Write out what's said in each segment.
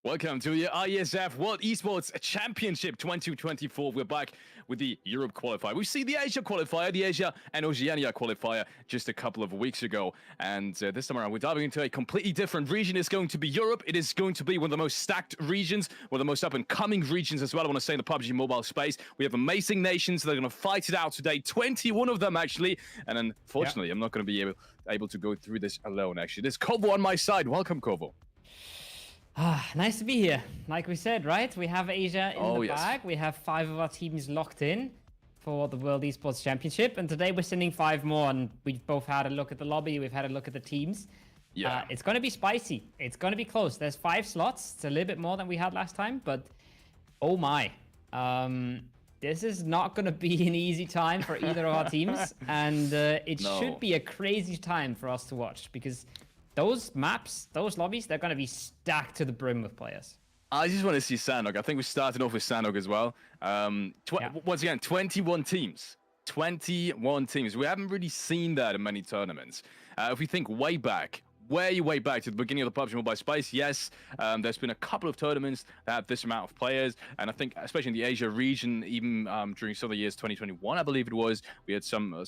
Welcome to the IESF World Esports Championship 2024. We're back with the Europe qualifier. We see the Asia qualifier, the Asia and Oceania qualifier just a couple of weeks ago. And this time around, we're diving into a completely different region. It's going to be Europe. It is going to be one of the most stacked regions, one of the most up-and-coming regions as well, I want to say, in the PUBG mobile space. We have amazing nations that are going to fight it out today, 21 of them, actually. And unfortunately, I'm not going to be able to go through this alone, actually. There's Kovo on my side. Welcome, Kovo. Nice to be here. Like we said, right? We have Asia in the bag. We have 5 of our teams locked in for the World Esports Championship. And today we're sending 5 more. And we've both had a look at the lobby. We've had a look at the teams. Yeah. It's going to be spicy. It's going to be close. There's 5 slots. It's a little bit more than we had last time. But oh my. This is not going to be an easy time for either of our teams. And it should be a crazy time for us to watch. Because those maps, those lobbies, they're going to be stacked to the brim with players. I just want to see Sanhok. I think we started off with Sanhok as well. Once again, 21 teams. 21 teams. We haven't really seen that in many tournaments. If we think way back to the beginning of the PUBG Mobile space, yes, there's been a couple of tournaments that have this amount of players. And I think, especially in the Asia region, even during some of the years 2021, I believe it was, we had some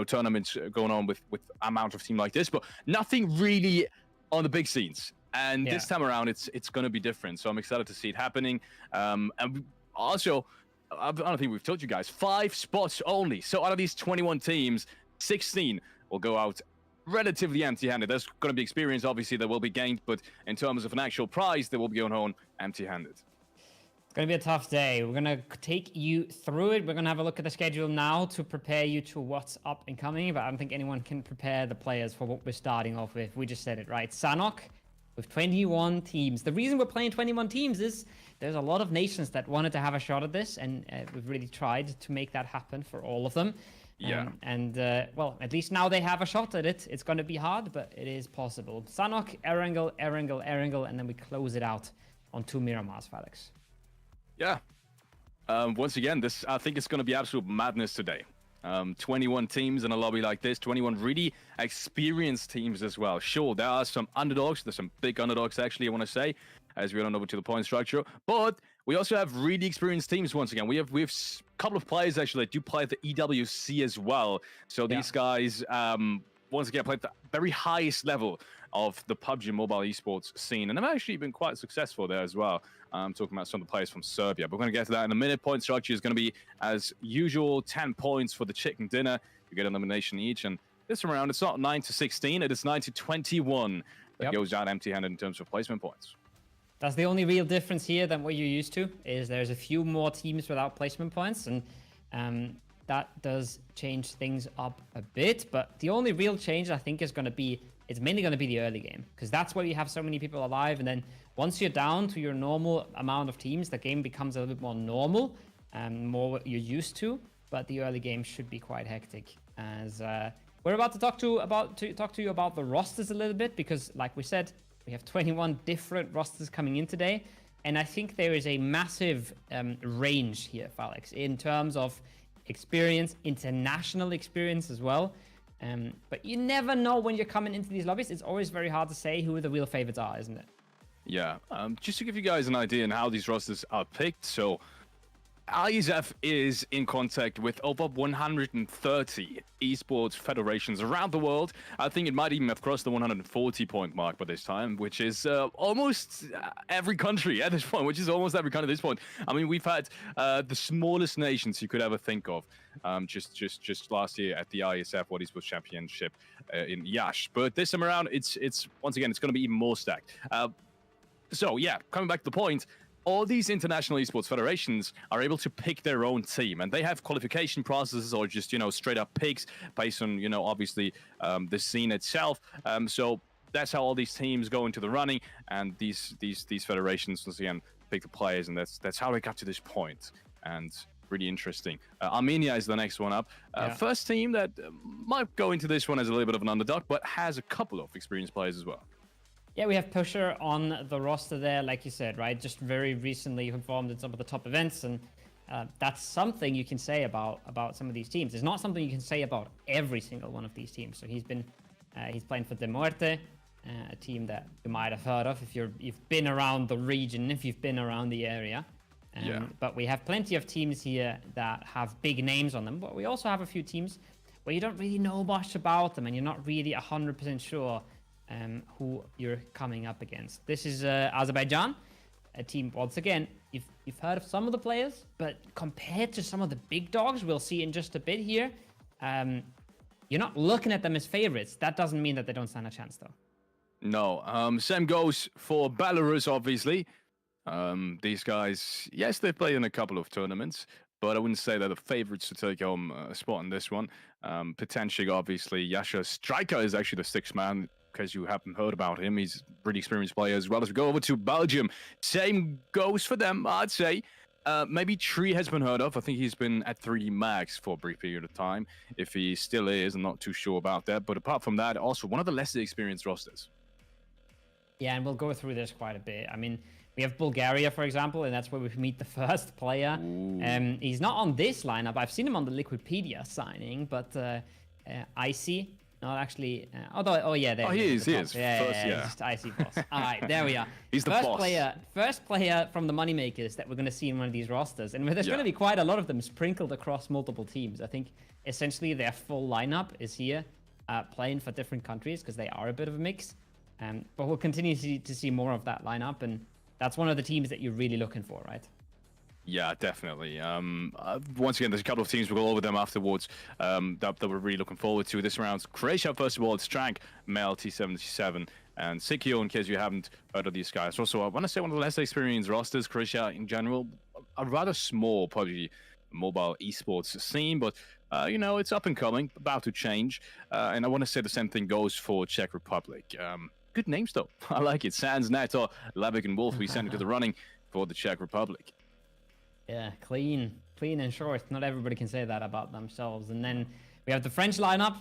tournaments going on with amount of team like this, but nothing really on the big scenes. And this time around, it's going to be different. So I'm excited to see it happening. And also, I don't think we've told you guys, 5 spots only. So out of these 21 teams, 16 will go out relatively empty-handed. There's going to be experience, obviously, that will be gained, but in terms of an actual prize, they will be going home empty-handed. It's going to be a tough day. We're going to take you through it. We're going to have a look at the schedule now to prepare you to what's up and coming, but I don't think anyone can prepare the players for what we're starting off with. We just said it, right? Sanhok with 21 teams. The reason we're playing 21 teams is there's a lot of nations that wanted to have a shot at this, and we've really tried to make that happen for all of them. Well, at least now they have a shot at it. It's going to be hard, but it is possible. Sanhok, Erangel, and then we close it out on 2 Miramars, Felix. Yeah. Once again, I think it's going to be absolute madness today. 21 teams in a lobby like this, 21 really experienced teams as well. Sure, there are some underdogs. There's some big underdogs, actually, I want to say, as we run over to the point structure. But we also have really experienced teams once again. We have a couple of players, actually, that do play at the EWC as well. So these guys, once again, play at the very highest level of the PUBG mobile esports scene. And they've actually been quite successful there as well. I'm talking about some of the players from Serbia. But we're going to get to that in a minute. Point structure is going to be, as usual, 10 points for the chicken dinner. You get an elimination each. And this time around, it's not 9 to 16. It is 9 to 21 that goes out empty-handed in terms of placement points. That's the only real difference here than what you're used to, is there's a few more teams without placement points. And that does change things up a bit. But the only real change, I think, is going to be, it's mainly going to be the early game, because that's where you have so many people alive. And then once you're down to your normal amount of teams, the game becomes a little bit more normal and more what you're used to. But the early game should be quite hectic. As we're about to talk to you about the rosters a little bit, because like we said, we have 21 different rosters coming in today. And I think there is a massive range here, Felix, in terms of experience, international experience as well. But you never know when you're coming into these lobbies. It's always very hard to say who the real favorites are, isn't it? Yeah, just to give you guys an idea on how these rosters are picked. So IESF is in contact with over 130 esports federations around the world. I think it might even have crossed the 140 point mark by this time, which is almost every country at this point, which is almost every country at this point. I mean, we've had the smallest nations you could ever think of just last year at the IESF World Esports Championship in Yash. But this time around, it's once again, it's going to be even more stacked. So yeah, coming back to the point, all these international esports federations are able to pick their own team, and they have qualification processes or just, straight up picks based on, obviously the scene itself. So that's how all these teams go into the running, and these federations, once again, pick the players, and that's how they got to this point. And really interesting. Armenia is the next one up. First team that might go into this one as a little bit of an underdog, but has a couple of experienced players as well. Yeah, we have Pusher on the roster there, like you said, right? Just very recently performed in some of the top events, and that's something you can say about some of these teams. It's not something you can say about every single one of these teams. So he's playing for De Muerte, a team that you might have heard of if you've been around the region, if you've been around the area. But we have plenty of teams here that have big names on them, but we also have a few teams where you don't really know much about them and you're not really 100% sure who you're coming up against. This is Azerbaijan, a team, once again, you've heard of some of the players, but compared to some of the big dogs we'll see in just a bit here, you're not looking at them as favorites. That doesn't mean that they don't stand a chance, though. No, same goes for Belarus, obviously. These guys, yes, they've played in a couple of tournaments, but I wouldn't say they're the favorites to take home a spot in this one. Potentially, obviously, Yasha Striker is actually the sixth man, because you haven't heard about him. He's a pretty experienced player as well. As we go over to Belgium, same goes for them, I'd say. Maybe Tree has been heard of. I think he's been at 3D Max for a brief period of time. If he still is, I'm not too sure about that. But apart from that, also one of the lesser experienced rosters. Yeah, and we'll go through this quite a bit. I mean, we have Bulgaria, for example, and that's where we meet the first player. He's not on this lineup. I've seen him on the Liquipedia signing, but Icy, not actually. Oh yeah, there he is. Yeah, first, just Icy boss. All right, there we are. He's the boss. First player from the moneymakers that we're going to see in one of these rosters, and there's going to be quite a lot of them sprinkled across multiple teams. I think essentially their full lineup is here, playing for different countries because they are a bit of a mix. But we'll continue to see more of that lineup, and that's one of the teams that you're really looking for, right? Yeah, definitely. Once again, there's a couple of teams, we'll go over them afterwards, that we're really looking forward to this round. Croatia, first of all, it's Strank, Mel T77, and Sikio, in case you haven't heard of these guys. Also, I want to say one of the less experienced rosters, Croatia in general, a rather small, probably mobile esports scene, but it's up and coming, about to change. And I want to say the same thing goes for Czech Republic. Good names, though. I like it. Sans, Nato, Lavik, and Wolf, we sent into the running for the Czech Republic. Yeah, clean and short. Not everybody can say that about themselves. And then we have the French lineup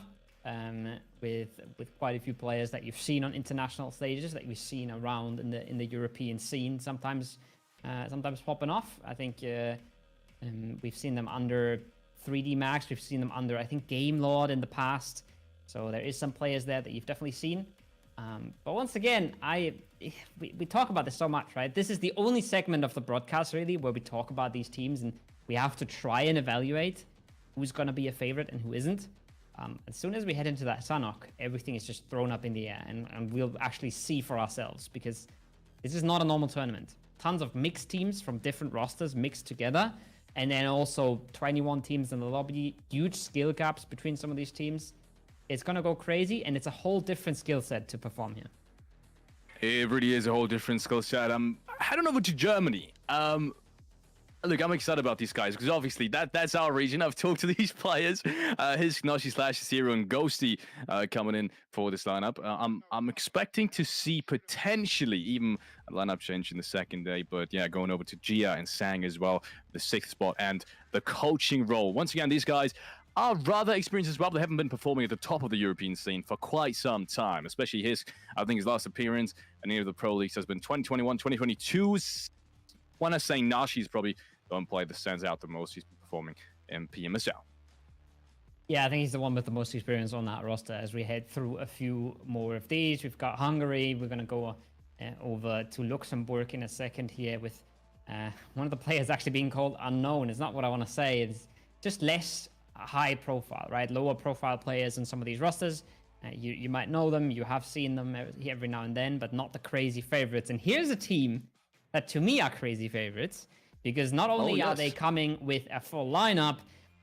with quite a few players that you've seen on international stages, that we've seen around in the European scene, sometimes popping off. I think we've seen them under 3D Max. We've seen them under, I think, Game Lord in the past. So there is some players there that you've definitely seen. But once again, we talk about this so much, right? This is the only segment of the broadcast, really, where we talk about these teams, and we have to try and evaluate who's going to be a favorite and who isn't. As soon as we head into that Sanhok, everything is just thrown up in the air, and we'll actually see for ourselves, because this is not a normal tournament. Tons of mixed teams from different rosters mixed together, and then also 21 teams in the lobby, huge skill gaps between some of these teams. It's going to go crazy, and it's a whole different skill set to perform here. It really is a whole different skill set. Heading over to Germany. Look, I'm excited about these guys because obviously that's our region. I've talked to these players. His Gnoshi / Zero and Ghosty coming in for this lineup. I'm expecting to see potentially even a lineup change in the second day. But yeah, going over to Gia and Sang as well, the 6th spot and the coaching role. Once again, these guys are rather experienced as well. They haven't been performing at the top of the European scene for quite some time, especially I think his last appearance in any of the pro leagues has been 2021, 2022. When I say Nashi's probably the one player that stands out the most. He's been performing in PMSL. Yeah, I think he's the one with the most experience on that roster. As we head through a few more of these, we've got Hungary. We're going to go over to Luxembourg in a second here with one of the players actually being called unknown. It's not what I want to say. It's just less high profile, right? Lower profile players in some of these rosters. You might know them. You have seen them every now and then, but not the crazy favorites. And here's a team that to me are crazy favorites, because not only are they coming with a full lineup,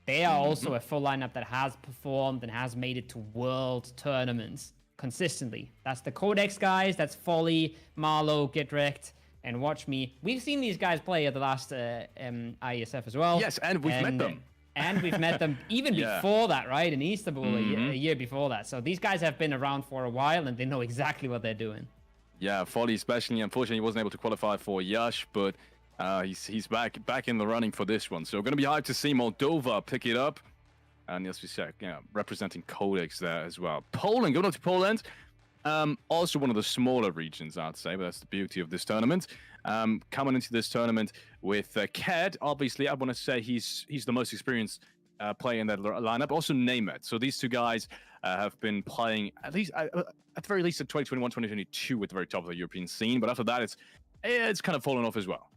they are also a full lineup that has performed and has made it to world tournaments consistently. That's the Codex guys. That's Folly, Marlow, Get Wrecked, and Watch Me. We've seen these guys play at the last IESF as well. Yes, and we've met them. And we've met them even before that, right? In Istanbul, a year before that. So these guys have been around for a while, and they know exactly what they're doing. Yeah, Folly especially. Unfortunately, he wasn't able to qualify for Yash, but he's back in the running for this one. So we're going to be hyped to see Moldova pick it up. And as we said, representing Codex there as well. Poland, going on to Poland. Also one of the smaller regions, I'd say, but that's the beauty of this tournament. Coming into this tournament with Ked, obviously, I want to say he's the most experienced play in that lineup. Also Neymar. So these two guys have been playing at least, at the very least, in 2021, 2022 at the very top of the European scene. But after that, it's kind of fallen off as well.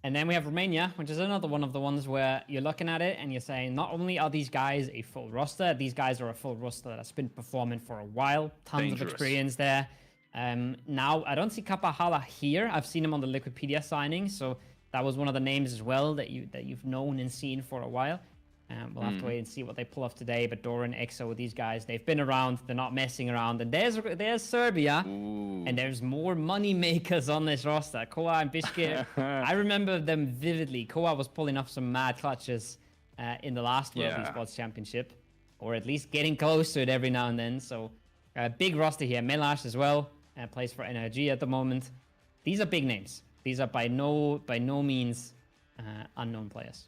And then we have Romania, which is another one of the ones where you're looking at it and you're saying, not only are these guys a full roster, these guys are a full roster that's been performing for a while. Tons of experience there. Now, I don't see Kapahala here. I've seen him on the Liquipedia signing, so that was one of the names as well that you've known and seen for a while. We'll have to wait and see what they pull off today. But Doran, Exo, these guys, they've been around. They're not messing around. And there's Serbia. Ooh. And there's more money makers on this roster. Koa and Bishkek. I remember them vividly. Koa was pulling off some mad clutches in the last World Esports Championship. Or at least getting close to it every now and then. So big roster here. Melash as well. Plays for NRG at the moment. These are big names. These are by no means unknown players.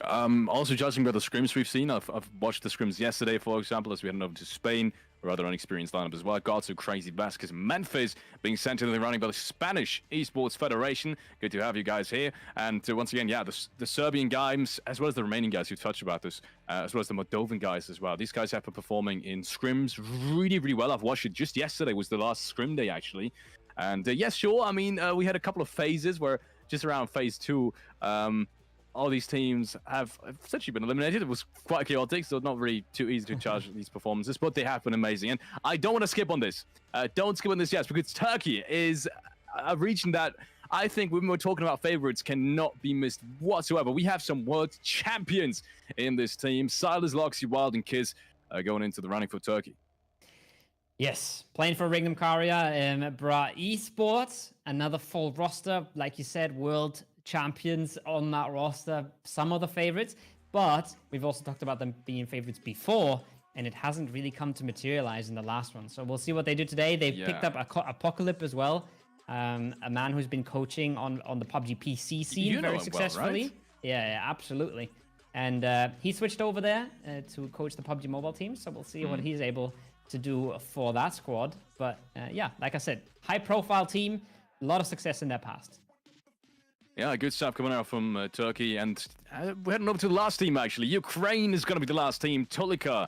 Also judging by the scrims we've seen, I've watched the scrims yesterday, for example, as we headed over to Spain, a rather unexperienced lineup as well. Got to Crazy Vasquez, Memphis being sent into the running by the Spanish Esports Federation. Good to have you guys here. And once again, yeah, the Serbian guys, as well as the Romanian guys who touched about this, as well as the Moldovan guys as well. These guys have been performing in scrims really, really well. I've watched it just yesterday was the last scrim day, actually. And yes, sure, I mean, we had a couple of phases where just around phase 2, all these teams have essentially been eliminated. It was quite chaotic, so not really too easy to judge these performances, but they have been amazing. And I don't want to skip on this. Don't skip on this yet, because Turkey is a region that I think when we're talking about favorites cannot be missed whatsoever. We have some world champions in this team. Silas, Loxy, Wild, and Kiz going into the running for Turkey. Yes, playing for Rignum Karia, Bra Esports, another full roster. Like you said, world champions on that roster, some of the favorites, but we've also talked about them being favorites before, and it hasn't really come to materialize in the last one. So we'll see what they do today. They've picked up Apocalypse as well, a man who's been coaching on the PUBG PC scene very successfully. Well, right? Yeah, absolutely. And he switched over there to coach the PUBG mobile team, so we'll see what he's able to do for that squad. But yeah, like I said, high-profile team, a lot of success in their past. Yeah, good stuff coming out from Turkey. And we're heading over to the last team, actually. Ukraine is going to be the last team. Tolika,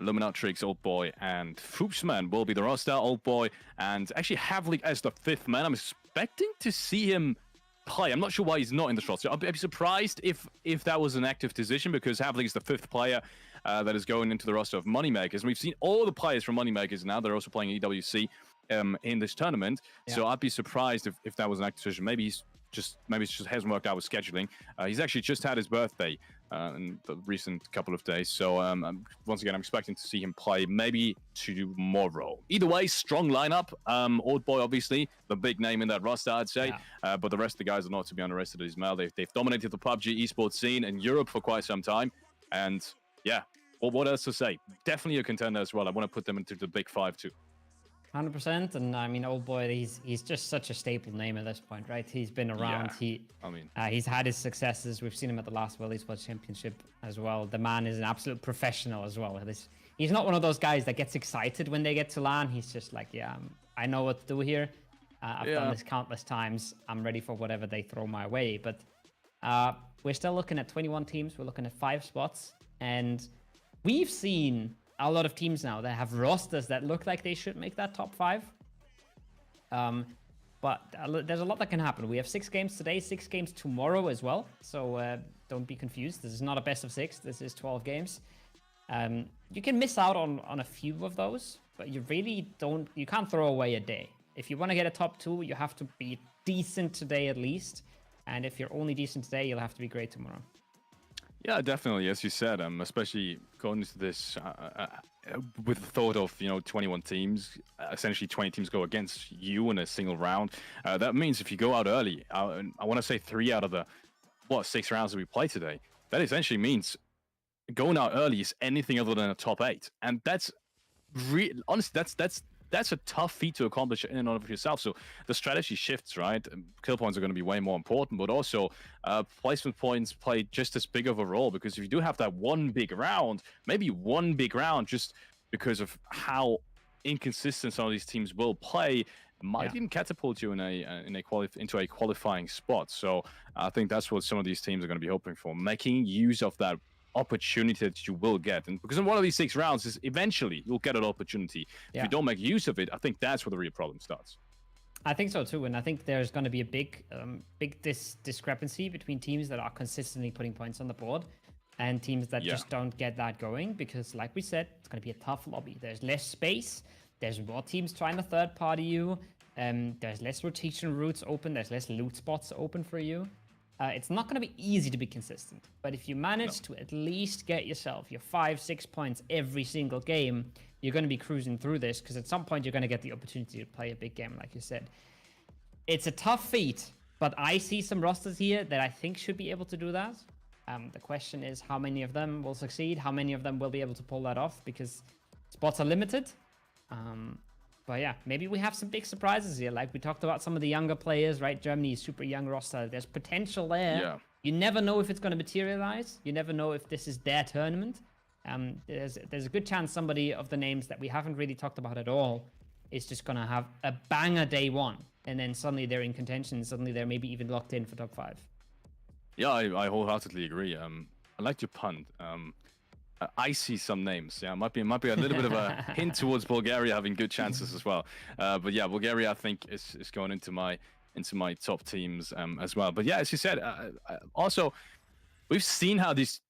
Luminatrix, Old Boy, and Foopsman will be the roster. Old Boy and actually Havlik as the 5th man. I'm expecting to see him play. I'm not sure why he's not in this roster. I'd be surprised if that was an active decision, because Havlik is the 5th player that is going into the roster of Moneymakers. And we've seen all the players from Moneymakers now. They're also playing EWC in this tournament. Yeah. So I'd be surprised if that was an active decision. Maybe it just hasn't worked out with scheduling. He's actually just had his birthday in the recent couple of days. So once again, I'm expecting to see him play maybe tomorrow. Either way, strong lineup. Old Boy, obviously, the big name in that roster, I'd say. Yeah. But the rest of the guys are not to be underestimated as well. They've dominated the PUBG esports scene in Europe for quite some time. And yeah, well, what else to say? Definitely a contender as well. I want to put them into the big 5 too. 100%, and I mean, Old Boy, he's just such a staple name at this point, right? He's been around. Yeah. He's had his successes. We've seen him at the last World Esports Championship as well. The man is an absolute professional as well. He's not one of those guys that gets excited when they get to LAN. He's just like, yeah, I know what to do here. I've done this countless times. I'm ready for whatever they throw my way. But we're still looking at 21 teams. We're looking at 5 spots, and we've seen a lot of teams now that have rosters that look like they should make that top 5. But there's a lot that can happen. We have 6 games today, 6 games tomorrow as well. So don't be confused. This is not a best of 6. This is 12 games. You can miss out on a few of those, but you can't throw away a day. If you want to get a top 2, you have to be decent today at least. And if you're only decent today, you'll have to be great tomorrow. Yeah, definitely. As you said, especially going into this with the thought of 21 teams, essentially 20 teams go against you in a single round. That means if you go out early, I want to say 3 out of the 6 rounds that we play today, that essentially means going out early is anything other than a top 8, and that's honestly that's a tough feat to accomplish in and of yourself. So the strategy shifts, right? Kill points are going to be way more important, but also placement points play just as big of a role, because if you do have that one big round, just because of how inconsistent some of these teams will play, might Yeah. even catapult you into a qualifying spot. So I think that's what some of these teams are going to be hoping for, making use of that opportunity that you will get. And because in one of these 6 rounds is eventually you'll get an opportunity. If you don't make use of it, I think that's where the real problem starts. I think so too, and I think there's going to be a big discrepancy between teams that are consistently putting points on the board and teams that just don't get that going, because like we said, it's going to be a tough lobby. There's less space, there's more teams trying to third party you, there's less rotation routes open, there's less loot spots open for you. It's not going to be easy to be consistent, but if you manage to at least get yourself your 5-6 points every single game, you're going to be cruising through this, because at some point you're going to get the opportunity to play a big game, like you said. It's a tough feat, but I see some rosters here that I think should be able to do that. The question is how many of them will succeed, how many of them will be able to pull that off, because spots are limited. But yeah, maybe we have some big surprises here. Like we talked about some of the younger players, right? Germany is super young roster. There's potential there. Yeah. You never know if it's going to materialize. You never know if this is their tournament. There's a good chance somebody of the names that we haven't really talked about at all is just going to have a banger day one. And then suddenly they're in contention. Suddenly they're maybe even locked in for top 5. Yeah, I wholeheartedly agree. I like your pun. I see some names. Yeah, might be a little bit of a hint towards Bulgaria having good chances as well. But yeah, Bulgaria I think is going into my top teams as well. But yeah, as you said, also we've seen how these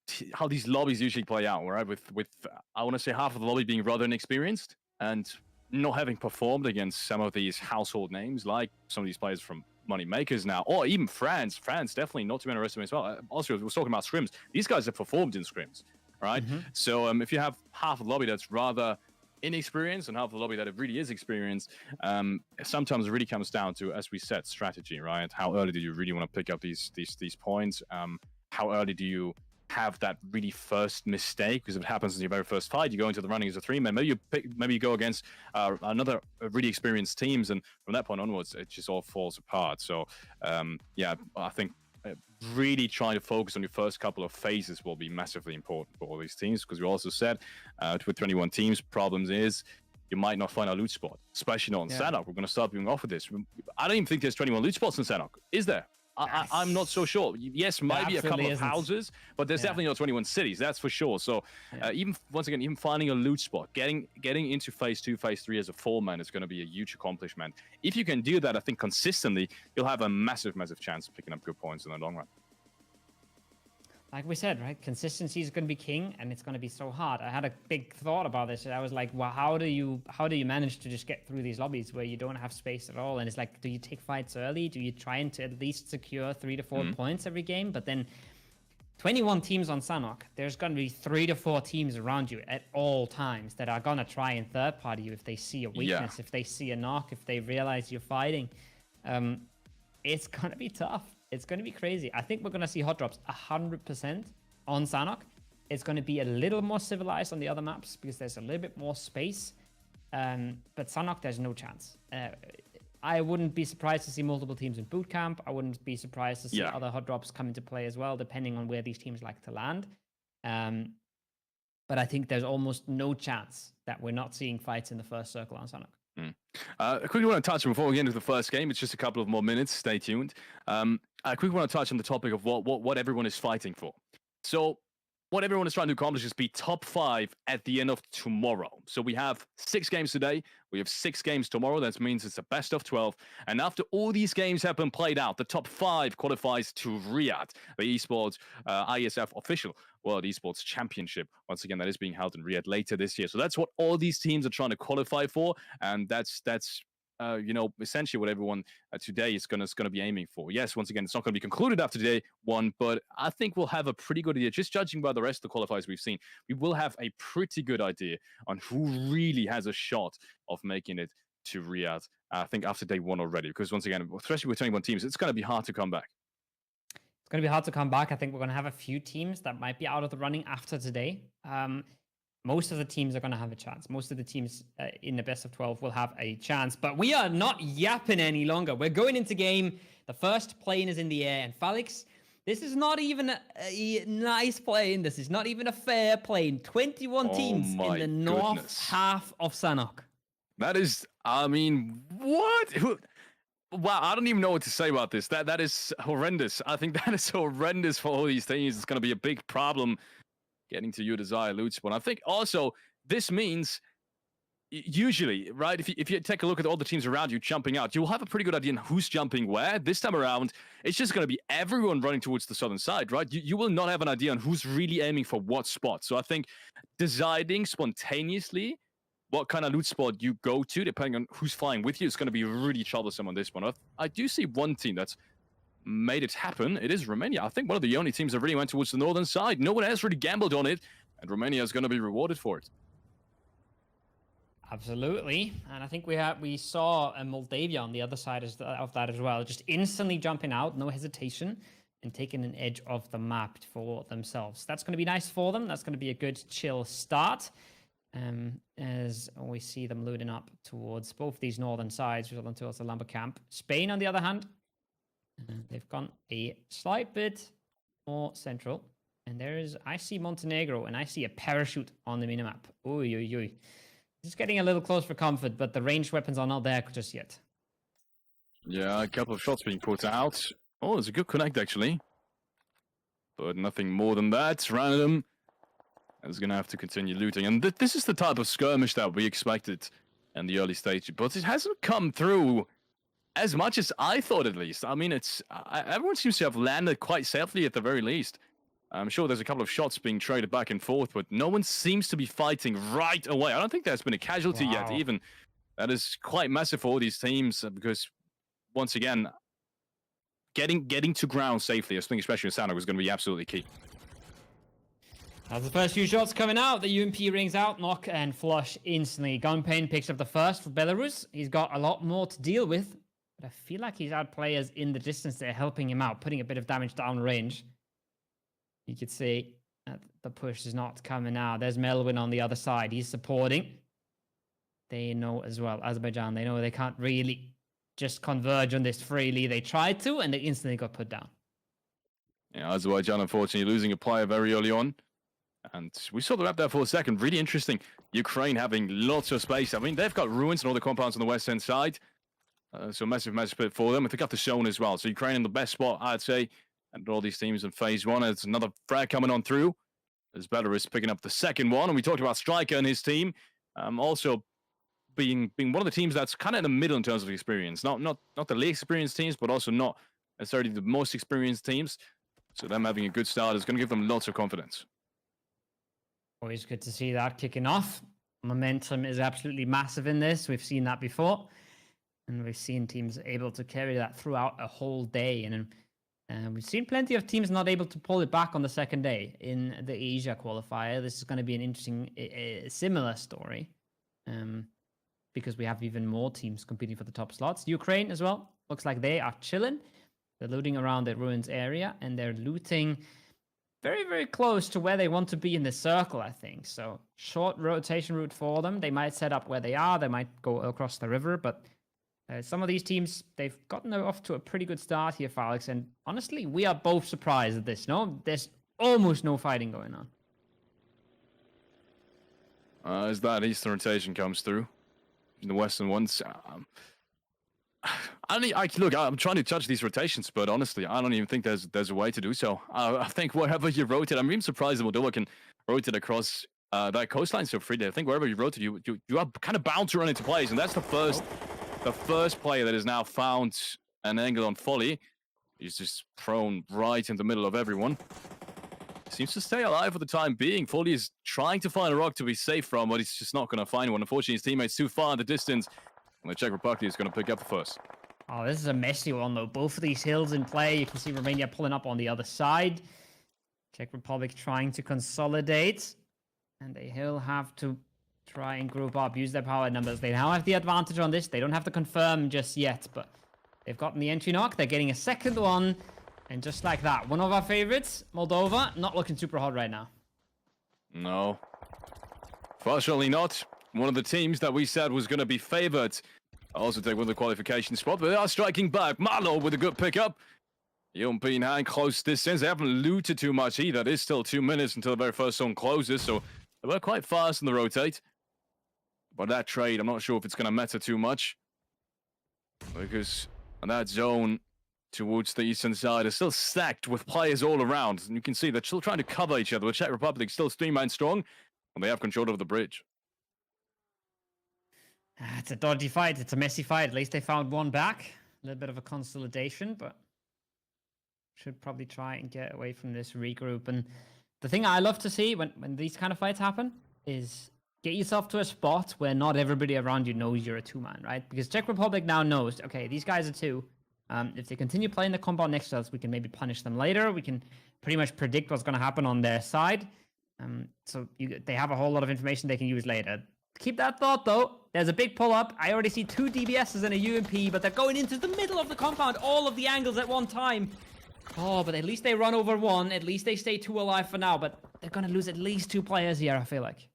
lobbies usually play out, right? With I want to say half of the lobby being rather inexperienced and not having performed against some of these household names, like some of these players from money makers now, or even France definitely not to be underestimated as well. Also, we were talking about scrims. These guys have performed in scrims, right? So if you have half of the lobby that's rather inexperienced and half of the lobby that it really is experienced, sometimes it really comes down to, as we said, strategy, right? How early do you really want to pick up these points? How early do you have that really first mistake? Because if it happens in your very first fight, you go into the running as a 3-man. Maybe you go against another really experienced teams, and from that point onwards, it just all falls apart. So yeah, I think really trying to focus on your first couple of phases will be massively important for all these teams, because we also said with 21 teams, problems is you might not find a loot spot, especially not in Sanhok. We're going to start moving off of this. I don't even think there's 21 loot spots in Sanhok. Is there? I'm not so sure. Yes, maybe a couple of houses, but there's definitely not 21 cities. That's for sure. So even finding a loot spot, getting into phase 2, phase 3 as a 4-man is going to be a huge accomplishment. If you can do that, I think consistently, you'll have a massive chance of picking up good points in the long run. Like we said, right? Consistency is going to be king, and it's going to be so hard. I had a big thought about this. I was like, well, how do you manage to just get through these lobbies where you don't have space at all? And it's like, do you take fights early? Do you try and to at least secure 3 to 4 points every game? But then 21 teams on Sanhok, there's going to be 3 to 4 teams around you at all times that are going to try and third party you if they see a weakness, if they see a knock, if they realize you're fighting. It's going to be tough. It's going to be crazy. I think we're going to see hot drops 100% on Sanhok. It's going to be a little more civilized on the other maps because there's a little bit more space. But Sanhok, there's no chance. I wouldn't be surprised to see multiple teams in boot camp. I wouldn't be surprised to see other hot drops come into play as well, depending on where these teams like to land. But I think there's almost no chance that we're not seeing fights in the first circle on Sanhok. I quickly want to touch before we get into the first game. It's just a couple of more minutes. Stay tuned. I quickly want to touch on the topic of what everyone is fighting for. So what everyone is trying to accomplish is be top 5 at the end of tomorrow. So we have 6 games today. We have 6 games tomorrow. That means it's a best of 12. And after all these games have been played out, the top 5 qualifies to Riyadh, the Esports IESF official World Esports Championship. Once again, that is being held in Riyadh later this year. So that's what all these teams are trying to qualify for. And that's essentially what everyone today is going to be aiming for. Yes, once again, it's not going to be concluded after day 1, but I think we'll have a pretty good idea. Just judging by the rest of the qualifiers we've seen, we will have a pretty good idea on who really has a shot of making it to Riyadh. I think after day 1 already, because once again, especially with 21 teams, it's going to be hard to come back. It's going to be hard to come back. I think we're going to have a few teams that might be out of the running after today. Most of the teams are going to have a chance. Most of the teams in the best of 12 will have a chance. But we are not yapping any longer. We're going into game. The first plane is in the air. And Felix, this is not even a nice plane. This is not even a fair plane. 21 teams in the north half of Sanhok. That is, I mean, what? Wow, I don't even know what to say about this. That is horrendous. I think that is horrendous for all these teams. It's going to be a big problem getting to your desired loot spot. I think also this means usually, right, if you take a look at all the teams around you jumping out, you'll have a pretty good idea on who's jumping where. This time around, it's just going to be everyone running towards the southern side, right? You will not have an idea on who's really aiming for what spot. So I think deciding spontaneously what kind of loot spot you go to, depending on who's flying with you, is going to be really troublesome on this one. I do see one team that's made it happen. It is Romania. I think one of the only teams that really went towards the northern side. No one else really gambled on it, and Romania is going to be rewarded for it. Absolutely, and I think we saw a Moldavia on the other side of that as well, just instantly jumping out, no hesitation, and taking an edge of the map for themselves. That's going to be nice for them. That's going to be a good chill start. As we see them loading up towards both these northern sides, towards the lumber camp. Spain, on the other hand, they've gone a slight bit more central. And I see Montenegro, and I see a parachute on the minimap. Oy, oy, oy. Just getting a little close for comfort, but the ranged weapons are not there just yet. Yeah, a couple of shots being put out. Oh, it's a good connect, actually. But nothing more than that. Random. Is going to have to continue looting. And this is the type of skirmish that we expected in the early stage. But it hasn't come through as much as I thought, at least. I mean, everyone seems to have landed quite safely at the very least. I'm sure there's a couple of shots being traded back and forth, but no one seems to be fighting right away. I don't think there's been a casualty yet, even. That is quite massive for all these teams, because, once again, getting to ground safely, I think especially in Sanhok, is going to be absolutely key. As the first few shots coming out, the UMP rings out, knock and flush instantly. Gunpain picks up the first for Belarus. He's got a lot more to deal with, but I feel like he's had players in the distance that are helping him out, putting a bit of damage down range. You could see that the push is not coming out. There's Melvin on the other side. He's supporting. They know as well, Azerbaijan, they know they can't really just converge on this freely. They tried to, and they instantly got put down. Yeah, Azerbaijan, unfortunately, losing a player very early on. And we saw the map there for a second. Really interesting. Ukraine having lots of space. I mean, they've got ruins and all the compounds on the western side. So massive split for them. They got the zone as well. So Ukraine in the best spot, I'd say. And all these teams in phase one. There's another frag coming on through. As Belarus picking up the second one. And we talked about Striker and his team. Also being one of the teams that's kind of in the middle in terms of experience. Not the least experienced teams, but also not necessarily the most experienced teams. So them having a good start is going to give them lots of confidence. Always good to see that kicking off. Momentum is absolutely massive in this. We've seen that before. And we've seen teams able to carry that throughout a whole day. And we've seen plenty of teams not able to pull it back on the second day in the Asia qualifier. This is going to be an interesting, similar story. Because we have even more teams competing for the top slots. Ukraine as well. Looks like they are chilling. They're looting around the ruins area. And they're looting very, very close to where they want to be in the circle, I think. So short rotation route for them. They might set up where they are. They might go across the river. But some of these teams, they've gotten off to a pretty good start here, Felix. And honestly, we are both surprised at this. No, there's almost no fighting going on. As that eastern rotation comes through, the western ones. Look, I'm trying to judge these rotations, but honestly, I don't even think there's a way to do so. I think wherever you rotate, I'm even surprised that Moldova can rotate across that coastline so freely. I think wherever you rotate, you are kind of bound to run into players, and that's the first player that has now found an angle on Folly. He's just thrown right in the middle of everyone. Seems to stay alive for the time being. Foley is trying to find a rock to be safe from, but he's just not going to find one. Unfortunately, his teammate's too far in the distance. And the Czech Republic is going to pick up the first. Oh, this is a messy one, though. Both of these hills in play. You can see Romania pulling up on the other side. Czech Republic trying to consolidate. And they will have to try and group up, use their power numbers. They now have the advantage on this. They don't have to confirm just yet, but they've gotten the entry knock. They're getting a second one. And just like that, one of our favorites, Moldova, not looking super hot right now. No. Fortunately not. One of the teams that we said was going to be favored. Also take one of the qualification spot, but they are striking back. Marlow with a good pickup. UMP in hand, close distance. They haven't looted too much either. It is still 2 minutes until the very first zone closes, so they were quite fast in the rotate. But that trade, I'm not sure if it's going to matter too much. Because that zone towards the eastern side is still stacked with players all around. And you can see they're still trying to cover each other. The Czech Republic still 3-man strong, and they have control of the bridge. It's a dodgy fight. It's a messy fight. At least they found one back. A little bit of a consolidation, but should probably try and get away from this regroup. And the thing I love to see when these kind of fights happen is get yourself to a spot where not everybody around you knows you're a 2-man, right? Because Czech Republic now knows, okay, these guys are 2. If they continue playing the compound next to us, we can maybe punish them later. We can pretty much predict what's going to happen on their side. So they have a whole lot of information they can use later. Keep that thought, though. There's a big pull-up. I already see 2 DBSs and a UMP, but they're going into the middle of the compound, all of the angles at one time. Oh, but at least they run over one. At least they stay 2 alive for now, but they're going to lose at least 2 players here, I feel like.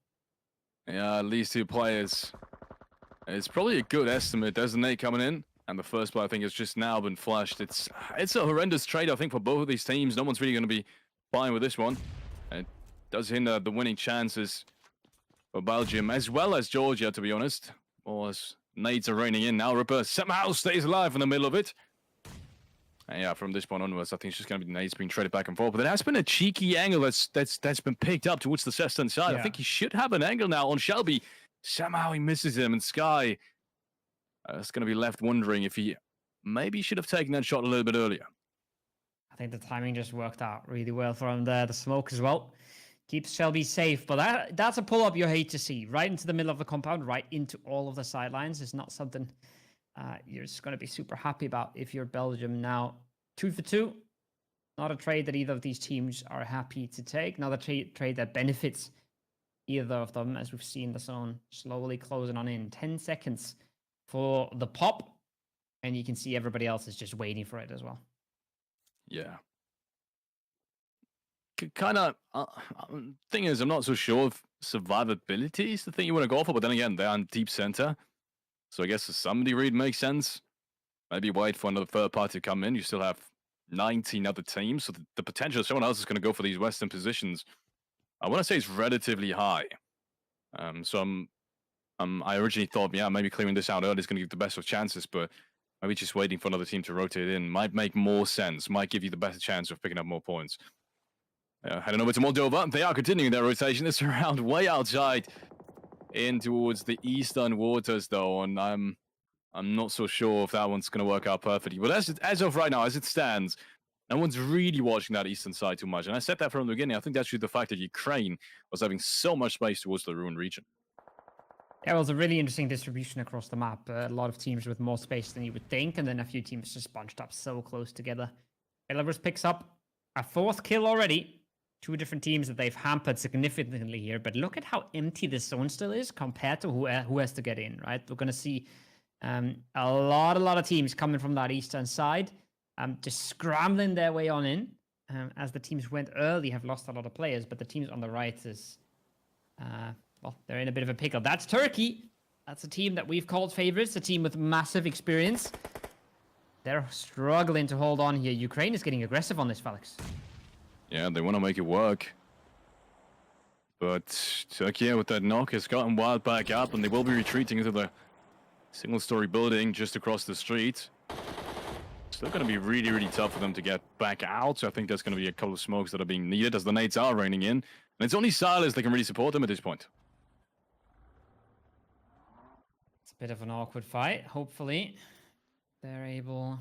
Yeah, at least 2 players. It's probably a good estimate. There's a nade coming in, and the first player, I think, has just now been flashed. It's a horrendous trade, I think, for both of these teams. No one's really going to be fine with this one. And it does hinder the winning chances for Belgium, as well as Georgia, to be honest. Or as nades are raining in now. Ripper somehow stays alive in the middle of it. And yeah, from this point onwards, I think it's just going to be nades being traded back and forth. But there has been a cheeky angle that's been picked up towards the western side. Yeah. I think he should have an angle now on Shelby. Somehow he misses him, and Sky is going to be left wondering if he maybe should have taken that shot a little bit earlier. I think the timing just worked out really well for him there. The smoke as well keeps Shelby safe, but that's a pull-up you hate to see. Right into the middle of the compound, right into all of the sidelines. It's not something you're just going to be super happy about if you're Belgium. Now, 2 for 2. Not a trade that either of these teams are happy to take. Not a trade that benefits either of them, as we've seen the zone slowly closing on in. 10 seconds for the pop, and you can see everybody else is just waiting for it as well. Yeah. Kind of, thing is, I'm not so sure if survivability is the thing you want to go for, but then again, they're on deep center. So I guess to some degree it makes sense. Maybe wait for another third party to come in. You still have 19 other teams, so the potential someone else is going to go for these western positions, I want to say it's relatively high. So I originally thought, yeah, maybe clearing this out early is going to give the best of chances, but maybe just waiting for another team to rotate in might make more sense, might give you the better chance of picking up more points. Heading over to Moldova. They are continuing their rotation. This round way outside in towards the eastern waters, though, and I'm not so sure if that one's going to work out perfectly. But as of right now, as it stands, no one's really watching that eastern side too much. And I said that from the beginning. I think that's due to the fact that Ukraine was having so much space towards the ruined region. Yeah, well, it's a really interesting distribution across the map. A lot of teams with more space than you would think, and then a few teams just bunched up so close together. Belarus picks up a 4th kill already. 2 different teams that they've hampered significantly here, but look at how empty this zone still is compared to who has to get in, right? We're going to see a lot of teams coming from that eastern side, just scrambling their way on in. As the teams went early, have lost a lot of players, but the teams on the right is, well, they're in a bit of a pickle. That's Turkey. That's a team that we've called favorites, a team with massive experience. They're struggling to hold on here. Ukraine is getting aggressive on this, Felix. Yeah, they want to make it work. But Türkiye with that knock has gotten wild back up, and they will be retreating into the single-story building just across the street. Still going to be really, really tough for them to get back out. So I think there's going to be a couple of smokes that are being needed as the nades are raining in. And it's only Silas that can really support them at this point. It's a bit of an awkward fight. Hopefully, they're able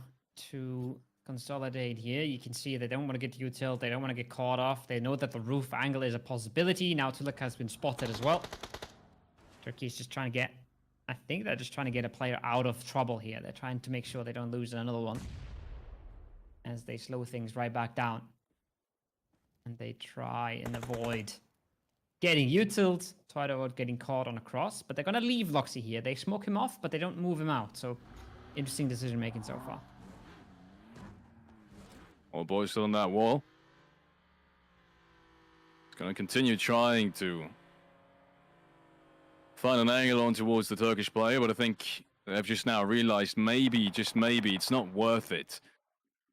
to consolidate here. You can see they don't want to get util, they don't want to get caught off. They know that the roof angle is a possibility. Now Tuluk has been spotted as well. Turkey is just trying to get, I think they're just trying to get a player out of trouble here. They're trying to make sure they don't lose another one as they slow things right back down. And they try and avoid getting utiled, try to avoid getting caught on a cross, but they're going to leave Loxy here. They smoke him off, but they don't move him out. So interesting decision making so far. All boys still on that wall. It's going to continue trying to find an angle on towards the Turkish player, but I think they've just now realized maybe, just maybe, it's not worth it.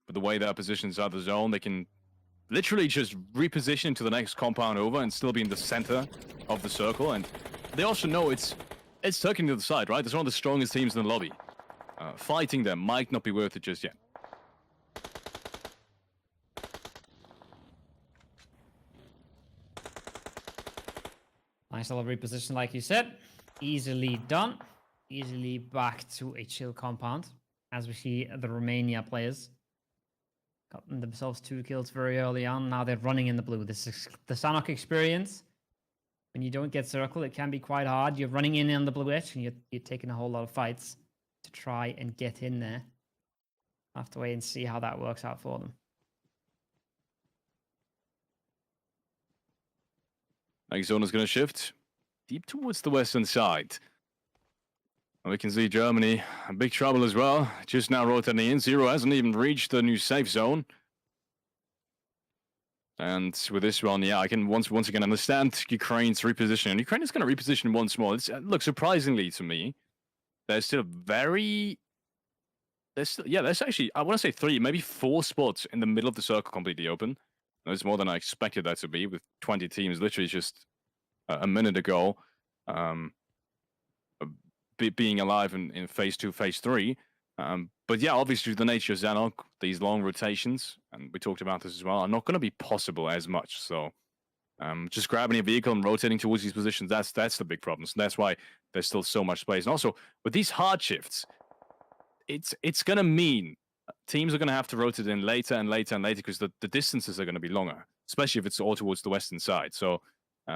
But the way their positions are the zone, they can literally just reposition to the next compound over and still be in the center of the circle. And they also know it's it's Turkey to the side, right? It's one of the strongest teams in the lobby. Fighting them might not be worth it just yet. Nice little reposition, like you said. Easily done. Easily back to a chill compound. As we see the Romania players. Got themselves 2 kills very early on. Now they're running in the blue. This is the Sanhok experience. When you don't get circle, it can be quite hard. You're running in on the blue edge, and you're taking a whole lot of fights to try and get in there. I'll have to wait and see how that works out for them. Next zone is going to shift deep towards the western side. And we can see Germany in big trouble as well. Just now rotating in. Zero hasn't even reached the new safe zone. And with this one, yeah, I can once again understand Ukraine's repositioning. Ukraine is going to reposition once more. Look, surprisingly to me, there's still there's actually, I want to say 3, maybe 4 spots in the middle of the circle completely open. That's more than I expected that to be, with 20 teams literally just a minute ago being alive in phase 2, phase 3. But yeah, obviously the nature of Sanhok, these long rotations, and we talked about this as well, are not going to be possible as much. So just grabbing a vehicle and rotating towards these positions, that's the big problem. So that's why there's still so much space. And also, with these hard shifts, it's going to mean teams are going to have to rotate in later and later and later because the distances are going to be longer, especially if it's all towards the western side. So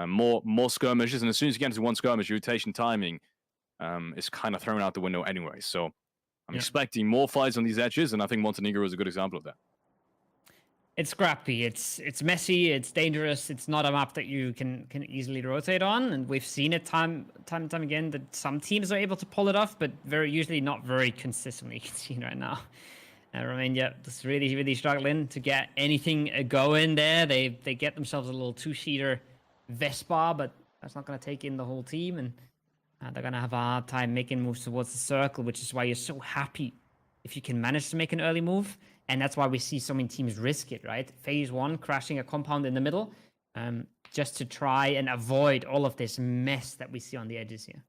more skirmishes, and as soon as you get into one skirmish, rotation timing is kind of thrown out the window anyway. So I'm expecting more fights on these edges, and I think Montenegro is a good example of that. It's scrappy. It's messy. It's dangerous. It's not a map that you can easily rotate on, and we've seen it time and time again that some teams are able to pull it off, but usually not very consistently. You can see right now, Romania just really struggling to get anything going there. They get themselves a little 2-seater Vespa, but that's not going to take in the whole team, and they're going to have a hard time making moves towards the circle, which is why you're so happy if you can manage to make an early move. And that's why we see so many teams risk it, right? Phase 1, crashing a compound in the middle, just to try and avoid all of this mess that we see on the edges here.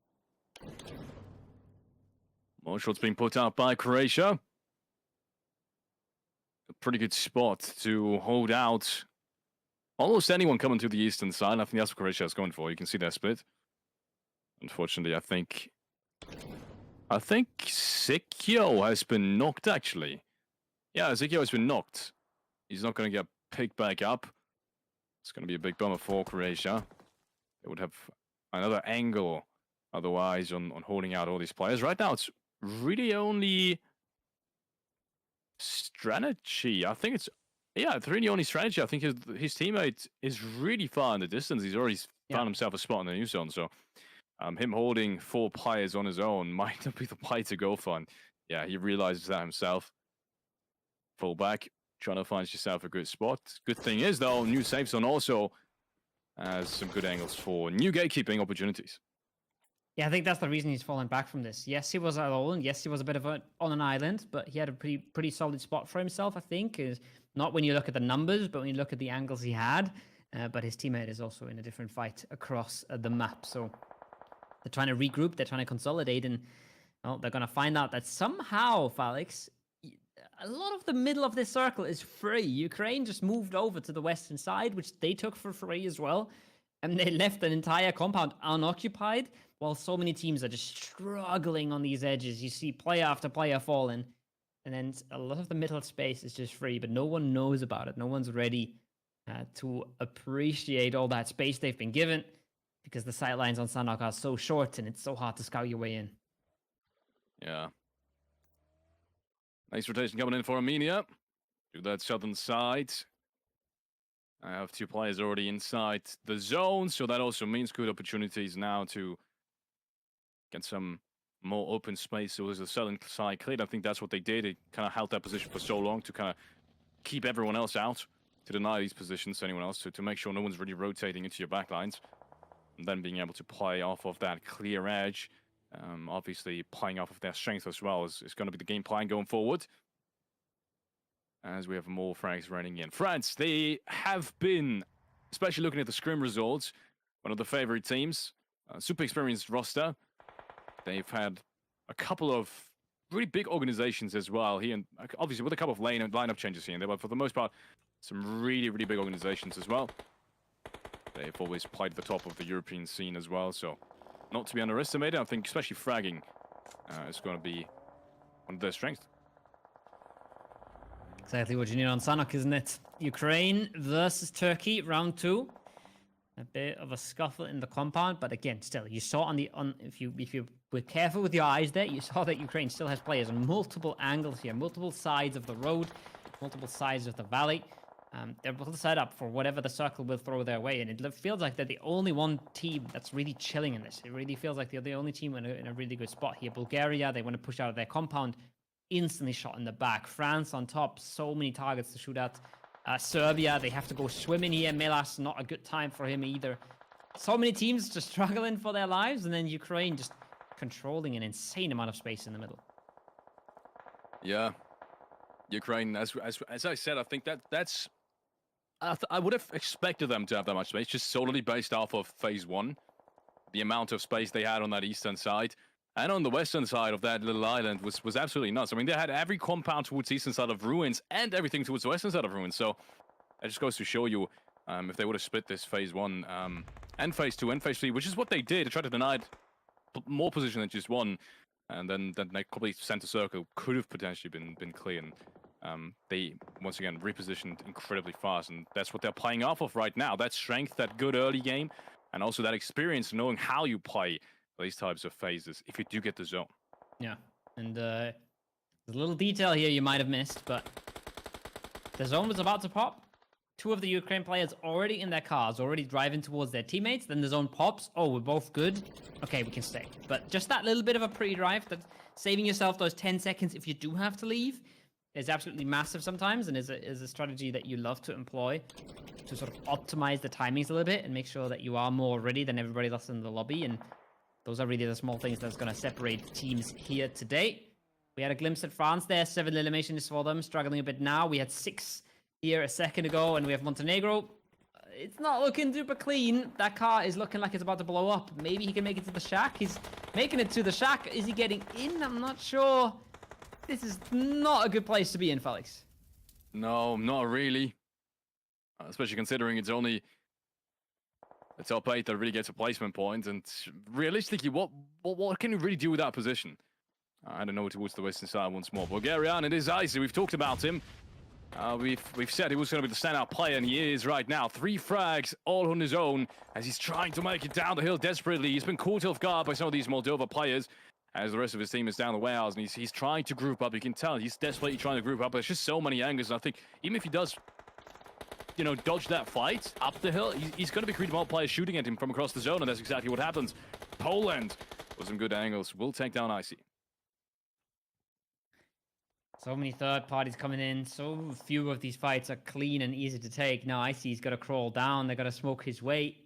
More shots being put out by Croatia. A pretty good spot to hold out almost anyone coming to the eastern side. I think that's what Croatia is going for. You can see their split. Unfortunately, I think Sikyo has been knocked, actually. Yeah, Sikyo has been knocked. He's not going to get picked back up. It's going to be a big bummer for Croatia. They would have another angle otherwise on holding out all these players. Right now, it's really only strategy. I think it's really only strategy. I think his teammate is really far in the distance. He's already found himself a spot in the new zone, so him holding 4 players on his own might not be the play to go for. And yeah, he realizes that himself. Fall back, trying to find yourself a good spot. Good thing is, though, new safe zone also has some good angles for new gatekeeping opportunities. Yeah, I think that's the reason he's fallen back from this. Yes, he was alone. Yes, he was a bit of on an island, but he had a pretty solid spot for himself, I think. Is not when you look at the numbers, but when you look at the angles he had. But his teammate is also in a different fight across the map. So they're trying to regroup, they're trying to consolidate, and well, they're going to find out that somehow, Felix, a lot of the middle of this circle is free. Ukraine just moved over to the western side, which they took for free as well. And they left an entire compound unoccupied, while so many teams are just struggling on these edges. You see player after player falling, and then a lot of the middle space is just free, but no one knows about it. No one's ready to appreciate all that space they've been given, because the sightlines on Sanhok are so short, and it's so hard to scout your way in. Yeah. Nice rotation coming in for Armenia. To that southern side. I have 2 players already inside the zone, so that also means good opportunities now to get some more open space. So as the southern side cleared, I think that's what they did. They kind of held that position for so long to kind of keep everyone else out, to deny these positions to anyone else, to make sure no one's really rotating into your backlines. And then being able to play off of that clear edge. Obviously, playing off of their strength as well is going to be the game plan going forward. As we have more frags running in. France, they have been, especially looking at the scrim results, one of the favorite teams. Super experienced roster. They've had a couple of really big organizations as well here, and obviously with a couple of lineup changes here and there, but for the most part, some really, really big organizations as well. They've always played at the top of the European scene as well, so not to be underestimated. I think especially fragging is going to be one of their strengths. Exactly what you need on Sanhok, isn't it? Ukraine versus Turkey, round 2. A bit of a scuffle in the compound, but again, still, you saw if you were careful with your eyes there, you saw that Ukraine still has players on multiple angles here, multiple sides of the road, multiple sides of the valley. They're both set up for whatever the circle will throw their way, and it feels like they're the only one team that's really chilling in this. It really feels like they're the only team in a really good spot here. Bulgaria, they want to push out of their compound, instantly shot in the back. France on top, so many targets to shoot at. Serbia, they have to go swimming here. Melas, not a good time for him either. So many teams just struggling for their lives, and then Ukraine just controlling an insane amount of space in the middle. Yeah, Ukraine, as I said, I think that's... I would have expected them to have that much space, just solely based off of phase 1. The amount of space they had on that eastern side. And on the western side of that little island was absolutely nuts. I mean, they had every compound towards the eastern side of ruins and everything towards the western side of ruins. So it just goes to show you if they would have split this phase 1 and phase 2 and phase 3, which is what they did. They tried to deny more position than just one. And then that complete center circle could have potentially been clear. And they, once again, repositioned incredibly fast. And that's what they're playing off of right now. That strength, that good early game, and also that experience knowing how you play these types of phases if you do get the zone. Yeah, and there's a little detail here you might have missed, but the zone was about to pop. 2 of the Ukraine players already in their cars, already driving towards their teammates. Then the zone pops. Oh, we're both good. Okay, we can stay. But just that little bit of a pre-drive, that saving yourself those 10 seconds if you do have to leave, is absolutely massive sometimes, and is a strategy that you love to employ to sort of optimize the timings a little bit and make sure that you are more ready than everybody else in the lobby. And those are really the small things that's going to separate teams here today. We had a glimpse at France there. 7 eliminations for them, struggling a bit now. We had 6 here a second ago, and we have Montenegro. It's not looking super clean. That car is looking like it's about to blow up. Maybe he can make it to the shack. He's making it to the shack. Is he getting in? I'm not sure. This is not a good place to be in, Felix. No, not really. Especially considering it's only the top 8 that really gets a placement point, and realistically, what can you really do with that position? I don't know, towards the western side once more. Bulgaria, and it is Icy. We've talked about him. We've said he was going to be the standout player, and he is right now. 3 frags, all on his own, as he's trying to make it down the hill desperately. He's been caught off guard by some of these Moldova players, as the rest of his team is down the warehouse, and he's trying to group up. You can tell he's desperately trying to group up. There's just so many angles, and I think even if he does, you know, dodge that fight up the hill, he's going to be creating more players shooting at him from across the zone, and that's exactly what happens. Poland, with some good angles, will take down Icy. So many third parties coming in. So few of these fights are clean and easy to take. Now Icy's got to crawl down. They got to smoke his way.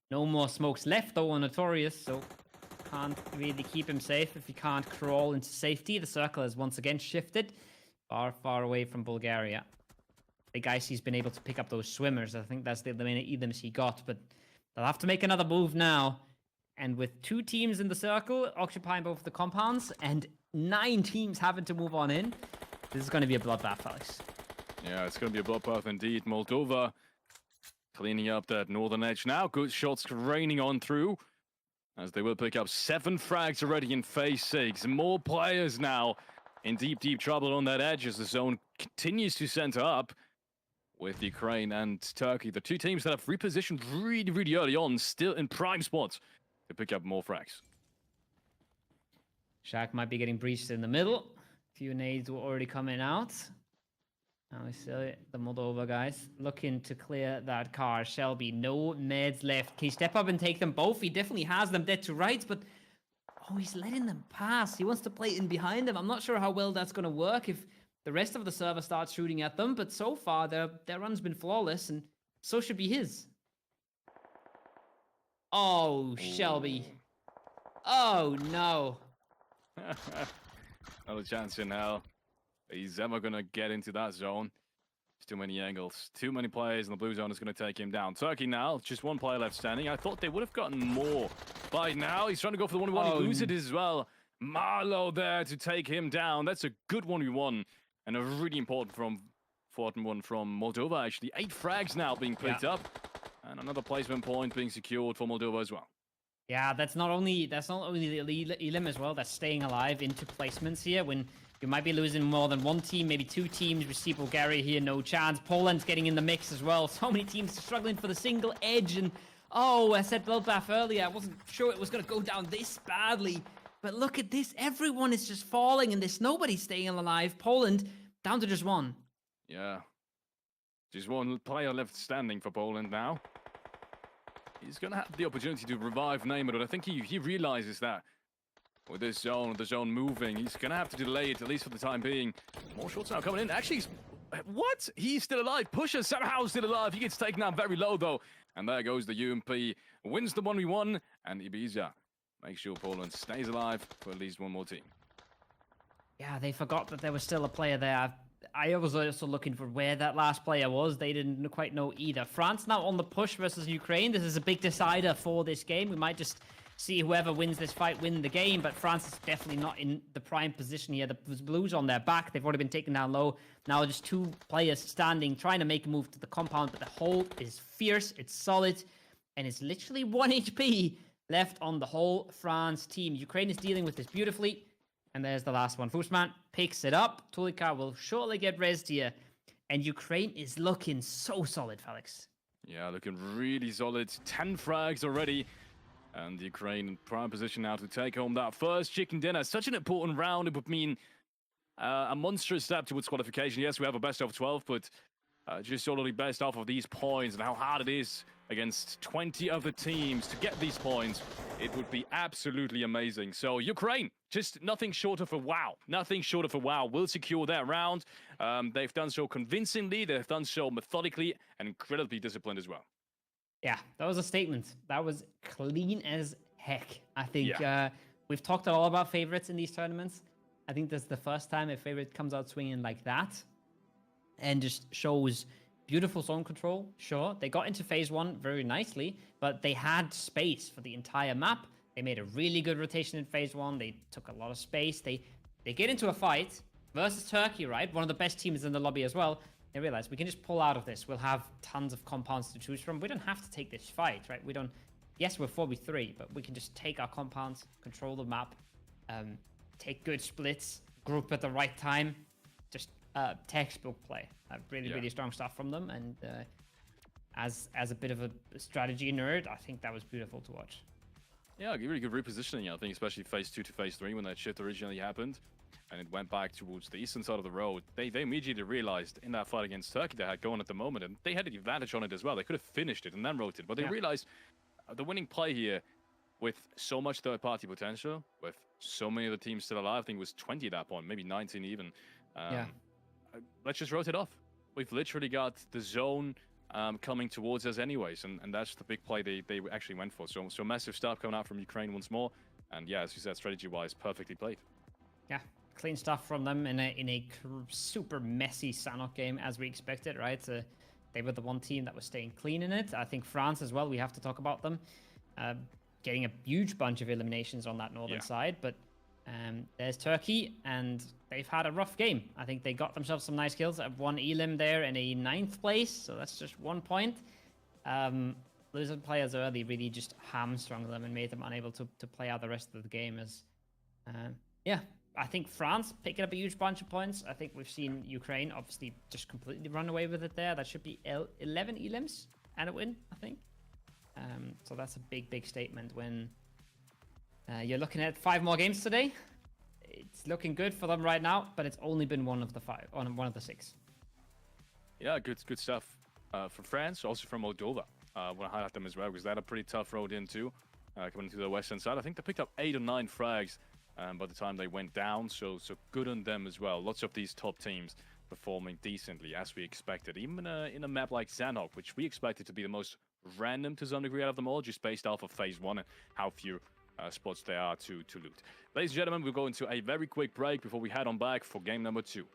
No more smokes left, though, on Notorious, so can't really keep him safe if he can't crawl into safety. The circle has once again shifted far, far away from Bulgaria. I think Icy's been able to pick up those swimmers. I think that's the main items he got, but they'll have to make another move now. And with 2 teams in the circle, occupying both the compounds, and 9 teams having to move on in, this is going to be a bloodbath, Alex. Yeah, it's going to be a bloodbath indeed. Moldova cleaning up that northern edge now. Good shots raining on through, as they will pick up 7 frags already in phase 6. More players now in deep, deep trouble on that edge as the zone continues to center up with Ukraine and Turkey. The 2 teams that have repositioned really, really early on, still in prime spots to pick up more frags. Shack might be getting breached in the middle. A few nades were already coming out. Now we see the Moldova guys looking to clear that car. Shelby, no meds left. Can he step up and take them both? He definitely has them dead to rights, but oh, he's letting them pass. He wants to play in behind them. I'm not sure how well that's going to work if the rest of the server starts shooting at them, but so far their run's been flawless, and so should be his. Oh, Shelby. Oh, no. Not a chance in hell. He's ever going to get into that zone. Too many angles, too many players, and the blue zone is going to take him down. Turkey now, just one player left standing. I thought they would have gotten more by now. He's trying to go for the 1v1. He loses it as well. Marlow there to take him down. That's a good 1v1 and a really important one from Moldova, actually. 8 frags now being picked up, and another placement point being secured for Moldova as well. Yeah, that's not only the Elim as well. That's staying alive into placements here when you might be losing more than one team, maybe 2 teams. We see Bulgaria here, no chance. Poland's getting in the mix as well. So many teams struggling for the single edge. And oh, I said Bloodbath earlier. I wasn't sure it was going to go down this badly. But look at this. Everyone is just falling in this. Nobody's staying alive. Poland down to just 1. Yeah. Just one player left standing for Poland now. He's going to have the opportunity to revive Neymar, but I think he realizes that with the zone moving, he's going to have to delay it, at least for the time being. More shots now coming in. Actually, what? He's still alive. Pusher somehow still alive. He gets taken down very low, though. And there goes the UMP. Wins the 1v1, and Ibiza makes sure Poland stays alive for at least one more team. Yeah, they forgot that there was still a player there. I was also looking for where that last player was. They didn't quite know either. France now on the push versus Ukraine. This is a big decider for this game. We might just see whoever wins this fight win the game, but France is definitely not in the prime position here. The Blues on their back. They've already been taken down low. Now just 2 players standing, trying to make a move to the compound, but the hold is fierce, it's solid, and it's literally 1 HP left on the whole France team. Ukraine is dealing with this beautifully. And there's the last one. Fussman picks it up. Tulika will shortly get rezzed here. And Ukraine is looking so solid, Felix. Yeah, looking really solid. 10 frags already. And the Ukraine in prime position now to take home that first chicken dinner. Such an important round. It would mean a monstrous step towards qualification. Yes, we have a best of 12, but just solely based off of these points and how hard it is against 20 other teams to get these points, it would be absolutely amazing. So Ukraine, just nothing short of a wow. Nothing short of a wow will secure that round. They've done so convincingly. They've done so methodically and incredibly disciplined as well. Yeah, that was a statement. That was clean as heck. I think we've talked all about favorites in these tournaments. I think that's the first time a favorite comes out swinging like that and just shows beautiful zone control. Sure, they got into phase 1 very nicely, but they had space for the entire map. They made a really good rotation in phase 1. They took a lot of space. They get into a fight versus Turkey, right? One of the best teams in the lobby as well. They realize we can just pull out of this. We'll have tons of compounds to choose from. We don't have to take this fight, right? We don't. Yes, we're 4v3, but we can just take our compounds, control the map, take good splits, group at the right time. Just textbook play. Really strong stuff from them. And as a bit of a strategy nerd, I think that was beautiful to watch. Yeah, really good repositioning, I think, especially phase 2 to phase 3 when that shift originally happened. And it went back towards the eastern side of the road. They immediately realized in that fight against Turkey they had going at the moment, and they had the advantage on it as well. They could have finished it and then rotated, but they realized the winning play here with so much third-party potential, with so many of the teams still alive, I think it was 20 at that point, maybe 19 even. Let's just rotate off. We've literally got the zone coming towards us anyways, and that's the big play they actually went for. So massive stuff coming out from Ukraine once more, and yeah, as you said, strategy-wise, perfectly played. Yeah, clean stuff from them in a super messy Sanhok game, as we expected, right? They were the one team that was staying clean in it. I think France as well, we have to talk about them. Getting a huge bunch of eliminations on that northern side, but there's Turkey, and they've had a rough game. I think they got themselves some nice kills. I've won Elim there in a 9th place, so that's just 1 point. Losing players early really just hamstrung them and made them unable to play out the rest of the game. I think France picking up a huge bunch of points. I think we've seen Ukraine obviously just completely run away with it there. That should be 11 elims and a win, I think. So that's a big statement when you're looking at 5 more games today. It's looking good for them right now, but it's only been one of the 6. Yeah, good stuff for France, also from Moldova. I want to highlight them as well because they had a pretty tough road in too, coming into the western side. I think they picked up 8 or 9 frags by the time they went down, so good on them as well. Lots of these top teams performing decently as we expected, even in a map like Sanhok, which we expected to be the most random to some degree out of them all, just based off of phase 1 and how few spots there are to loot. Ladies and gentlemen, we'll go into a very quick break before we head on back for game number 2.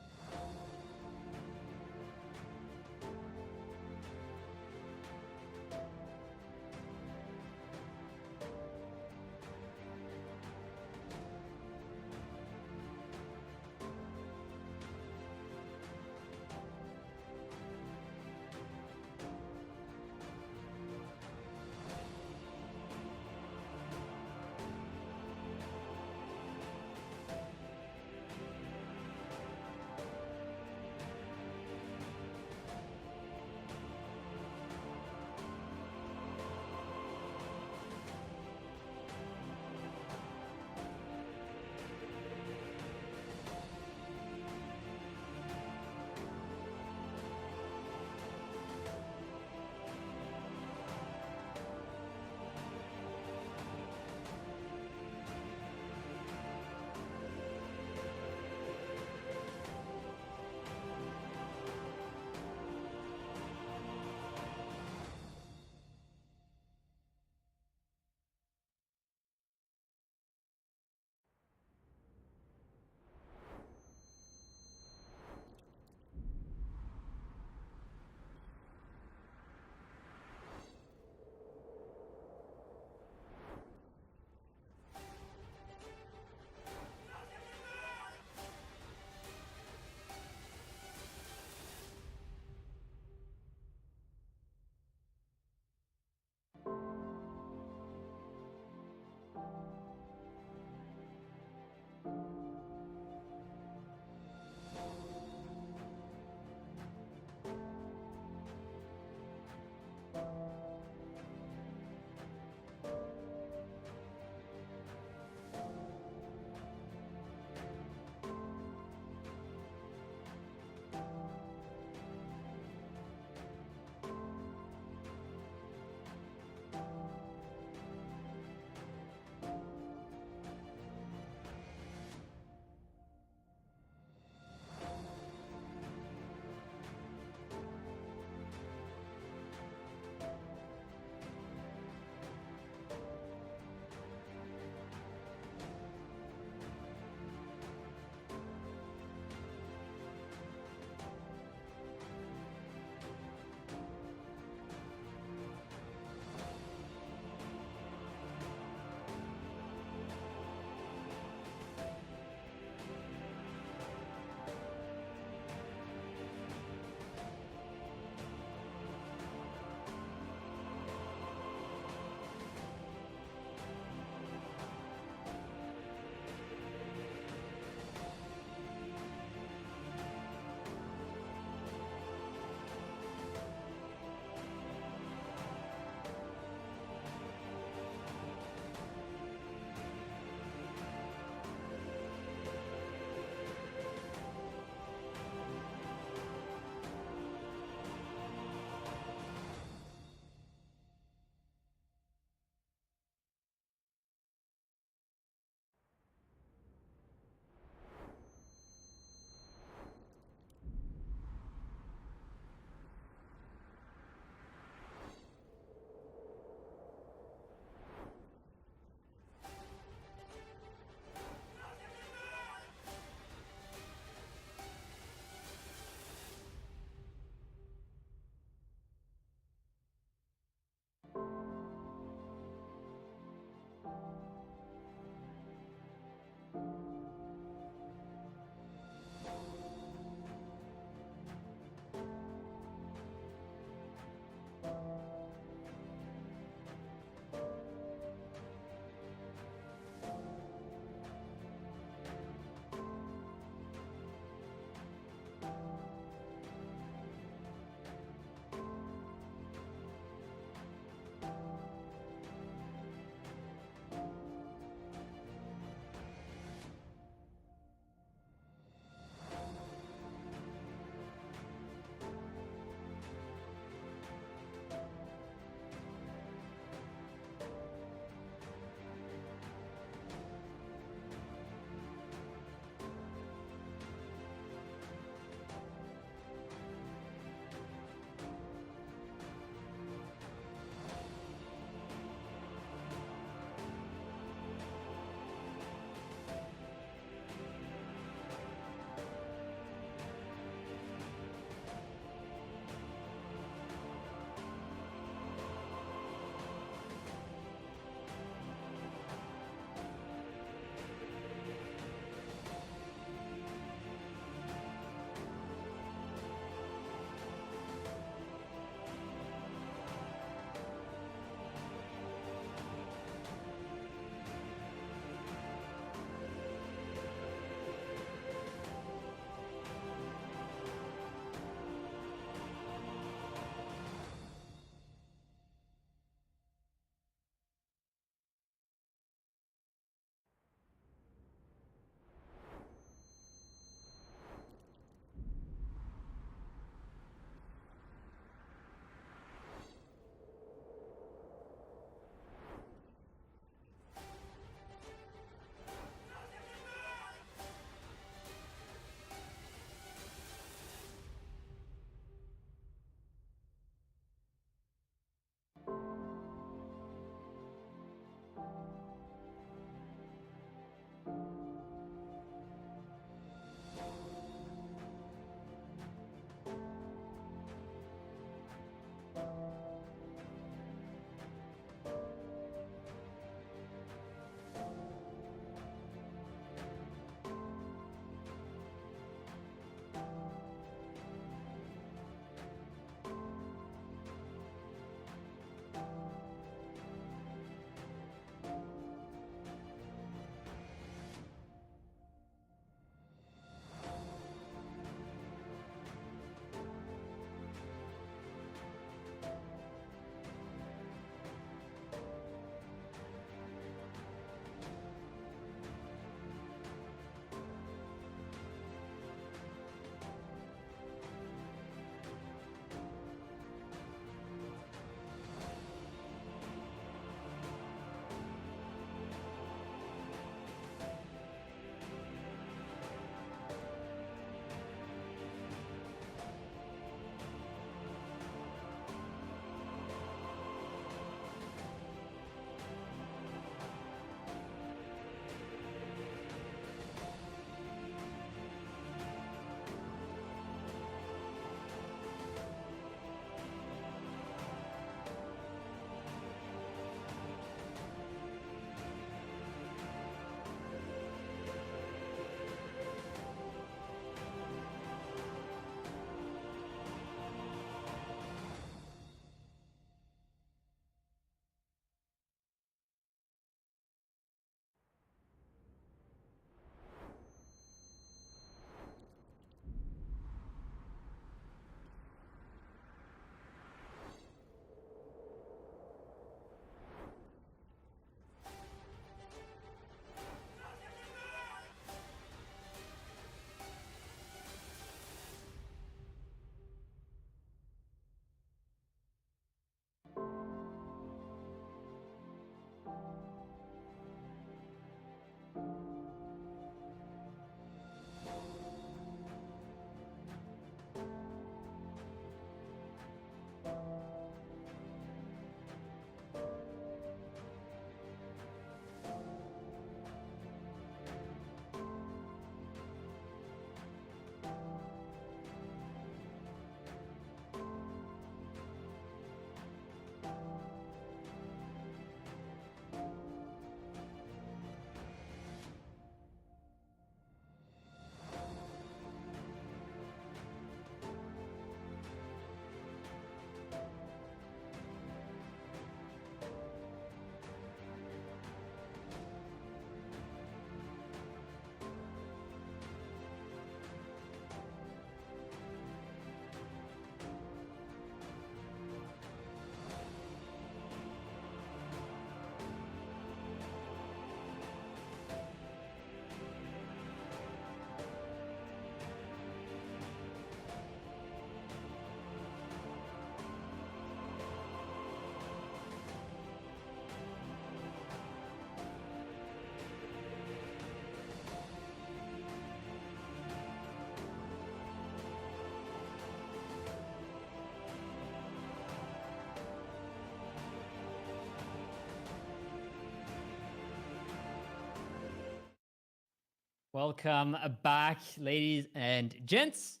Welcome back, ladies and gents.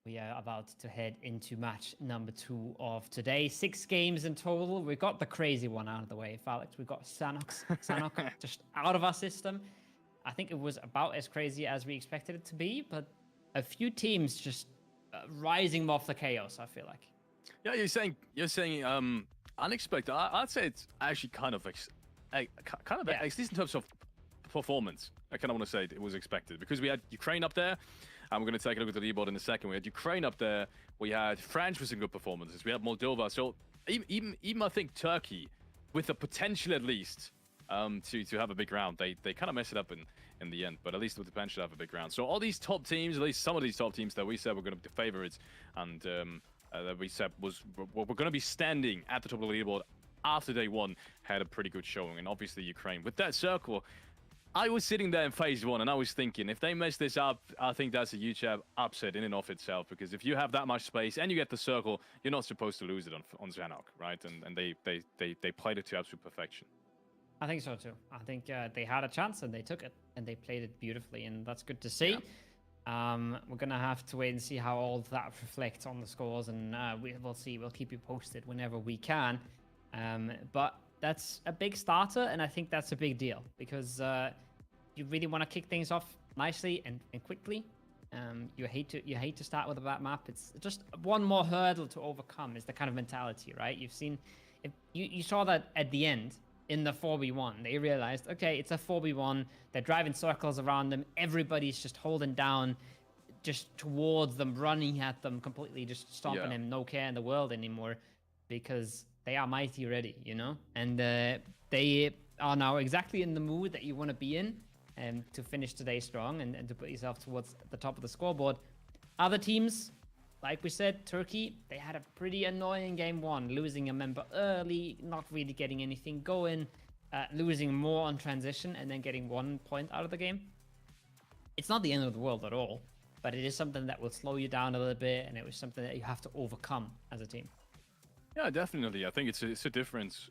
We are about to head into match number 2 of today. 6 games in total. We got the crazy one out of the way, Alex. We got Sanhok just out of our system. I think it was about as crazy as we expected it to be, but a few teams just rising off the chaos, I feel like. Yeah, you're saying unexpected. I'd say it's actually kind of at least in terms of performance. I kind of want to say it was expected because we had Ukraine up there, and we're going to take a look at the leaderboard in a second. We had Ukraine up there. We had France with some good performances. We had Moldova. So even I think Turkey, with the potential at least to have a big round, they kind of mess it up in the end. But at least with the potential to have a big round. So all these top teams, at least some of these top teams that we said were going to be the favorites, and that we said were going to be standing at the top of the leaderboard after day one, had a pretty good showing. And obviously Ukraine with that circle. I was sitting there in phase 1 and I was thinking, if they mess this up, I think that's a huge upset in and of itself, because if you have that much space and you get the circle, you're not supposed to lose it on Sanhok, right? And they played it to absolute perfection. I think so too. I think they had a chance and they took it and they played it beautifully, and that's good to see. Yeah. We're gonna have to wait and see how all of that reflects on the scores, and we'll see. We'll keep you posted whenever we can. But that's a big starter, and I think that's a big deal because you really want to kick things off nicely and quickly. You hate to start with a bad map. It's just one more hurdle to overcome. Is the kind of mentality, right? You've seen, you saw that at the end in the 4v1. They realized, okay, it's a 4v1. They're driving circles around them. Everybody's just holding down, just towards them, running at them, completely just stomping them. No care in the world anymore, because they are mighty ready, you know? And they are now exactly in the mood that you want to be in, to finish today strong and to put yourself towards the top of the scoreboard. Other teams, like we said, Turkey, they had a pretty annoying game 1, losing a member early, not really getting anything going, losing more on transition, and then getting 1 point out of the game. It's not the end of the world at all, but it is something that will slow you down a little bit, and it was something that you have to overcome as a team. Yeah, definitely. I think it's a difference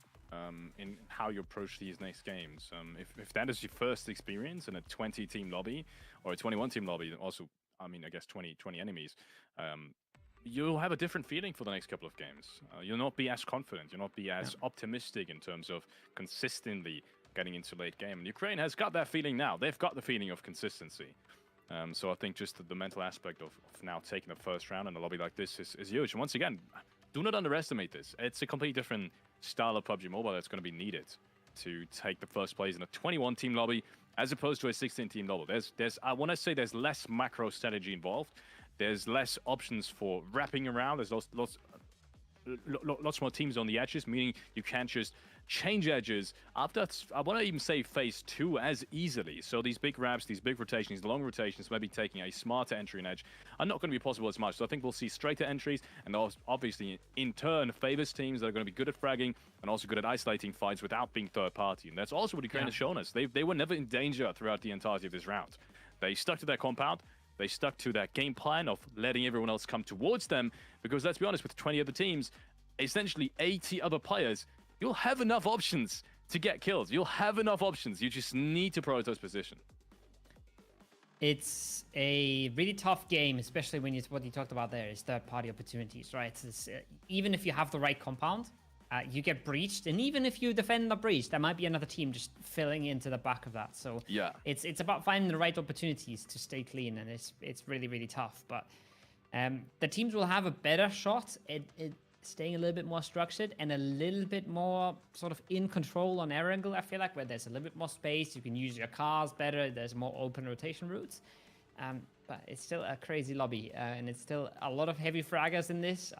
in how you approach these next games. If that is your first experience in a 20-team lobby or a 21-team lobby, also, I mean, I guess 20 enemies, you'll have a different feeling for the next couple of games. You'll not be as confident. You'll not be as optimistic in terms of consistently getting into late game. And Ukraine has got that feeling now. They've got the feeling of consistency. So I think just the mental aspect of now taking the first round in a lobby like this is huge. And once again, do not underestimate this. It's a completely different style of PUBG Mobile that's going to be needed to take the first place in a 21-team lobby as opposed to a 16-team lobby. I want to say there's less macro strategy involved. There's less options for wrapping around. There's lots more teams on the edges, meaning you can't just change edges after, I want to even say phase 2 as easily. So these big wraps, these big rotations, long rotations, maybe taking a smarter entry and edge are not going to be possible as much. So I think we'll see straighter entries, and obviously in turn favors teams that are going to be good at fragging and also good at isolating fights without being third party. And that's also what Ukraine has shown us. They were never in danger throughout the entirety of this round. They stuck to their compound. They stuck to that game plan of letting everyone else come towards them, because let's be honest, with 20 other teams, essentially 80 other players, you'll have enough options to get kills. You'll have enough options. You just need to prioritize position. It's a really tough game, especially when what you talked about there is third-party opportunities, right? Even if you have the right compound, you get breached, and even if you defend the breach, there might be another team just filling into the back of that. So yeah, it's about finding the right opportunities to stay clean, and it's really, really tough. But the teams will have a better shot at staying a little bit more structured and a little bit more sort of in control on Erangel, I feel like, where there's a little bit more space. You can use your cars better. There's more open rotation routes. But it's still a crazy lobby, and it's still a lot of heavy fraggers in this.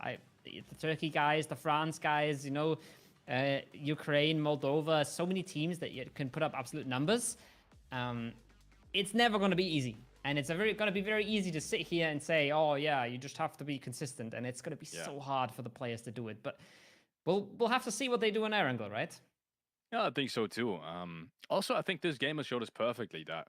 The Turkey guys, the France guys, you know, Ukraine, Moldova, so many teams that you can put up absolute numbers. It's never going to be easy. And it's going to be very easy to sit here and say, oh, yeah, you just have to be consistent. And it's going to be so hard for the players to do it. But we'll have to see what they do in Erangel, right? Yeah, I think so, too. Also, I think this game has showed us perfectly that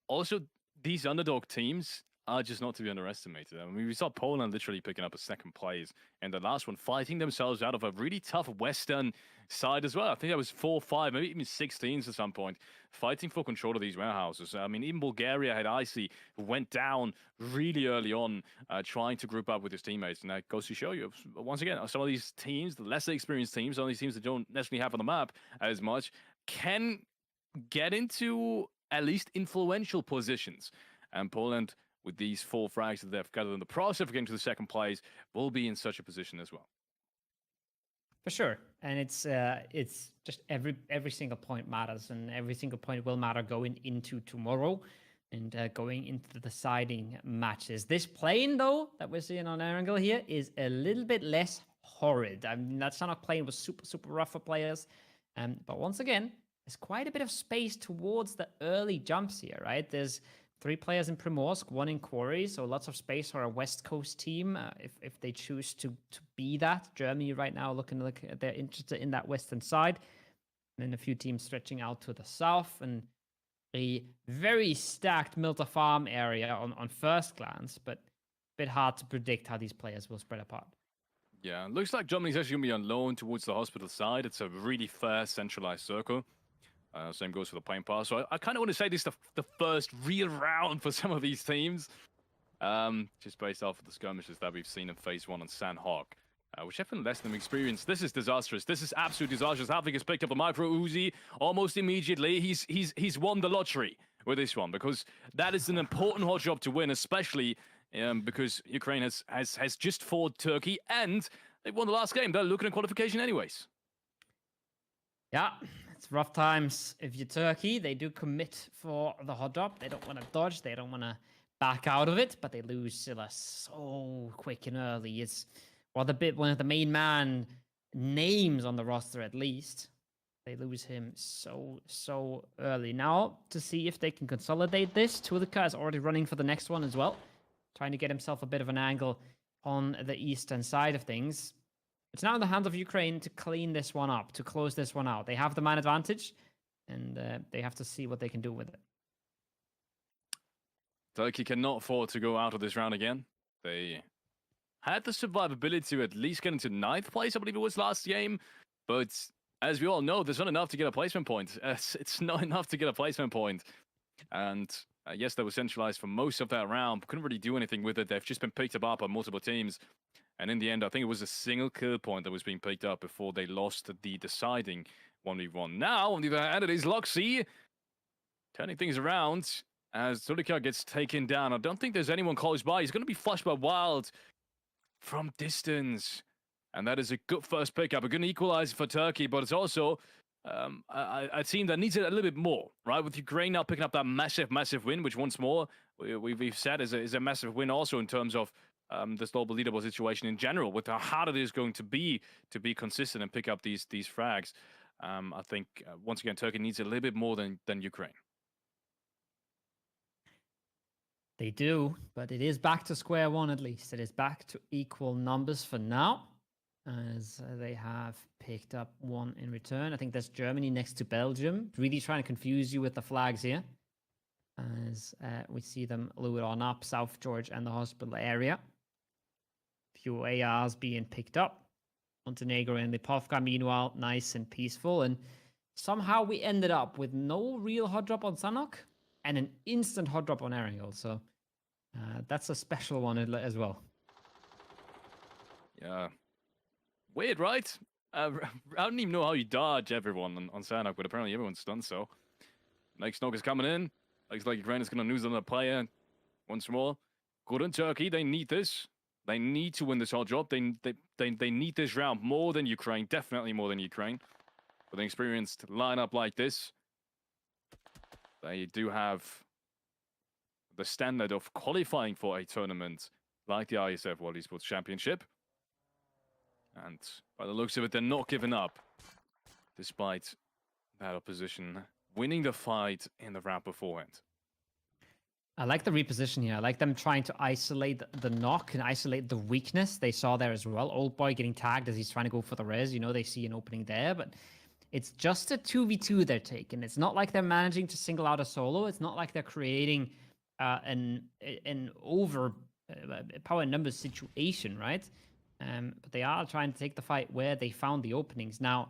also these underdog teams are just not to be underestimated. I mean, we saw Poland literally picking up a second place in the last one, fighting themselves out of a really tough Western side as well. I think that was 4-5, maybe even 16s at some point, fighting for control of these warehouses. I mean, even Bulgaria had Icy, who went down really early on, trying to group up with his teammates. And that goes to show you, once again, some of these teams, the lesser experienced teams, some of these teams that don't necessarily have on the map as much, can get into at least influential positions. And Poland, with these 4 frags that they've gathered in the process of getting to the second place, will be in such a position as well. For sure, and it's just every single point matters, and every single point will matter going into tomorrow, and going into the deciding matches. This plane, though, that we're seeing on Erangel here is a little bit less horrid. I mean, that Sanhok plane was super rough for players, but once again, there's quite a bit of space towards the early jumps here, right? There's 3 players in Primorsk, 1 in Quarry, so lots of space for a West Coast team if they choose to be that. Germany right now looking like they're interested in that western side. And then a few teams stretching out to the south, and a very stacked Milta Farm area on first glance, but a bit hard to predict how these players will spread apart. Yeah, looks like Germany's actually going to be on loan towards the hospital side. It's a really fair centralized circle. Same goes for the plane pass. So I kind of want to say this is the first real round for some of these teams. Just based off of the skirmishes that we've seen in phase 1 on Sanhok, which have been less than experienced. This is disastrous. This is absolute disastrous. Havlik has picked up a micro Uzi almost immediately. He's won the lottery with this one, because that is an important hot job to win, especially because Ukraine has just fought Turkey and they won the last game. They're looking at qualification anyways. Yeah, it's rough times. If you're Turkey, they do commit for the hot drop. They don't want to dodge. They don't want to back out of it, but they lose Silla so quick and early. It's one of the main man names on the roster, at least. They lose him so early. Now, to see if they can consolidate this, Tulika is already running for the next one as well, trying to get himself a bit of an angle on the eastern side of things. It's now in the hands of Ukraine to clean this one up, to close this one out. They have the man advantage, and they have to see what they can do with it. Turkey cannot afford to go out of this round again. They had the survivability to at least get into 9th place, I believe it was last game. But as we all know, there's not enough to get a placement point. It's not enough to get a placement point. And yes, they were centralized for most of that round, but couldn't really do anything with it. They've just been picked up by multiple teams. And in the end, I think it was a single kill point that was being picked up before they lost the deciding 1v1. Now, on the other hand, it is Luxy turning things around as Tulika gets taken down. I don't think there's anyone close by. He's going to be flushed by Wild from distance. And that is a good first pickup. A good equalizer for Turkey, but it's also a team that needs it a little bit more, right? With Ukraine now picking up that massive win, which once more, we've said is a massive win also in terms of this global leaderboard situation in general, with how hard it is going to be consistent and pick up these frags. I think, once again, Turkey needs a little bit more than Ukraine. They do, but it is back to square one at least. It is back to equal numbers for now, as they have picked up 1 in return. I think that's Germany next to Belgium. Really trying to confuse you with the flags here, as we see them load on up South George and the hospital area. Few ARs being picked up. Montenegro and Lipovka, meanwhile, nice and peaceful. And somehow we ended up with no real hot drop on Sanhok and an instant hot drop on Erangel. So that's a special one as well. Yeah. Weird, right? I don't even know how you dodge everyone on Sanhok, but apparently everyone's done so. Next Snoke is coming in. Looks like Ukraine is going to lose another player once more. Good in Turkey. They need this. They need to win this hot drop. They need this round more than Ukraine. Definitely more than Ukraine. With an experienced lineup like this, they do have the standard of qualifying for a tournament like the IESF World Esports Championship. And by the looks of it, they're not giving up, despite that opposition winning the fight in the round beforehand. I like the reposition here. I like them trying to isolate the knock and isolate the weakness they saw there as well. Old boy getting tagged as he's trying to go for the res. You know, they see an opening there, but it's just a 2v2 they're taking. It's not like they're managing to single out a solo. It's not like they're creating an over power numbers situation, right? But they are trying to take the fight where they found the openings. Now,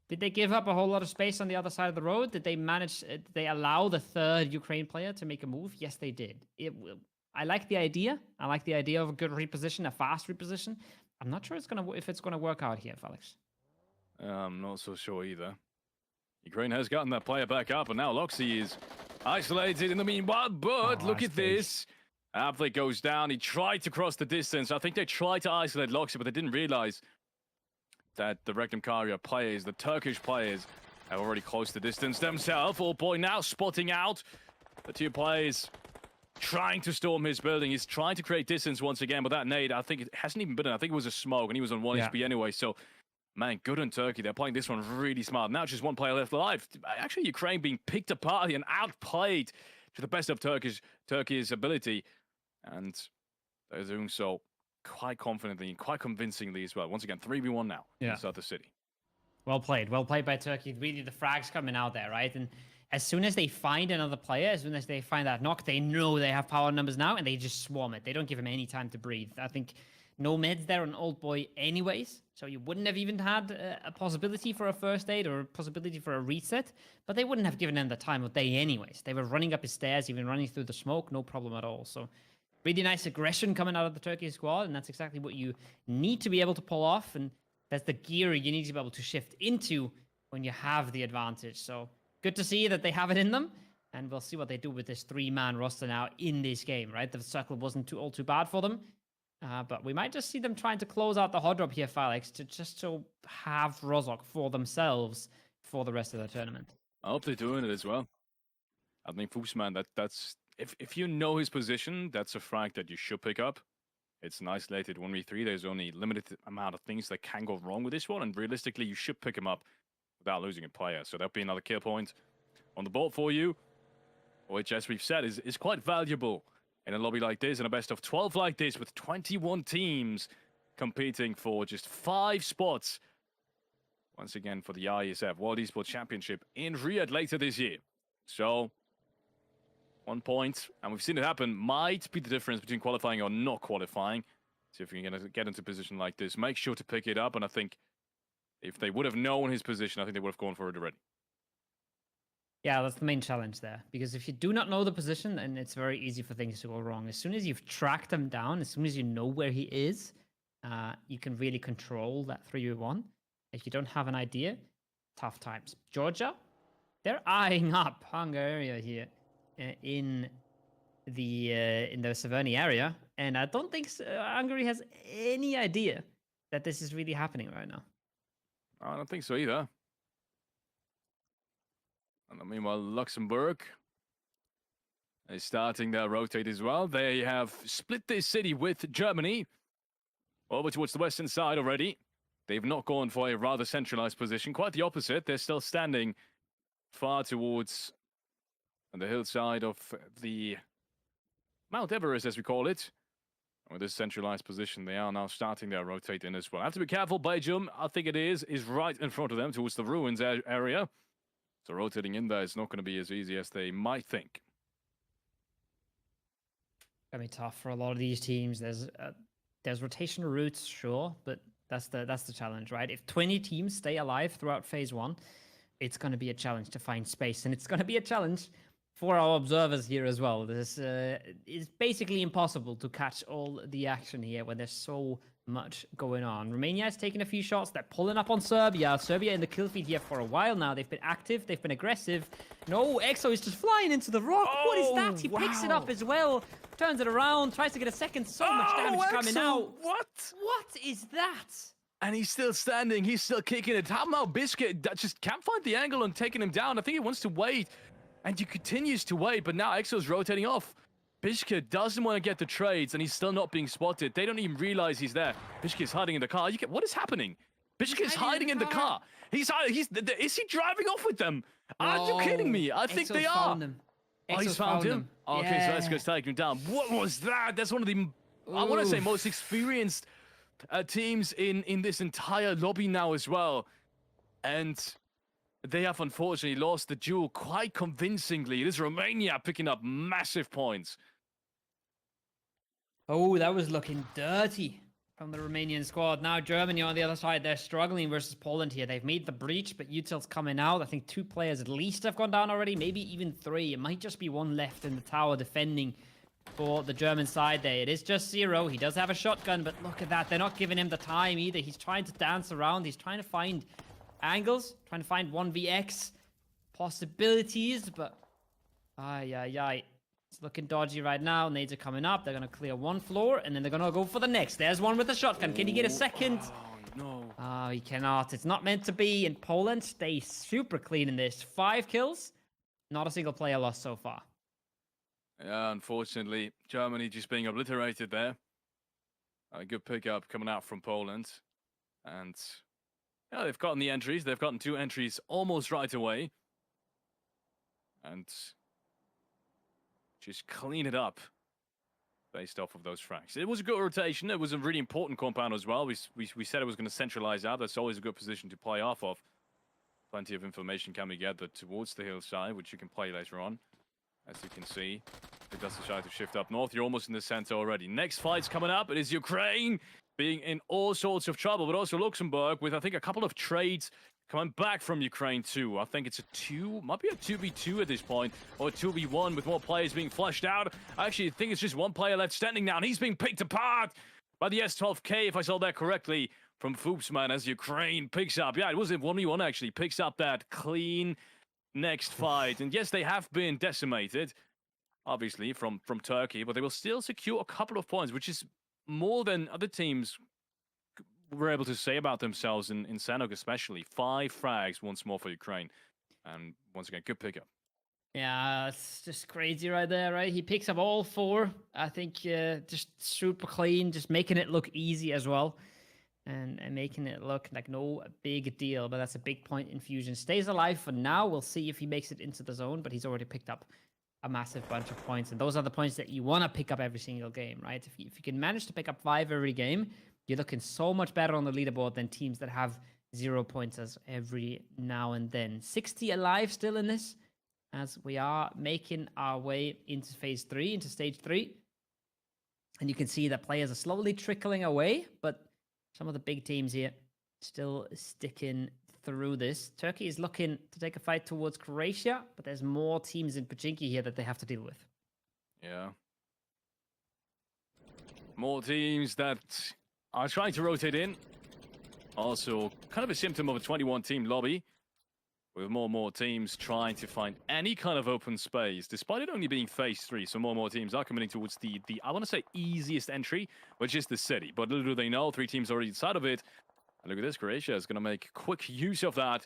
did they give up a whole lot of space on the other side of the road? Did they manage? Did they allow the third Ukraine player to make a move? Yes, they did. I like the idea. I like the idea of a good reposition, a fast reposition. I'm not sure if it's gonna work out here, Felix. I'm not so sure either. Ukraine has gotten that player back up, and now Loxy is isolated in the meanwhile. But look at this. Athlete goes down. He tried to cross the distance. I think they tried to isolate Loxy, but they didn't realize that the Rectum Karya players, the Turkish players, have already closed the distance themselves. All boy now spotting out the two players trying to storm his building. He's trying to create distance once again, but that nade, I think it hasn't even been in. I think it was a smoke, and he was on 1 HP anyway. So, man, good on Turkey. They're playing this one really smart. Now just one player left alive. Actually, Ukraine being picked apart and outplayed to the best of Turkey's ability. And they're doing so quite confidently and quite convincingly as well. Once again, 3v1 now inside the city. Well played by Turkey. Really, the frags coming out there, right? And as soon as they find another player, as soon as they find that knock, they know they have power numbers now, and they just swarm it. They don't give him any time to breathe. I think no meds there on Old Boy anyways, so you wouldn't have even had a possibility for a first aid or a possibility for a reset, but they wouldn't have given him the time of day anyways. They were running up his stairs, even running through the smoke, no problem at all. So really nice aggression coming out of the Turkish squad, and that's exactly what you need to be able to pull off, and that's the gear you need to be able to shift into when you have the advantage. So good to see that they have it in them, and we'll see what they do with this 3-man roster now in this game, right? The circle wasn't all too bad for them, but we might just see them trying to close out the hot drop here, Felix, to just so have Rozok for themselves for the rest of the tournament. I hope they're doing it as well. I mean, Fuchsman, that's if you know his position, that's a frag that you should pick up. It's an isolated 1v3. There's only limited amount of things that can go wrong with this one, and realistically, you should pick him up without losing a player. So that'll be another kill point on the board for you, which, as we've said, is quite valuable in a lobby like this, and a best of 12 like this, with 21 teams competing for just 5 spots. Once again, for the IESF World Esports Championship in Riyadh later this year. So 1 point, and we've seen it happen, might be the difference between qualifying or not qualifying. So if you're going to get into a position like this, make sure to pick it up. And I think if they would have known his position, I think they would have gone for it already. Yeah, that's the main challenge there. Because if you do not know the position, then it's very easy for things to go wrong. As soon as you've tracked him down, as soon as you know where he is, you can really control that 3v1. If you don't have an idea, tough times. Georgia, they're eyeing up Hungary here in the Severny area, and I don't think Hungary has any idea that this is really happening right now. I don't think so either. And meanwhile, Luxembourg is starting their rotate as well. They have split this city with Germany over towards the western side already. They've not gone for a rather centralized position. Quite the opposite. They're still standing far towards the hillside of the Mount Everest, as we call it. With this centralized position, they are now starting their rotate in as well. Have to be careful. Belgium, I think it is right in front of them towards the ruins area. So rotating in there is not going to be as easy as they might think. Gonna be tough for a lot of these teams. There's rotational routes, sure, but that's the challenge, right? If 20 teams stay alive throughout phase 1, it's going to be a challenge to find space, and it's going to be a challenge for our observers here as well. This is basically impossible to catch all the action here when there's so much going on. Romania is taking a few shots. They're pulling up on Serbia. Serbia in the kill feed here for a while now. They've been active. They've been aggressive. No, EXO is just flying into the rock. What is that? He picks it up as well. Turns it around. Tries to get a second. So much damage coming out. What? What is that? And he's still standing. He's still kicking it. How about Biscuit just can't find the angle on taking him down? I think he wants to wait. And he continues to wait. But now EXO's rotating off. Biscuit doesn't want to get the trades, and he's still not being spotted. They don't even realize he's there. Biscuit's hiding in the car. What is happening? Biscuit's hiding in the car. Is he driving off with them? Are you kidding me? I think they are. Oh, he's found him? Okay, yeah. So let's go take him down. What was that? That's one of the, I want to say, most experienced teams in this entire lobby now as well. And they have unfortunately lost the duel quite convincingly. It is Romania picking up massive points. Oh, that was looking dirty from the Romanian squad. Now Germany on the other side, they're struggling versus Poland here. They've made the breach, but Util's coming out. I think 2 players at least have gone down already, maybe even 3. It might just be 1 left in the tower defending for the German side there. It is just 0. He does have a shotgun, but look at that. They're not giving him the time either. He's trying to dance around. He's trying to find angles, trying to find 1vx possibilities, but it's looking dodgy right now. Nades are coming up. They're going to clear 1 floor, and then they're going to go for the next. There's one with the shotgun. Can he get a second? Oh, no. Oh, he cannot. It's not meant to be. And Poland stay super clean in this. 5 kills. Not a single player lost so far. Yeah, unfortunately, Germany just being obliterated there. A good pickup coming out from Poland. And yeah, they've gotten the entries. They've gotten 2 entries almost right away. And just clean it up based off of those frags. It was a good rotation. It was a really important compound as well. We said it was going to centralize out. That's always a good position to play off of. Plenty of information can be gathered towards the hillside, which you can play later on. As you can see, it does decide to shift up north. You're almost in the center already. Next fight's coming up. It is Ukraine being in all sorts of trouble, but also Luxembourg with, I think, a couple of trades coming back from Ukraine too. I think it's might be a 2v2 at this point, or a 2v1 with more players being flushed out. I actually think it's just 1 player left standing now, and he's being picked apart by the S12K, if I saw that correctly, from Foopsman as Ukraine picks up. Yeah, it was a 1v1 actually, picks up that clean next fight. And yes, they have been decimated, obviously, from Turkey, but they will still secure a couple of points, which is more than other teams were able to say about themselves in Sanhok especially. 5 frags once more for Ukraine. And once again, good pickup. Yeah, it's just crazy right there, right? He picks up all 4. I think just super clean, just making it look easy as well. And making it look like no big deal, but that's a big point in Fusion. Stays alive for now. We'll see if he makes it into the zone, but he's already picked up a massive bunch of points. And those are the points that you want to pick up every single game, right? If you can manage to pick up 5 every game, you're looking so much better on the leaderboard than teams that have 0 points as every now and then. 60 alive still in this, as we are making our way into phase 3, into stage 3. And you can see that players are slowly trickling away, but some of the big teams here still sticking through this. Turkey is looking to take a fight towards Croatia, but there's more teams in Pachinki here that they have to deal with. Yeah. More teams that are trying to rotate in. Also, kind of a symptom of a 21-team lobby, with more and more teams trying to find any kind of open space, despite it only being phase 3. So more and more teams are committing towards the I want to say, easiest entry, which is the city. But little do they know, 3 teams already inside of it. And look at this, Croatia is going to make quick use of that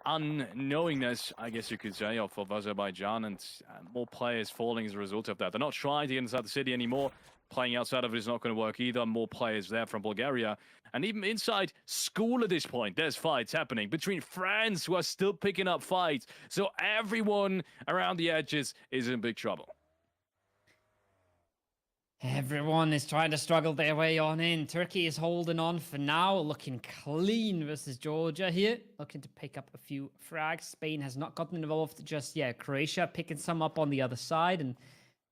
unknowingness, I guess you could say, of Azerbaijan, and more players falling as a result of that. They're not trying to get inside the city anymore. Playing outside of it is not going to work either. More players there from Bulgaria. And even inside school at this point, there's fights happening between friends who are still picking up fights. So everyone around the edges is in big trouble. Everyone is trying to struggle their way on in. Turkey is holding on for now, looking clean versus Georgia here. Looking to pick up a few frags. Spain has not gotten involved just yet. Croatia picking some up on the other side. And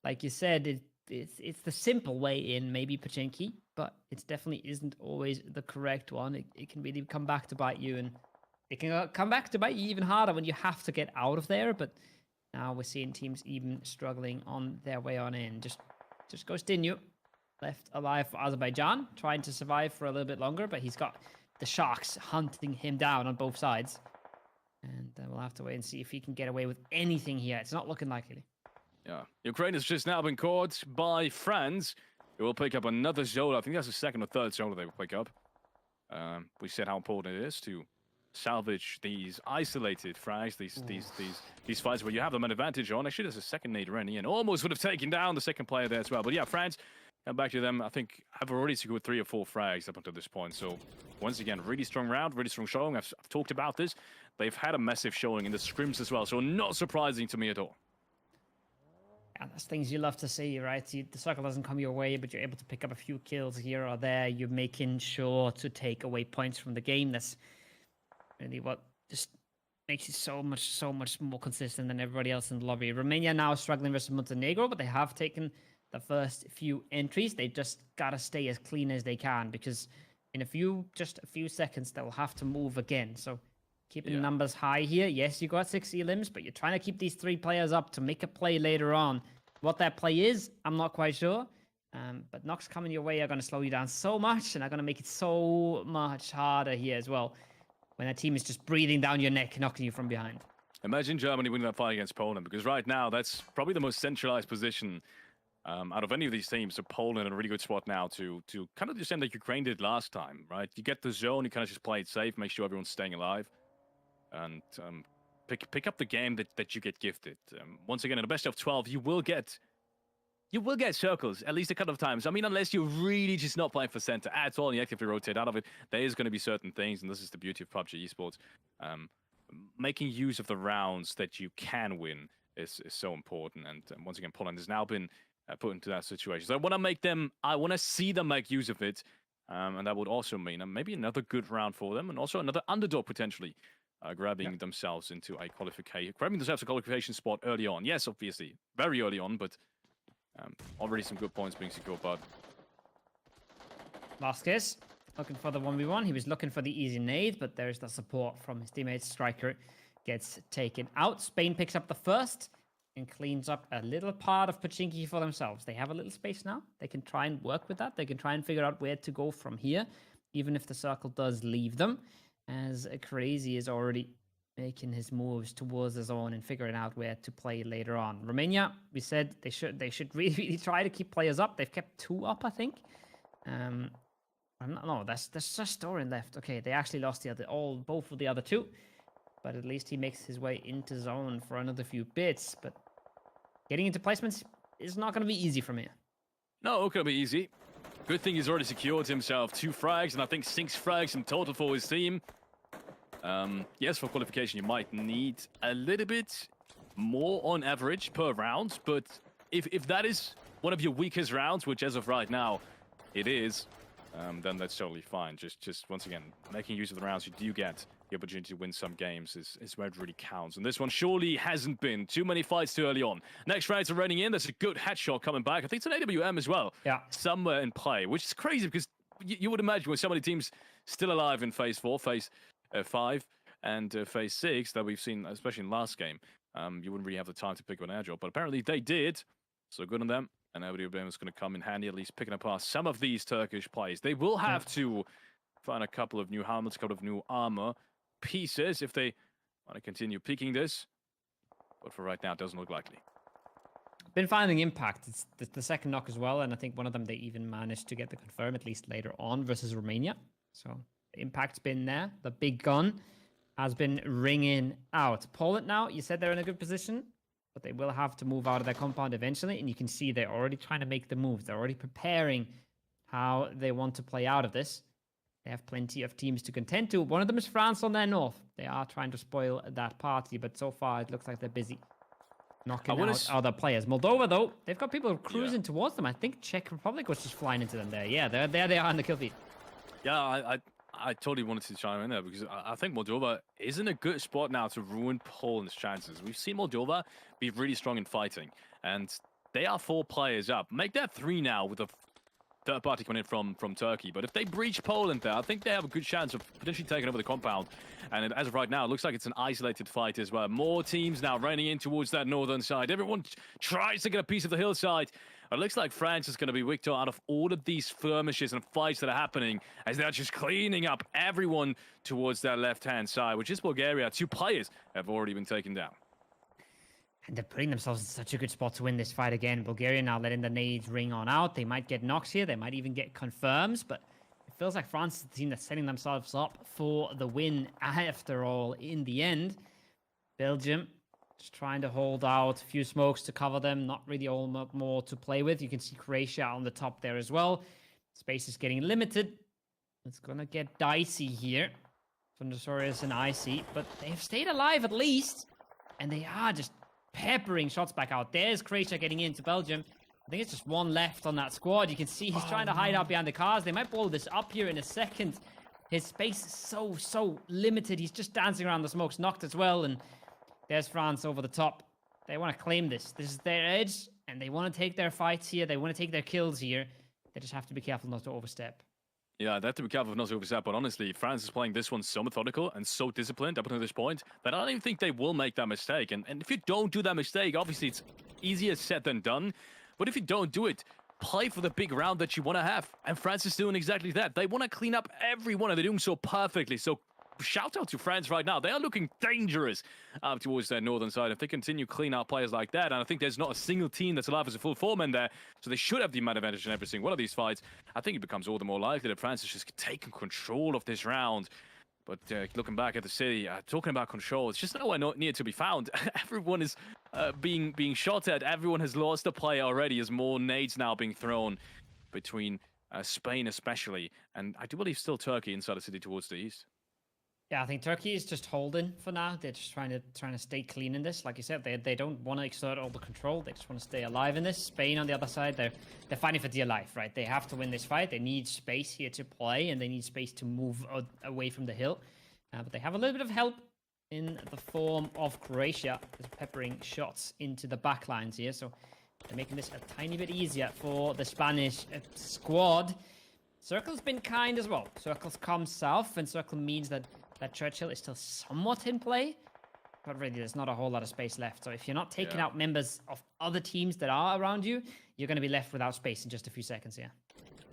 like you said, it's the simple way in, maybe Pachinki, but it definitely isn't always the correct one. It can really come back to bite you, and it can come back to bite you even harder when you have to get out of there. But now we're seeing teams even struggling on their way on in. Just goes Dinu, left alive for Azerbaijan, trying to survive for a little bit longer, but he's got the Sharks hunting him down on both sides. And we'll have to wait and see if he can get away with anything here. It's not looking likely. Yeah, Ukraine has just now been caught by France. It will pick up another zone. I think that's the 2nd or 3rd zone they will pick up. We said how important it is to salvage these isolated frags, these fights where you have them an advantage on. Actually, there's a second nade running and almost would have taken down the second player there as well. But yeah, France, come back to them. I think I've already secured 3 or 4 frags up until this point. So once again, really strong round, really strong showing. I've talked about this. They've had a massive showing in the scrims as well. So not surprising to me at all. Yeah, that's things you love to see, right? The circle doesn't come your way, but you're able to pick up a few kills here or there. You're making sure to take away points from the game. That's really what just makes it so much more consistent than everybody else in the lobby. Romania now struggling versus Montenegro, but they have taken the first few entries. They just gotta stay as clean as they can, because in just a few seconds they'll have to move again. So keeping the numbers high here. Yes, you got 6 elims, but you're trying to keep these 3 players up to make a play later on. What that play is, I'm not quite sure. But knocks coming your way are going to slow you down so much, and are going to make it so much harder here as well, when a team is just breathing down your neck, knocking you from behind. Imagine Germany winning that fight against Poland, because right now that's probably the most centralized position out of any of these teams. So Poland in a really good spot now to kind of the same that Ukraine did last time, right? You get the zone, you kind of just play it safe, make sure everyone's staying alive, and pick up the game that you get gifted. Once again, in the best of 12, you will get circles at least a couple of times. I mean, unless you're really just not playing for center at all and you actively rotate out of it, there is going to be certain things, and this is the beauty of PUBG Esports. Making use of the rounds that you can win is so important. And once again, Poland has now been put into that situation. So I want to see them make use of it. And that would also mean maybe another good round for them, and also another underdog potentially grabbing themselves into a qualification spot early on. Yes, obviously, very early on, but already some good points being secured. But Vasquez looking for the 1v1. He was looking for the easy nade, but there's the support from his teammates. Striker gets taken out. Spain picks up the first and cleans up a little part of Pochinki for themselves. They have a little space now. They can try and work with that. They can try and figure out where to go from here, even if the circle does leave them, as Crazy is already making his moves towards the zone and figuring out where to play later on. Romania, we said they should really try to keep players up. They've kept 2 up, I think. No, that's just Doran left. Okay, they actually lost both of the other 2, but at least he makes his way into zone for another few bits. But getting into placements is not going to be easy from here. No, it's going to be easy. Good thing he's already secured himself 2 frags, and I think 6 frags in total for his team. Yes, for qualification, you might need a little bit more on average per round, but if that is one of your weakest rounds, which as of right now it is, then that's totally fine. Just once again, making use of the rounds you do get the opportunity to win some games is where it really counts. And this one surely hasn't been too many fights too early on. Next rounds are running in. There's a good headshot coming back. I think it's an AWM as well. Yeah. Somewhere in play, which is crazy because you would imagine with so many teams still alive in Phase 4, Phase 5, and Phase 6 that we've seen, especially in last game, you wouldn't really have the time to pick up an airdrop. But apparently they did. So good on them. And AWM is going to come in handy, at least picking apart some of these Turkish players. They will have to find a couple of new helmets, a couple of new armor pieces if they want to continue peeking this. But for right now, it doesn't look likely. Been finding impact. It's the second knock as well, and I think one of them they even managed to get the confirm at least later on versus Romania. So the impact's been there. The big gun has been ringing out. Poland now, you said they're in a good position, but they will have to move out of their compound eventually, and you can see they're already trying to make the moves. They're already preparing how they want to play out of this. They have plenty of teams to contend to. One of them is France on their north. They are trying to spoil that party, but so far it looks like they're busy knocking out other players. Moldova, though, they've got people cruising towards them. I think Czech Republic was just flying into them there. Yeah, there they are in the kill feed. Yeah, I totally wanted to chime in there because I think Moldova is in a good spot now to ruin Poland's chances. We've seen Moldova be really strong in fighting, and they are 4 players up. Make that 3 now with a third party coming in from Turkey. But if they breach Poland there, I think they have a good chance of potentially taking over the compound. And as of right now, it looks like it's an isolated fight as well. More teams now running in towards that northern side. Everyone tries to get a piece of the hillside. It looks like France is going to be victor out of all of these skirmishes and fights that are happening as they're just cleaning up everyone towards their left-hand side, which is Bulgaria. 2 players have already been taken down. And they're putting themselves in such a good spot to win this fight again. Bulgaria now letting the nades ring on out. They might get knocks here. They might even get confirms, but it feels like France is the team that's setting themselves up for the win after all in the end. Belgium just trying to hold out a few smokes to cover them. Not really all more to play with. You can see Croatia on the top there as well. Space is getting limited. It's going to get dicey here for Notorious and Icy, but they've stayed alive at least, and they are just peppering shots back out. There's Croatia getting into Belgium. I think it's just 1 left on that squad. You can see he's trying to hide out behind the cars. They might blow this up here in a second. His space is so limited. He's just dancing around the smokes, knocked as well, and there's France over the top. They want to claim this. This is their edge, and they want to take their fights here. They want to take their kills here. They just have to be careful not to overstep. Yeah, they have to be careful not to overstep, but honestly, France is playing this one so methodical and so disciplined up until this point that I don't even think they will make that mistake. And if you don't do that mistake, obviously it's easier said than done. But if you don't do it, play for the big round that you want to have. And France is doing exactly that. They want to clean up everyone, and they're doing so perfectly. So shout out to France right now. They are looking dangerous towards their northern side. If they continue clean out players like that, and I think there's not a single team that's alive as a full four-man there, so they should have the man advantage in every single one of these fights. I think it becomes all the more likely that France is just taking control of this round. But looking back at the city, talking about control, it's just nowhere near to be found. Everyone is being shot at. Everyone has lost a player already as more nades now being thrown between Spain especially. And I do believe still Turkey inside the city towards the east. Yeah, I think Turkey is just holding for now. They're just trying to stay clean in this. Like you said, they don't want to exert all the control. They just want to stay alive in this. Spain on the other side, they're fighting for dear life, right? They have to win this fight. They need space here to play, and they need space to move away from the hill. But they have a little bit of help in the form of Croatia, just peppering shots into the back lines here. So they're making this a tiny bit easier for the Spanish squad. Circle's been kind as well. Circle's come south, and Circle means that Churchill is still somewhat in play, but really there's not a whole lot of space left. So if you're not taking out members of other teams that are around you, you're going to be left without space in just a few seconds here.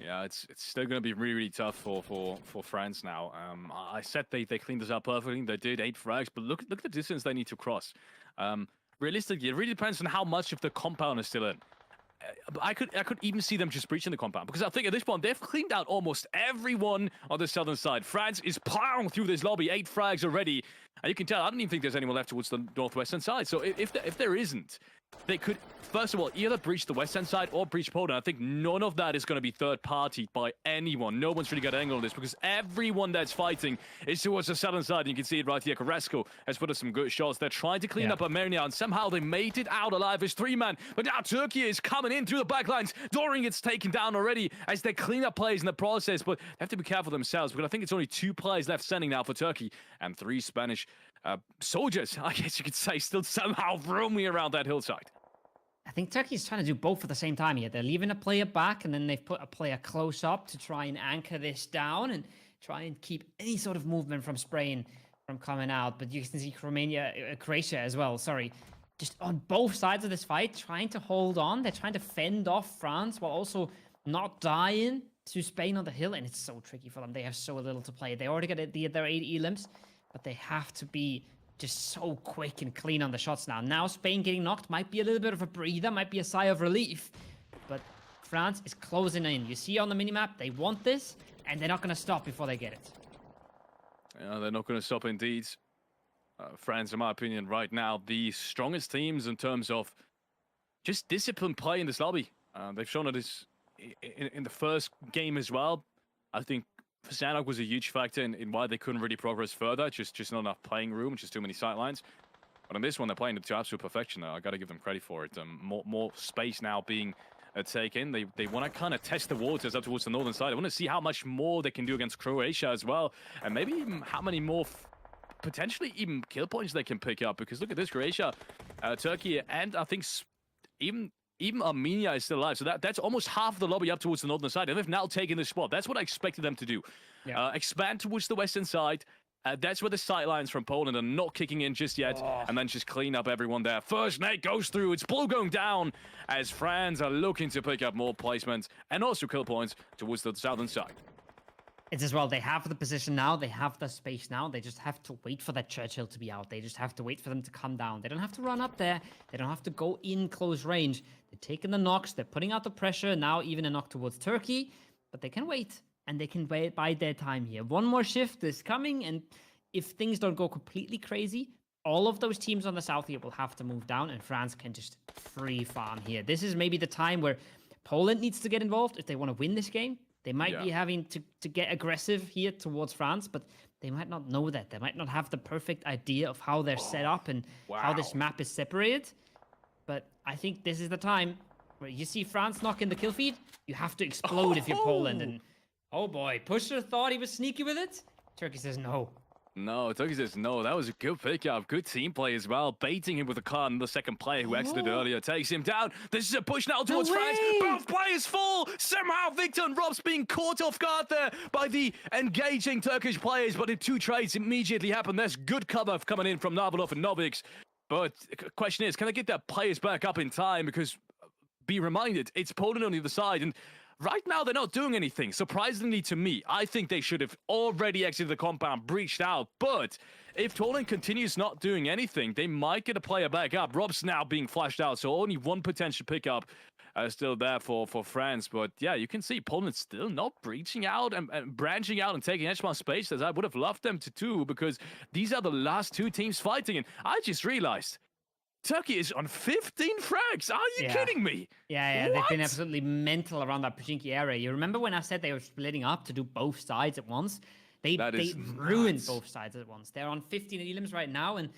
Yeah, it's still going to be really tough for France now. I said they cleaned this up perfectly. They did 8 frags, but look at the distance they need to cross. Realistically, it really depends on how much of the compound is still in. I could even see them just breaching the compound, because I think at this point they've cleaned out almost everyone on the southern side. France is plowing through this lobby, 8 frags already, and you can tell I don't even think there's anyone left towards the northwestern side. So if there isn't, they could first of all either breach the western side or breach Poland. I think none of that is going to be third party by anyone. No one's really got an angle on this, because everyone that's fighting is towards the southern side. And you can see it right here. Carrasco has put us some good shots. They're trying to clean up Armenia, and somehow they made it out alive as 3-man. But now Türkiye is coming in through the backlines. Doring gets taken down already as they clean up plays in the process, but they have to be careful themselves, because I think it's only 2 players left standing now for Turkey, and 3 Spanish soldiers, I guess you could say, still somehow roaming around that hillside. I think Turkey's trying to do both at the same time here. They're leaving a player back, and then they've put a player close up to try and anchor this down and try and keep any sort of movement from Spain from coming out. But you can see Croatia as well, just on both sides of this fight, trying to hold on. They're trying to fend off France while also not dying to Spain on the hill, and it's so tricky for them. They have so little to play. They already got their 8 elims, but they have to be just so quick and clean on the shots now. Now Spain getting knocked might be a little bit of a breather, might be a sigh of relief, but France is closing in. You see on the minimap, they want this, and they're not going to stop before they get it. Yeah, they're not going to stop indeed. France, in my opinion, right now, the strongest teams in terms of just disciplined play in this lobby. They've shown it in the first game as well. I think Sanhok was a huge factor in why they couldn't really progress further. Just not enough playing room, just too many sightlines. But on this one, they're playing it to absolute perfection. I got to give them credit for it. More space now being taken. They want to kind of test the waters up towards the northern side. They want to see how much more they can do against Croatia as well, and maybe even how many more potentially even kill points they can pick up. Because look at this, Croatia, Turkey, and I think even Armenia is still alive. So that's almost half the lobby up towards the northern side. And they've now taken this spot. That's what I expected them to do. Yeah. Expand towards the western side. That's where the sightlines from Poland are not kicking in just yet. And then just clean up everyone there. First nade goes through. It's blue going down as France are looking to pick up more placements and also kill points towards the southern side. It's as well, they have the position now, they have the space now, they just have to wait for that Churchill to be out. They just have to wait for them to come down. They don't have to run up there, they don't have to go in close range. They're taking the knocks, they're putting out the pressure, now even a knock towards Turkey, but they can wait, and they can bide their time here. One more shift is coming, and if things don't go completely crazy, all of those teams on the south here will have to move down, and France can just free farm here. This is maybe the time where Poland needs to get involved if they want to win this game. They might be having to get aggressive here towards France, but they might not know that. They might not have the perfect idea of how they're set up and how this map is separated. But I think this is the time where you see France knocking the kill feed, you have to explode if you're Poland. And Oh boy, Pusher thought he was sneaky with it. Turkey says no. No, Turkey says no. That was a good pickup. Good team play as well. Baiting him with a card, and the second player who exited earlier takes him down. This is a push now towards France. Both players fall. Somehow Victor and Rob's being caught off guard there by the engaging Turkish players, but the two trades immediately happen. There's good cover coming in from Navalov and Noviks. But the question is, can they get their players back up in time? Because be reminded, it's Poland on the other side, and right now, they're not doing anything. Surprisingly to me, I think they should have already exited the compound, breached out. But if Poland continues not doing anything, they might get a player back up. Rob's now being flashed out, so only one potential pickup still there for France. But yeah, you can see Poland's still not breaching out and branching out and taking edge space as I would have loved them to do, because these are the last two teams fighting. And I just realized Turkey is on 15 frags. Are you kidding me? Yeah, they've been absolutely mental around that Pachinki area. You remember when I said they were splitting up to do both sides at once? They ruined both sides at once. They're on 15 elims right now, and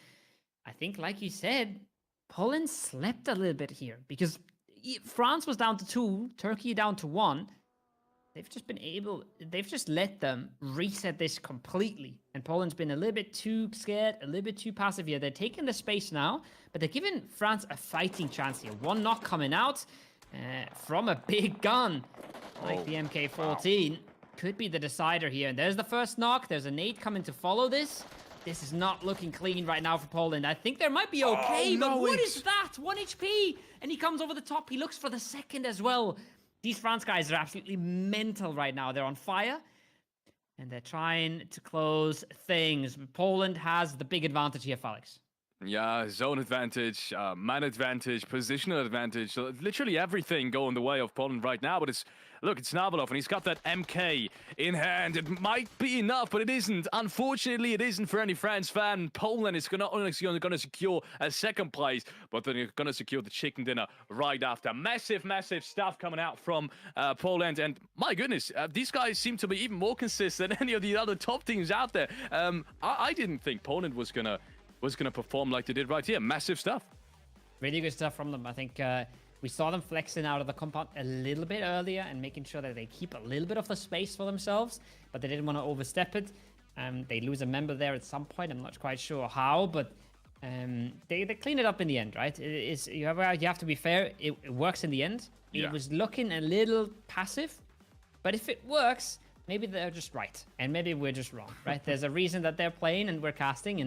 I think, like you said, Poland slept a little bit here because France was down to 2, Turkey down to 1. They've just let them reset this completely. And Poland's been a little bit too scared, a little bit too passive here. They're taking the space now, but they're giving France a fighting chance here. One knock coming out from a big gun like the MK14. Could be the decider here. And there's the first knock. There's a nade coming to follow this. This is not looking clean right now for Poland. I think they might be okay, but what is that? 1 HP! And he comes over the top. He looks for the second as well. These France guys are absolutely mental right now. They're on fire, and they're trying to close things. Poland has the big advantage here, Felix. Yeah, zone advantage, man advantage, positional advantage. So literally everything going the way of Poland right now. But it's Navalov, and he's got that MK in hand. It might be enough, but it isn't. Unfortunately, it isn't for any France fan. Poland is not only going to secure a second place, but they're going to secure the chicken dinner right after. Massive, massive stuff coming out from Poland. And my goodness, these guys seem to be even more consistent than any of the other top teams out there. I didn't think Poland was going to perform like they did right here. Massive stuff. Really good stuff from them. I think we saw them flexing out of the compound a little bit earlier and making sure that they keep a little bit of the space for themselves, but they didn't want to overstep it. They lose a member there at some point. I'm not quite sure how, but they clean it up in the end, right? You have to be fair. It works in the end. Yeah. It was looking a little passive, but if it works, maybe they're just right, and maybe we're just wrong, right? There's a reason that they're playing and we're casting,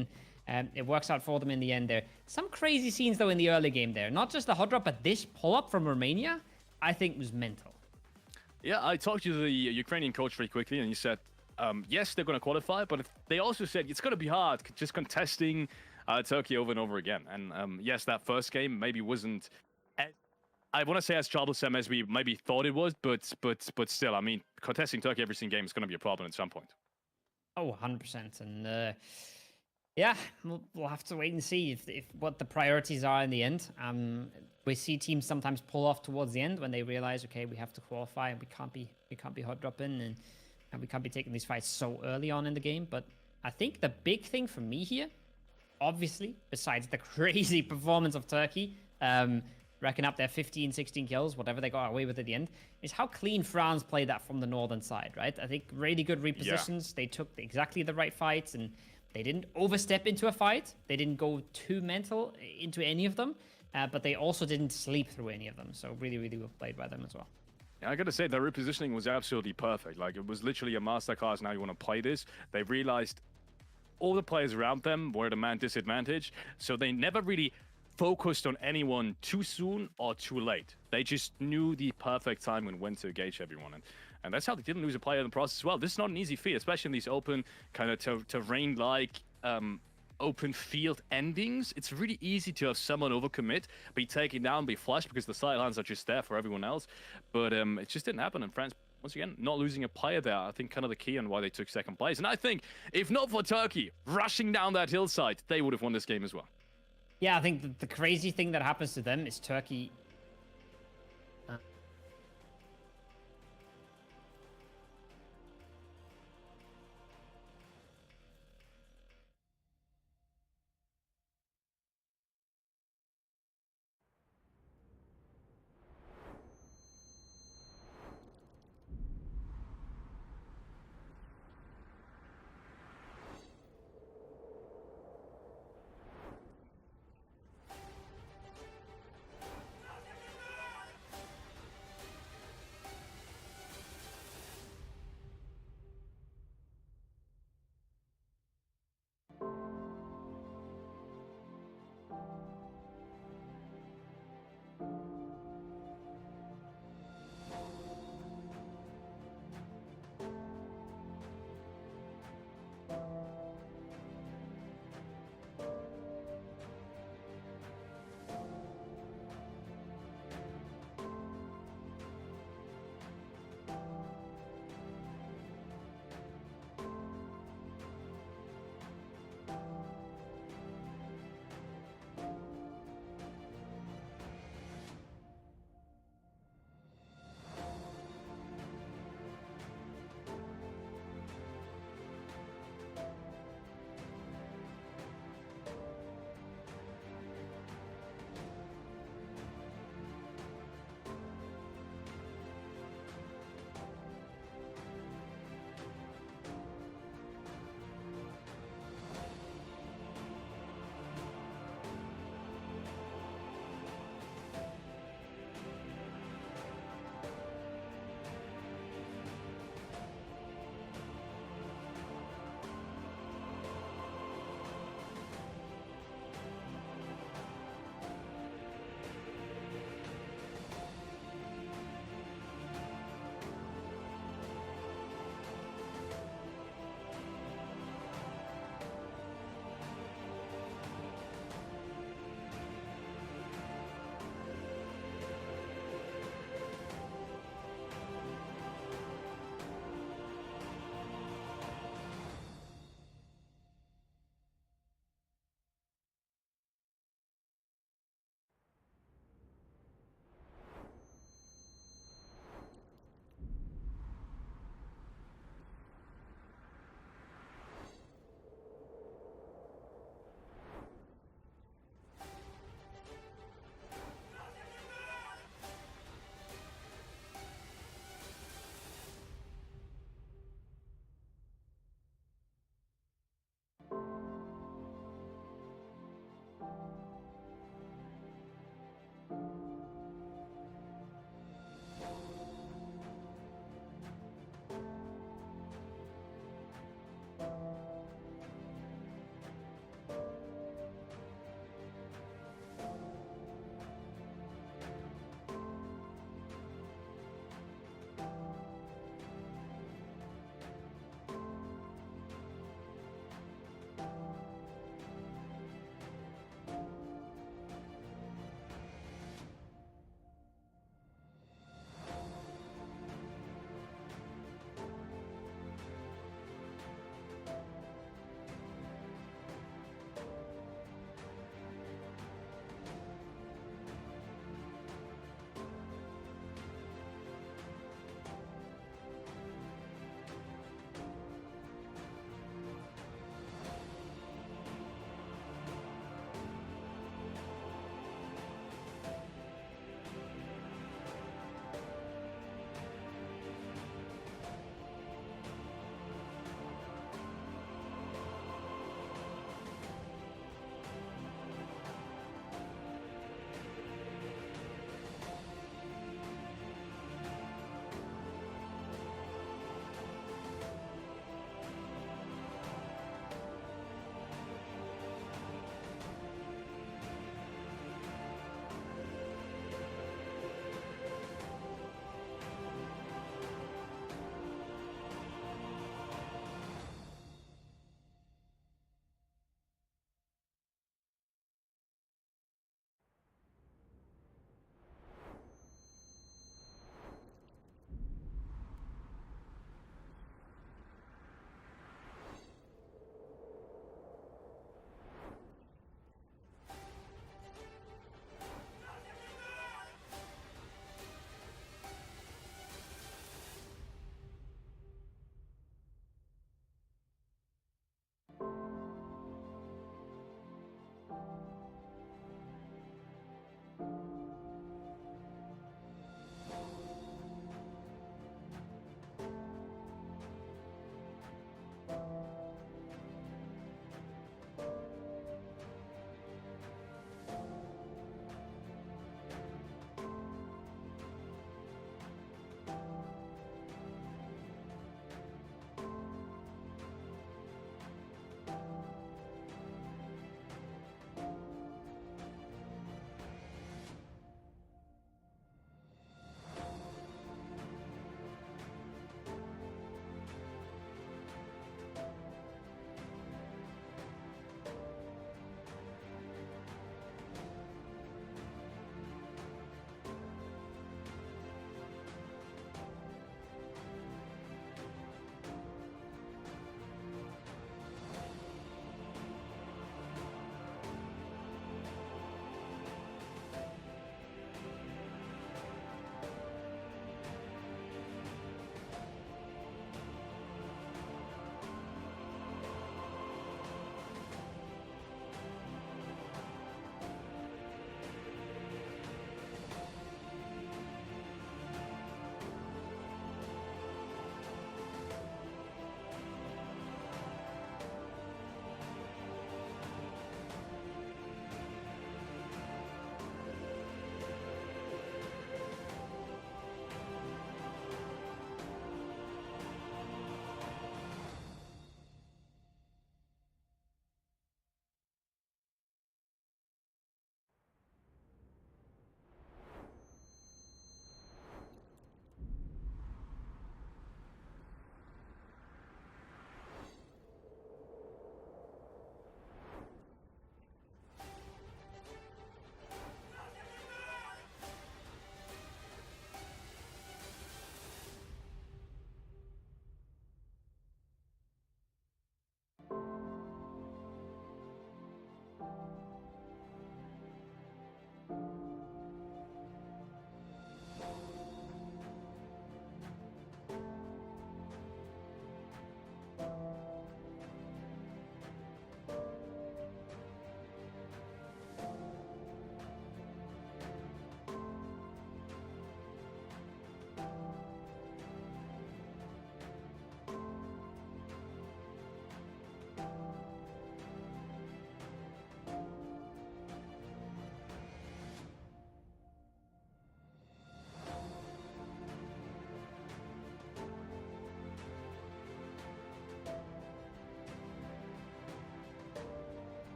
and it works out for them in the end there. Some crazy scenes, though, in the early game there. Not just the hot drop, but this pull-up from Romania, I think was mental. Yeah, I talked to the Ukrainian coach very quickly, and he said, yes, they're going to qualify, but they also said it's going to be hard just contesting Turkey over and over again. And yes, that first game maybe wasn't, I want to say as troublesome as we maybe thought it was, but still, I mean, contesting Turkey every single game is going to be a problem at some point. Oh, 100%. And yeah, we'll have to wait and see if what the priorities are in the end. We see teams sometimes pull off towards the end when they realize, okay, we have to qualify and we can't be hot dropping and we can't be taking these fights so early on in the game. But I think the big thing for me here, obviously, besides the crazy performance of Turkey, racking up their 15, 16 kills, whatever they got away with at the end, is how clean France played that from the northern side, right? I think really good repositions. Yeah. They took exactly the right fights, and they didn't overstep into a fight. They didn't go too mental into any of them, but they also didn't sleep through any of them. So really, really well played by them as well. Yeah, I got to say, their repositioning was absolutely perfect. Like, it was literally a masterclass. Now you want to play this. They realized all the players around them were at a man disadvantage, so they never really focused on anyone too soon or too late. They just knew the perfect time when to engage everyone. And that's how they didn't lose a player in the process as well. This is not an easy feat, especially in these open, kind of terrain-like open field endings. It's really easy to have someone overcommit, be taken down, be flushed, because the sidelines are just there for everyone else. But it just didn't happen. And France, once again, not losing a player there, I think kind of the key on why they took second place. And I think, if not for Turkey rushing down that hillside, they would have won this game as well. Yeah, I think the crazy thing that happens to them is Turkey...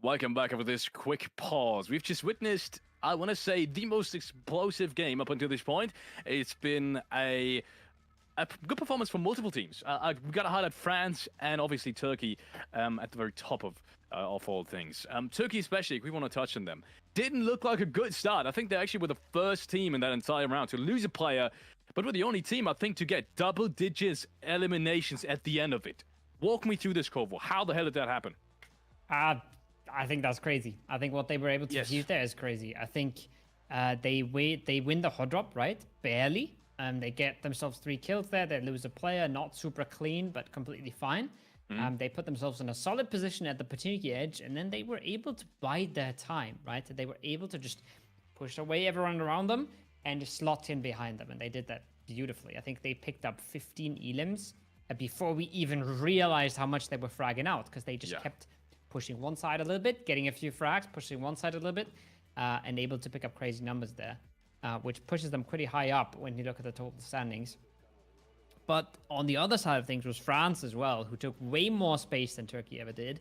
Welcome back after this quick pause. We've just witnessed, I want to say, the most explosive game up until this point. It's been a good performance from multiple teams. We've got to highlight France and obviously Turkey at the very top of all things. Turkey especially, if we want to touch on them, didn't look like a good start. I think they actually were the first team in that entire round to lose a player, but were the only team, I think, to get double digits eliminations at the end of it. Walk me through this, Kovo. How the hell did that happen? I think that's crazy. I think what they were able to achieve there is crazy. I think they win the hot drop, right? Barely. They get themselves 3 kills there. They lose a player, not super clean, but completely fine. They put themselves in a solid position at the opportunity edge, and then they were able to bide their time, right? They were able to just push away everyone around them and just slot in behind them, and they did that beautifully. I think they picked up 15 elims before we even realized how much they were fragging out, because they just kept pushing one side a little bit, getting a few frags, pushing one side a little bit, and able to pick up crazy numbers there, which pushes them pretty high up when you look at the total standings. But on the other side of things was France as well, who took way more space than Turkey ever did,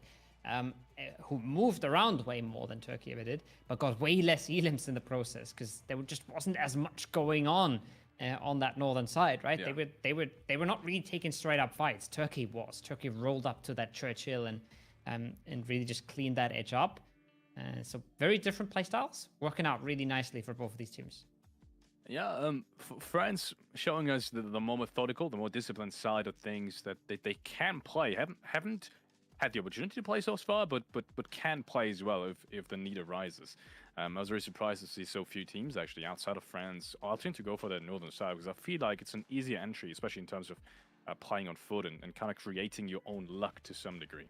who moved around way more than Turkey ever did, but got way less elims in the process because there just wasn't as much going on that northern side, right? Yeah. They were not really taking straight up fights. Turkey rolled up to that Churchill and really just cleaned that edge up. So very different playstyles, working out really nicely for both of these teams. Yeah, France showing us the more methodical, the more disciplined side of things that they can play. Haven't had the opportunity to play so far, but can play as well if the need arises. I was very surprised to see so few teams actually outside of France opting to go for the northern side, because I feel like it's an easier entry, especially in terms of playing on foot and kind of creating your own luck to some degree.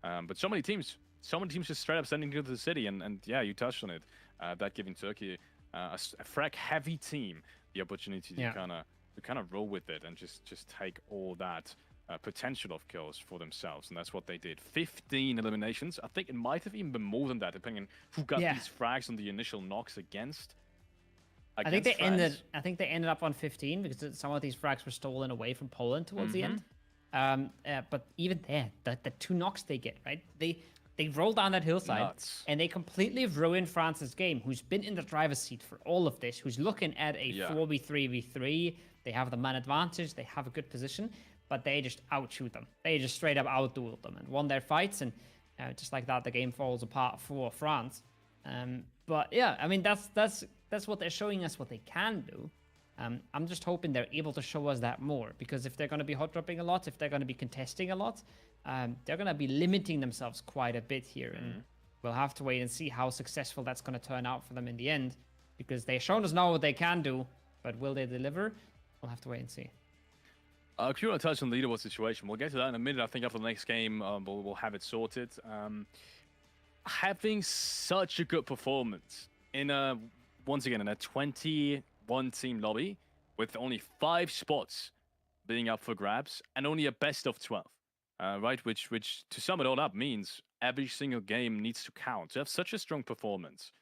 But so many teams just straight up sending to the city, and yeah, you touched on it. That giving Turkey a frag-heavy team the opportunity to kind of roll with it and just take all that potential of kills for themselves, and that's what they did. 15 eliminations. I think it might have even been more than that, depending on who got these frags on the initial knocks against. I think they ended up on 15 because some of these frags were stolen away from Poland towards the end. But even there, the 2 knocks they get, right? They roll down that hillside and they completely ruin France's game, who's been in the driver's seat for all of this, who's looking at a 4v3v3. They have the man advantage, they have a good position, but they just outshoot them. They just straight up outdueled them and won their fights, and just like that, the game falls apart for France. But yeah, I mean, that's what they're showing us what they can do. I'm just hoping they're able to show us that more, because if they're going to be hot dropping a lot, if they're going to be contesting a lot, they're going to be limiting themselves quite a bit here. And we'll have to wait and see how successful that's going to turn out for them in the end, because they've shown us now what they can do, but will they deliver? We'll have to wait and see. If you want to touch on the leaderboard situation, we'll get to that in a minute. I think after the next game, we'll have it sorted. Having such a good performance in once again in a 21-team lobby with only 5 spots being up for grabs and only a best of 12, right? Which to sum it all up means every single game needs to count. To have such a strong performance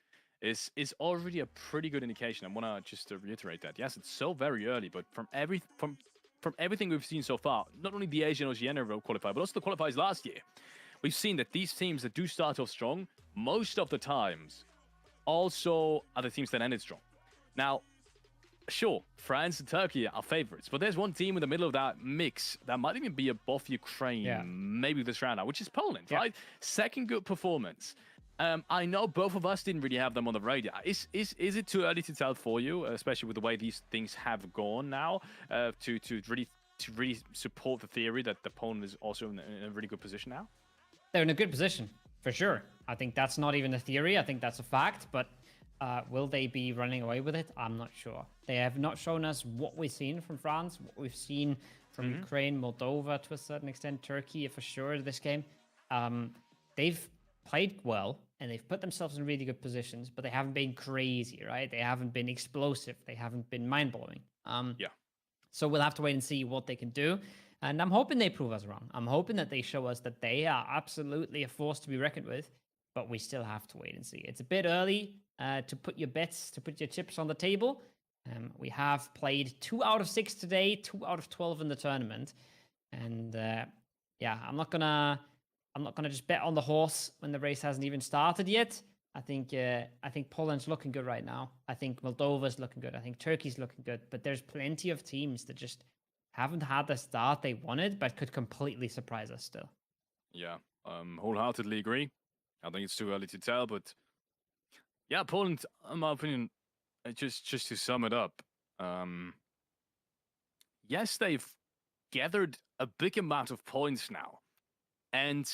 is already a pretty good indication. I want to just reiterate that. Yes, it's so very early, but from everything we've seen so far, not only the Asian Oceania qualifier, but also the qualifiers last year, we've seen that these teams that do start off strong, most of the times, also are the teams that ended strong. Now, sure, France and Turkey are favorites, but there's one team in the middle of that mix that might even be above Ukraine, maybe this round out, which is Poland, right? Second good performance. I know both of us didn't really have them on the radar. Is it too early to tell for you, especially with the way these things have gone now, to really support the theory that the Poland is also in a really good position now? They're in a good position, for sure. I think that's not even a theory. I think that's a fact, but will they be running away with it? I'm not sure. They have not shown us what we've seen from France, what we've seen from Ukraine, Moldova to a certain extent, Turkey for sure this game. They've played well and they've put themselves in really good positions, but they haven't been crazy, right? They haven't been explosive. They haven't been mind-blowing. So we'll have to wait and see what they can do. And I'm hoping they prove us wrong. I'm hoping that they show us that they are absolutely a force to be reckoned with, but we still have to wait and see. It's a bit early to put your bets, to put your chips on the table. We have played 2 out of 6 today, 2 out of 12 in the tournament. And yeah, I'm not gonna just bet on the horse when the race hasn't even started yet. I think Poland's looking good right now. I think Moldova's looking good. I think Turkey's looking good. But there's plenty of teams that just haven't had the start they wanted, but could completely surprise us still. Yeah, wholeheartedly agree. I think it's too early to tell, but yeah, Poland, in my opinion, just to sum it up, yes, they've gathered a big amount of points now, and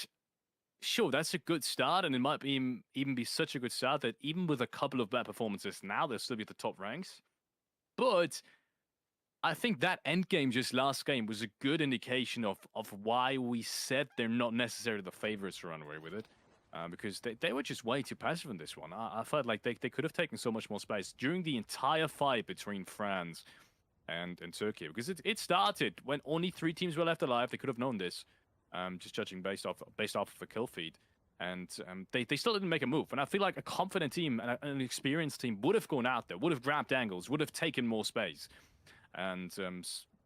sure, that's a good start, and it might be even be such a good start that even with a couple of bad performances now, they'll still be at the top ranks. But I think that end game, just last game, was a good indication of why we said they're not necessarily the favorites to run away with it. Because they were just way too passive in this one. I felt like they could have taken so much more space during the entire fight between France and Turkey. Because it started when only 3 teams were left alive. They could have known this, just judging based off of the kill feed. And they still didn't make a move. And I feel like a confident team and an experienced team would have gone out there, would have grabbed angles, would have taken more space. And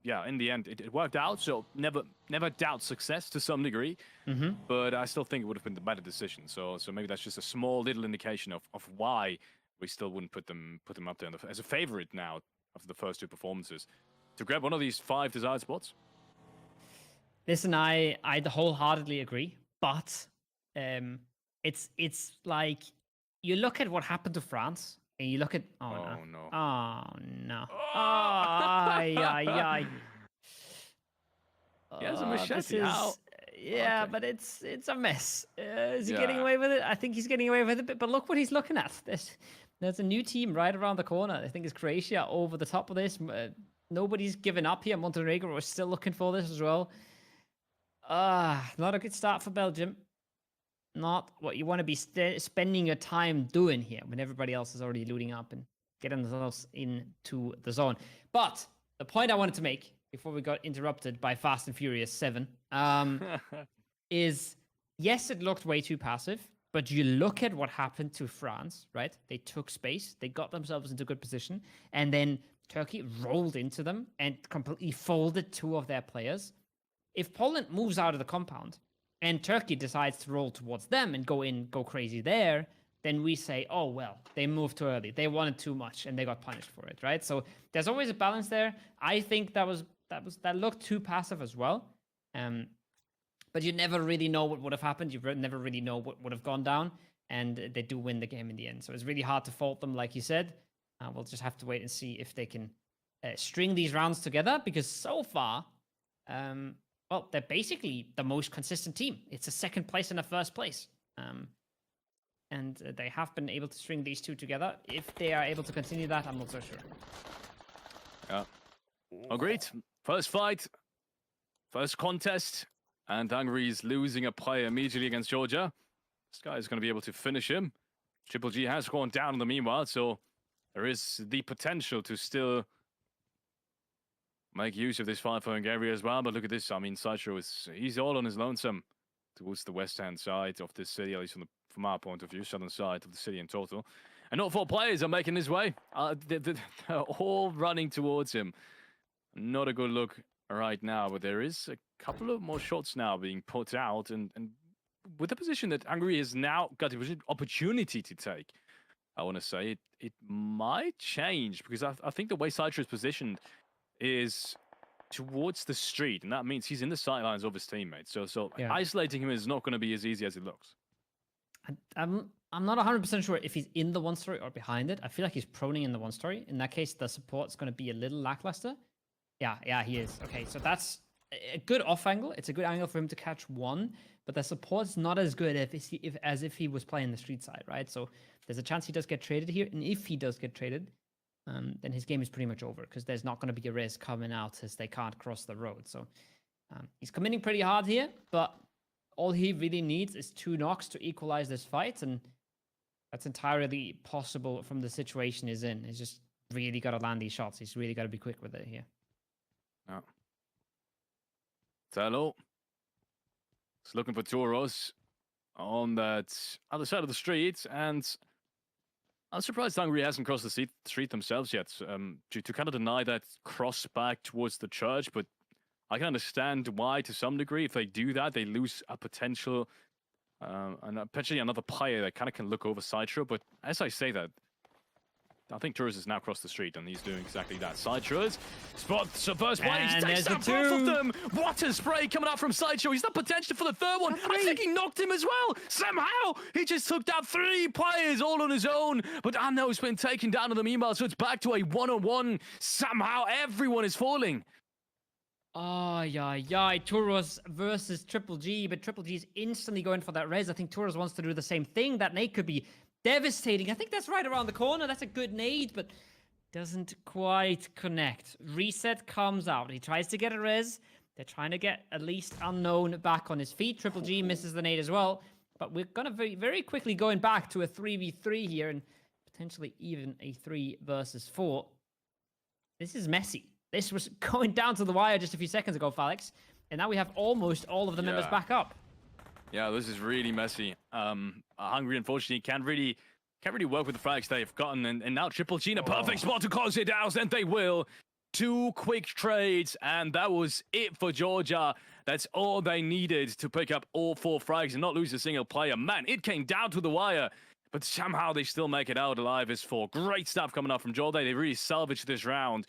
yeah, in the end, it worked out. So never doubt success to some degree. Mm-hmm. But I still think it would have been the better decision. So maybe that's just a small little indication of why we still wouldn't put them up there as a favorite now after the first 2 performances to grab one of these 5 desired spots. Listen, I wholeheartedly agree, but it's like you look at what happened to France. And you look at no. Oh no. Ay. He has a machete. Yeah, Okay. but it's a mess. Is he getting away with it? I think he's getting away with it. But look what he's looking at. There's a new team right around the corner. I think it's Croatia over the top of this. Nobody's given up here. Montenegro is still looking for this as well. Not a good start for Belgium. Not what you want to be spending your time doing here when everybody else is already looting up and getting themselves into the zone. But the point I wanted to make before we got interrupted by Fast and Furious 7 is, yes, it looked way too passive, but you look at what happened to France, right? They took space, they got themselves into good position, and then Turkey rolled into them and completely folded 2 of their players. If Poland moves out of the compound, and Turkey decides to roll towards them and go crazy there, then we say, oh, well, they moved too early. They wanted too much and they got punished for it, right? So there's always a balance there. I think that looked too passive as well. But you never really know what would have happened. You never really know what would have gone down. And they do win the game in the end. So it's really hard to fault them, like you said. We'll just have to wait and see if they can string these rounds together, because so far, well, they're basically the most consistent team. It's a second place and a first place. And they have been able to string these 2 together. If they are able to continue that, I'm not so sure. Yeah. Agreed. First fight, first contest, and Hungary's losing a player immediately against Georgia. This guy is going to be able to finish him. Triple G has gone down in the meanwhile, so there is the potential to still make use of this fight for Hungary as well. But look at this. I mean, Sideshow he's all on his lonesome towards the west-hand side of the city, at least from our point of view, southern side of the city in total. And all 4 players are making his way. They're all running towards him. Not a good look right now, but there is a couple of more shots now being put out. And with the position that Hungary has now got the opportunity to take, I want to say, it might change, because I think the way Sideshow is positioned is towards the street, and that means he's in the sidelines of his teammates. So yeah, isolating him is not going to be as easy as it looks. I'm not 100% sure if he's in the 1 story or behind it. I feel like he's proning in the 1 story. In that case, the support's going to be a little lackluster. Yeah, he is. Okay, so that's a good off angle. It's a good angle for him to catch 1, but the support's not as good as if he was playing the street side, right? So there's a chance he does get traded here, and if he does get traded, then his game is pretty much over, because there's not going to be a risk coming out as they can't cross the road. So he's committing pretty hard here, but all he really needs is 2 knocks to equalize this fight, and that's entirely possible from the situation he's in. He's just really got to land these shots. He's really got to be quick with it here. Oh. Tello. It's looking for Toros on that other side of the street, and I'm surprised Hungary hasn't crossed the street themselves yet, to kind of deny that cross back towards the church, but I can understand why to some degree. If they do that, they lose a potential, and potentially another player that kind of can look over Sideshow, but as I say that, I think Tours has now crossed the street, and he's doing exactly that. Sideshows spots the first play. He takes down both of them. What a spray coming out from Sideshow. He's got potential for the third one. I think he knocked him as well. Somehow, he just took down 3 players all on his own. But Anno's been taken down in the meanwhile, so it's back to a 1-on-1. Somehow, everyone is falling. Oh, yeah. Touros versus Triple G, but Triple G is instantly going for that res. I think Touros wants to do the same thing. That nade could be devastating. I think that's right around the corner. That's a good nade, but doesn't quite connect. Reset comes out. He tries to get a res. They're trying to get at least Unknown back on his feet. Triple G misses the nade as well. But we're going to very, very quickly going back to a 3v3 here and potentially even a 3 versus 4. This is messy. This was going down to the wire just a few seconds ago, Felix. And now we have almost all of the members back up. Yeah, this is really messy. Hungary, unfortunately, can't really work with the frags they've gotten, and now Triple G in a perfect spot to close it out, and they will. 2 quick trades, and that was it for Georgia. That's all they needed to pick up all 4 frags and not lose a single player. Man, it came down to the wire, but somehow they still make it out alive as 4. Great stuff coming up from Georgia. They really salvaged this round,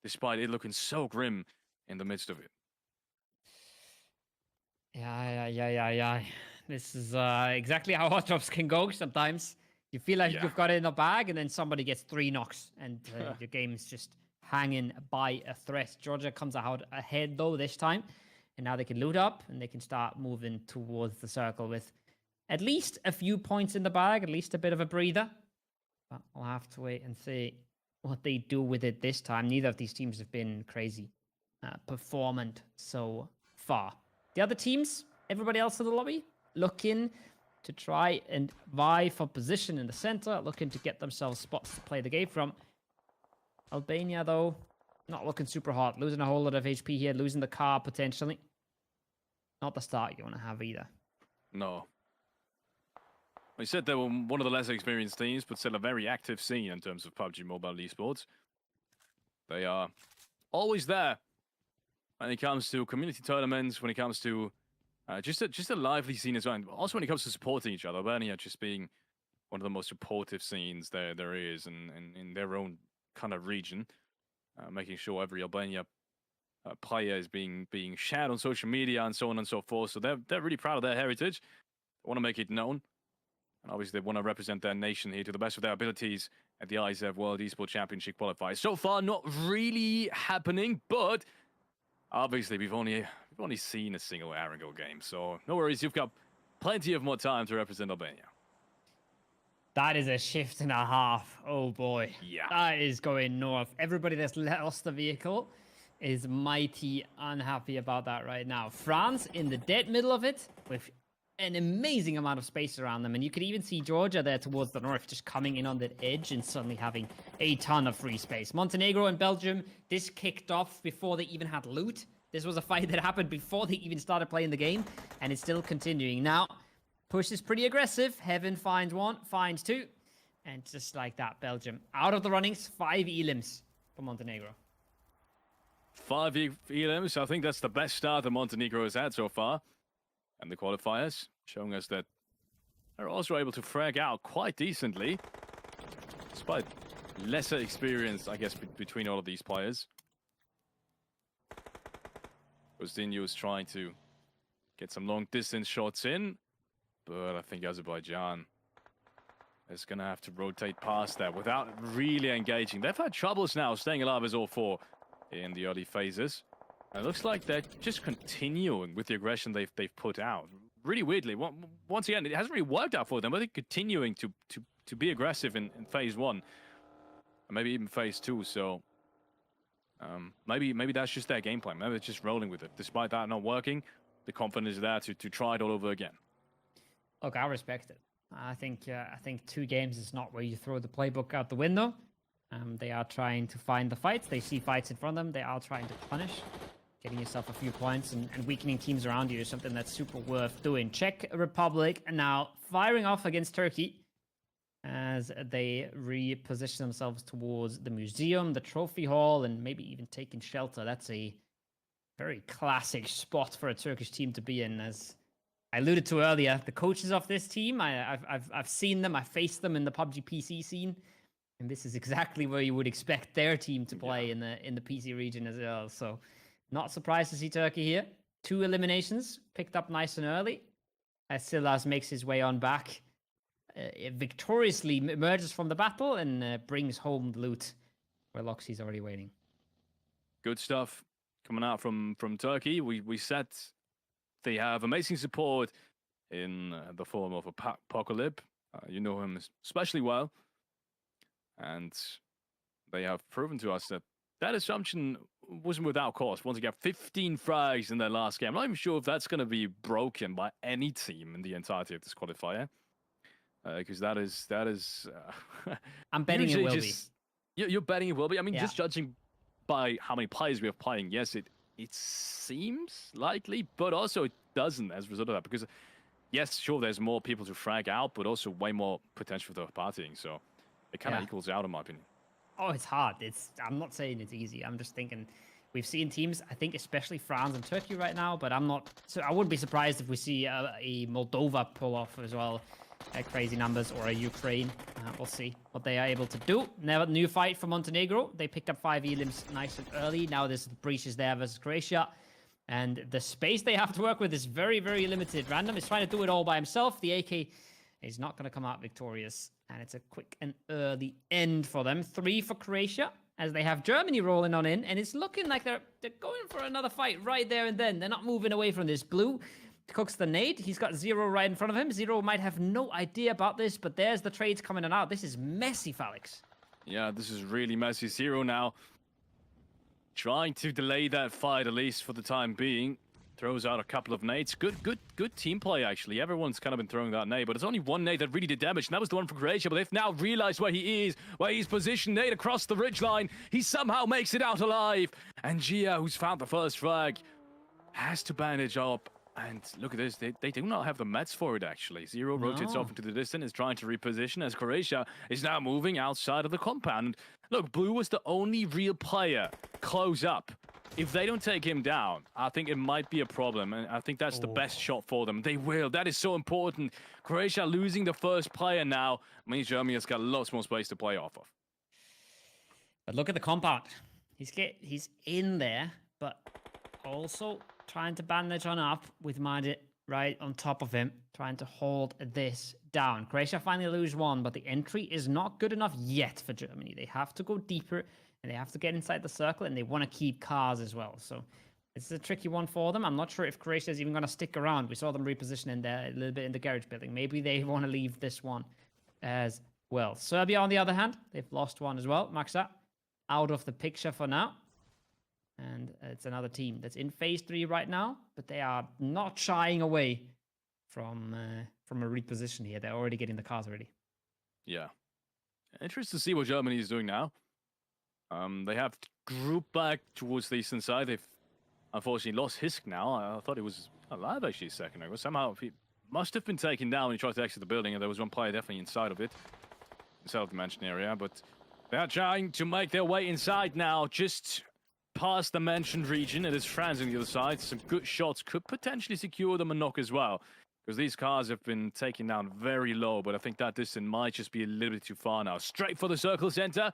despite it looking so grim in the midst of it. Yeah. This is exactly how hot drops can go sometimes. You feel like you've got it in the bag, and then somebody gets 3 knocks, and your game's just hanging by a thread. Georgia comes out ahead, though, this time. And now they can loot up, and they can start moving towards the circle with at least a few points in the bag, at least a bit of a breather. But we'll have to wait and see what they do with it this time. Neither of these teams have been crazy performant so far. The other teams, everybody else in the lobby, looking to try and vie for position in the center, looking to get themselves spots to play the game from. Albania, though, not looking super hot. Losing a whole lot of HP here, losing the car potentially. Not the start you want to have either. No. We said they were one of the less experienced teams, but still a very active scene in terms of PUBG Mobile esports. They are always there when it comes to community tournaments, when it comes to just a lively scene as well. And also when it comes to supporting each other. Albania just being one of the most supportive scenes there is in their own kind of region. Making sure every Albania player is being shared on social media and so on and so forth. So they're really proud of their heritage. They want to make it known. And obviously they want to represent their nation here to the best of their abilities at the IESF World Esports Championship qualifiers. So far, not really happening, but obviously we've only seen a single Erangel game. So no worries, you've got plenty of more time to represent Albania. That is a shift and a half. Oh boy. Yeah. That is going north. Everybody that's lost the vehicle is mighty unhappy about that right now. France in the dead middle of it with an amazing amount of space around them. And you could even see Georgia there towards the north just coming in on that edge and suddenly having a ton of free space. Montenegro and Belgium, this kicked off before they even had loot. This was a fight that happened before they even started playing the game. And it's still continuing. Now, push is pretty aggressive. Heaven finds 1, finds 2. And just like that, Belgium out of the runnings. 5 elims for Montenegro. 5 elims. I think that's the best start that Montenegro has had so far. And the qualifiers showing us that they're also able to frag out quite decently. Despite lesser experience, I guess, between all of these players. Ostinho is trying to get some long distance shots in. But I think Azerbaijan is going to have to rotate past that without really engaging. They've had troubles now staying alive as all 4 in the early phases. And it looks like they're just continuing with the aggression they've put out. Really weirdly, once again, it hasn't really worked out for them, but they're continuing to be aggressive in phase 1. And maybe even phase 2, so maybe that's just their game plan. Maybe they're just rolling with it. Despite that not working, the confidence is there to try it all over again. Look, I respect it. I think 2 games is not where you throw the playbook out the window. They are trying to find the fights. They see fights in front of them. They are trying to punish. getting yourself a few points and weakening teams around you is something that's super worth doing. Czech Republic now firing off against Turkey as they reposition themselves towards the museum, the trophy hall, and maybe even taking shelter. That's a very classic spot for a Turkish team to be in. As I alluded to earlier, the coaches of this team, I've seen them, I faced them in the PUBG PC scene, and this is exactly where you would expect their team to play in the PC region as well. So, not surprised to see Turkey here. 2 eliminations picked up nice and early, as Silas makes his way on back. Victoriously emerges from the battle and brings home the loot where Loxy's already waiting. Good stuff coming out from Turkey. We said they have amazing support in the form of Apocalypse. You know him especially well. And they have proven to us that assumption wasn't without cause. Once again, 15 frags in their last game. I'm not even sure if that's going to be broken by any team in the entirety of this qualifier. Because that is I'm betting it will be. You're betting it will be. I mean, just judging by how many players we have playing, yes, it seems likely, but also it doesn't as a result of that. Because yes, sure, there's more people to frag out, but also way more potential for partying. So it kind of equals out, in my opinion. Oh, it's hard. I'm not saying it's easy. I'm just thinking we've seen teams, I think especially France and Turkey right now, but I wouldn't be surprised if we see a Moldova pull off as well. Crazy numbers, or a Ukraine. We'll see what they are able to do. Now, new fight for Montenegro. They picked up 5 elims nice and early. Now there's breaches there versus Croatia. And the space they have to work with is very, very limited. Random is trying to do it all by himself. The AK is not going to come out victorious. And it's a quick and early end for them. 3 for Croatia, as they have Germany rolling on in. And it's looking like they're going for another fight right there and then. They're not moving away from this. Blue cooks the nade. He's got Zero right in front of him. Zero might have no idea about this, but there's the trades coming in out. This is messy, Felix. Yeah, this is really messy. Zero now trying to delay that fight, at least for the time being. Throws out a couple of nades. Good team play, actually. Everyone's kind of been throwing that nade, but it's only one nade that really did damage, and that was the one for Croatia, but they've now realized where he is, where he's positioned. Nade across the ridgeline. He somehow makes it out alive, and Gia, who's found the first frag, has to bandage up. And look at this, they do not have the mats for it, actually. Zero rotates off into the distance, is trying to reposition as Croatia is now moving outside of the compound. Look, Blue was the only real player close up. If they don't take him down, I think it might be a problem, and I think that's the best shot for them. They will. That is so important. Croatia losing the first player now means Germany has got lots more space to play off of. But look at the compound. He's in there, but also trying to bandage on up with Majid right on top of him, trying to hold this down. Croatia finally lose 1, but the entry is not good enough yet for Germany. They have to go deeper, and they have to get inside the circle, and they want to keep cars as well. So it's a tricky one for them. I'm not sure if Croatia is even going to stick around. We saw them repositioning there a little bit in the garage building. Maybe they want to leave this one as well. Serbia, on the other hand, they've lost 1 as well. Maxa out of the picture for now. And it's another team that's in phase 3 right now, but they are not shying away from a reposition here. They're already getting the cars ready. Yeah. Interesting to see what Germany is doing now. They have grouped back towards the eastern side. They've unfortunately lost Hisk now. I thought he was alive actually a second ago. Somehow he must have been taken down when he tried to exit the building, and there was one player definitely inside of the mentioned area. But they're trying to make their way inside now, just past the mentioned region. It is France on the other side. Some good shots could potentially secure them a knock as well, because these cars have been taken down very low, but I think that distance might just be a little bit too far now. Straight for the circle center,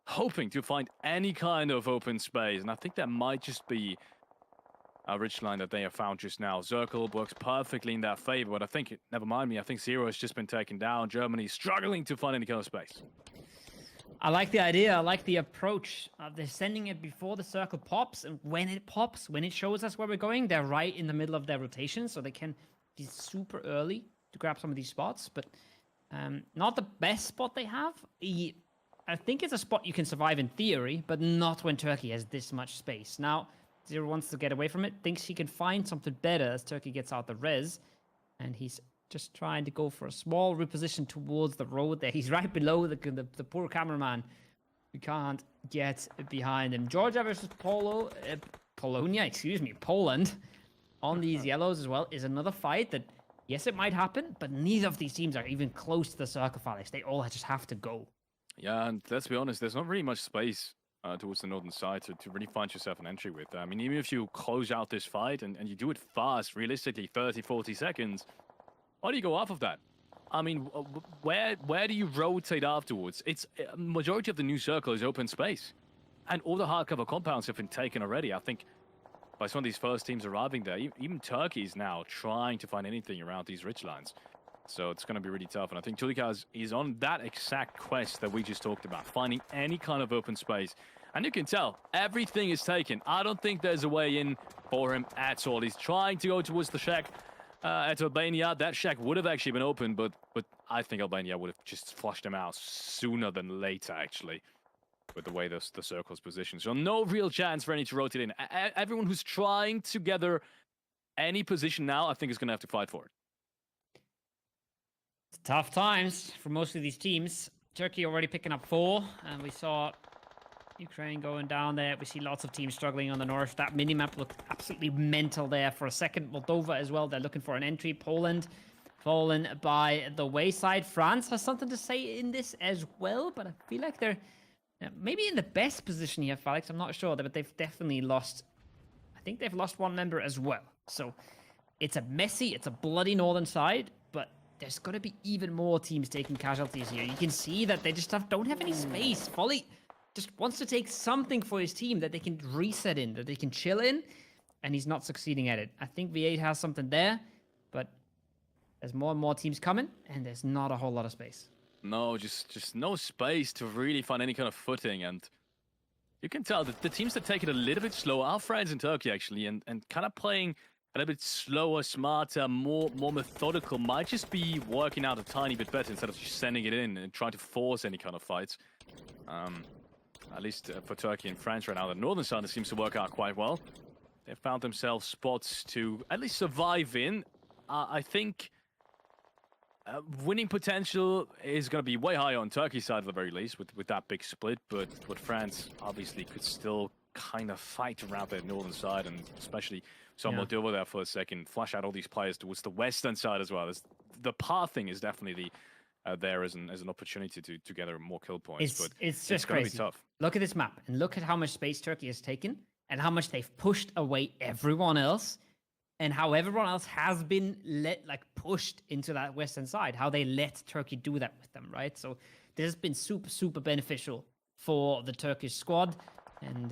hoping to find any kind of open space, and I think that might just be a ridgeline that they have found just now. Circle works perfectly in their favor, but I think, never mind me, I think Zero has just been taken down. Germany struggling to find any kind of space. I like the idea. I like the approach. They're sending it before the circle pops, and when it pops, when it shows us where we're going, they're right in the middle of their rotation, so they can be super early to grab some of these spots, but not the best spot they have. I think it's a spot you can survive in theory, but not when Turkey has this much space. Now, Zero wants to get away from it, thinks he can find something better as Turkey gets out the res, and he's just trying to go for a small reposition towards the road there. He's right below the poor cameraman. We can't get behind him. Georgia versus Polo. Poland on these yellows as well is another fight that, yes, it might happen, but neither of these teams are even close to the circle, Alex. They all just have to go. Yeah, and let's be honest, there's not really much space towards the northern side to really find yourself an entry with. I mean, even if you close out this fight and you do it fast, realistically, 30, 40 seconds, how do you go off of that? I mean, where do you rotate afterwards? It's majority of the new circle is open space. And all the hardcover compounds have been taken already. I think by some of these first teams arriving there, even Turkey is now trying to find anything around these ridgelines. So it's going to be really tough. And I think Türkiye is on that exact quest that we just talked about, finding any kind of open space. And you can tell, everything is taken. I don't think there's a way in for him at all. He's trying to go towards the shack at Albania. That shack would have actually been open, but I think Albania would have just flushed him out sooner than later, actually, with the way the circle's positioned. So no real chance for any to rotate in. Everyone who's trying to gather any position now, I think is going to have to fight for it. Tough times for most of these teams. Turkey already picking up 4, and we saw Ukraine going down there. We see lots of teams struggling on the north. That minimap looked absolutely mental there for a second. Moldova as well, they're looking for an entry. Poland fallen by the wayside. France has something to say in this as well, but I feel like they're maybe in the best position here, Felix. I'm not sure, but they've definitely lost. I think they've lost one member as well. So it's a messy, it's a bloody northern side, but there's going to be even more teams taking casualties here. You can see that they just don't have any space. Folly just wants to take something for his team that they can reset in, that they can chill in, and he's not succeeding at it. I think V8 has something there, but there's more and more teams coming, and there's not a whole lot of space. No, just no space to really find any kind of footing, and you can tell that the teams that take it a little bit slower are friends in Turkey, actually, and kind of playing a little bit slower, smarter, more methodical might just be working out a tiny bit better instead of just sending it in and trying to force any kind of fights. At least for Turkey and France right now, the northern side seems to work out quite well. They've found themselves spots to at least survive in. I think winning potential is going to be way higher on Turkey's side at the very least with that big split, but France obviously could still kind of fight around their northern side, and especially Moldova there for a second, flush out all these players towards the western side as well. The pathing is definitely there as an opportunity to gather more kill points. It's just going to crazy. be tough. Look at this map and look at how much space Turkey has taken and how much they've pushed away everyone else, and how everyone else has been pushed into that western side. How they let Turkey do that with them, right? So this has been super beneficial for the Turkish squad, and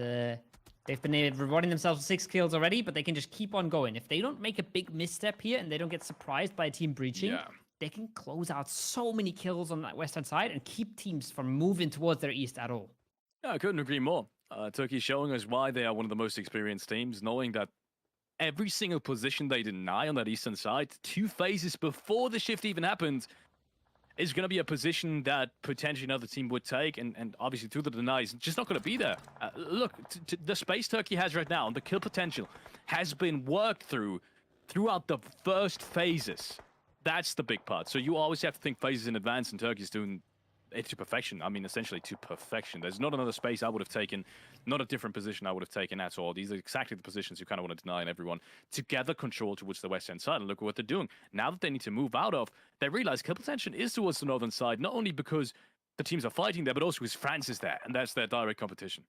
they've been rewarding themselves with 6 kills already, but they can just keep on going. If they don't make a big misstep here and they don't get surprised by a team breaching, they can close out so many kills on that western side and keep teams from moving towards their east at all. Yeah, I couldn't agree more. Turkey showing us why they are one of the most experienced teams, knowing that every single position they deny on that eastern side, 2 phases before the shift even happened, is going to be a position that potentially another team would take, and obviously through the denies, just not going to be there. Look, the space Turkey has right now, and the kill potential has been worked throughout the first phases. That's the big part. So you always have to think phases in advance, and Turkey's doing it to perfection. I mean, essentially to perfection. There's not another space I would have taken, not a different position I would have taken at all. These are exactly the positions you kind of want to deny in everyone to gather control towards the western side. And look at what they're doing. Now that they need to move out of, they realize kill potential is towards the northern side, not only because the teams are fighting there, but also because France is there, and that's their direct competition.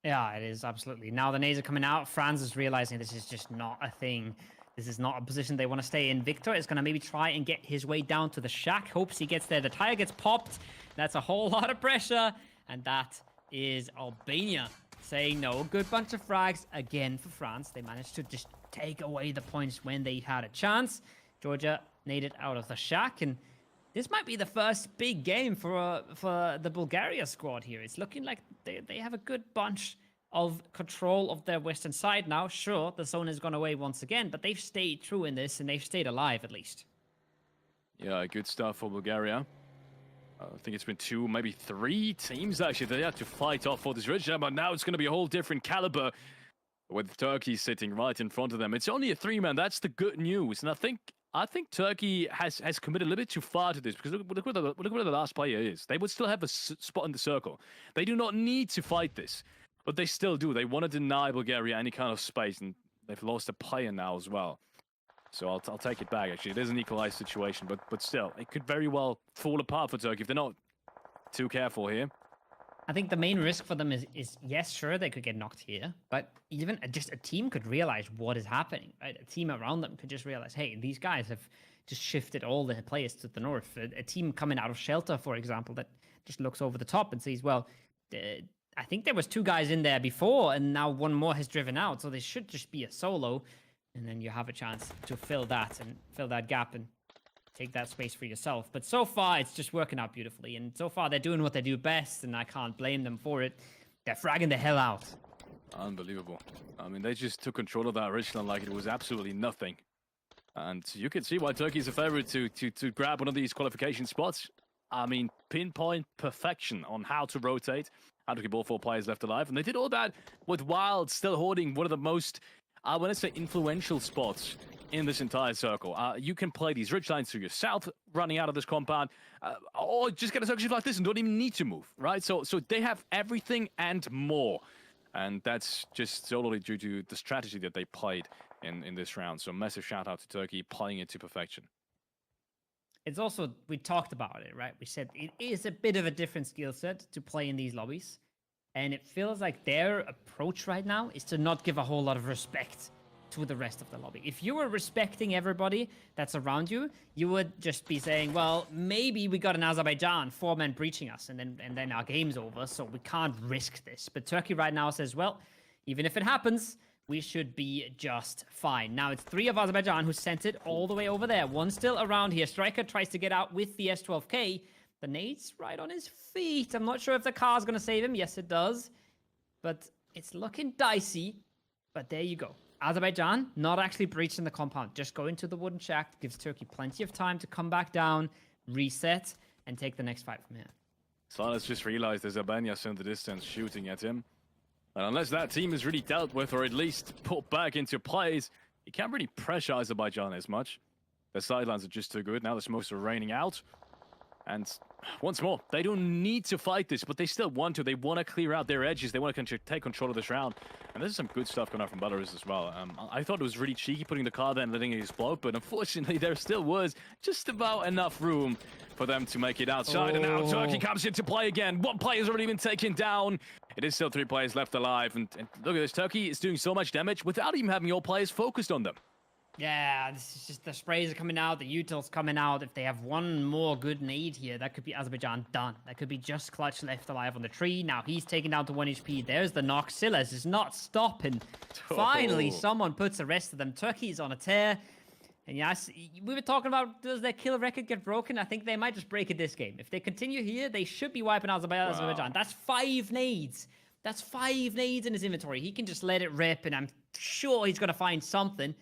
Yeah, it is, absolutely. Now the nades are coming out. France is realizing this is just not a thing. This is not a position they want to stay in. Victor is going to maybe try and get his way down to the shack. Hopes he gets there. The tire gets popped. That's a whole lot of pressure. And that is Albania saying no. A good bunch of frags again for France. They managed to just take away the points when they had a chance. Georgia naded out of the shack. And this might be the first big game for the Bulgaria squad here. It's looking like they have a good bunch of control of their western side now. Sure, the zone has gone away once again, but they've stayed true in this, and they've stayed alive at least. Yeah, good stuff for Bulgaria. I think it's been 2, maybe 3 teams actually they had to fight off for this region, but now it's going to be a whole different caliber with Turkey sitting right in front of them. It's only a 3-man. That's the good news, and I think Turkey has committed a little bit too far to this, because look where the last player is. They would still have a spot in the circle. They do not need to fight this. But they still do. They want to deny Bulgaria any kind of space, and they've lost a player now as well. So I'll take it back, actually. It is an equalized situation, but still, it could very well fall apart for Turkey if they're not too careful here. I think the main risk for them is yes, sure, they could get knocked here, but even just a team could realize what is happening, right? A team around them could just realize, hey, these guys have just shifted all the players to the north. A team coming out of shelter, for example, that just looks over the top and sees, well, I think there was 2 guys in there before, and now 1 more has driven out, so there should just be a solo, and then you have a chance to fill that gap and take that space for yourself. But so far, it's just working out beautifully. And so far, they're doing what they do best, and I can't blame them for it. They're fragging the hell out. Unbelievable. I mean, they just took control of that original like it was absolutely nothing. And you can see why Turkey's a favorite to grab one of these qualification spots. I mean, pinpoint perfection on how to rotate, how to keep all 4 players left alive. And they did all that with Wild still holding one of the most, I want to say, influential spots in this entire circle. You can play these ridge lines to your south, running out of this compound, or just get a circle shift like this and don't even need to move, right? So they have everything and more. And that's just solely due to the strategy that they played in this round. So massive shout out to Turkey playing it to perfection. It's also, we talked about it, right? We said it is a bit of a different skill set to play in these lobbies. And it feels like their approach right now is to not give a whole lot of respect to the rest of the lobby. If you were respecting everybody that's around you, you would just be saying, well, maybe we got an Azerbaijan 4-man breaching us, and then our game's over, so we can't risk this. But Turkey right now says, well, even if it happens, we should be just fine. Now it's 3 of Azerbaijan who sent it all the way over there. 1 still around here. Striker tries to get out with the S12K. The nade's right on his feet. I'm not sure if the car's going to save him. Yes, it does. But it's looking dicey. But there you go. Azerbaijan not actually breaching the compound. Just going to the wooden shack. Gives Turkey plenty of time to come back down, reset, and take the next fight from here. Silas just realized there's Albania in the distance shooting at him. And unless that team is really dealt with, or at least put back into plays, you can't really pressure Azerbaijan as much. Their sidelines are just too good. Now the smokes are raining out. And once more, they don't need to fight this, but they still want to. They want to clear out their edges. They want to take control of this round. And there's some good stuff going on from Belarus as well. I thought it was really cheeky putting the car there and letting it explode, but unfortunately, there still was just about enough room for them to make it outside. And now Turkey comes into play again. 1 player's already been taken down. It is still 3 players left alive. And look at this. Turkey is doing so much damage without even having all players focused on them. Yeah, this is just the sprays are coming out, the utils coming out. If they have 1 more good nade here, that could be Azerbaijan done. That could be just Clutch left alive on the tree. Now he's taken down to 1 HP. There's the knock. Silas is not stopping. Finally, someone puts the rest of them. Turkey's on a tear. And yes, we were talking about, does their kill record get broken? I think they might just break it this game. If they continue here, they should be wiping out Azerbaijan. Wow. That's 5 nades. That's 5 nades in his inventory. He can just let it rip, and I'm sure he's going to find something.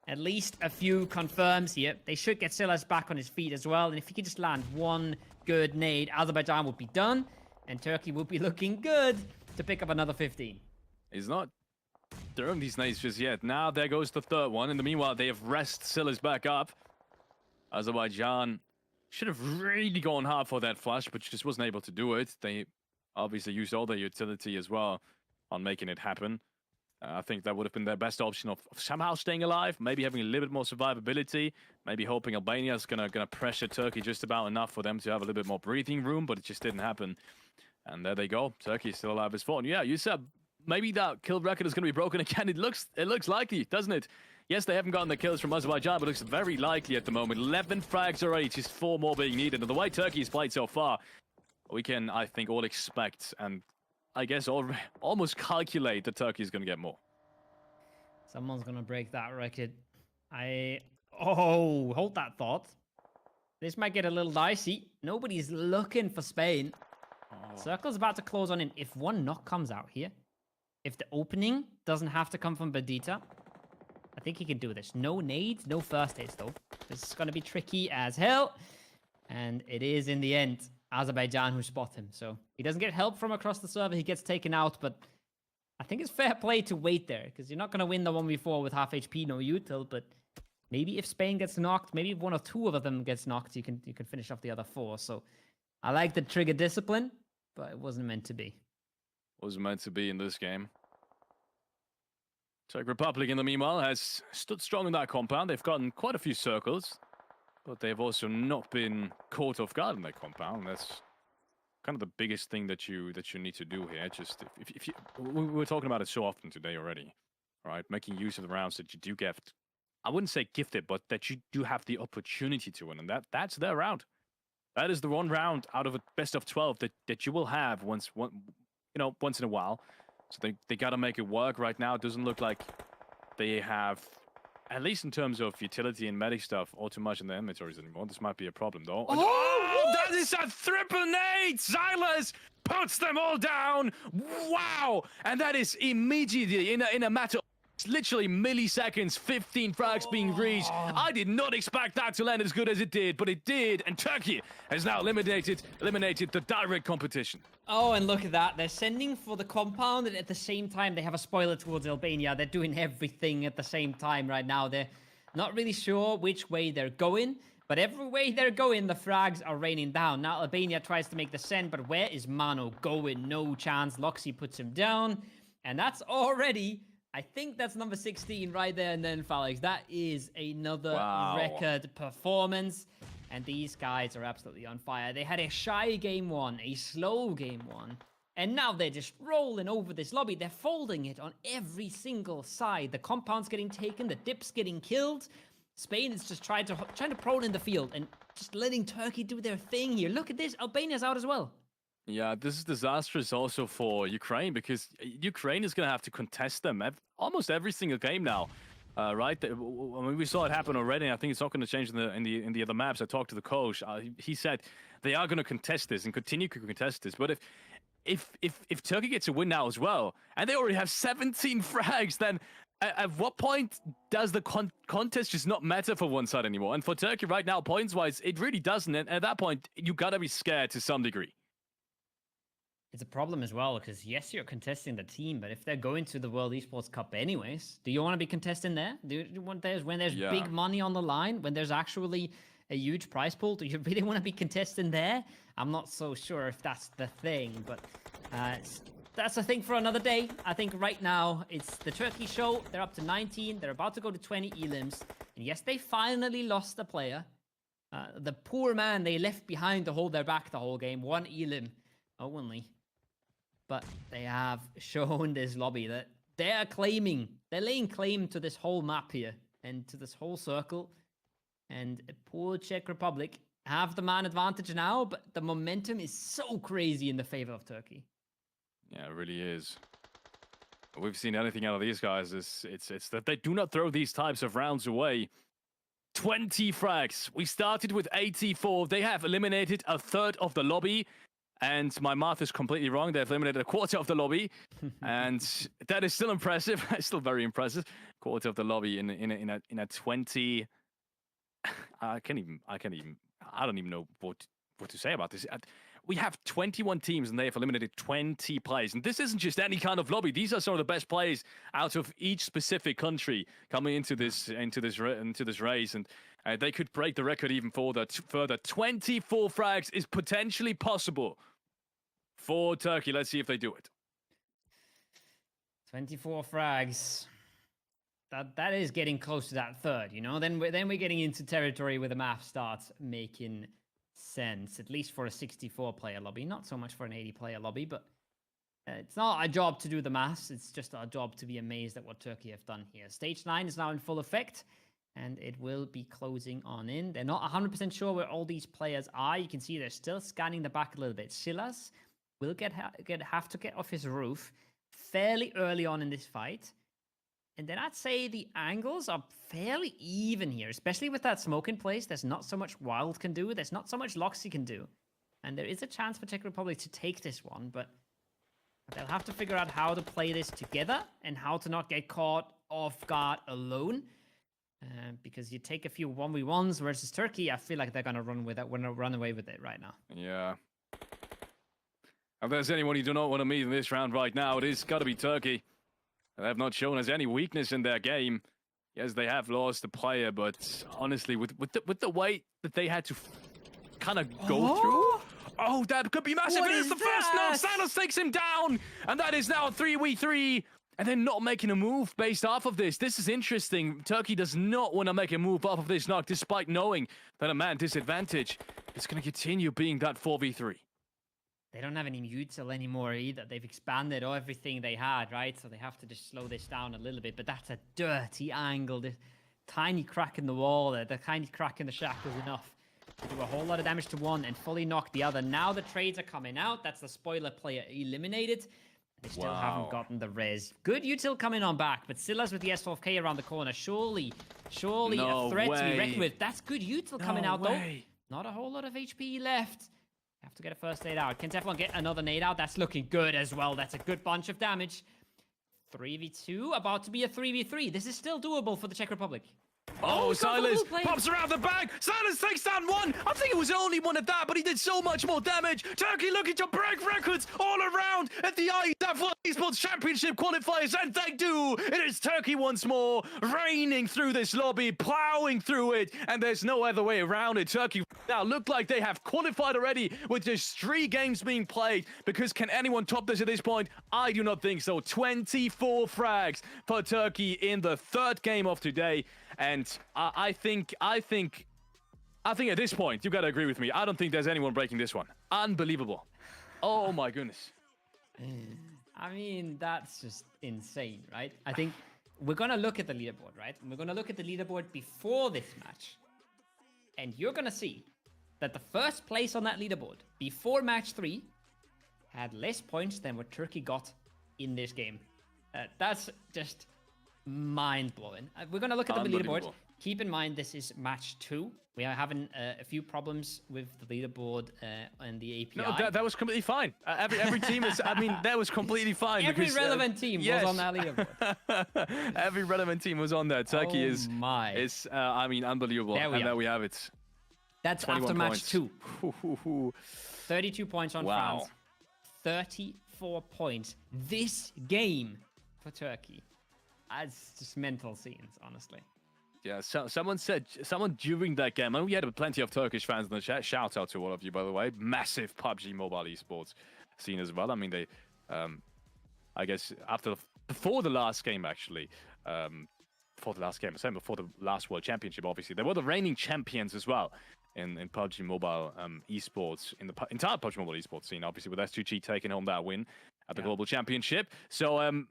At least a few confirms here. They should get Silas back on his feet as well. And if he can just land 1 good nade, Azerbaijan would be done. And Turkey would be looking good to pick up another 15. He's not throwing these nades just yet. Now there goes the 3rd one. In the meanwhile, they have rested Silas back up. Azerbaijan should have really gone hard for that flash, but just wasn't able to do it. They obviously used all their utility as well on making it happen. I think that would have been their best option of somehow staying alive, maybe having a little bit more survivability, maybe hoping Albania is gonna pressure Turkey just about enough for them to have a little bit more breathing room, but it just didn't happen. And there they go. Turkey is still alive as fought. And yeah, you said maybe that kill record is going to be broken again. It looks likely, doesn't it? Yes, they haven't gotten the kills from Azerbaijan, but it looks very likely at the moment. 11 frags already, just 4 more being needed. And the way Turkey's played so far, we can, I think, all expect and I guess almost calculate that Turkey is going to get more. Someone's going to break that record. Hold that thought. This might get a little dicey. Nobody's looking for Spain. Circle's about to close on in. If 1 knock comes out here, if the opening doesn't have to come from Bedita, I think he can do this. No nades, no first aids though. This is going to be tricky as hell. And it is in the end Azerbaijan who spot him. So he doesn't get help from across the server. He gets taken out, but I think it's fair play to wait there because you're not going to win the 1v4 with half HP, no util. But maybe if Spain gets knocked, maybe if 1 or 2 of them gets knocked, you can finish off the other 4. So I like the trigger discipline, but it wasn't meant to be. was meant to be in this game. Czech Republic, in the meanwhile, has stood strong in that compound. They've gotten quite a few circles, but they've also not been caught off guard in that compound. That's kind of the biggest thing that you need to do here. Just if you, we were talking about it so often today already, right? Making use of the rounds that you do get. I wouldn't say gifted, but that you do have the opportunity to win, and that's their round. That is the one round out of a best of 12 that you will have once in a while. So they got to make it work right now. It doesn't look like they have, at least in terms of utility and medic stuff, all too much in their inventories anymore. This might be a problem, though. Oh, that is a triple nade! Silas puts them all down! Wow! And that is immediately, in a matter of literally milliseconds, 15 frags being reached. I did not expect that to land as good as it did, but it did. And Turkey has now eliminated the direct competition. Oh, and look at that. They're sending for the compound, and at the same time, they have a spoiler towards Albania. They're doing everything at the same time right now. They're not really sure which way they're going, but every way they're going, the frags are raining down. Now, Albania tries to make the send, but where is Mano going? No chance. Loxy puts him down, and that's already... I think that's number 16 right there, and then Felix. That is another record performance, and these guys are absolutely on fire. They had a shy game one, a slow game one, and now they're just rolling over this lobby. They're folding it on every single side. The compound's getting taken, the dip's getting killed. Spain is just trying to prone in the field and just letting Turkey do their thing here. Look at this, Albania's out as well. Yeah, this is disastrous also for Ukraine, because Ukraine is going to have to contest them almost every single game now, right? I mean, we saw it happen already. And I think it's not going to change in the other maps. I talked to the coach. He said they are going to contest this and continue to contest this. But if Turkey gets a win now as well, and they already have 17 frags, then at what point does the contest just not matter for one side anymore? And for Turkey right now, points-wise, it really doesn't. And at that point, you got to be scared to some degree. It's a problem as well, because yes, you're contesting the team, but if they're going to the World Esports Cup anyways, do you want to be contesting there? Do you want when there's big money on the line, when there's actually a huge prize pool, do you really want to be contesting there? I'm not so sure if that's the thing, but that's a thing for another day. I think right now it's the Turkey show. They're up to 19. They're about to go to 20 elims. And yes, they finally lost a player. The poor man they left behind to hold their back the whole game. One elim only. But they have shown this lobby that they're laying claim to this whole map here and to this whole circle. And poor Czech Republic have the man advantage now, but the momentum is so crazy in the favor of Turkey. Yeah, it really is. We've seen anything out of these guys. It's that they do not throw these types of rounds away. 20 frags. We started with 84. They have eliminated a third of the lobby. And my math is completely wrong. They've eliminated a quarter of the lobby, and that is still impressive. It's still very impressive. Quarter of the lobby in a 20. I don't even know what to say about this. We have 21 teams, and they have eliminated 20 players. And this isn't just any kind of lobby. These are some of the best players out of each specific country coming into this race, and they could break the record even further. 24 frags is potentially possible for Turkey. Let's see if they do it. 24 frags. That is getting close to that third, you know? Then we're getting into territory where the math starts making sense, at least for a 64-player lobby. Not so much for an 80-player lobby, but it's not our job to do the maths. It's just our job to be amazed at what Turkey have done here. Stage 9 is now in full effect, and it will be closing on in. They're not 100% sure where all these players are. You can see they're still scanning the back a little bit. Silas will have to get off his roof fairly early on in this fight. And then I'd say the angles are fairly even here, especially with that smoke in place. There's not so much Wild can do. There's not so much Loxy can do. And there is a chance for Czech Republic to take this one, but they'll have to figure out how to play this together and how to not get caught off guard alone. Because you take a few 1v1s versus Turkey, I feel like they're going to run away with it right now. Yeah. If there's anyone you do not want to meet in this round right now, it is got to be Turkey. They have not shown us any weakness in their game. Yes, they have lost a player, but honestly, with the way that they had to kind of go through. Oh, that could be massive. What It is is the first knock. that? Sanos takes him down. And that is now a 3v3. And they're not making a move based off of this. This is interesting. Turkey does not want to make a move off of this knock, despite knowing that a man disadvantage is going to continue being that 4v3. They don't have any mutil anymore either. They've expanded everything they had, right? So they have to just slow this down a little bit. But that's a dirty angle. The tiny crack in the wall there, the tiny crack in the shack was enough to do a whole lot of damage to one and fully knock the other. Now the trades are coming out. That's the spoiler player eliminated. They still haven't gotten the res. Good util coming on back, but Silas with the S12K around the corner. Surely No a threat to be way. reckoned with. That's good util coming out, way. though. Not a whole lot of HP left. Have to get a first nade out. Can Teflon get another nade out? That's looking good as well. That's a good bunch of damage. 3v2, about to be a 3v3. This is still doable for the Czech Republic. Oh, Silas play. pops around the back. Silas takes down one. I think it was only one of that, but he did so much more damage. Turkey looking to break records all around at the IESF World Esports Championship qualifiers, and they do. It is Turkey once more, raining through this lobby, plowing through it, and there's no other way around it. Turkey now look like they have qualified already with just 3 games being played, because can anyone top this at this point? I do not think so. 24 frags for Turkey in the 3rd game of today. And I think at this point, you gotta agree with me. I don't think there's anyone breaking this one. Unbelievable. Oh my goodness. I mean, that's just insane, right? I think we're gonna look at the leaderboard, right? And we're gonna look at the leaderboard before this match. And you're gonna see that the first place on that leaderboard before match 3 had less points than what Turkey got in this game. That's just mind-blowing. We're going to look at the leaderboard. Keep in mind, this is match 2. We are having a few problems with the leaderboard and the API. No, that was completely fine. Every team is, I mean, that was completely fine. Every because, relevant team was on that leaderboard. Every relevant team was on there. Turkey is, I mean, unbelievable. There we have it. That's after match 2. 32 points on Wow. France. 34 points this game for Turkey. That's just mental scenes, honestly. Yeah, someone during that game, and we had plenty of Turkish fans in the chat. Shout out to all of you, by the way. Massive PUBG mobile esports scene as well. I mean, they, I guess before the last game, actually, before the last World Championship, obviously, they were the reigning champions as well in PUBG mobile esports, in the entire PUBG mobile esports scene, obviously, with S2G taking home that win at the Global Championship. So,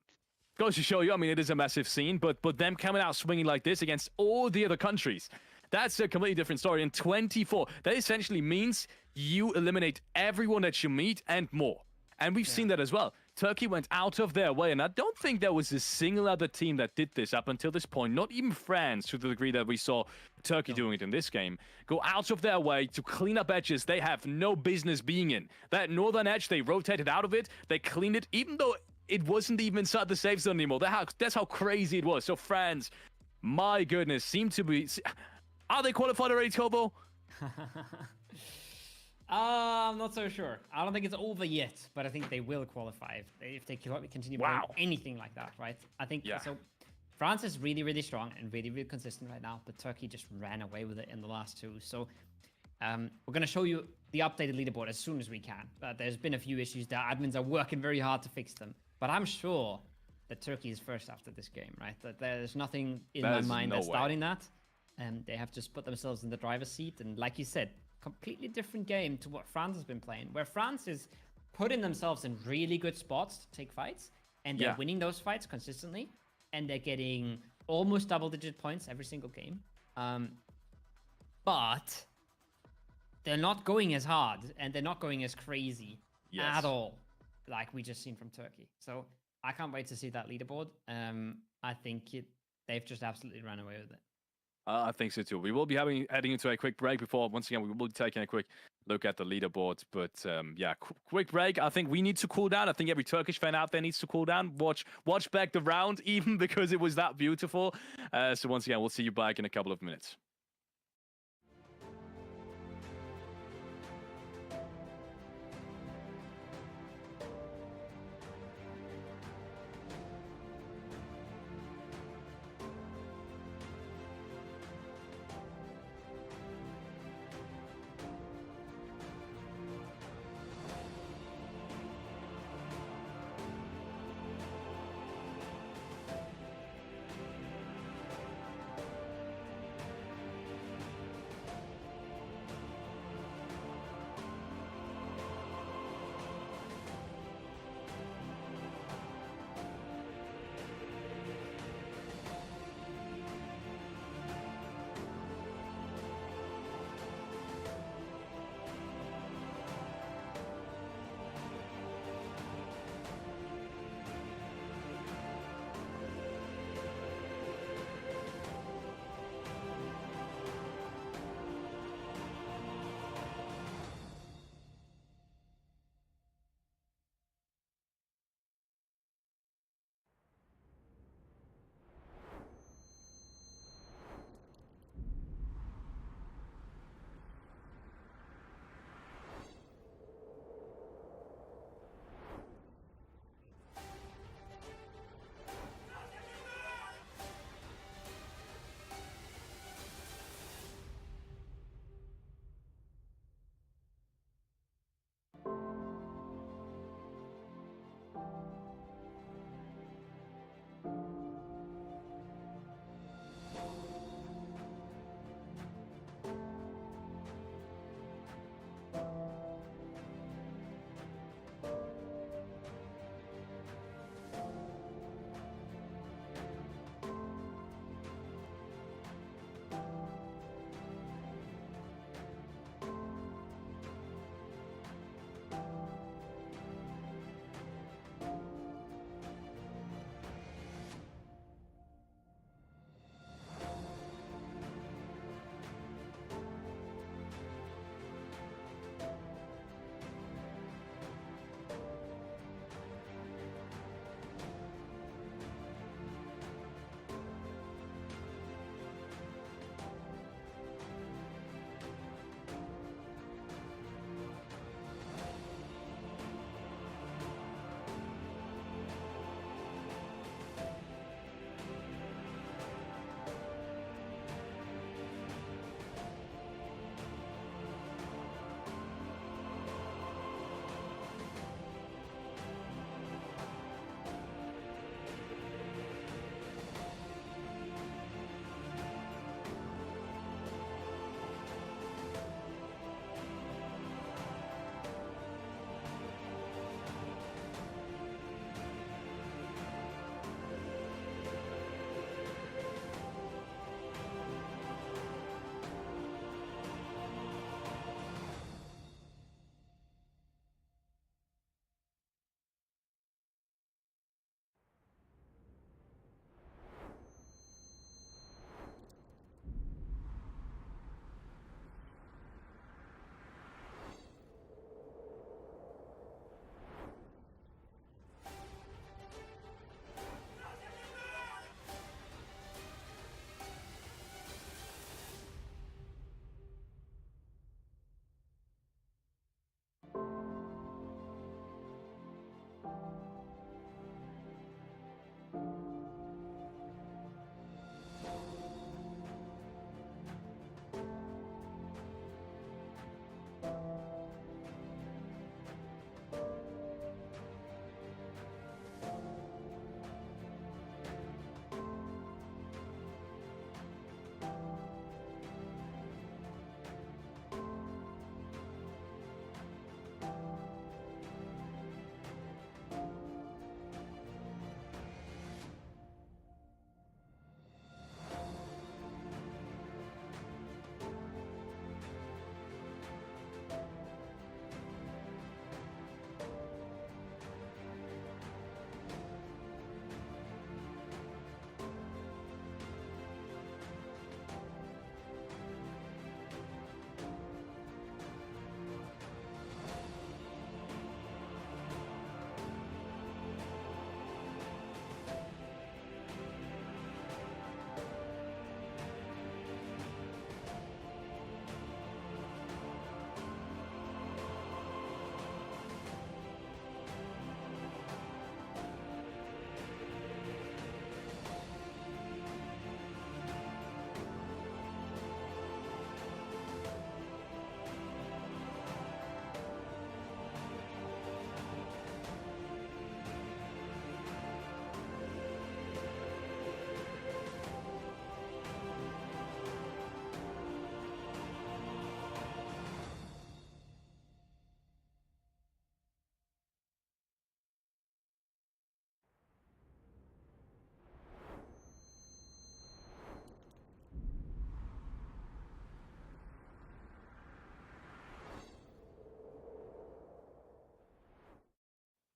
goes to show you, I mean, it is a massive scene, but them coming out swinging like this against all the other countries, that's a completely different story. And 24, that essentially means you eliminate everyone that you meet and more. And we've seen that as well. Turkey went out of their way, and I don't think there was a single other team that did this up until this point, not even France, to the degree that we saw Turkey doing it in this game. Go out of their way to clean up edges they have no business being in. That northern edge, they rotated out of it, they cleaned it, even though it wasn't even inside the safe zone anymore. That's how crazy it was. So France, my goodness, seem to be... Are they qualified already, Tobo? I'm not so sure. I don't think it's over yet, but I think they will qualify if they continue playing anything like that, right? I think so. France is really, really strong and really, really consistent right now, but Turkey just ran away with it in the last 2. So we're going to show you the updated leaderboard as soon as we can. There's been a few issues there. Admins are working very hard to fix them. But I'm sure that Turkey is first after this game, right? That there's nothing in my mind that's doubting that. They have just put themselves in the driver's seat. And like you said, completely different game to what France has been playing, where France is putting themselves in really good spots to take fights. And they're winning those fights consistently. And they're getting almost double-digit points every single game. But they're not going as hard. And they're not going as crazy at all, like we just seen from Turkey. So I can't wait to see that leaderboard. I think they've just absolutely run away with it. I think so too. We will be heading into a quick break before, once again, we will be taking a quick look at the leaderboard. But yeah, quick break. I think we need to cool down. I think every Turkish fan out there needs to cool down. Watch back the round, even because it was that beautiful. So once again, we'll see you back in a couple of minutes.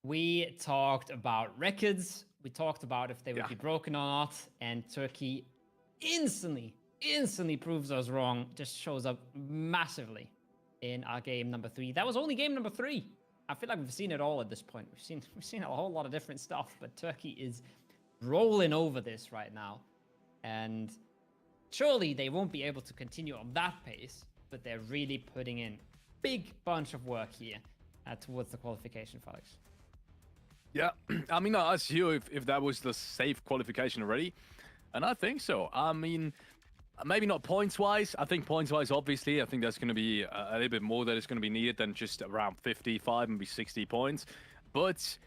We talked about records. We talked about if they would be broken or not. And Turkey instantly proves us wrong. Just shows up massively in our game number 3. That was only game number 3. I feel like we've seen it all at this point. We've seen a whole lot of different stuff, but Turkey is rolling over this right now. And surely they won't be able to continue on that pace, but they're really putting in big bunch of work here towards the qualification, Felix. Yeah, I mean, I asked you if that was the safe qualification already, and I think so. I mean, maybe not points-wise. I think points-wise, obviously, I think that's going to be a little bit more that is going to be needed than just around 55, maybe 60 points. But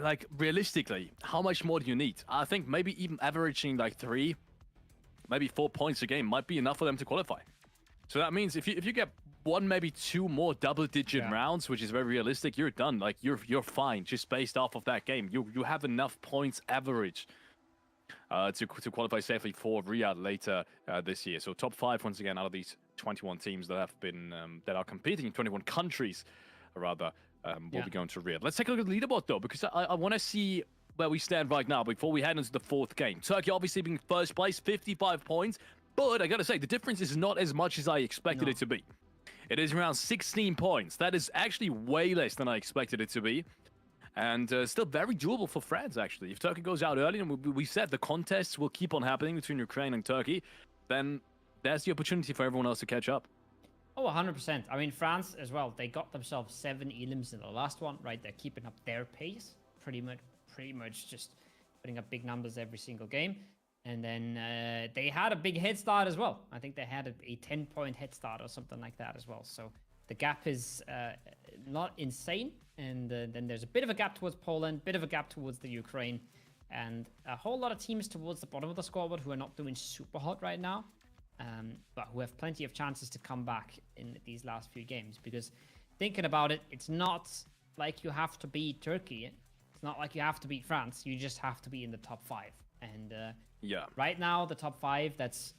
like realistically, how much more do you need? I think maybe even averaging like 3, maybe 4 points a game might be enough for them to qualify. So that means if you get 1, maybe 2 more double-digit rounds, which is very realistic, you're done. Like you're fine just based off of that game. You have enough points average to qualify safely for Riyadh later this year. So top 5 once again out of these 21 teams that have been that are competing in 21 countries, rather, will be going to Riyadh. Let's take a look at the leaderboard though, because I want to see where we stand right now before we head into the 4th game. Turkey obviously being first place, 55 points, but I gotta say the difference is not as much as I expected it to be. It is around 16 points. That is actually way less than I expected it to be. And still very doable for France, actually. If Turkey goes out early, and we said the contests will keep on happening between Ukraine and Turkey, then there's the opportunity for everyone else to catch up. Oh, 100%. I mean, France as well, they got themselves 7 elims in the last one, right? They're keeping up their pace, pretty much just putting up big numbers every single game. And then they had a big head start as well. I think they had a 10-point head start or something like that as well. So the gap is not insane. And then there's a bit of a gap towards Poland, bit of a gap towards the Ukraine, and a whole lot of teams towards the bottom of the scoreboard who are not doing super hot right now, but who have plenty of chances to come back in these last few games. Because thinking about it, it's not like you have to beat Turkey. It's not like you have to beat France. You just have to be in the top 5. And right now, the top 5, that's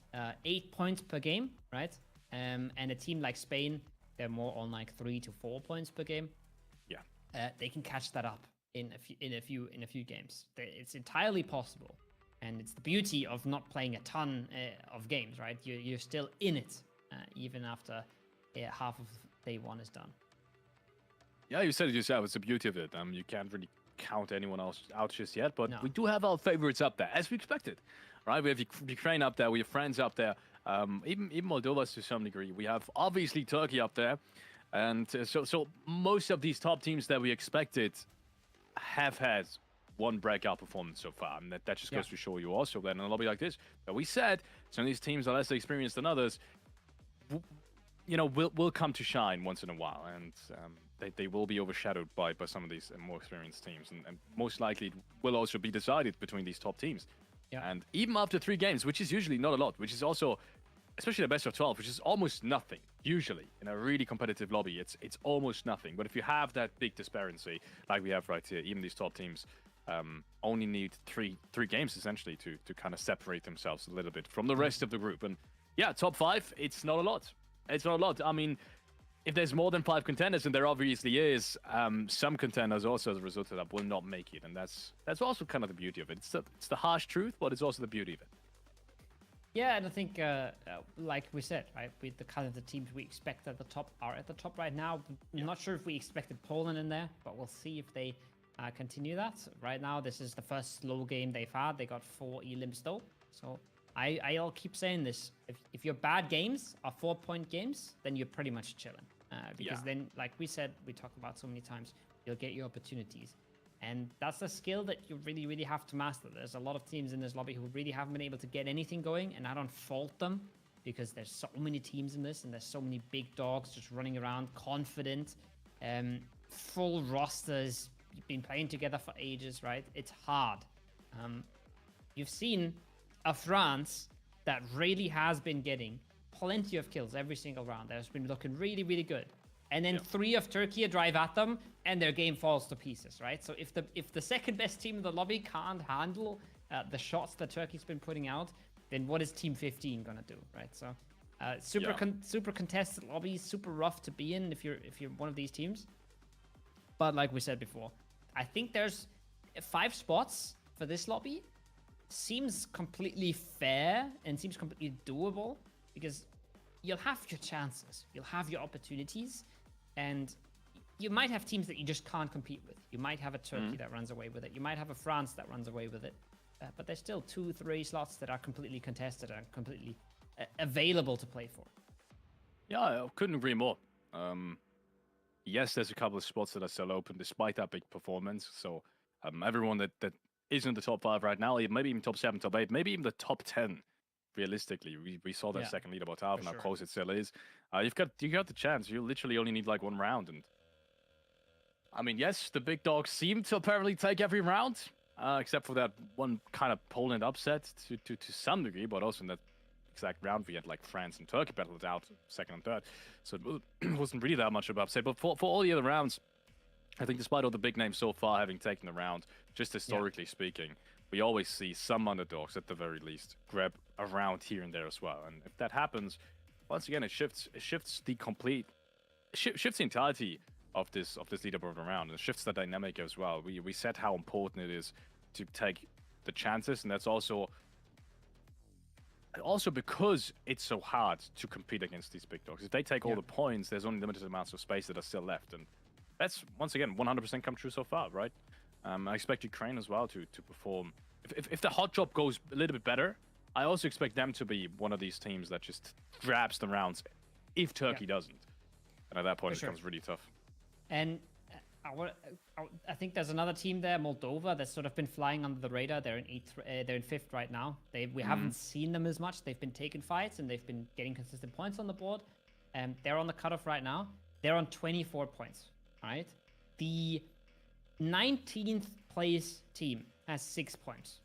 8 points per game, right? And a team like Spain, they're more on like 3 to 4 points per game. Yeah, they can catch that up in a few games. It's entirely possible, and it's the beauty of not playing a ton of games, right? You're still in it, even after half of day 1 is done. Yeah, you said it yourself. It's the beauty of it. You can't really count anyone else out just yet, but we do have our favorites up there, as we expected, right? We have Ukraine up there, we have France up there, even Moldova to some degree. We have obviously Turkey up there, and so most of these top teams that we expected have had one breakout performance so far, and that just goes to show you also that in a lobby like this, that we said some of these teams are less experienced than others, you know, will come to shine once in a while, and they will be overshadowed by some of these more experienced teams, and most likely it will also be decided between these top teams. And even after 3 games, which is usually not a lot, which is also, especially the best of 12, which is almost nothing usually in a really competitive lobby, it's almost nothing. But if you have that big disparity like we have right here, even these top teams only need three games essentially to kind of separate themselves a little bit from the rest of the group. And yeah, top 5, it's not a lot. It's not a lot. I mean, if there's more than 5 contenders, and there obviously is, some contenders also as a result of that will not make it, and that's also kind of the beauty of it. It's the harsh truth, but it's also the beauty of it. Yeah, and I think, like we said, right, with the kind of the teams we expect at the top are at the top right now. I'm not sure if we expected Poland in there, but we'll see if they continue that. Right now, this is the first slow game they've had. They got 4 elims though, so I'll keep saying this. If your bad games are 4-point games, then you're pretty much chilling. Because then, like we said, we talked about so many times, you'll get your opportunities. And that's a skill that you really, really have to master. There's a lot of teams in this lobby who really haven't been able to get anything going, and I don't fault them because there's so many teams in this, and there's so many big dogs just running around, confident, full rosters. You've been playing together for ages, right? It's hard. You've seen a France that really has been getting plenty of kills every single round. That's been looking really, really good. And then 3 of Türkiye drive at them, and their game falls to pieces, right? So if the second best team in the lobby can't handle the shots that Turkey's been putting out, then what is Team 15 gonna do, right? So super contested lobbies, super rough to be in if you're one of these teams. But like we said before, I think there's 5 spots for this lobby. Seems completely fair and seems completely doable because you'll have your chances, you'll have your opportunities, and you might have teams that you just can't compete with. You might have a Turkey that runs away with it. You might have a France that runs away with it. But there's still 2-3 slots that are completely contested and completely available to play for. Yeah, I couldn't agree more. Yes, there's a couple of spots that are still open despite that big performance. So everyone that is in the top 5 right now, maybe even top 7, top 8, maybe even the top 10. Realistically, we saw that second leaderboard half and how close it still is. You got the chance. You literally only need like 1 round, and I mean, yes, the big dogs seem to apparently take every round, except for that one kind of Poland upset to some degree, but also in that exact round we had like France and Turkey battled out second and third, so it wasn't really that much of an upset. But for all the other rounds, I think despite all the big names so far having taken the round, just historically speaking, we always see some underdogs at the very least grab a round here and there as well. And if that happens, once again, it shifts the entirety of this leaderboard around, and it shifts the dynamic as well. We said how important it is to take the chances, and that's also because it's so hard to compete against these big dogs. If they take all the points, there's only limited amounts of space that are still left, and that's once again 100% come true so far, right? I expect Ukraine as well to perform. If the hot drop goes a little bit better, I also expect them to be one of these teams that just grabs the rounds if Turkey doesn't. And at that point, it becomes really tough. And I think there's another team there, Moldova, that's sort of been flying under the radar. They're in 5th right now. We haven't seen them as much. They've been taking fights and they've been getting consistent points on the board. They're on the cutoff right now. They're on 24 points. All right. The 19th place team has 6 points.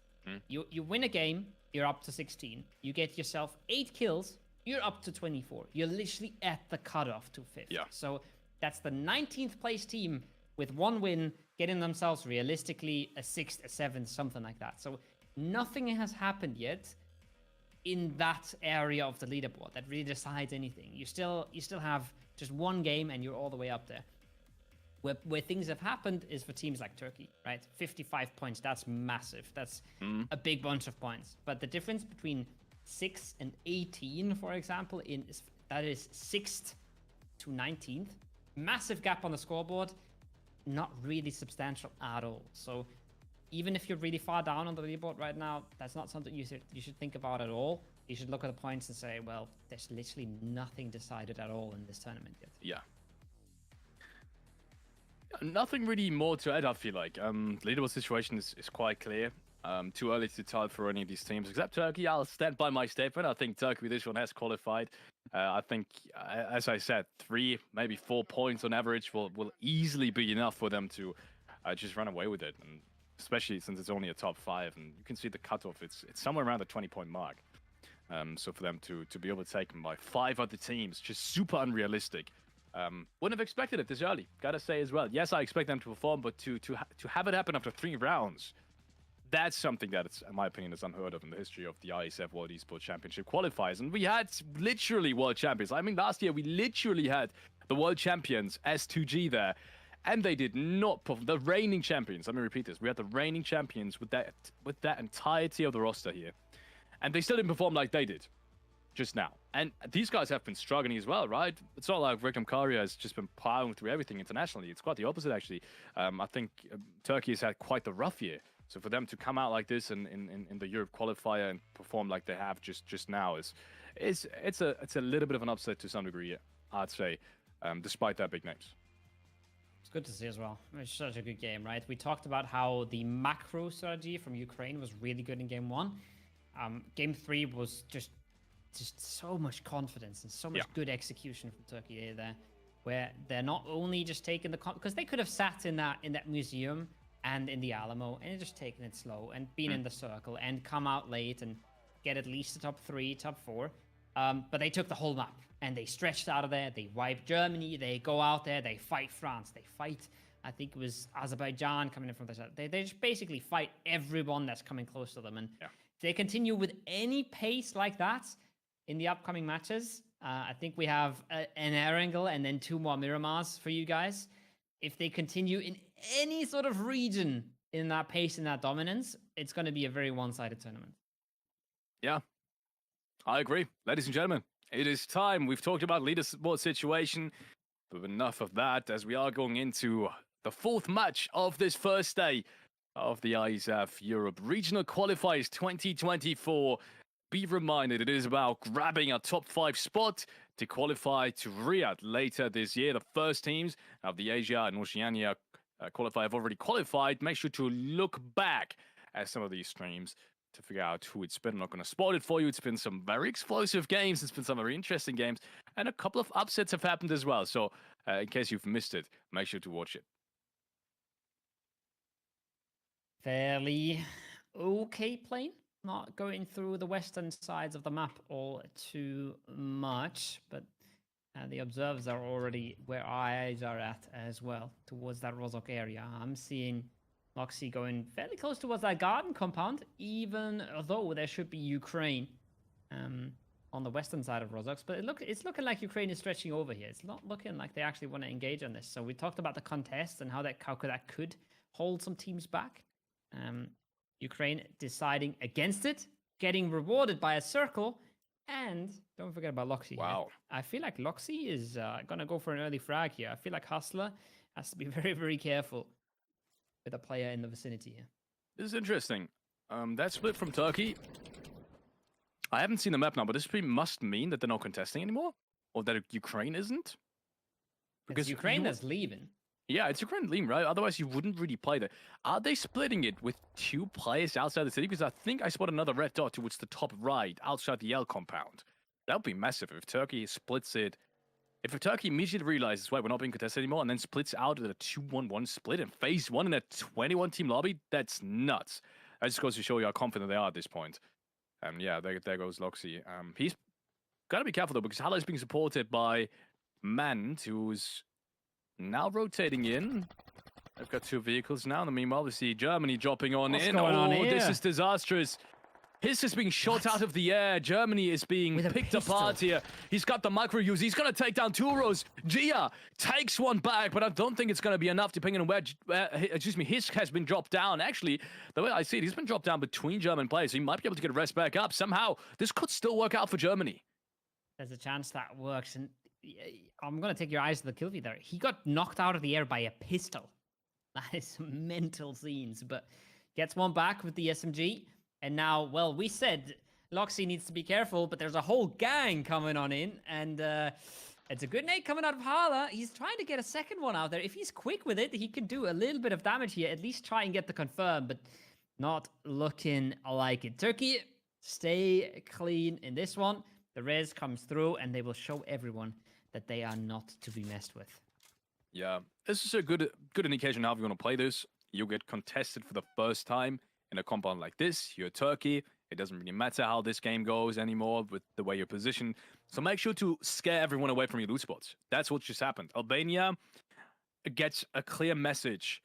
You win a game, you're up to 16. You get yourself 8 kills, you're up to 24. You're literally at the cutoff to 5th. Yeah. So that's the 19th place team with 1 win, getting themselves realistically a 6th, a 7th, something like that. So nothing has happened yet in that area of the leaderboard that really decides anything. You still have just 1 game and you're all the way up there. Where things have happened is for teams like Turkey, right? 55 points, that's massive. That's a big bunch of points. But the difference between 6 and 18, for example, that is 6th to 19th. Massive gap on the scoreboard, not really substantial at all. So even if you're really far down on the leaderboard right now, that's not something you should think about at all. You should look at the points and say, well, there's literally nothing decided at all in this tournament yet. Yeah. Nothing really more to add, I feel like. The leaderboard situation is quite clear. Too early to tell for any of these teams, except Turkey. I'll stand by my statement. I think Turkey with this one has qualified. I think, as I said, 3, maybe 4 points on average will easily be enough for them to just run away with it. And especially since it's only a top 5, and you can see the cutoff. It's somewhere around the 20-point mark. So for them to be able to take them by 5 other teams, just super unrealistic. Wouldn't have expected it this early, gotta say as well. Yes, I expect them to perform, but to have it happen after 3 rounds, that's something that, in my opinion, is unheard of in the history of the IESF World Esports Championship qualifiers. And we had literally world champions. I mean, last year we literally had the world champions S2G there, and they did not perform. The reigning champions. Let me repeat this: we had the reigning champions with that entirety of the roster here, and they still didn't perform like they did just now. And these guys have been struggling as well, right? It's not like Reclam Karia has just been plowing through everything internationally. It's quite the opposite, actually. I think Turkey has had quite the rough year. So for them to come out like this in the Europe qualifier and perform like they have just now it's a little bit of an upset to some degree, I'd say, despite their big names. It's good to see as well. It's such a good game, right? We talked about how the macro strategy from Ukraine was really good in game 1. Game 3 was just so much confidence and so much good execution from Turkey there, where they're not only just taking because they could have sat in that museum and in the Alamo and just taken it slow and been in the circle and come out late and get at least the top 3, top 4. But they took the whole map and they stretched out of there. They wiped Germany. They go out there. They fight France. They fight, I think it was Azerbaijan coming in from the side. They just basically fight everyone that's coming close to them. And if they continue with any pace like that in the upcoming matches, I think we have an Erangel and then 2 more Miramars for you guys. if they continue in any sort of region in that pace and that dominance, it's going to be a very one-sided tournament. Yeah, I agree. Ladies and gentlemen, it is time. We've talked about leaderboard situation, but enough of that as we are going into the fourth match of this first day of the IESF Europe Regional Qualifiers 2024. Be reminded, it is about grabbing a top 5 spot to qualify to Riyadh later this year. The first teams of the Asia and Oceania qualifier have already qualified. Make sure to look back at some of these streams to figure out who it's been. I'm not going to spoil it for you. It's been some very explosive games. It's been some very interesting games. And a couple of upsets have happened as well. So in case you've missed it, make sure to watch it. Fairly okay plane. Not going through the western sides of the map all too much, but the observers are already where our eyes are at as well, towards that Rozhok area. I'm seeing Loxy going fairly close towards that garden compound, even though there should be Ukraine on the western side of Rozhok. But it's looking like Ukraine is stretching over here. It's not looking like they actually want to engage on this. So we talked about the contest and how that could hold some teams back. Ukraine deciding against it, getting rewarded by a circle, and don't forget about Loxy. Wow. I feel like Loxy is going to go for an early frag here. I feel like Hustler has to be very, very careful with a player in the vicinity here. This is interesting. That split from Turkey, I haven't seen the map now, but this must mean that they're not contesting anymore? Or that Ukraine isn't? Because Ukraine is leaving. Yeah, it's Ukraine leaving, right? Otherwise, you wouldn't really play there. Are they splitting it with 2 players outside the city? Because I think I spot another red dot towards the top right, outside the L compound. That would be massive if Turkey splits it. If Turkey immediately realizes, wait, we're not being contested anymore, and then splits out at a 2-1-1 split in phase 1 in a 21-team lobby, that's nuts. That just goes to show you how confident they are at this point. Yeah, there goes Loxy. He's got to be careful, though, because Halle is being supported by Mand, who's now rotating in. They've got 2 vehicles now. In the meanwhile, we see Germany dropping on in. Going on here? This is disastrous. His is being shot out of the air. Germany is being picked apart here. He's got the micro use. He's going to take down 2 rows. Gia takes one back, but I don't think it's going to be enough depending on where, Hisk has been dropped down. Actually, the way I see it, he's been dropped down between German players. So he might be able to get a rest back up. Somehow, this could still work out for Germany. There's a chance that works. And I'm going to take your eyes to the kill feed there. He got knocked out of the air by a pistol. That is some mental scenes, but gets one back with the SMG. And now, well, we said Loxy needs to be careful, but there's a whole gang coming on in. And it's a good nade coming out of Hala. He's trying to get a second one out there. If he's quick with it, he can do a little bit of damage here. At least try and get the confirm, but not looking like it. Turkey, stay clean in this one. The res comes through, and they will show everyone that they are not to be messed with. Yeah, this is a good indication of how you're going to play this. You get contested for the first time in a compound like this. You're Turkey. It doesn't really matter how this game goes anymore with the way you're positioned. So make sure to scare everyone away from your loot spots. That's what just happened. Albania gets a clear message.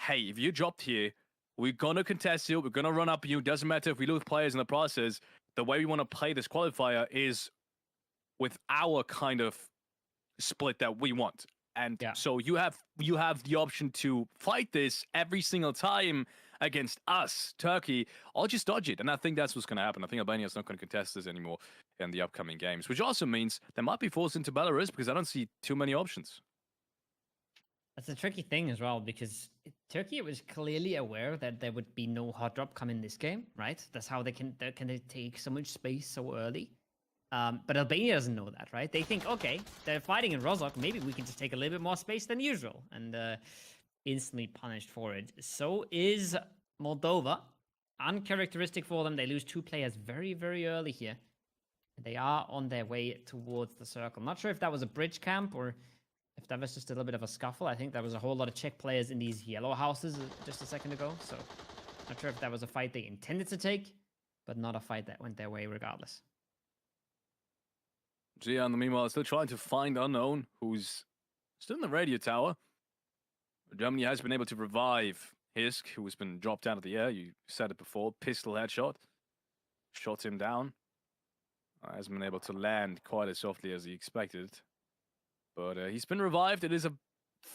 Hey, if you dropped here, we're going to contest you. We're going to run up you. Doesn't matter if we lose players in the process. The way we want to play this qualifier is with our kind of split that we want. And so you have the option to fight this every single time against us, Turkey, or just dodge it. And I think that's what's going to happen. I think Albania is not going to contest this anymore in the upcoming games, which also means they might be forced into Belarus because I don't see too many options. That's a tricky thing as well, because Turkey was clearly aware that there would be no hot drop coming this game, right? That's how they can take so much space so early. But Albania doesn't know that, right? They think, okay, they're fighting in Rozhok. Maybe we can just take a little bit more space than usual. And instantly punished for it. So is Moldova. Uncharacteristic for them. They lose 2 players very, very early here. They are on their way towards the circle. Not sure if that was a bridge camp or if that was just a little bit of a scuffle. I think there was a whole lot of Czech players in these yellow houses just a second ago. So not sure if that was a fight they intended to take, but not a fight that went their way regardless. Gia, in the meanwhile, still trying to find Unknown, who's still in the radio tower. Germany has been able to revive Hisk, who has been dropped out of the air. You said it before. Pistol headshot. Shot him down. Hasn't been able to land quite as softly as he expected. But he's been revived. It is a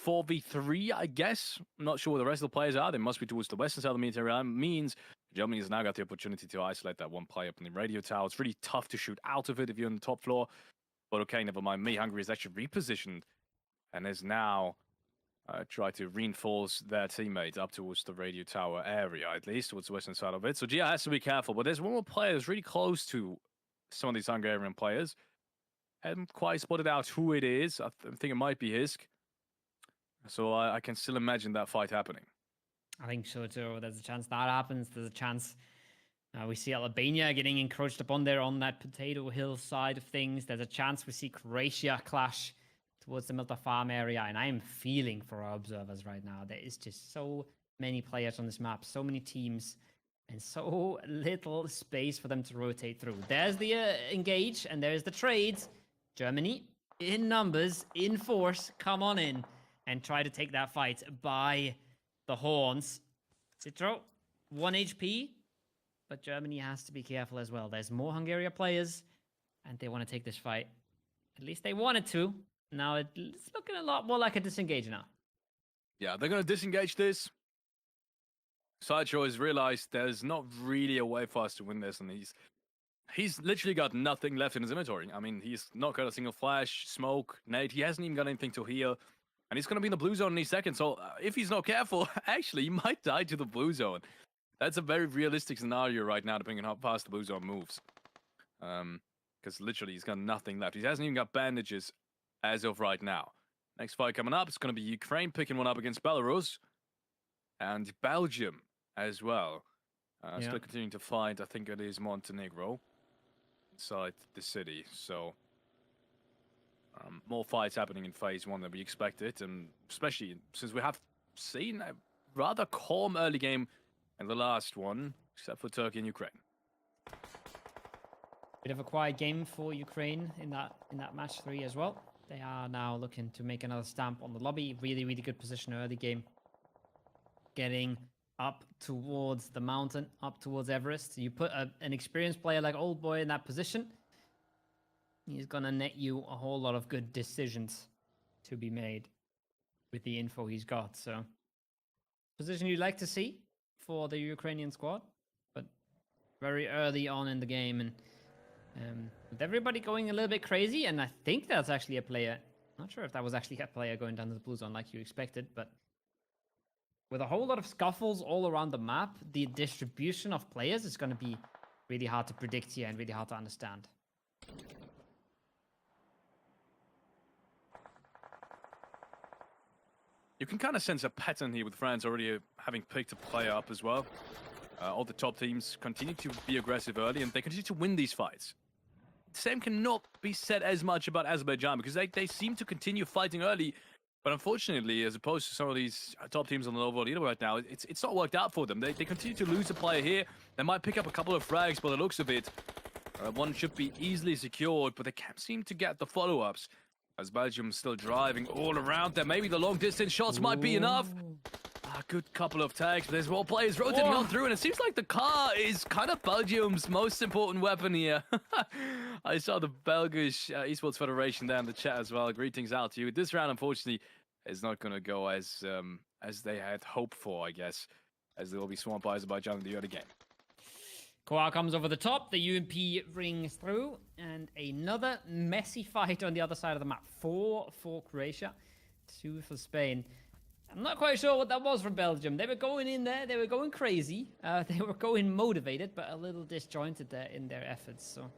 4v3, I guess. I'm not sure where the rest of the players are. They must be towards the western side of the military line. Means Germany has now got the opportunity to isolate that one player up in the radio tower. It's really tough to shoot out of it if you're on the top floor. But okay, never mind me. Hungary is actually repositioned and is now try to reinforce their teammates up towards the radio tower area, at least towards the western side of it. So Gia has to be careful. But there's one more player that's really close to some of these Hungarian players. Haven't quite spotted out who it is. I think it might be Hisk. So I can still imagine that fight happening. I think so too. There's a chance that happens. There's a chance we see Albania getting encroached upon there on that potato hill side of things. There's a chance we see Croatia clash towards the Milta Farm area. And I'm feeling for our observers right now. There is just so many players on this map, so many teams, and so little space for them to rotate through. There's the engage, and there's the trades. Germany, in numbers, in force, come on in and try to take that fight by the horns. Citro, 1 HP, but Germany has to be careful as well. There's more Hungarian players, and they want to take this fight. At least they wanted to. Now it's looking a lot more like a disengage now. Yeah, they're going to disengage this. Sideshow has realized there's not really a way for us to win this, and he's literally got nothing left in his inventory. I mean, he's not got a single flash, smoke, nade. He hasn't even got anything to heal. And he's going to be in the blue zone any second. So if he's not careful, actually, he might die to the blue zone. That's a very realistic scenario right now, depending on how fast the blue zone moves. Because literally, he's got nothing left. He hasn't even got bandages as of right now. Next fight coming up, it's going to be Ukraine picking one up against Belarus. And Belgium as well. Still continuing to fight. I think it is Montenegro inside the city. So more fights happening in phase one than we expected, and especially since we have seen a rather calm early game in the last one, except for Turkey and Ukraine. Bit of a quiet game for Ukraine in that match 3 as well. They are now looking to make another stamp on the lobby. Really, really good position early game. Getting up towards the mountain, up towards Everest. You put an experienced player like Old Boy in that position, he's going to net you a whole lot of good decisions to be made with the info he's got. So, position you'd like to see for the Ukrainian squad, but very early on in the game. And with everybody going a little bit crazy, and I think that's actually a player. Not sure if that was actually a player going down to the blue zone like you expected, but with a whole lot of scuffles all around the map, the distribution of players is going to be really hard to predict here and really hard to understand. You can kind of sense a pattern here with France already having picked a player up as well. All the top teams continue to be aggressive early, and they continue to win these fights. The same cannot be said as much about Azerbaijan, because they seem to continue fighting early, but unfortunately, as opposed to some of these top teams on the overall leader right now, it's not worked out for them. They continue to lose a player here. They might pick up a couple of frags by the looks of it. One should be easily secured, but they can't seem to get the follow-ups. As Belgium's still driving all around them. Maybe the long-distance shots might be enough. A good couple of tags, but there's more players rotating on through, and it seems like the car is kind of Belgium's most important weapon here. I saw the Belgish Esports Federation there in the chat as well. Greetings out to you. This round, unfortunately, is not going to go as they had hoped for, I guess, as they will be swamped by Azerbaijan in the early game. Koa comes over the top, the UMP rings through, and another messy fight on the other side of the map. 4 for Croatia, 2 for Spain. I'm not quite sure what that was from Belgium. They were going in there, they were going crazy, they were going motivated, but a little disjointed there in their efforts. So,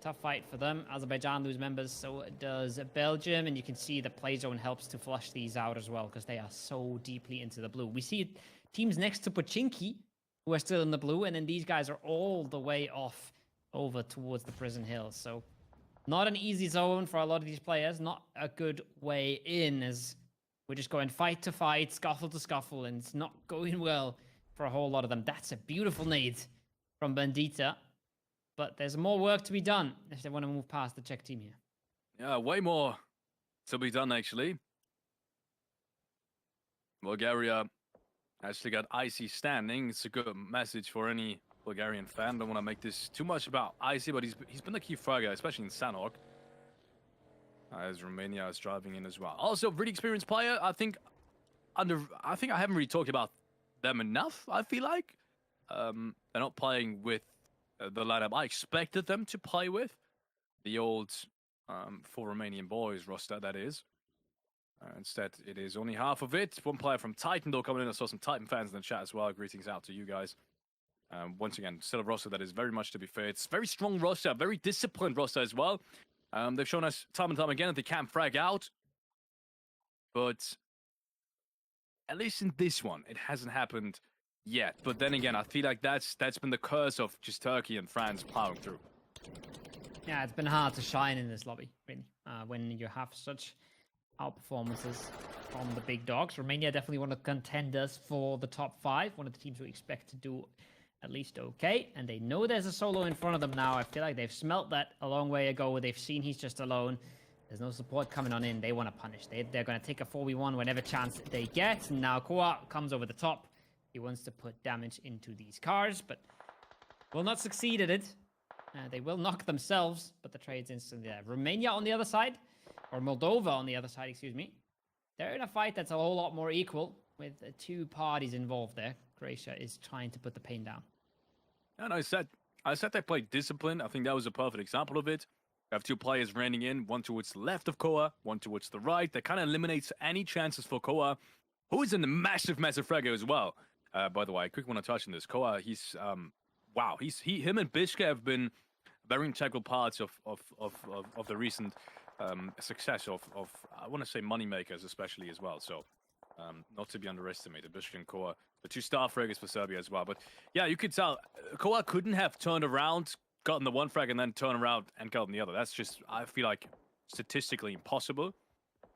tough fight for them. Azerbaijan lose members, so does Belgium, and you can see the play zone helps to flush these out as well, because they are so deeply into the blue. We see teams next to Pochinki, who are still in the blue, and then these guys are all the way off over towards the Prison Hills. So not an easy zone for a lot of these players, not a good way in, as we're just going fight to fight, scuffle to scuffle, and it's not going well for a whole lot of them. That's a beautiful nade from Bandita, but there's more work to be done if they want to move past the Czech team here. Yeah, way more to be done, actually. Bulgaria actually got Icy standing. It's a good message for any Bulgarian fan. Don't want to make this too much about Icy, but he's been a key fragger, especially in Sanhok. as Romania is driving in as well. Also, really experienced player. I think I haven't really talked about them enough. I feel like they're not playing with the lineup I expected them to play with. The old 4 Romanian boys roster, that is. Instead, it is only half of it. One player from Titan, though, coming in. I saw some Titan fans in the chat as well. Greetings out to you guys. Once again, still a roster that is very much to be fair. It's very strong roster, very disciplined roster as well. They've shown us time and time again that they can frag out. But at least in this one, it hasn't happened yet. But then again, I feel like that's been the curse of just Turkey and France plowing through. Yeah, it's been hard to shine in this lobby, really, when you have such outperformances from the big dogs. Romania definitely one of the contenders for the top 5, one of the teams we expect to do at least okay, and they know there's a solo in front of them now. I feel like they've smelt that a long way ago. They've seen he's just alone. There's no support coming on in. They want to punish. They're going to take a 4v1 whenever chance they get. And now Koa comes over the top. He wants to put damage into these cars, but will not succeed at it. They will knock themselves, but the trade's instantly there. Romania on the other side, or Moldova on the other side, excuse me. They're in a fight that's a whole lot more equal, with 2 parties involved there. Croatia is trying to put the pain down. And I said they played discipline. I think that was a perfect example of it. You have 2 players running in, one towards the left of Koa, one towards the right. That kind of eliminates any chances for Koa, who is in a massive fragger as well. By the way, I quickly want to touch on this. Koa, he's wow, him and Bishke have been very integral parts of the recent success of I want to say moneymakers especially as well. So not to be underestimated. Bishke and Koa, the 2 star fraggers for Serbia as well. But yeah, you could tell Koa couldn't have turned around, gotten the one frag, and then turn around and gotten the other. That's just, I feel like, statistically impossible.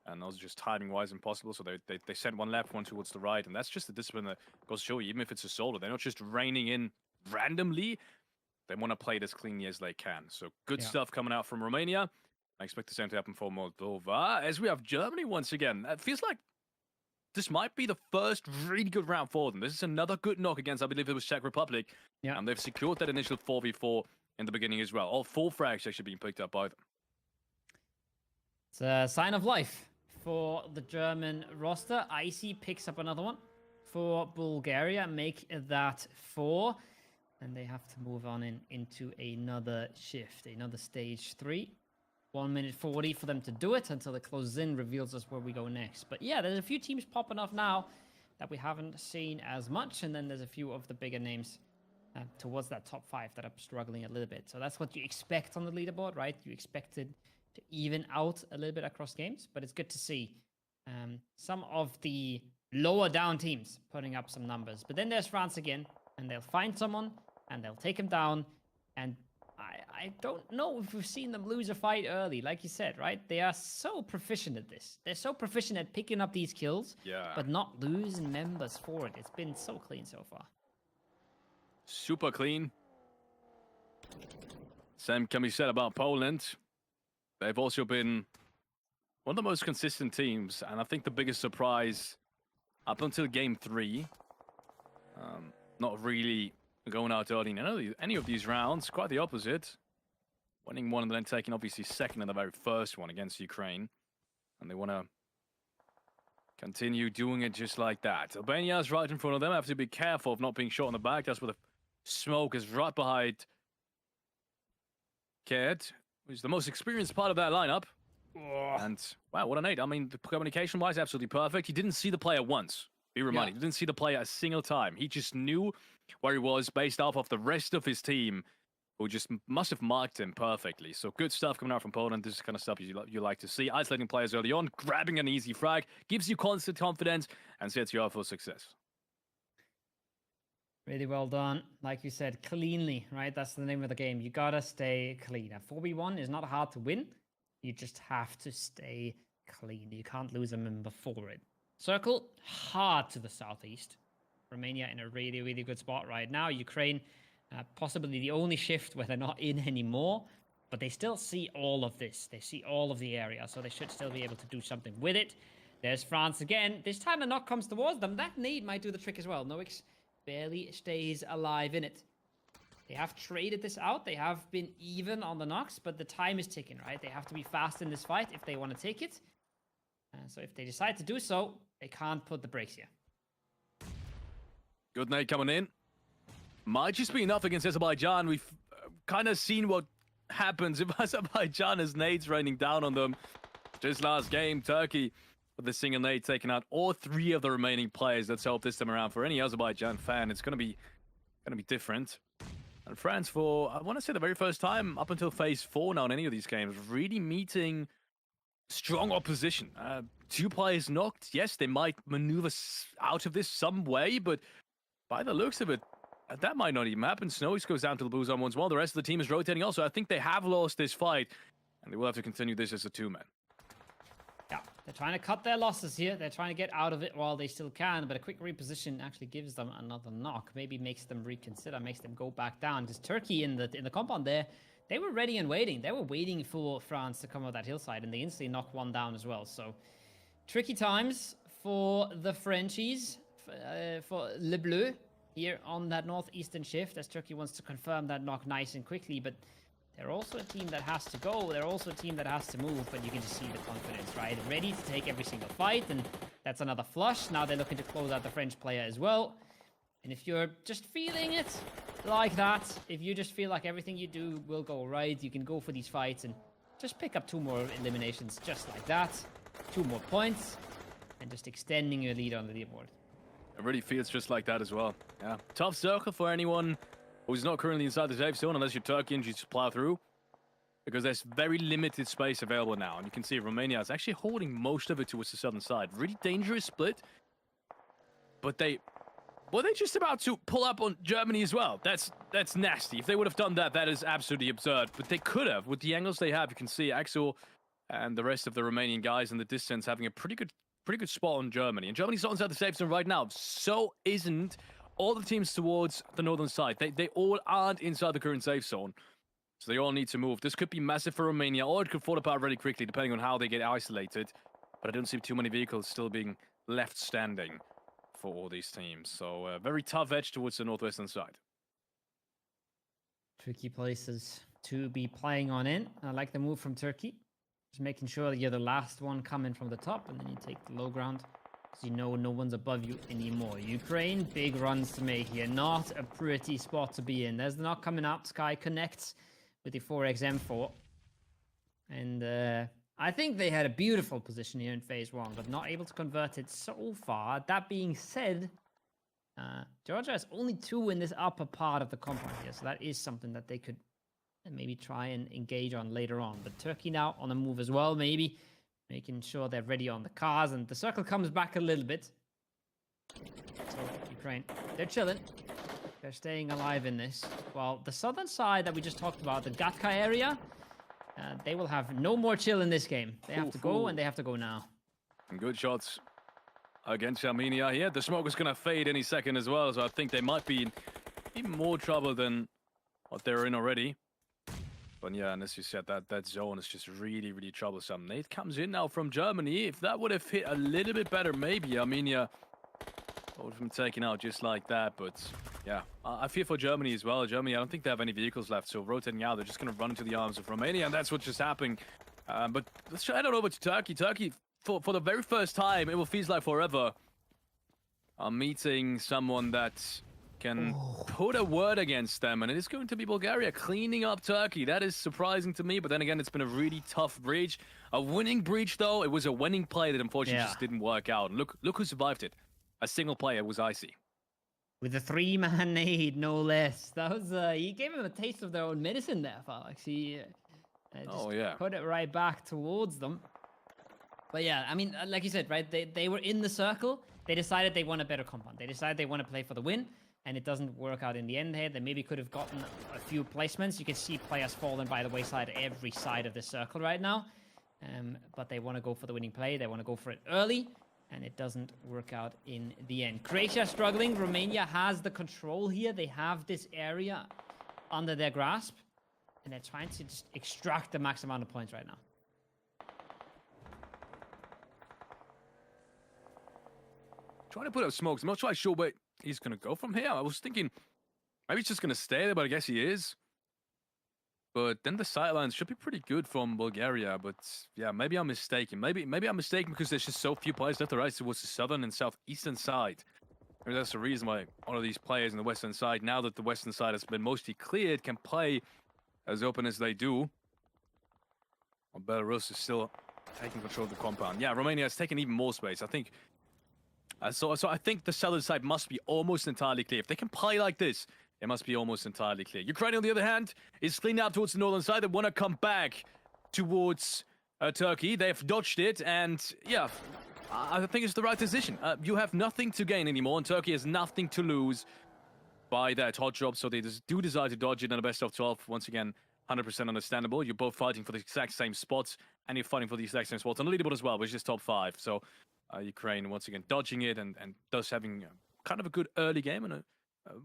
And also just timing-wise impossible. So they sent one left, one towards the right. And that's just the discipline that goes to show you, even if it's a solo. They're not just raining in randomly. They want to play it as cleanly as they can. So good stuff coming out from Romania. I expect the same to happen for Moldova. As we have Germany once again. It feels like this might be the first really good round for them. This is another good knock against, I believe it was Czech Republic. Yeah. And they've secured that initial 4v4 in the beginning as well. All 4 frags actually being picked up by them. It's a sign of life for the German roster. Icy picks up another one for Bulgaria. Make that 4. And they have to move on into another shift, another stage 3. 1 minute 40 for them to do it until the closes in, reveals us where we go next. But yeah, there's a few teams popping off now that we haven't seen as much. And then there's a few of the bigger names towards that top 5 that are struggling a little bit. So that's what you expect on the leaderboard, right? You expect it to even out a little bit across games. But it's good to see some of the lower down teams putting up some numbers. But then there's France again, and they'll find someone and they'll take him down. And I don't know if we've seen them lose a fight early, like you said, right? They are so proficient at this. They're so proficient at picking up these kills, but not losing members for it. It's been so clean so far. Super clean. Same can be said about Poland. They've also been one of the most consistent teams, and I think the biggest surprise up until game 3. Not really going out early in any of these rounds. Quite the opposite. Winning one and then taking obviously second in the very first one against Ukraine. And they want to continue doing it just like that. Albania is right in front of them. Have to be careful of not being shot in the back. That's where the smoke is right behind Ked, who's the most experienced part of that lineup. And wow, what an 8. I mean, the communication-wise, absolutely perfect. He didn't see the player once. Be reminded, he didn't see the player a single time. He just knew where he was based off of the rest of his team, who just must have marked him perfectly. So good stuff coming out from Poland. This is the kind of stuff you like to see. Isolating players early on, grabbing an easy frag, gives you constant confidence, and sets you up for success. Really well done. Like you said, cleanly, right? That's the name of the game. You gotta stay clean. A 4v1 is not hard to win. You just have to stay clean. You can't lose a member for it. Circle hard to the southeast. Romania in a really, really good spot right now. Ukraine, possibly the only shift where they're not in anymore, but they still see all of this. They see all of the area, so they should still be able to do something with it. There's France again. This time a knock comes towards them. That nade might do the trick as well. Noix barely stays alive in it. They have traded this out. They have been even on the knocks, but the time is ticking, right? They have to be fast in this fight if they want to take it. So if they decide to do so, they can't put the brakes here. Good nade coming in. Might just be enough against Azerbaijan. We've kind of seen what happens if Azerbaijan has nades raining down on them. Just last game, Turkey with the single nade taking out all 3 of the remaining players. Let's hope this time around for any Azerbaijan fan, it's gonna be different. And France, for I want to say the very first time up until phase 4 now in any of these games, really meeting strong opposition. 2 players knocked. Yes, they might maneuver out of this some way, but by the looks of it, that might not even happen. Snowies goes down to the Blues on once more. The rest of the team is rotating also. I think they have lost this fight, and they will have to continue this as a 2-man. Yeah, they're trying to cut their losses here. They're trying to get out of it while they still can, but a quick reposition actually gives them another knock. Maybe makes them reconsider, makes them go back down. Because Turkey in the compound there, they were ready and waiting. They were waiting for France to come up that hillside, and they instantly knock one down as well. So tricky times for the Frenchies, for Le Bleu here on that northeastern shift, as Turkey wants to confirm that knock nice and quickly, but they're also a team that has to go. They're also a team that has to move, but you can just see the confidence, right? Ready to take every single fight, and that's another flush. Now they're looking to close out the French player as well. And if you're just feeling it like that, if you just feel like everything you do will go right, you can go for these fights and just pick up 2 more eliminations just like that. 2 more points, and just extending your lead on the leaderboard. It really feels just like that as well. Yeah, tough circle for anyone who's not currently inside the safe zone, unless you're Turkey and you just plow through, because there's very limited space available now. And you can see Romania is actually holding most of it towards the southern side. Really dangerous split. But they're just about to pull up on Germany as well. That's nasty. If they would have done that, that is absolutely absurd. But they could have. With the angles they have, you can see Axel and the rest of the Romanian guys in the distance having a pretty good spot on Germany. And Germany's not inside the safe zone right now. So isn't all the teams towards the northern side. They all aren't inside the current safe zone. So they all need to move. This could be massive for Romania, or it could fall apart really quickly, depending on how they get isolated. But I don't see too many vehicles still being left standing for all these teams. So very tough edge towards the northwestern side. Tricky places to be playing on in. I like the move from Turkey. Just making sure that you're the last one coming from the top, and then you take the low ground. So you know no one's above you anymore. Ukraine, big runs to make here. Not a pretty spot to be in. There's the knock coming out. Sky connects with the 4x M4. And I think they had a beautiful position here in phase 1, but not able to convert it so far. That being said, Georgia has only 2 in this upper part of the compound here. So that is something that they could maybe try and engage on later on. But Turkey now on the move as well, maybe. Making sure they're ready on the cars, and the circle comes back a little bit. So Ukraine, they're chilling. They're staying alive in this. Well, the southern side that we just talked about, the Gatka area, they will have no more chill in this game. They have to go, and they have to go now. Good shots against Armenia here. The smoke is going to fade any second as well, so I think they might be in even more trouble than what they're in already. But yeah, and as you said, that zone is just really, really troublesome. Nate comes in now from Germany. If that would have hit a little bit better, maybe Armenia would have been taken out just like that. But yeah, I fear for Germany as well. Germany, I don't think they have any vehicles left, so rotating out, they're just going to run into the arms of Romania, and that's what's just happening. But let's head on over to Turkey. Turkey, for the very first time, it will feel like forever, I'm meeting someone that can put a word against them, and it is going to be Bulgaria cleaning up Turkey. That is surprising to me, but then again, it's been a really tough breach. A winning breach, though. It was a winning play that unfortunately just didn't work out. Look who survived it. A single player was Icy. With a 3-man nade, no less. That was, he gave him a taste of their own medicine there, Felix. He just put it right back towards them. But yeah, I mean, like you said, right, they were in the circle. They decided they want a better compound. They decided they want to play for the win, and it doesn't work out in the end here. They maybe could have gotten a few placements. You can see players falling by the wayside every side of the circle right now. But they want to go for the winning play. They want to go for it early, and it doesn't work out in the end. Croatia struggling. Romania has the control here. They have this area under their grasp, and they're trying to just extract the max amount of points right now. Trying to put up smokes. I'm not quite sure where he's going to go from here. I was thinking Maybe he's just going to stay there, but I guess he is. But then the sidelines should be pretty good from Bulgaria. But yeah, maybe I'm mistaken. Maybe I'm mistaken because there's just so few players left to right towards the southern and southeastern side. Maybe that's the reason why all of these players on the western side, now that the western side has been mostly cleared, can play as open as they do. Well, Belarus is still taking control of the compound. Yeah, Romania has taken even more space. I think. So I think the southern side must be almost entirely clear. If they can play like this, it must be almost entirely clear. Ukraine, on the other hand, is cleaned out towards the northern side. They want to come back towards Turkey. They've dodged it, and yeah, I think it's the right decision. You have nothing to gain anymore, and Turkey has nothing to lose by that hot job, so they do decide to dodge it in a best of 12. Once again, 100% understandable. You're both fighting for the exact same spots, and you're fighting for the exact same spots on the leaderboard as well, which is top 5. So Ukraine, once again, dodging it, and thus having kind of a good early game, and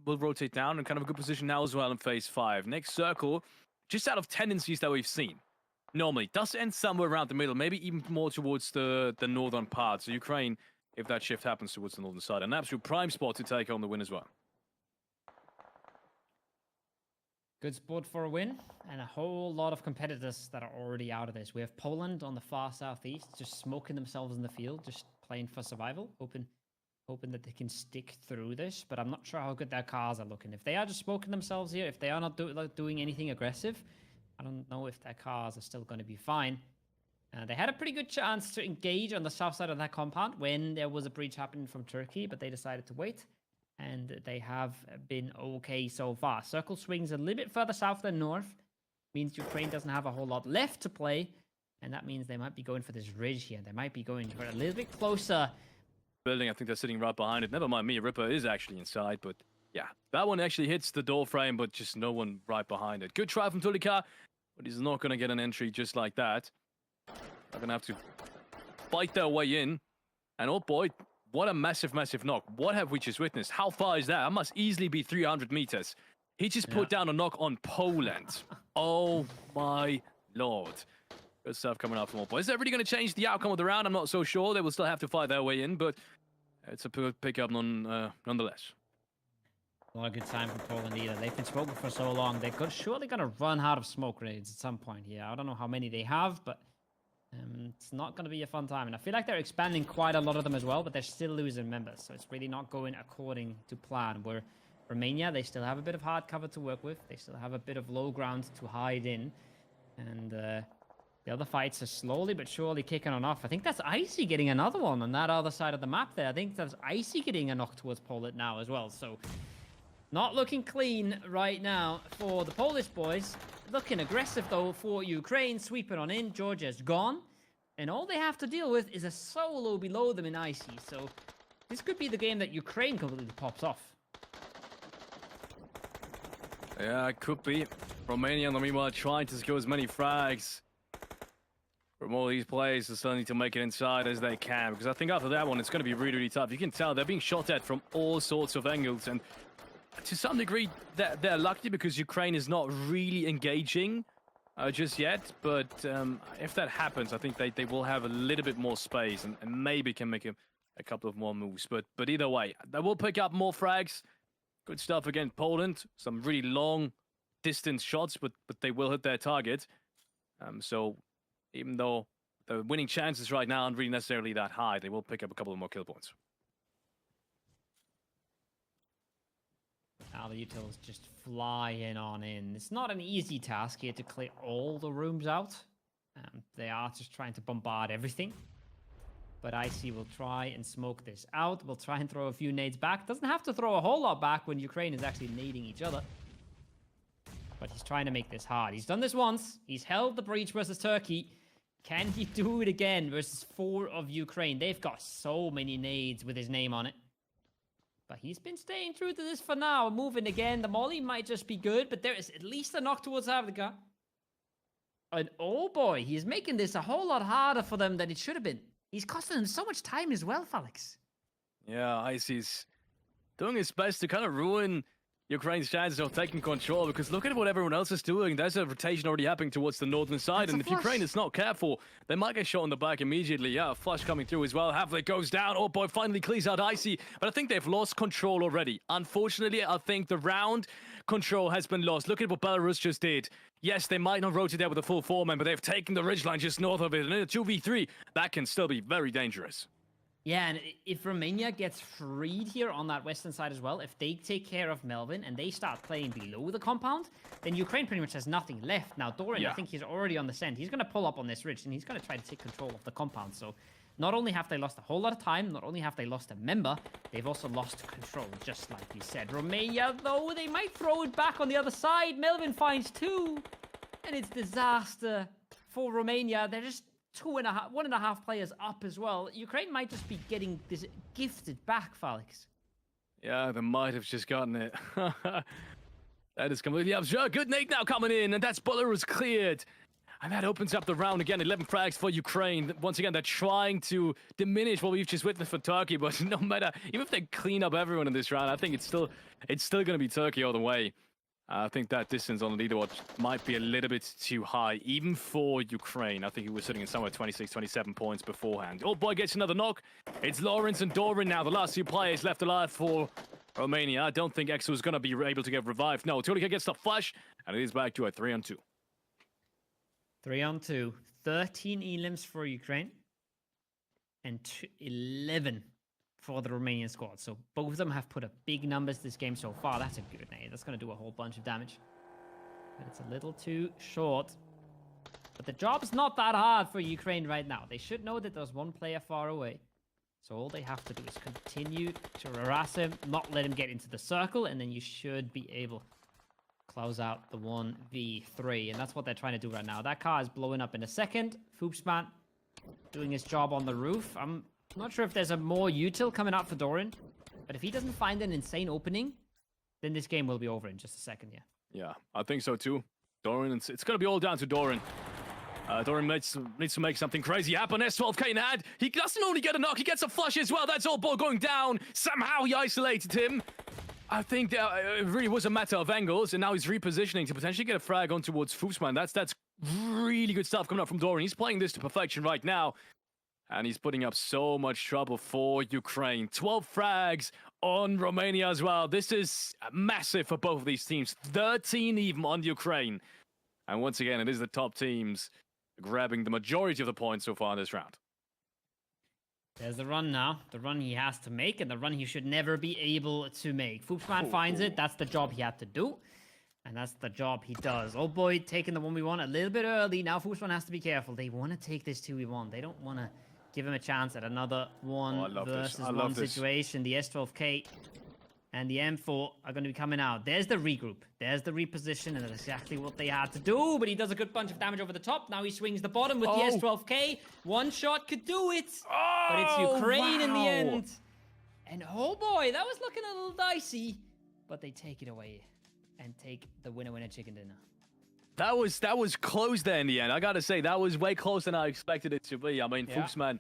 will rotate down in kind of a good position now as well in phase 5. Next circle, just out of tendencies that we've seen, normally does end somewhere around the middle, maybe even more towards the northern part. So Ukraine, if that shift happens towards the northern side, an absolute prime spot to take on the win as well. Good spot for a win, and a whole lot of competitors that are already out of this. We have Poland on the far southeast, just smoking themselves in the field, just playing for survival, hoping that they can stick through this, but I'm not sure how good their cars are looking. If they are just smoking themselves here, if they are not doing anything aggressive, I don't know if their cars are still going to be fine. They had a pretty good chance to engage on the south side of that compound when there was a breach happening from Turkey, but they decided to wait, and they have been okay so far. Circle swings a little bit further south than north, means Ukraine doesn't have a whole lot left to play, and that means they might be going for this ridge here. They might be going for a little bit closer. Building, I think they're sitting right behind it. Never mind me, Ripper is actually inside, but yeah, that one actually hits the door frame, but just no one right behind it. Good try from Tulika, but he's not going to get an entry just like that. They're going to have to fight their way in, and oh boy, what a massive, massive knock. What have we just witnessed? How far is that? That must easily be 300 meters. He just put down a knock on Poland. Oh my lord. Good stuff coming out from all boys. Is that really going to change the outcome of the round? I'm not so sure. They will still have to fight their way in, but it's a pickup nonetheless. Not a good time for Poland either. They've been smoking for so long. They're surely going to run out of smoke grenades at some point here. I don't know how many they have, but it's not going to be a fun time. And I feel like they're expanding quite a lot of them as well, but they're still losing members. So it's really not going according to plan. Where Romania, they still have a bit of hard cover to work with. They still have a bit of low ground to hide in. And the other fights are slowly but surely kicking on off. I think that's Icy getting another one on that other side of the map there. I think that's Icy getting a knock towards Poland now as well. So not looking clean right now for the Polish boys. Looking aggressive though for Ukraine. Sweeping on in. Georgia's gone. And all they have to deal with is a solo below them in Icy. So this could be the game that Ukraine completely pops off. Yeah, it could be. Romania, in the meanwhile, trying to secure as many frags from all these players are still need to make it inside as they can, because I think after that one, it's going to be really, really tough. You can tell they're being shot at from all sorts of angles, and to some degree, they're lucky because Ukraine is not really engaging just yet, but if that happens, I think they will have a little bit more space and maybe can make a couple of more moves, but either way, they will pick up more frags. Good stuff against Poland. Some really long distance shots, but they will hit their target. So even though the winning chances right now aren't really necessarily that high, they will pick up a couple of more kill points. Now the utils just flying on in. It's not an easy task here to clear all the rooms out. They are just trying to bombard everything. But Icy will try and smoke this out. We'll try and throw a few nades back. Doesn't have to throw a whole lot back when Ukraine is actually nading each other. But he's trying to make this hard. He's done this once. He's held the breach versus Turkey. Can he do it again versus 4 of Ukraine? They've got so many nades with his name on it. But he's been staying true to this for now. Moving again. The molly might just be good, but there is at least a knock towards Africa. And oh boy, he's making this a whole lot harder for them than it should have been. He's costing them so much time as well, Felix. Yeah, Icy's doing his best to kind of ruin Ukraine's chances of taking control, because look at what everyone else is doing. There's a rotation already happening towards the northern side, and if Ukraine is not careful, they might get shot in the back immediately. Yeah, a flush coming through as well. Halfway goes down. Oh boy, finally clears out Icy, but I think they've lost control already. Unfortunately, I think the round control has been lost. Look at what Belarus just did. Yes, they might not rotate out with a full foreman, but they've taken the ridgeline just north of it. And in a 2v3, that can still be very dangerous. Yeah, and if Romania gets freed here on that western side as well, if they take care of Melvin and they start playing below the compound, then Ukraine pretty much has nothing left. Now, Doran, I think he's already on the send. He's going to pull up on this ridge, and he's going to try to take control of the compound. So not only have they lost a whole lot of time, not only have they lost a member, they've also lost control, just like you said. Romania, though, they might throw it back on the other side. Melvin finds 2, and it's disaster for Romania. They're just 1.5 players up as well. Ukraine might just be getting this gifted back, Felix. Yeah, they might have just gotten it. That is completely absurd. Good nade now coming in, and that's Belarus cleared. And that opens up the round again. 11 frags for Ukraine. Once again, they're trying to diminish what we've just witnessed for Turkey, but no matter, even if they clean up everyone in this round, I think it's still going to be Turkey all the way. I think that distance on the leaderboard might be a little bit too high, even for Ukraine. I think he was sitting in somewhere 26, 27 points beforehand. Oh boy, gets another knock. It's Lawrence and Doran now, the last 2 players left alive for Romania. I don't think Exo is going to be able to get revived. No, Türkiye gets the flash, and it is back to a 3-on-2. 3-on-2. 13 elims for Ukraine, and 11 for the Romanian squad. So both of them have put up big numbers this game so far. That's a good nade. That's going to do a whole bunch of damage. But it's a little too short. But the job's not that hard for Ukraine right now. They should know that there's one player far away. So all they have to do is continue to harass him, not let him get into the circle, and then you should be able to close out the 1v3. And that's what they're trying to do right now. That car is blowing up in a second. Foopsman doing his job on the roof. I'm not sure if there's a more util coming out for Doran, but if he doesn't find an insane opening, then this game will be over in just a second, yeah. Yeah, I think so too. Doran, it's going to be all down to Doran. Doran needs to make something crazy happen. S12K in hand. He doesn't only get a knock, he gets a flush as well. That's all ball going down. Somehow he isolated him. I think that it really was a matter of angles, and now he's repositioning to potentially get a frag on towards Foosman. That's really good stuff coming up from Doran. He's playing this to perfection right now. And he's putting up so much trouble for Ukraine. 12 frags on Romania as well. This is massive for both of these teams. 13 even on Ukraine. And once again, it is the top teams grabbing the majority of the points so far in this round. There's the run now. The run he has to make, and the run he should never be able to make. Foopsman finds it. That's the job he had to do. And that's the job he does. Old boy taking the 1v1 a little bit early. Now Foopsman has to be careful. They want to take this 2v1. They don't want to give him a chance at another 1 versus 1 situation. The S12K and the M4 are going to be coming out. There's the regroup. There's the reposition, and that's exactly what they had to do. But he does a good bunch of damage over the top. Now he swings the bottom with the S12K. One shot could do it. But it's Ukraine in the end. And oh boy, that was looking a little dicey. But they take it away and take the winner chicken dinner. That was close there in the end. I gotta say, that was way closer than I expected it to be. I mean, yeah. Foosman,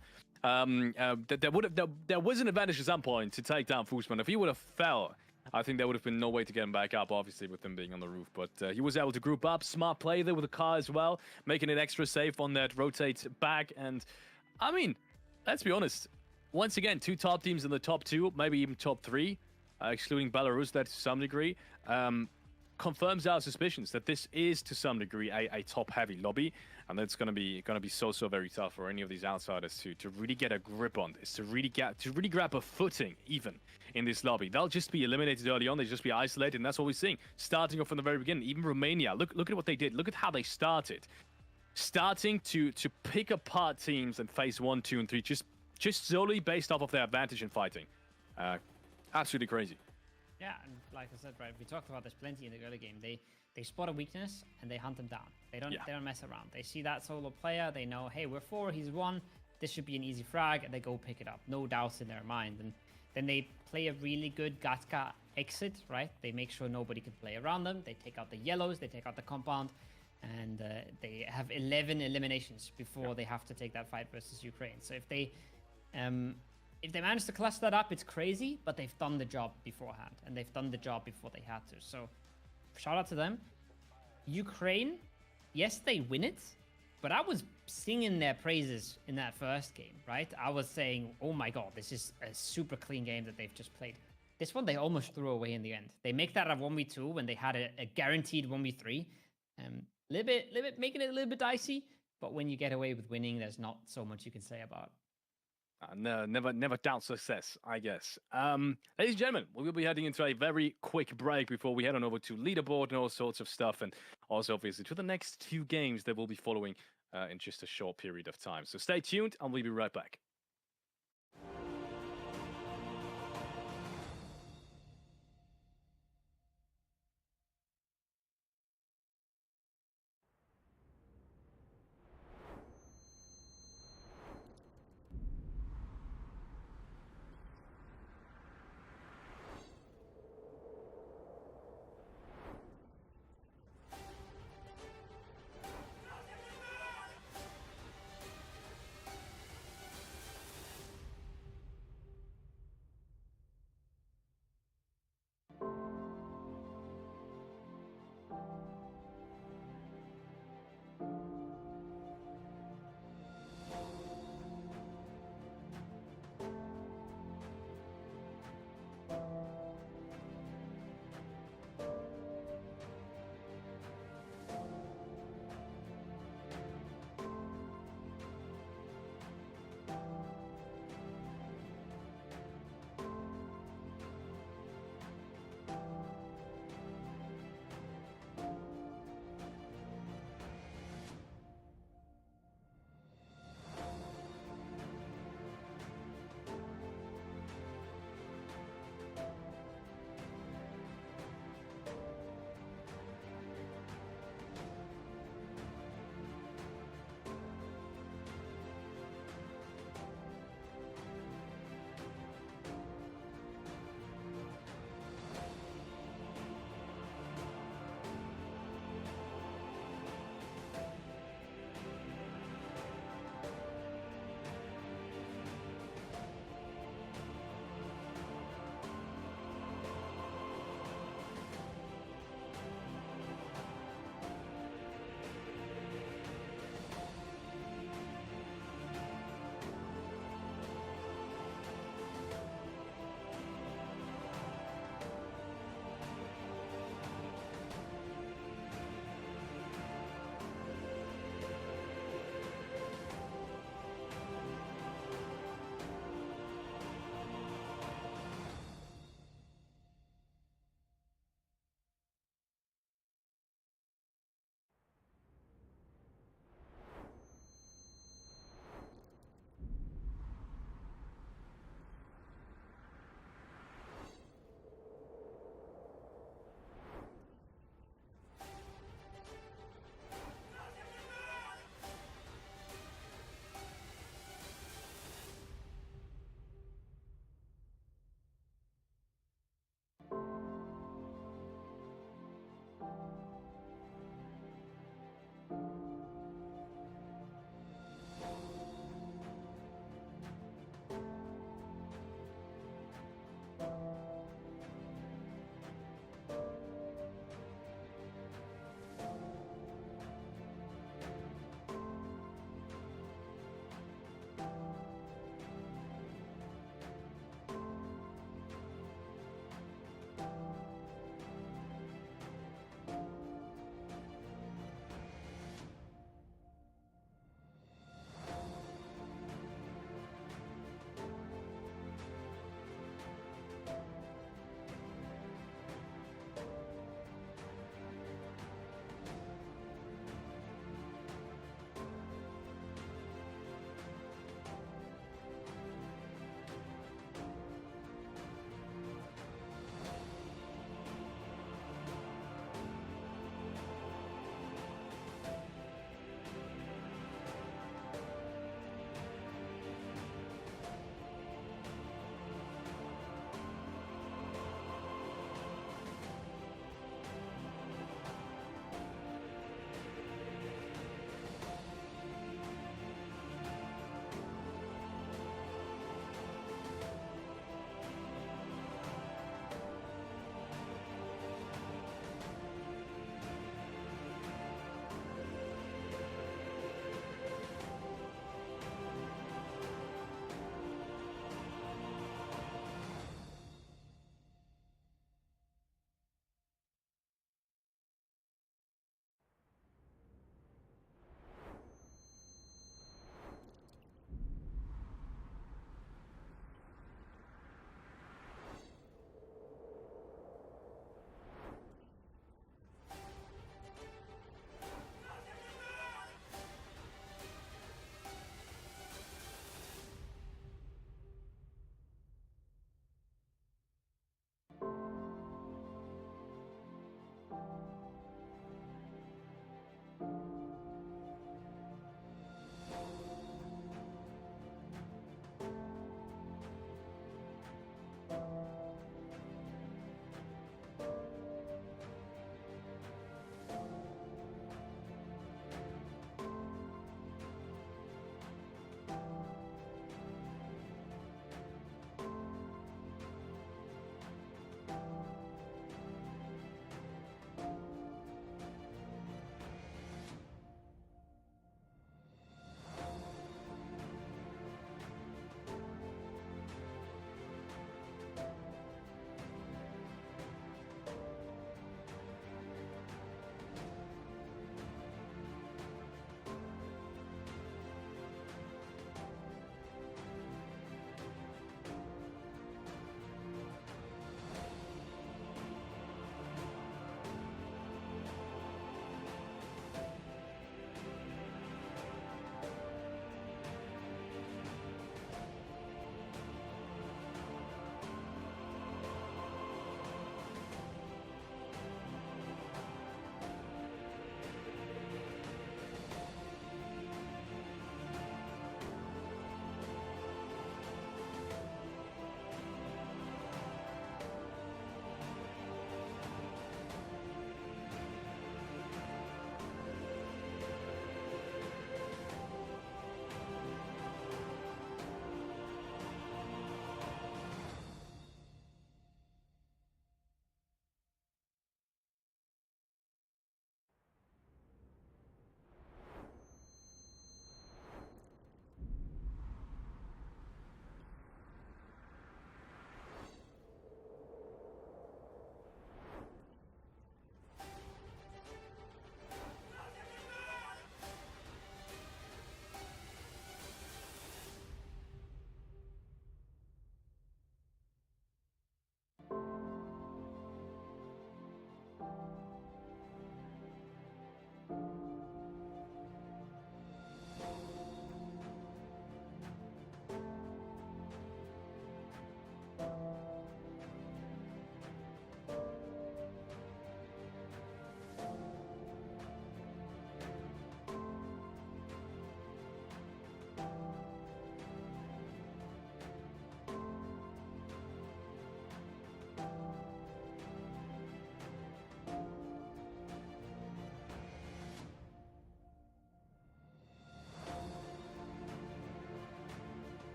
there was an advantage at some point to take down Foosman. If he would have fell, I think there would have been no way to get him back up, obviously, with him being on the roof. But he was able to group up. Smart play there with the car as well, making it extra safe on that rotate back. And, I mean, let's be honest. Once again, 2 top teams in the top 2, maybe even top 3, excluding Belarus, that to some degree. Confirms our suspicions that this is to some degree a top-heavy lobby, and that's going to be so very tough for any of these outsiders to really get a grip on this, to really grab a footing even in this lobby. They'll just be eliminated early on. They'll just be isolated, and that's what we're seeing starting off from the very beginning. Even Romania, look at what they did. Look at how they started, starting to pick apart teams and phase 1, 2, and 3 just solely based off of their advantage in fighting. Absolutely crazy. Yeah, and like I said, right, we talked about this plenty in the early game. They spot a weakness and they hunt them down. They don't mess around. They see that solo player, they know, hey, we're 4, he's 1, this should be an easy frag, and they go pick it up. No doubts in their mind. And then they play a really good Gatka exit, right? They make sure nobody can play around them. They take out the yellows, they take out the compound, and they have 11 eliminations before they have to take that fight versus Ukraine. So if they manage to cluster that up, it's crazy, but they've done the job beforehand, and they've done the job before they had to. So, shout out to them. Ukraine, yes, they win it, but I was singing their praises in that first game, right? I was saying, oh my god, this is a super clean game that they've just played. This one they almost threw away in the end. They make that a 1v2 when they had a guaranteed 1v3. Little bit making it a little bit dicey, but when you get away with winning, there's not so much you can say about. No, never doubt success, I guess. Ladies and gentlemen, we will be heading into a very quick break before we head on over to leaderboard and all sorts of stuff, and also obviously to the next 2 games that will be following in just a short period of time. So stay tuned, and we'll be right back.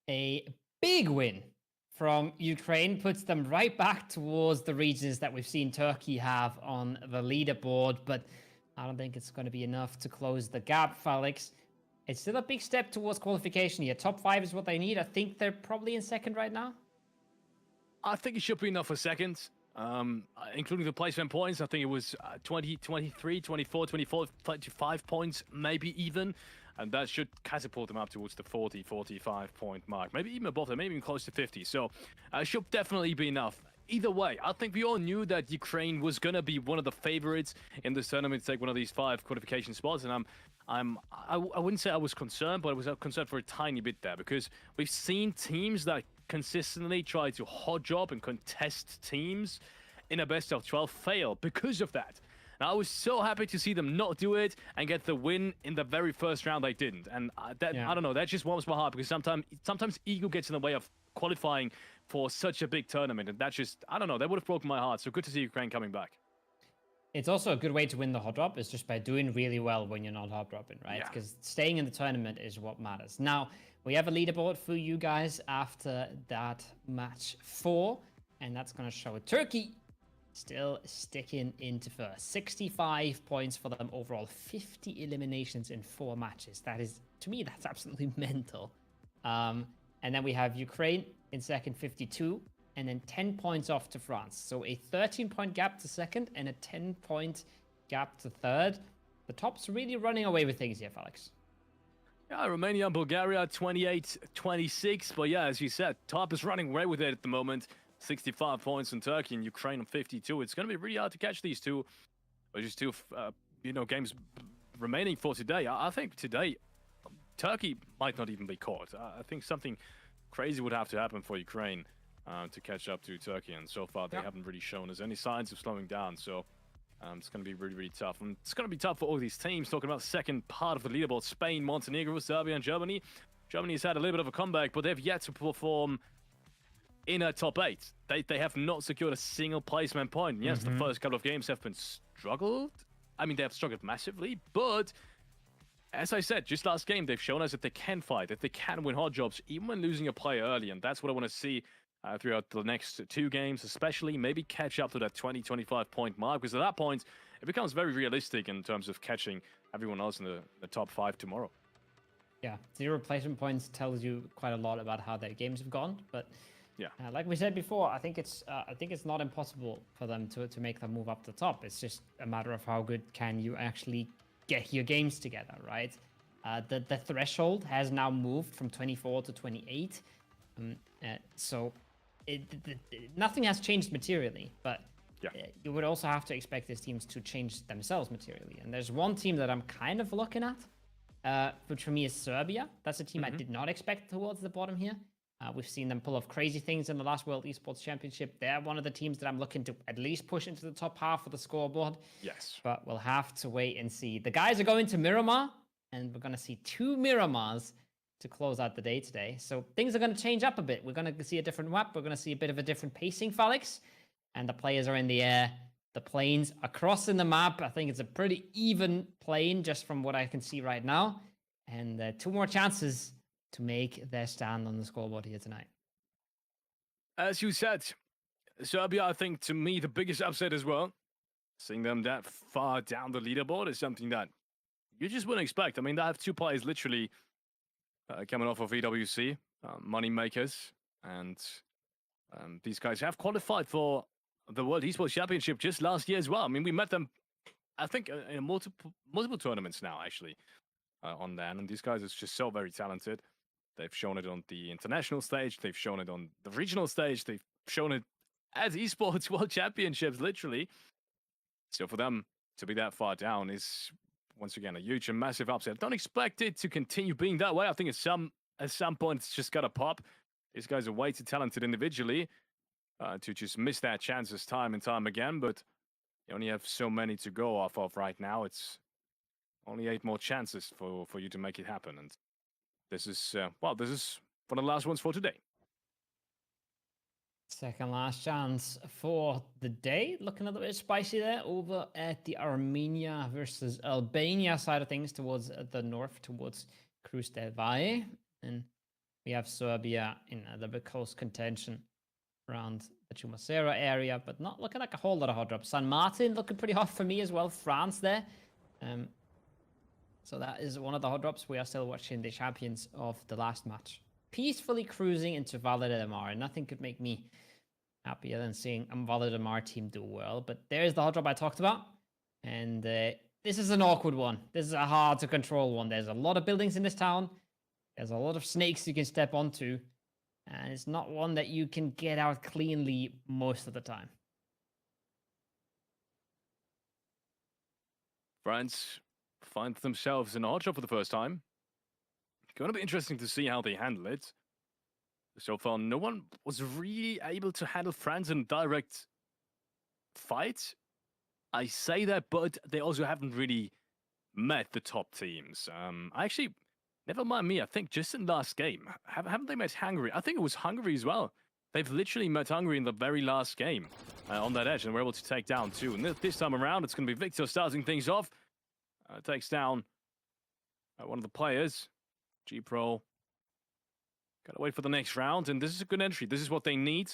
A big win from Ukraine puts them right back towards the regions that we've seen Turkey have on the leaderboard, but I don't think it's going to be enough to close the gap, Felix. It's still a big step towards qualification here. Top 5 is what they need. I think they're probably in second right now. I think it should be enough for second, including the placement points. I think it was 20, 23, 24, 24, 25 points, maybe even. And that should catapult them up towards the 40, 45 point mark. Maybe even above that, maybe even close to 50. So should definitely be enough. Either way, I think we all knew that Ukraine was going to be one of the favorites in this tournament to take one of these 5 qualification spots. And I wouldn't say I was concerned, but I was concerned for a tiny bit there, because we've seen teams that consistently try to hot job and contest teams in a best of 12 fail because of that. And I was so happy to see them not do it and get the win in the very first round they didn't. And I don't know, that just warms my heart, because sometimes ego gets in the way of qualifying for such a big tournament. And that just, I don't know, that would have broken my heart. So good to see Ukraine coming back. It's also a good way to win the hot drop, is just by doing really well when you're not hot dropping, right? Because staying in the tournament is what matters. Now, we have a leaderboard for you guys after that match 4, and that's going to show Turkey still sticking into first. 65 points for them overall, 50 eliminations in 4 matches. That is, to me, that's absolutely mental. And then we have Ukraine in second, 52, and then 10 points off to France. So a 13-point gap to second and a 10-point gap to third. The top's really running away with things here, Felix. Yeah, Romania and Bulgaria, 28-26. But yeah, as you said, top is running away with it at the moment. 65 points in Turkey and Ukraine on 52. It's going to be really hard to catch these two. But just 2, games remaining for today. I think today, Turkey might not even be caught. I think something crazy would have to happen for Ukraine to catch up to Turkey. And so far, they haven't really shown us any signs of slowing down. So it's going to be really, really tough. And it's going to be tough for all these teams. Talking about the second part of the leaderboard, Spain, Montenegro, Serbia, and Germany. Germany's had a little bit of a comeback, but they've yet to perform in a top 8. They have not secured a single placement point. Yes, the first couple of games have been struggled. I mean, they have struggled massively, but as I said, just last game, they've shown us that they can fight, that they can win hot jobs, even when losing a player early, and that's what I want to see throughout the next 2 games, especially maybe catch up to that 20, 25 point mark, because at that point, it becomes very realistic in terms of catching everyone else in the top 5 tomorrow. Yeah, 0 placement points tells you quite a lot about how their games have gone, but yeah, like we said before, I think it's not impossible for them to make that move up the top. It's just a matter of how good can you actually get your games together, right? The threshold has now moved from 24 to 28, so nothing has changed materially, but you would also have to expect these teams to change themselves materially. And there's one team that I'm kind of looking at, which for me is Serbia. That's a team I did not expect towards the bottom here. We've seen them pull off crazy things in the last World Esports Championship. They're one of the teams that I'm looking to at least push into the top half of the scoreboard. Yes. But we'll have to wait and see. The guys are going to Miramar, and we're going to see 2 Miramars to close out the day today. So things are going to change up a bit. We're going to see a different map. We're going to see a bit of a different pacing, Felix. And the players are in the air. The planes are crossing the map. I think it's a pretty even plane just from what I can see right now. And 2 more chances to make their stand on the scoreboard here tonight. As you said, Serbia, I think, to me, the biggest upset as well. Seeing them that far down the leaderboard is something that you just wouldn't expect. I mean, they have 2 players literally coming off of EWC, money makers, and these guys have qualified for the World Esports Championship just last year as well. I mean, we met them, I think, in multiple tournaments now, actually, on there. And these guys are just so very talented. They've shown it on the international stage. They've shown it on the regional stage. They've shown it at Esports World Championships, literally. So for them to be that far down is, once again, a huge and massive upset. Don't expect it to continue being that way. I think at some point it's just got to pop. These guys are way too talented individually to just miss their chances time and time again. But you only have so many to go off of right now. It's only 8 more chances for you to make it happen. And this is one of the last ones for today. Second last chance for the day. Looking a little bit spicy there over at the Armenia versus Albania side of things towards the north, towards Cruz del Valle. And We have Serbia in a little bit close contention around the Chumacera area, but not looking like a whole lot of hot drops. San Martin looking pretty hot for me as well. France there. So that is one of the hot drops. We are still watching the champions of the last match. Peacefully cruising into Valle de Mar. Nothing could make me happier than seeing a Valle de Mar team do well. But there's the hot drop I talked about. And this is an awkward one. This is a hard to control one. There's a lot of buildings in this town. There's a lot of snakes you can step onto. And it's not one that you can get out cleanly most of the time. France find themselves in a hot shot for the first time. Going to be interesting to see how they handle it. So far, no one was really able to handle France in direct fight. I say that, but they also haven't really met the top teams. Actually, never mind me, I think just in last game. Haven't they met Hungary? I think it was Hungary as well. They've literally met Hungary in the very last game on that edge, and we're able to take down two. And this time around, it's going to be Victor starting things off. Takes down one of the players. G-Pro. Gotta wait for the next round, and this is a good entry. This is what they need.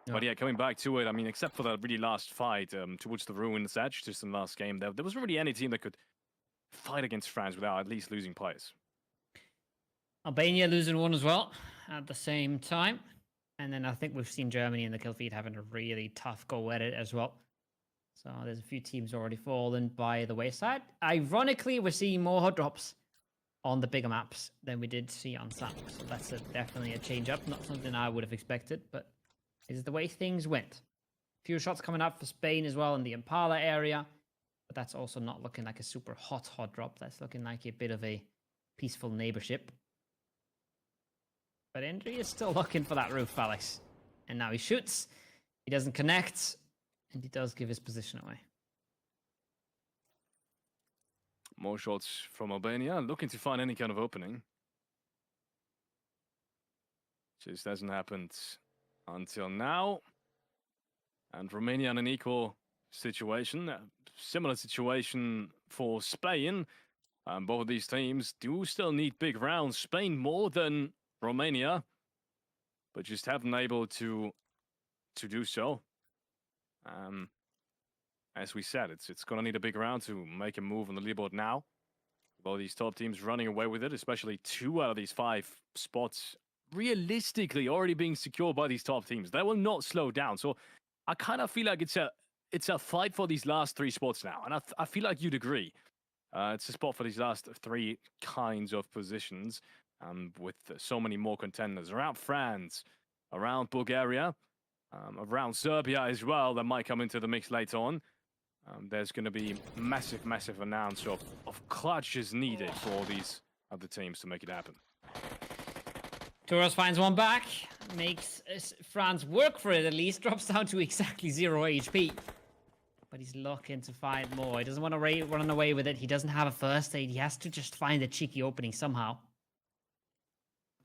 Yeah. But yeah, coming back to it, I mean, except for that really last fight towards the Ruins edge, just in the last game, there wasn't really any team that could fight against France without at least losing players. Albania losing one as well at the same time. And then I think we've seen Germany in the kill feed having a really tough go at it as well. So there's a few teams already fallen by the wayside. Ironically, we're seeing more hot drops on the bigger maps than we did see on Sanhok. So that's definitely a change up. Not something I would have expected, but is the way things went. A few shots coming up for Spain as well in the Impala area. But that's also not looking like a super hot drop. That's looking like a bit of a peaceful neighborship. But Endry is still looking for that roof, Alex. And now he shoots. He doesn't connect. And he does give his position away. More shots from Albania, looking to find any kind of opening. Just hasn't happened until now. And Romania in an equal situation. A similar situation for Spain. Both of these teams do still need big rounds. Spain more than Romania, but just haven't been able to do so. As we said, it's going to need a big round to make a move on the leaderboard now. Both these top teams running away with it, especially 2 out of these 5 spots realistically already being secured by these top teams. They will not slow down. So I kind of feel like it's a fight for these last 3 spots now, and I feel like you'd agree. It's a spot for these last 3 kinds of positions. With so many more contenders around France, around Bulgaria, around Serbia as well that might come into the mix later on. There's going to be massive announce of clutches needed for all these other teams to make it happen. Touros finds one back, makes France work for it at least, drops down to exactly 0 HP. But he's looking to find more. He doesn't want to run away with it. He doesn't have a first aid. He has to just find a cheeky opening somehow.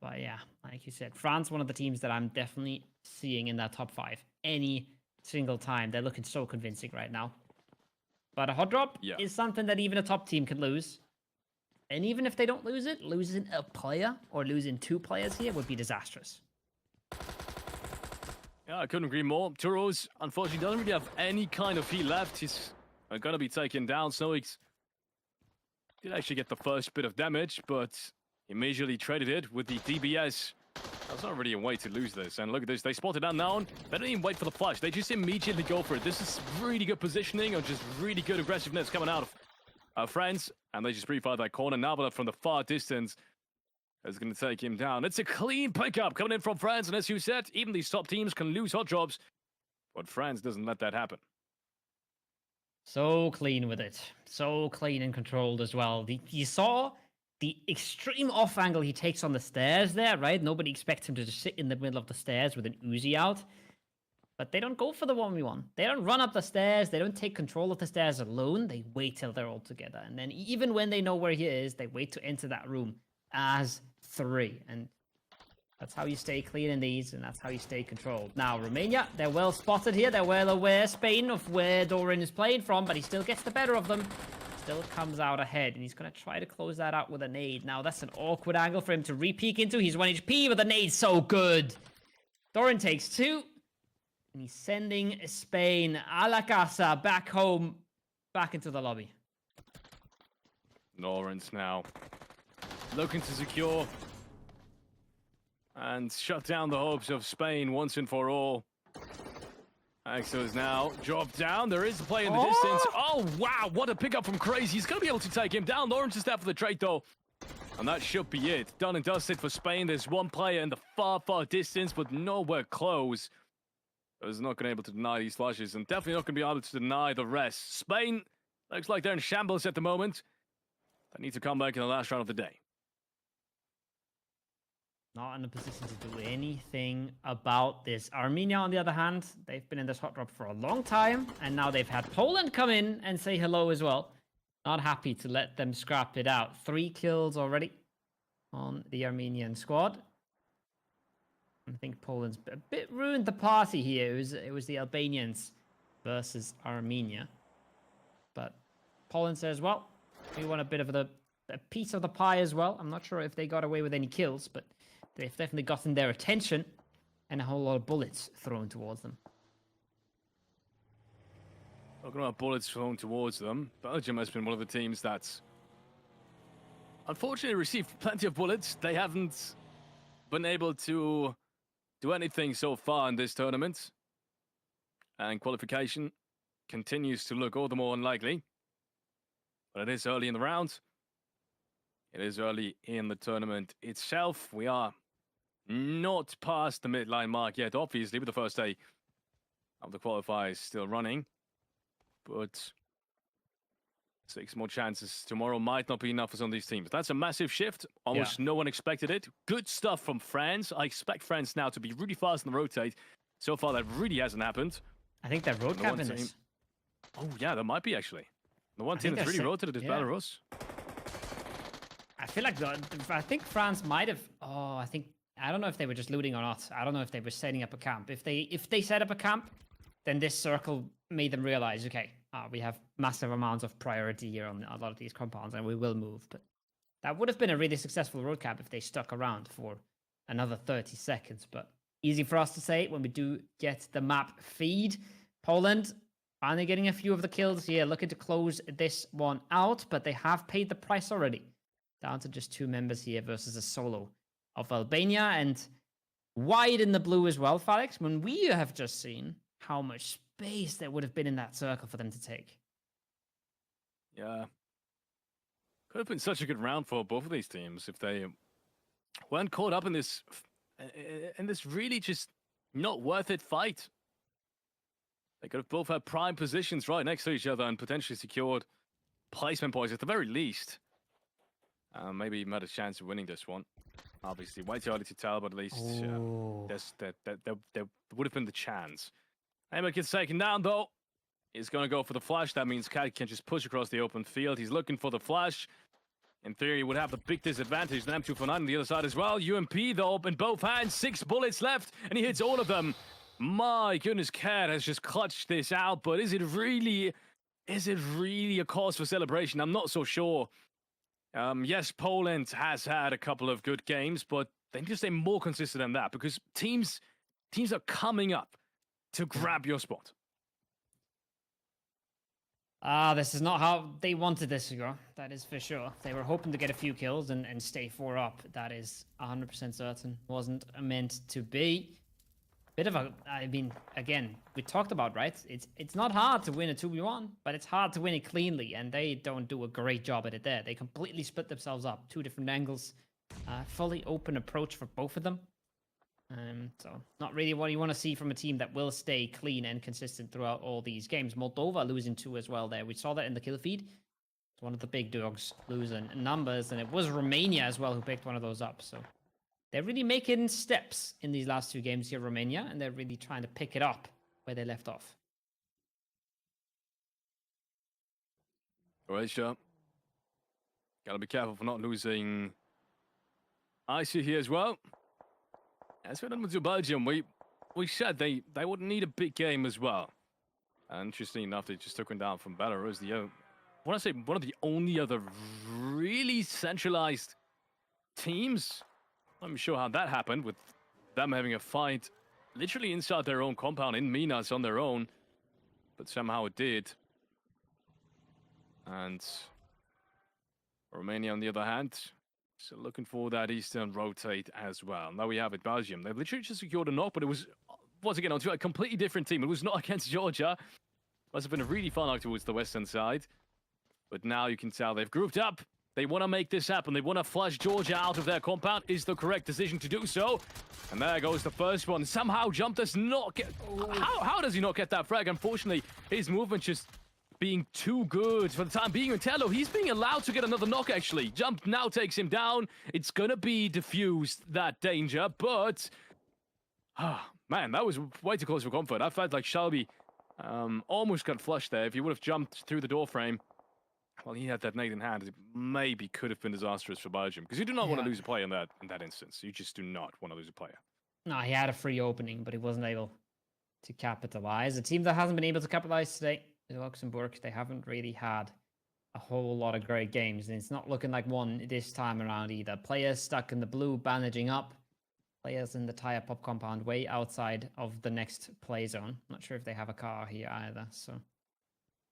But yeah, like you said, France, one of the teams that I'm definitely seeing in that top 5 any single time. They're looking so convincing right now. But a hot drop is something that even a top team can lose. And even if they don't lose it, losing a player or losing 2 players here would be disastrous. Yeah, I couldn't agree more. Touros, unfortunately, doesn't really have any kind of heat left. He's going to be taken down. Snowix did actually get the first bit of damage, but immediately traded it with the DBS. That's not really a way to lose this. And look at this, they spotted unknown. They don't even wait for the flash. They just immediately go for it. This is really good positioning or just really good aggressiveness coming out of France. And they just pre-fire that corner. Now, but from the far distance, is going to take him down. It's a clean pickup coming in from France. And as you said, even these top teams can lose hot drops. But France doesn't let that happen. So clean with it. So clean and controlled as well. You saw the extreme off angle he takes on the stairs there, right? Nobody expects him to just sit in the middle of the stairs with an Uzi out. But they don't go for the 1v1. They don't run up the stairs. They don't take control of the stairs alone. They wait till they're all together. And then even when they know where he is, they wait to enter that room as 3. And that's how you stay clean in these, and that's how you stay controlled. Now, Romania, they're well spotted here. They're well aware, Spain, of where Doran is playing from, but he still gets the better of them. still comes out ahead, and he's going to try to close that out with a nade. Now, that's an awkward angle for him to re-peek into. He's 1 HP, but the nade's so good. Doran takes 2, and he's sending Spain a la casa back home, back into the lobby. Lawrence now looking to secure and shut down the hopes of Spain once and for all. Axel is now dropped down. There is a play in the distance. Oh, wow. What a pickup from Crazy. He's going to be able to take him down. Lawrence is there for the trade, though. And that should be it. Done and dusted for Spain. There's one player in the far, far distance, but nowhere close. Is not going to be able to deny these flashes, and definitely not going to be able to deny the rest. Spain looks like they're in shambles at the moment. They need to come back in the last round of the day. Not in a position to do anything about this. Armenia, on the other hand, they've been in this hot drop for a long time, and now they've had Poland come in and say hello as well. Not happy to let them scrap it out. 3 kills already on the Armenian squad. I think Poland's a bit ruined the party here. It was the Albanians versus Armenia. But Poland says, well, we want a bit of a piece of the pie as well. I'm not sure if they got away with any kills, but they've definitely gotten their attention and a whole lot of bullets thrown towards them. Talking about bullets thrown towards them, Belgium has been one of the teams that's unfortunately received plenty of bullets. They haven't been able to do anything so far in this tournament. And qualification continues to look all the more unlikely. But it is early in the round. It is early in the tournament itself. We are not past the midline mark yet, obviously, with the first day of the qualifiers still running. But 6 more chances tomorrow might not be enough for some of these teams. That's a massive shift. Almost no one expected it. Good stuff from France. I expect France now to be really fast in the rotate. So far, that really hasn't happened. I think they're road capping this. Oh, yeah, that might be, actually. The one team that's really rotated is Belarus. I feel like I think France might have. Oh, I don't know if they were just looting or not. I don't know if they were setting up a camp. If they set up a camp, then this circle made them realize, okay, we have massive amounts of priority here on a lot of these compounds, and we will move. But that would have been a really successful road camp if they stuck around for another 30 seconds. But easy for us to say when we do get the map feed. Poland finally getting a few of the kills here, looking to close this one out, but they have paid the price already. Down to just 2 members here versus a solo of Albania, and wide in the blue as well, Felix, when we have just seen how much space there would have been in that circle for them to take. Yeah. Could have been such a good round for both of these teams if they weren't caught up in this really just not worth it fight. They could have both had prime positions right next to each other and potentially secured placement points at the very least. Maybe even had a chance of winning this one. Obviously, way too early to tell, but at least there would have been the chance. Emma gets taken down, though. He's going to go for the flash. That means Cat can just push across the open field. He's looking for the flash. In theory, he would have the big disadvantage. An M249 on the other side as well. UMP, though, in both hands. 6 bullets left, and he hits all of them. My goodness, Cat has just clutched this out, but is it really a cause for celebration? I'm not so sure. Yes, Poland has had a couple of good games, but they need to stay more consistent than that because teams are coming up to grab your spot. This is not how they wanted this to go. That is for sure. They were hoping to get a few kills and stay 4 up. That is 100% certain. Wasn't meant to be. Bit of a, I mean, again, we talked about, right? It's not hard to win a 2v1, but it's hard to win it cleanly, and they don't do a great job at it there. They completely split themselves up. 2 different angles. Fully open approach for both of them. So not really what you want to see from a team that will stay clean and consistent throughout all these games. Moldova losing 2 as well there. We saw that in the kill feed. It's one of the big dogs losing numbers, and it was Romania as well who picked one of those up. So they're really making steps in these last 2 games here, Romania, and they're really trying to pick it up where they left off. Croatia. Gotta be careful for not losing Icy here as well. As for to Belgium, we said they wouldn't need a big game as well. And interestingly enough, they just took one down from Belarus. want to say one of the only other really centralized teams. I'm not sure how that happened, with them having a fight literally inside their own compound in Minas on their own, but somehow it did. And Romania, on the other hand, so looking for that eastern rotate as well. Now we have it, Belgium. They've literally just secured a knock, but it was, once again, onto a completely different team. It was not against Georgia. Must have been a really fun knock towards the western side. But now you can tell they've grouped up. They want to make this happen. They want to flush Georgia out of their compound. Is the correct decision to do so. And there goes the first one. Somehow Jump does not get... How does he not get that frag? Unfortunately, his movement just being too good for the time being. Tello, he's being allowed to get another knock, actually. Jump now takes him down. It's going to be diffused, that danger, but... man, that was way too close for comfort. I felt like Shelby almost got flushed there. If he would have jumped through the door frame, well, he had that nade in hand. It maybe could have been disastrous for Belgium, because you do not want to lose a player in that instance. You just do not want to lose a player. No, he had a free opening, but he wasn't able to capitalize. A team that hasn't been able to capitalize today is Luxembourg. They haven't really had a whole lot of great games, and it's not looking like one this time around either. Players stuck in the blue, bandaging up. Players in the tire pop compound way outside of the next play zone. Not sure if they have a car here either, so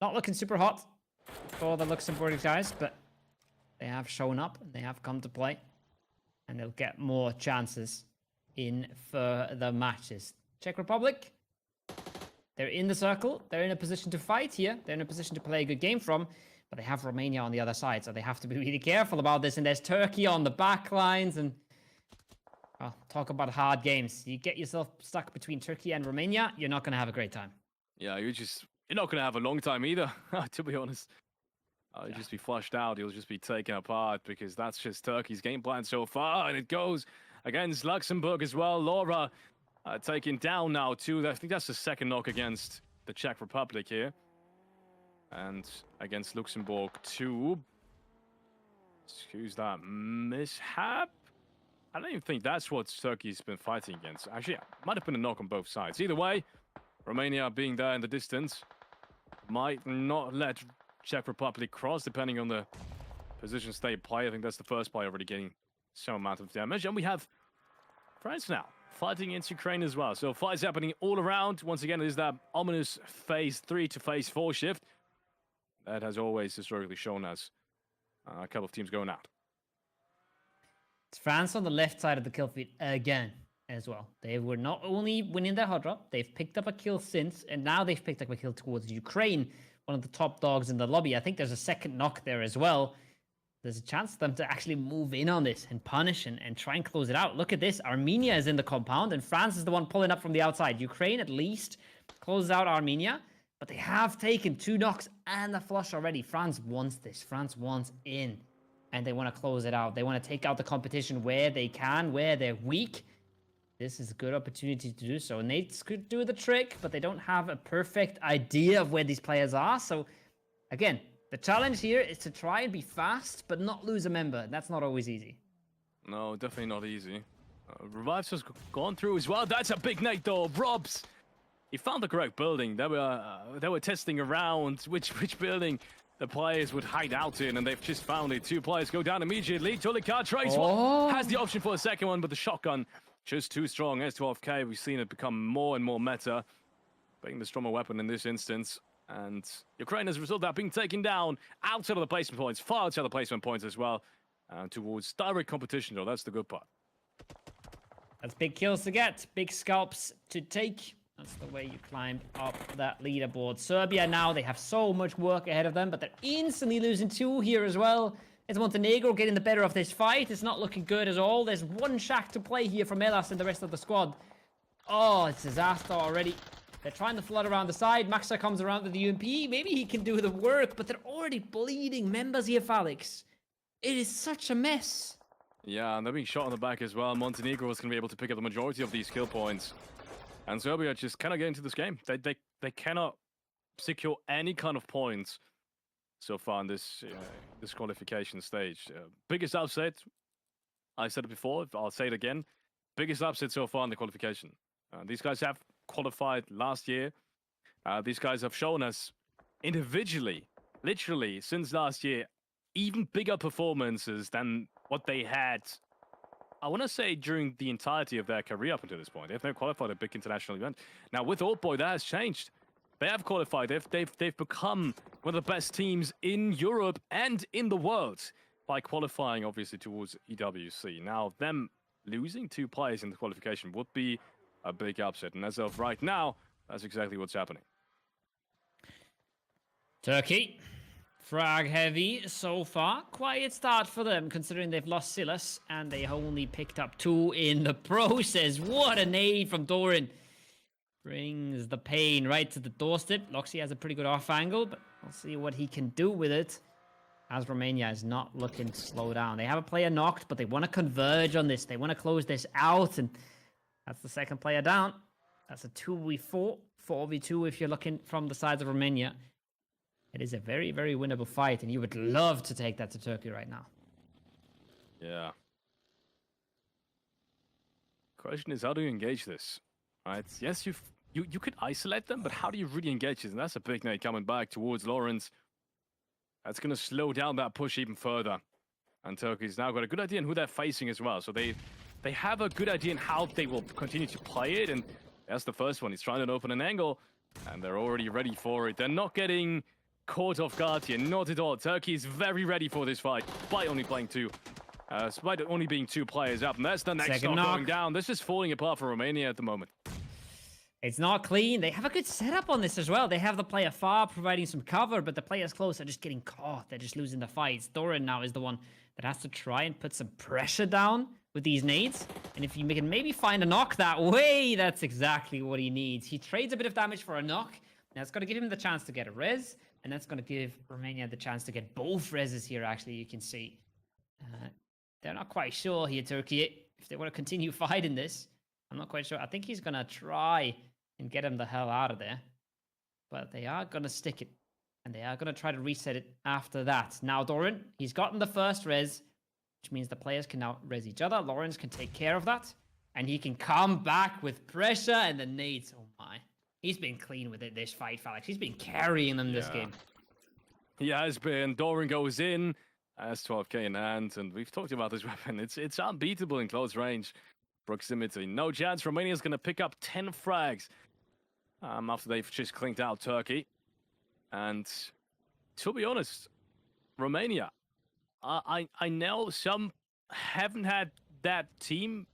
not looking super hot for the Luxembourg guys, but they have shown up and they have come to play, and they'll get more chances in further matches. Czech Republic, they're in the circle. They're in a position to fight here. They're in a position to play a good game from, but they have Romania on the other side, so they have to be really careful about this. And there's Turkey on the back lines, and well, talk about hard games. You get yourself stuck between Turkey and Romania, you're not going to have a great time. Yeah, you're not going to have a long time either, to be honest. You'll just be flushed out. You'll just be taken apart, because that's just Turkey's game plan so far. And it goes against Luxembourg as well. Laura taken down now too. I think that's the second knock against the Czech Republic here. And against Luxembourg too. Excuse that mishap. I don't even think that's what Turkey's been fighting against. Actually, it might have been a knock on both sides. Either way, Romania being there in the distance might not let Czech Republic cross, depending on the position they play. I think that's the first player already getting some amount of damage. And we have France now fighting against Ukraine as well. So fights happening all around. Once again, it is that ominous phase 3 to phase 4 shift that has always historically shown us a couple of teams going out. It's France on the left side of the kill feed again as well. They were not only winning their hot drop, they've picked up a kill since, and now they've picked up a kill towards Ukraine, one of the top dogs in the lobby. I think there's a second knock there as well. There's a chance for them to actually move in on this and punish and try and close it out. Look at this. Armenia is in the compound, and France is the one pulling up from the outside. Ukraine, at least, closes out Armenia, but they have taken 2 knocks and a flush already. France wants this. France wants in. And they want to close it out. They want to take out the competition where they can, where they're weak. This is a good opportunity to do so. Nates could do the trick, but they don't have a perfect idea of where these players are. So, again, the challenge here is to try and be fast, but not lose a member. That's not always easy. No, definitely not easy. Revives has gone through as well. That's a big nade, though. Robs, he found the correct building. They were testing around which building the players would hide out in, and they've just found it. 2 players go down immediately. Tulika trades one, has the option for a second one, but the shotgun just too strong. S12K, we've seen it become more and more meta, being the stronger weapon in this instance. And Ukraine, as a result of that, being taken down outside of the placement points, far outside the placement points as well, towards direct competition, though. That's the good part. That's big kills to get, big scalps to take. That's the way you climb up that leaderboard. Serbia now, they have so much work ahead of them, but they're instantly losing 2 here as well. It's Montenegro getting the better of this fight. It's not looking good at all. There's 1 shack to play here from Elas and the rest of the squad. Oh, it's disaster already. They're trying to flood around the side. Maxa comes around with the UMP. Maybe he can do the work, but they're already bleeding members here, Felix. It is such a mess. Yeah, and they're being shot on the back as well. Montenegro is going to be able to pick up the majority of these kill points. And Serbia just cannot get into this game. They cannot secure any kind of points so far in this this qualification stage. Biggest upset, I said it before, I'll say it again. Biggest upset so far in the qualification. These guys have qualified last year. These guys have shown us individually literally, since last year, even bigger performances than what they had, I want to say, during the entirety of their career up until this point. They've never qualified a big international event. Now, with Old Boy, that has changed. They have qualified. They've become one of the best teams in Europe and in the world by qualifying, obviously, towards EWC. Now, them losing 2 players in the qualification would be a big upset. And as of right now, that's exactly what's happening. Turkey, frag heavy so far. Quiet start for them, considering they've lost Silas and they only picked up 2 in the process. What a nade from Doran. Brings the pain right to the doorstep. Loxy has a pretty good off angle, but we'll see what he can do with it. As Romania is not looking to slow down. They have a player knocked, but they want to converge on this. They want to close this out, and that's the second player down. That's a 2v4, 4v2 if you're looking from the sides of Romania. It is a very, very winnable fight, and you would love to take that to Turkey right now. Yeah. Question is, how do you engage this? Right? Yes, you could isolate them, but how do you really engage this? And that's a big nade coming back towards Lawrence. That's going to slow down that push even further. And Turkey's now got a good idea on who they're facing as well. So they have a good idea on how they will continue to play it. And that's the first one. He's trying to open an angle, and they're already ready for it. They're not getting caught off guard here, not at all. Turkey is very ready for this fight by only playing 2. Despite only being 2 players up. And that's the next knock going down. This is falling apart for Romania at the moment. It's not clean. They have a good setup on this as well. They have the player far providing some cover, but the players close are just getting caught. They're just losing the fights. Doran now is the one that has to try and put some pressure down with these nades. And if you can maybe find a knock that way, that's exactly what he needs. He trades a bit of damage for a knock. Now it's going to give him the chance to get a res, and that's going to give Romania the chance to get both reses here, actually, you can see. They're not quite sure here, Turkey, if they want to continue fighting this. I'm not quite sure. I think he's going to try and get him the hell out of there. But they are going to stick it. And they are going to try to reset it after that. Now, Doran, he's gotten the first res, which means the players can now res each other. Lawrence can take care of that. And he can come back with pressure and the nades. Oh, my. He's been clean with it, this fight, Felix. He's been carrying them this game. He has been. Doran goes in. Has 12k in hand. And we've talked about this weapon. It's unbeatable in close range. Proximity. No chance. Romania's going to pick up 10 frags. After they've just clinked out Turkey. And to be honest, Romania, I know some haven't had that team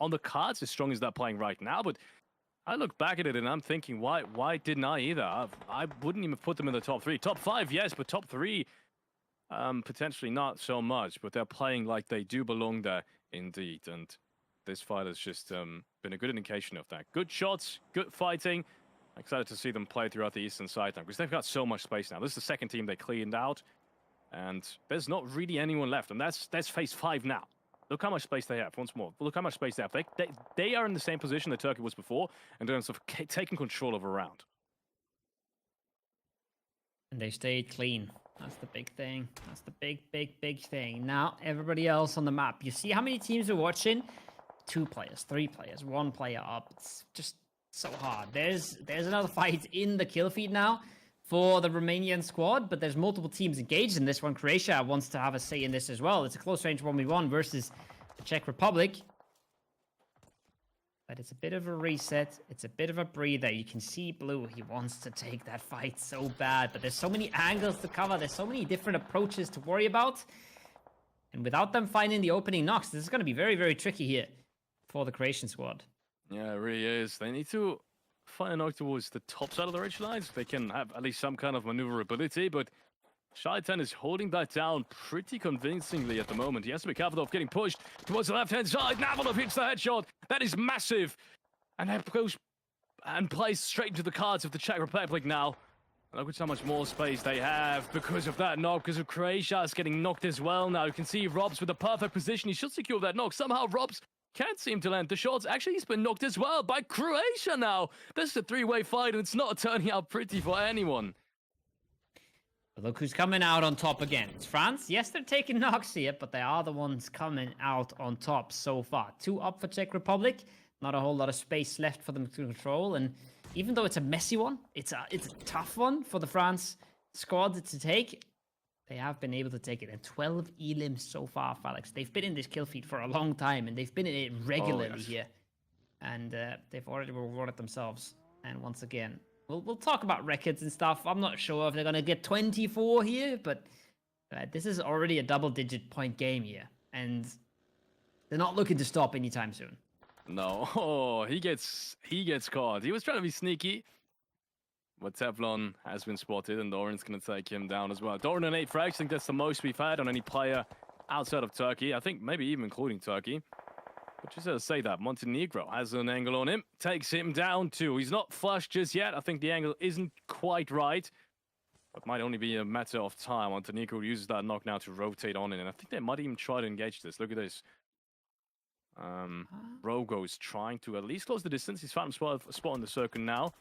on the cards as strong as they're playing right now, but I look back at it and I'm thinking, why didn't I either? I wouldn't even put them in the top 3. Top 5, yes, but top 3, potentially not so much, but they're playing like they do belong there indeed. And this fight has just been a good indication of that. Good shots, good fighting. Excited to see them play throughout the eastern side now, because they've got so much space now. This is the second team they cleaned out, and there's not really anyone left. And that's phase 5 now. Look how much space they have. Once more, look how much space they have. They are in the same position that Turkey was before in terms of taking control of a round. And they stayed clean. That's the big thing. That's the big thing. Now, everybody else on the map. You see how many teams are watching? 2 players, 3 players, 1 player up. It's just so hard. There's another fight in the kill feed now for the Romanian squad, but there's multiple teams engaged in this one. Croatia wants to have a say in this as well. It's a close range 1v1 versus the Czech Republic. But it's a bit of a reset. It's a bit of a breather. You can see Blue, he wants to take that fight so bad, but there's so many angles to cover. There's so many different approaches to worry about. And without them finding the opening knocks, this is going to be very, very tricky here for the Croatian squad. Yeah, it really is. They need to find a knock towards the top side of the ridge lines. They can have at least some kind of maneuverability, but Shaitan is holding that down pretty convincingly at the moment. He has to be careful of getting pushed towards the left-hand side. Navalov hits the headshot. That is massive. And that goes and plays straight into the cards of the Czech Republic now. Look at how much more space they have because of that knock, because of Croatia is getting knocked as well now. You can see Robs with the perfect position. He should secure that knock. Somehow Robs can't seem to land the shots. Actually, he's been knocked as well by Croatia now. This is a 3-way fight, and it's not turning out pretty for anyone. But look who's coming out on top again. It's France. Yes, they're taking knocks here, but they are the ones coming out on top so far. 2 up for Czech Republic. Not a whole lot of space left for them to control. And even though it's a messy one, it's a tough one for the France squad to take, they have been able to take it. And 12 elims so far, Felix. They've been in this kill feed for a long time, and they've been in it regularly here. And they've already rewarded themselves. And once again, we'll talk about records and stuff. I'm not sure if they're going to get 24 here, but this is already a double-digit point game here. And they're not looking to stop anytime soon. No, oh, he gets caught. He was trying to be sneaky. But Teflon has been spotted, and Doran's going to take him down as well. Doran on 8 frags. I think that's the most we've had on any player outside of Turkey. I think maybe even including Turkey. But just to say that, Montenegro has an angle on him. Takes him down too. He's not flush just yet. I think the angle isn't quite right. But might only be a matter of time. Montenegro uses that knock now to rotate on it. And I think they might even try to engage this. Look at this. Rogo is trying to at least close the distance. He's found a spot in the circle now.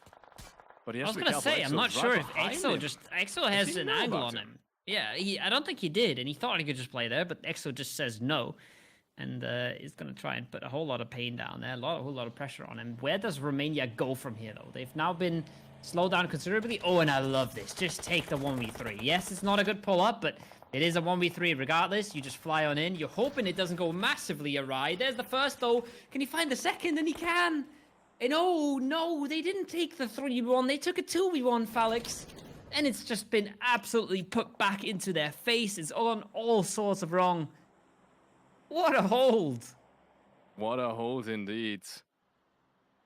But he has I was going to say, I'm not sure if Exo has an angle on him. Yeah, I don't think he did, and he thought he could just play there, but Exo just says no. And he's going to try and put a whole lot of pain down there, a whole lot of pressure on him. Where does Romania go from here, though? They've now been slowed down considerably. Oh, and I love this. Just take the 1v3. Yes, it's not a good pull-up, but it is a 1v3 regardless. You just fly on in. You're hoping it doesn't go massively awry. There's the first, though. Can he find the second? And he can. And oh, no, they didn't take the 3v1. They took a 2v1, Felix. And it's just been absolutely put back into their face. It's on all sorts of wrong. What a hold. What a hold indeed.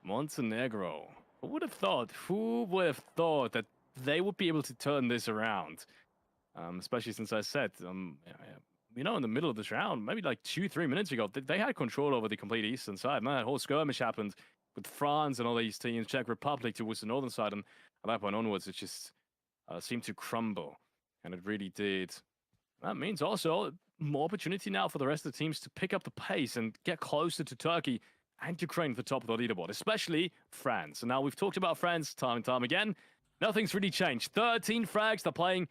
Montenegro. Who would have thought? Who would have thought that they would be able to turn this around? Especially since I said, you know, in the middle of this round, maybe like 2-3 minutes ago, they had control over the complete eastern side. Man, that whole skirmish happened with France and all these teams, Czech Republic towards the northern side, and at that point onwards, it just seemed to crumble, and it really did. That means also more opportunity now for the rest of the teams to pick up the pace and get closer to Turkey and Ukraine at the top of the leaderboard, especially France. And now we've talked about France time and time again. Nothing's really changed. 13 frags, they're playing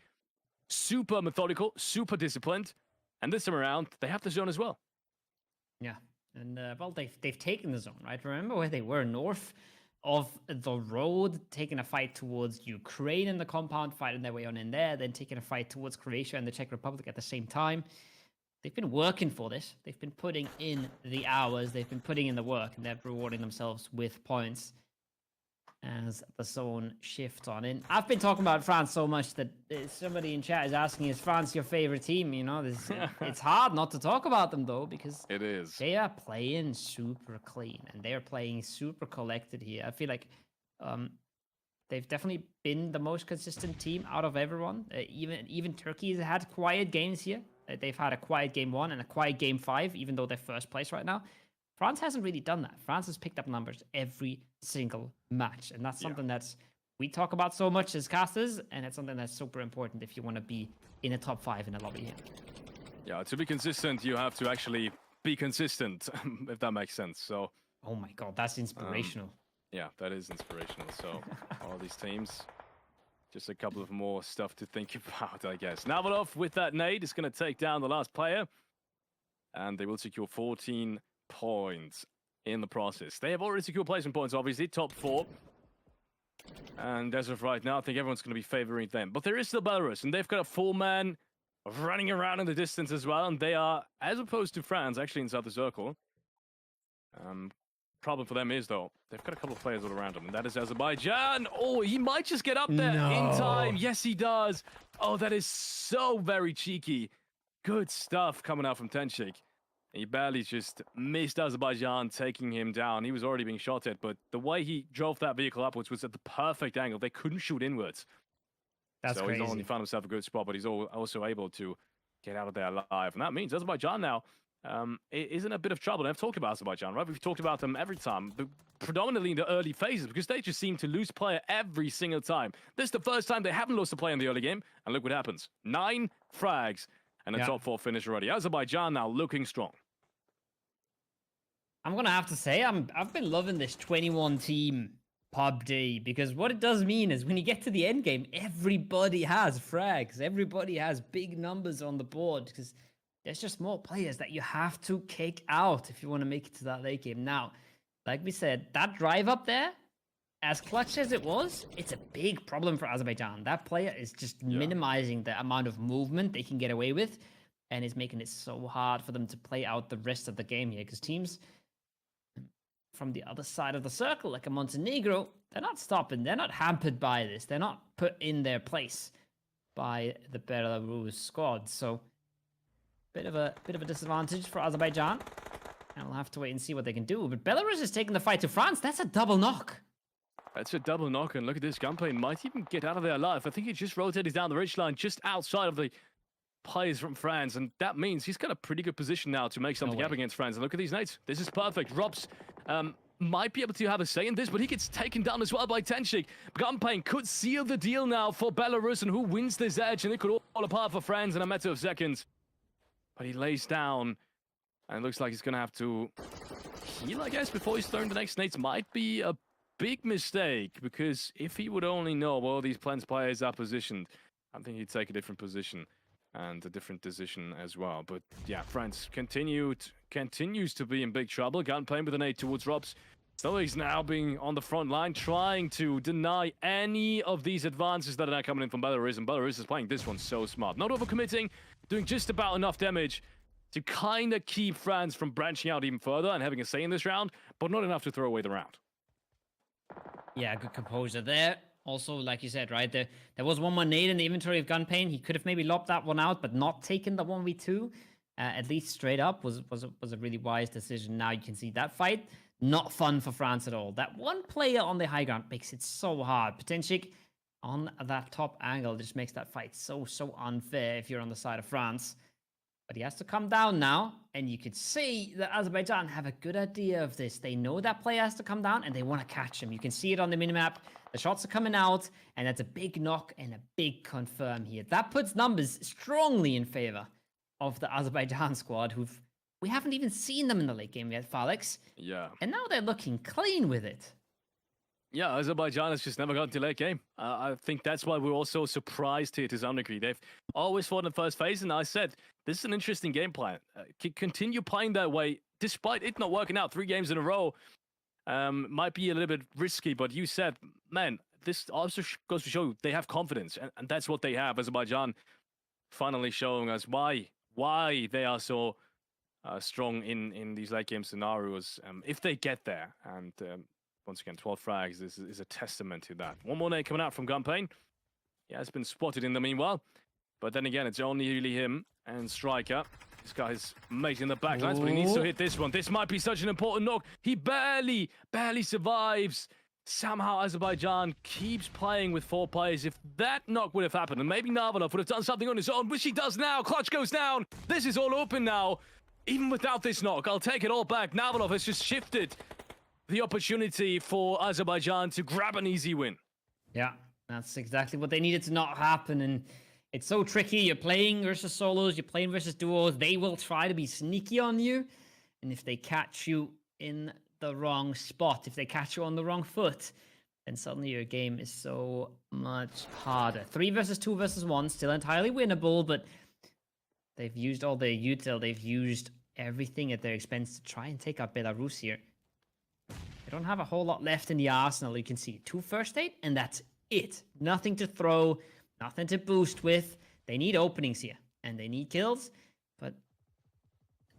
super methodical, super disciplined, and this time around, they have the zone as well. Yeah. And, well, they've taken the zone, right? Remember where they were north of the road, taking a fight towards Ukraine in the compound, fighting their way on in there, then taking a fight towards Croatia and the Czech Republic at the same time. They've been working for this. They've been putting in the hours. They've been putting in the work, and they're rewarding themselves with points as the zone shifts on in. I've been talking about France so much that somebody in chat is asking, is France your favorite team? You know, it's hard not to talk about them, though, because it is. They are playing super clean, and they are playing super collected here. I feel like they've definitely been the most consistent team out of everyone. Even Turkey has had quiet games here. They've had a quiet game 1 and a quiet game 5, even though they're first place right now. France hasn't really done that. France has picked up numbers every single match, and that's something that's we talk about so much as casters, and it's something that's super important if you want to be in a top 5 in a lobby here. Yeah, to be consistent, you have to actually be consistent, if that makes sense. So, oh my god, that's inspirational. Yeah, that is inspirational. So, all these teams, just a couple of more stuff to think about, I guess. Navalov with that nade is going to take down the last player, and they will secure 14 points in the process. They have already secured placement points, obviously, top 4. And as of right now, I think everyone's going to be favoring them. But there is still Belarus, and they've got a 4-man running around in the distance as well, and they are, as opposed to France, actually inside the circle. Problem for them is, though, they've got a couple of players all around them, and that is Azerbaijan. Oh, he might just get up there in time. Yes, he does. Oh, that is so very cheeky. Good stuff coming out from Tenchik. He barely just missed Azerbaijan, taking him down. He was already being shot at, but the way he drove that vehicle upwards was at the perfect angle. They couldn't shoot inwards. That's crazy. He's not only found himself a good spot, but he's also able to get out of there alive. And that means Azerbaijan now is in a bit of trouble. And I've talked about Azerbaijan, right? We've talked about them every time, but predominantly in the early phases, because they just seem to lose player every single time. This is the first time they haven't lost a player in the early game, and look what happens. 9 frags and a top 4 finish already. Azerbaijan now looking strong. I'm going to have to say, I've been loving this 21-team PUBG, because what it does mean is when you get to the end game, everybody has frags. Everybody has big numbers on the board, because there's just more players that you have to kick out if you want to make it to that late game. Now, like we said, that drive up there, as clutch as it was, it's a big problem for Azerbaijan. That player is just minimizing the amount of movement they can get away with, and is making it so hard for them to play out the rest of the game here, because teams from the other side of the circle, like a Montenegro, they're not stopping. They're not hampered by this. They're not put in their place by the Belarus squad. So, bit of a disadvantage for Azerbaijan. And we'll have to wait and see what they can do. But Belarus is taking the fight to France. That's a double knock. That's a double knock, and look at this. Gunplay might even get out of there alive. I think he just rotated down the ridgeline just outside of the players from France, and that means he's got a pretty good position now to make something up against France. And look at these nades. This is perfect. Robs might be able to have a say in this, but he gets taken down as well by Tenchik. Gunpain could seal the deal now for Belarus, and who wins this edge, and it could all fall apart for France in a matter of seconds. But he lays down, and it looks like he's going to have to heal, I guess, before he's throwing the next nades. Might be a big mistake, because if he would only know where all these Plants players are positioned, I think he'd take a different position and a different decision as well. But yeah, France continues to be in big trouble. Gunplay with an nade towards Robs. So he's now being on the front line, trying to deny any of these advances that are now coming in from Belarus, and Belarus is playing this one so smart. Not overcommitting, doing just about enough damage to kind of keep France from branching out even further and having a say in this round, but not enough to throw away the round. Yeah, good composure there. Also, like you said, right, there was one more nade in the inventory of Gunpain. He could have maybe lobbed that one out, but not taken the 1v2, at least straight up, was a really wise decision. Now you can see that fight, not fun for France at all. That one player on the high ground makes it so hard. Potenchik on that top angle just makes that fight so unfair if you're on the side of France. But he has to come down now, and you could see that Azerbaijan have a good idea of this. They know that player has to come down, and they want to catch him. You can see it on the minimap. The shots are coming out, and that's a big knock and a big confirm here. That puts numbers strongly in favor of the Azerbaijan squad, we haven't even seen them in the late game yet, Felix. Yeah. And now they're looking clean with it. Yeah, Azerbaijan has just never gotten to late game. I think that's why we're all so surprised here to some degree. They've always fought in the first phase, and I said, this is an interesting game plan. Continue playing that way, despite it not working out 3 games in a row. Might be a little bit risky, but you said, man, this also goes to show they have confidence, and that's what they have. Azerbaijan finally showing us why they are so strong in these late game scenarios, if they get there. And once again, 12 frags is a testament to that. One more nade coming out from Gunpain. Yeah, it's been spotted in the meanwhile. But then again, it's only really him and Striker. This guy's making the backlines, but he needs to hit this one. This might be such an important knock. He barely survives. Somehow Azerbaijan keeps playing with 4 players. If that knock would have happened, and maybe Navalov would have done something on his own, which he does now. Clutch goes down. This is all open now. Even without this knock, I'll take it all back. Navalov has just shifted the opportunity for Azerbaijan to grab an easy win. Yeah, that's exactly what they needed to not happen. And it's so tricky. You're playing versus solos, you're playing versus duos. They will try to be sneaky on you. And if they catch you in the wrong spot, if they catch you on the wrong foot, then suddenly your game is so much harder. 3 versus 2 versus 1, still entirely winnable, but they've used all their util. They've used everything at their expense to try and take out Belarus here. They don't have a whole lot left in the arsenal. You can see 2 first aid, and that's it. Nothing to throw, nothing to boost with. They need openings here, and they need kills, but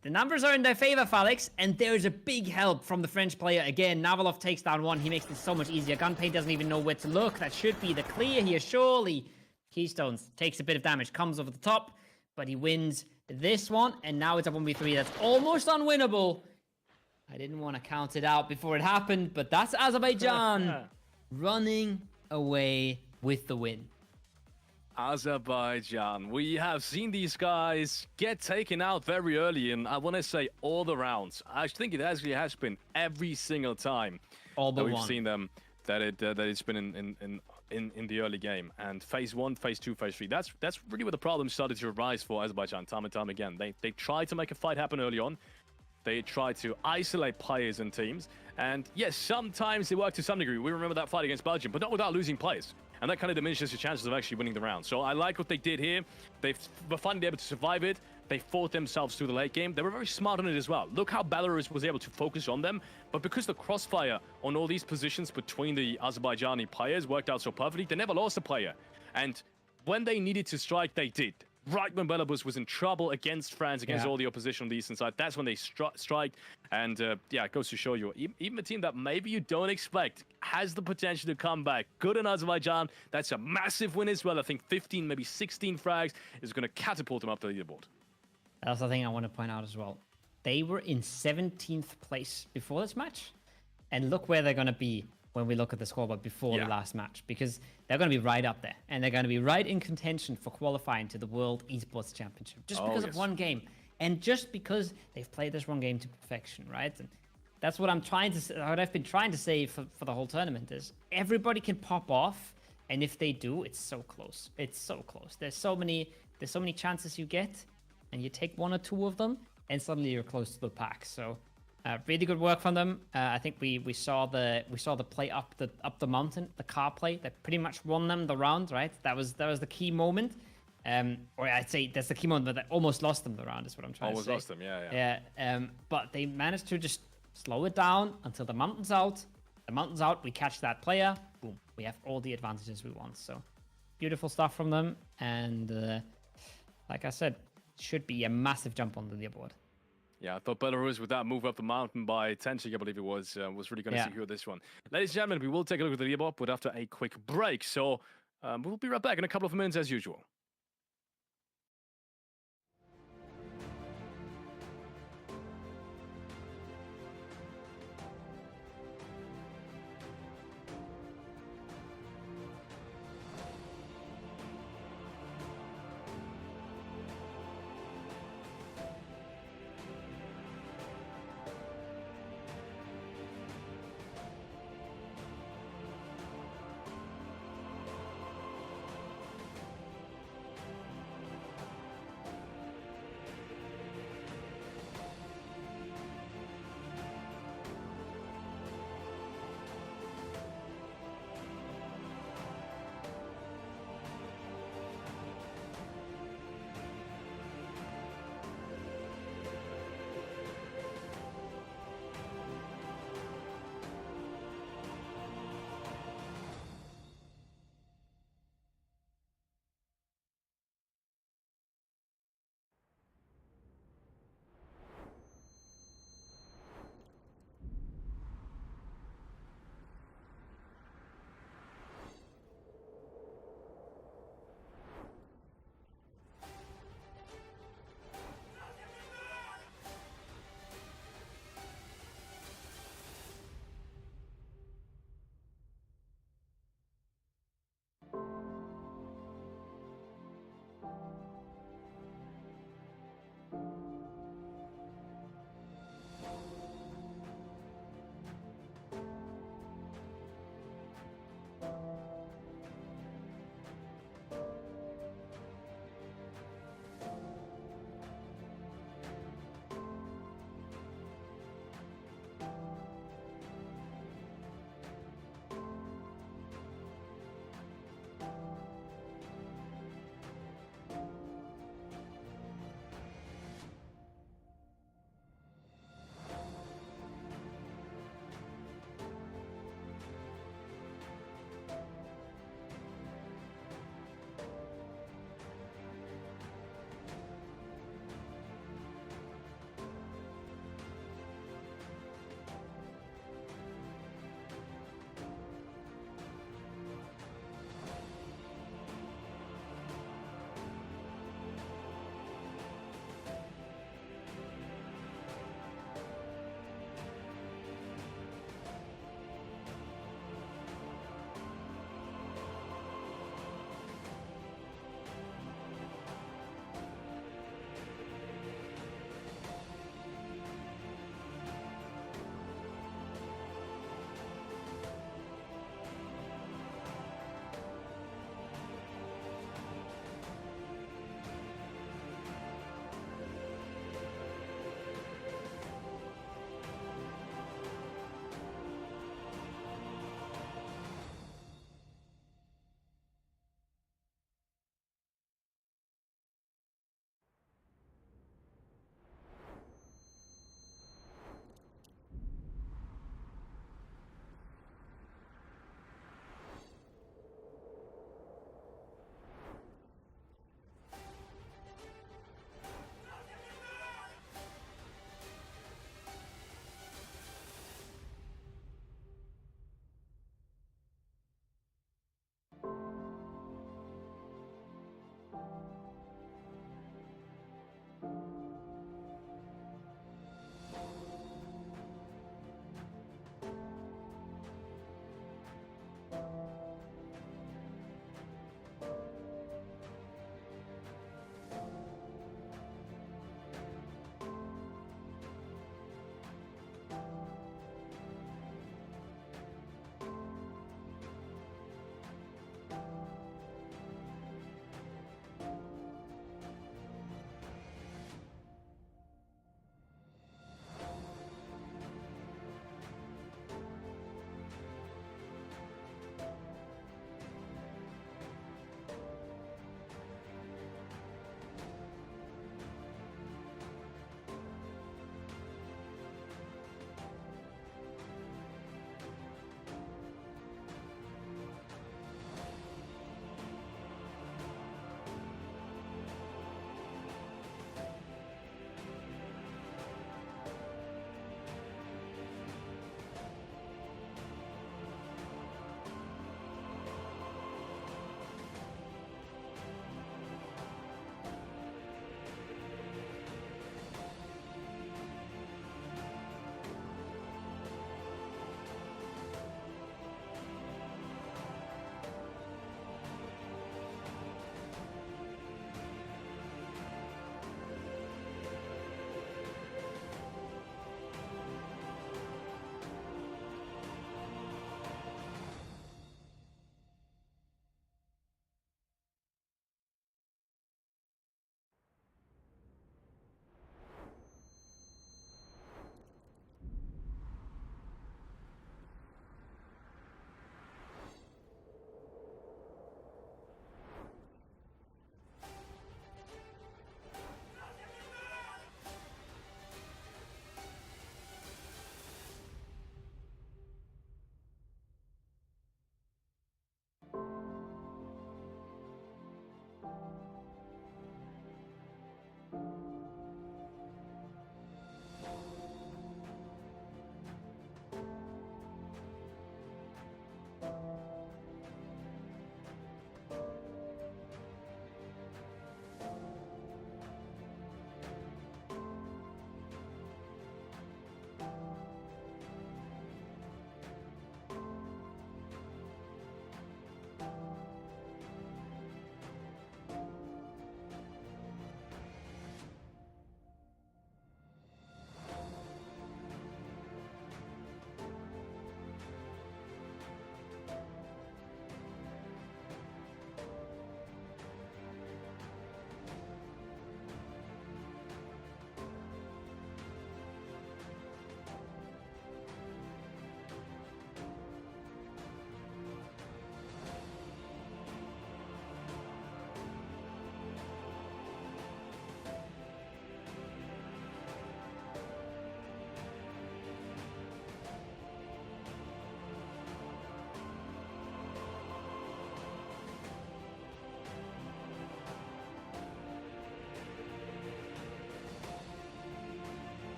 the numbers are in their favor, Felix, and there's a big help from the French player. Again, Navalov takes down 1. He makes this so much easier. Gunpain doesn't even know where to look. That should be the clear here, surely. Keystones takes a bit of damage, comes over the top, but he wins this one, and now it's a 1v3 that's almost unwinnable. I didn't want to count it out before it happened, but that's Azerbaijan running away with the win. Azerbaijan. We have seen these guys get taken out very early, and I want to say all the rounds. I think it actually has been every single time all but that we've one. Seen them that it's been in the early game. And phase 1, phase 2, phase 3. That's really where the problem started to arise for Azerbaijan time and time again. They tried to make a fight happen early on. They try to isolate players and teams. And yes, sometimes they work to some degree. We remember that fight against Belgium, but not without losing players. And that kind of diminishes the chances of actually winning the round. So I like what they did here. They were finally able to survive it. they fought themselves through the late game. They were very smart on it as well. Look how Belarus was able to focus on them, but because the crossfire on all these positions between the Azerbaijani players worked out so perfectly, they never lost a player. And when they needed to strike, they did. Right when Belarus was in trouble against France, against all the opposition on the eastern side, that's when they strike. And yeah, it goes to show you, even a team that maybe you don't expect has the potential to come back. Good in Azerbaijan. That's a massive win as well. I think 15, maybe 16 frags is going to catapult them up the leaderboard. That's the thing I want to point out as well. They were in 17th place before this match. And look where they're going to be when we look at the scoreboard before the last match, because they're going to be right up there and they're going to be right in contention for qualifying to the World Esports Championship just because of one game and just because they've played this one game to perfection, right? And that's what what I've been trying to say for the whole tournament is everybody can pop off, and if they do, it's so close. It's so close. There's so many chances you get, and you take one or two of them, and suddenly you're close to the pack. So. Really good work from them. I think we saw the play up the mountain, the car play that pretty much won them the round, right? That was the key moment, or I'd say that's the key moment that almost lost them the round. Is what I'm trying to say. Almost lost them, yeah. But they managed to just slow it down until the mountain's out. The mountain's out. We catch that player. Boom. We have all the advantages we want. So beautiful stuff from them. And like I said, should be a massive jump on the leaderboard. Yeah, I thought Belarus with that move up the mountain by 10, I believe it was really going to secure this one. Ladies and gentlemen, we will take a look at the leaderboard, but after a quick break. So we'll be right back in a couple of minutes as usual.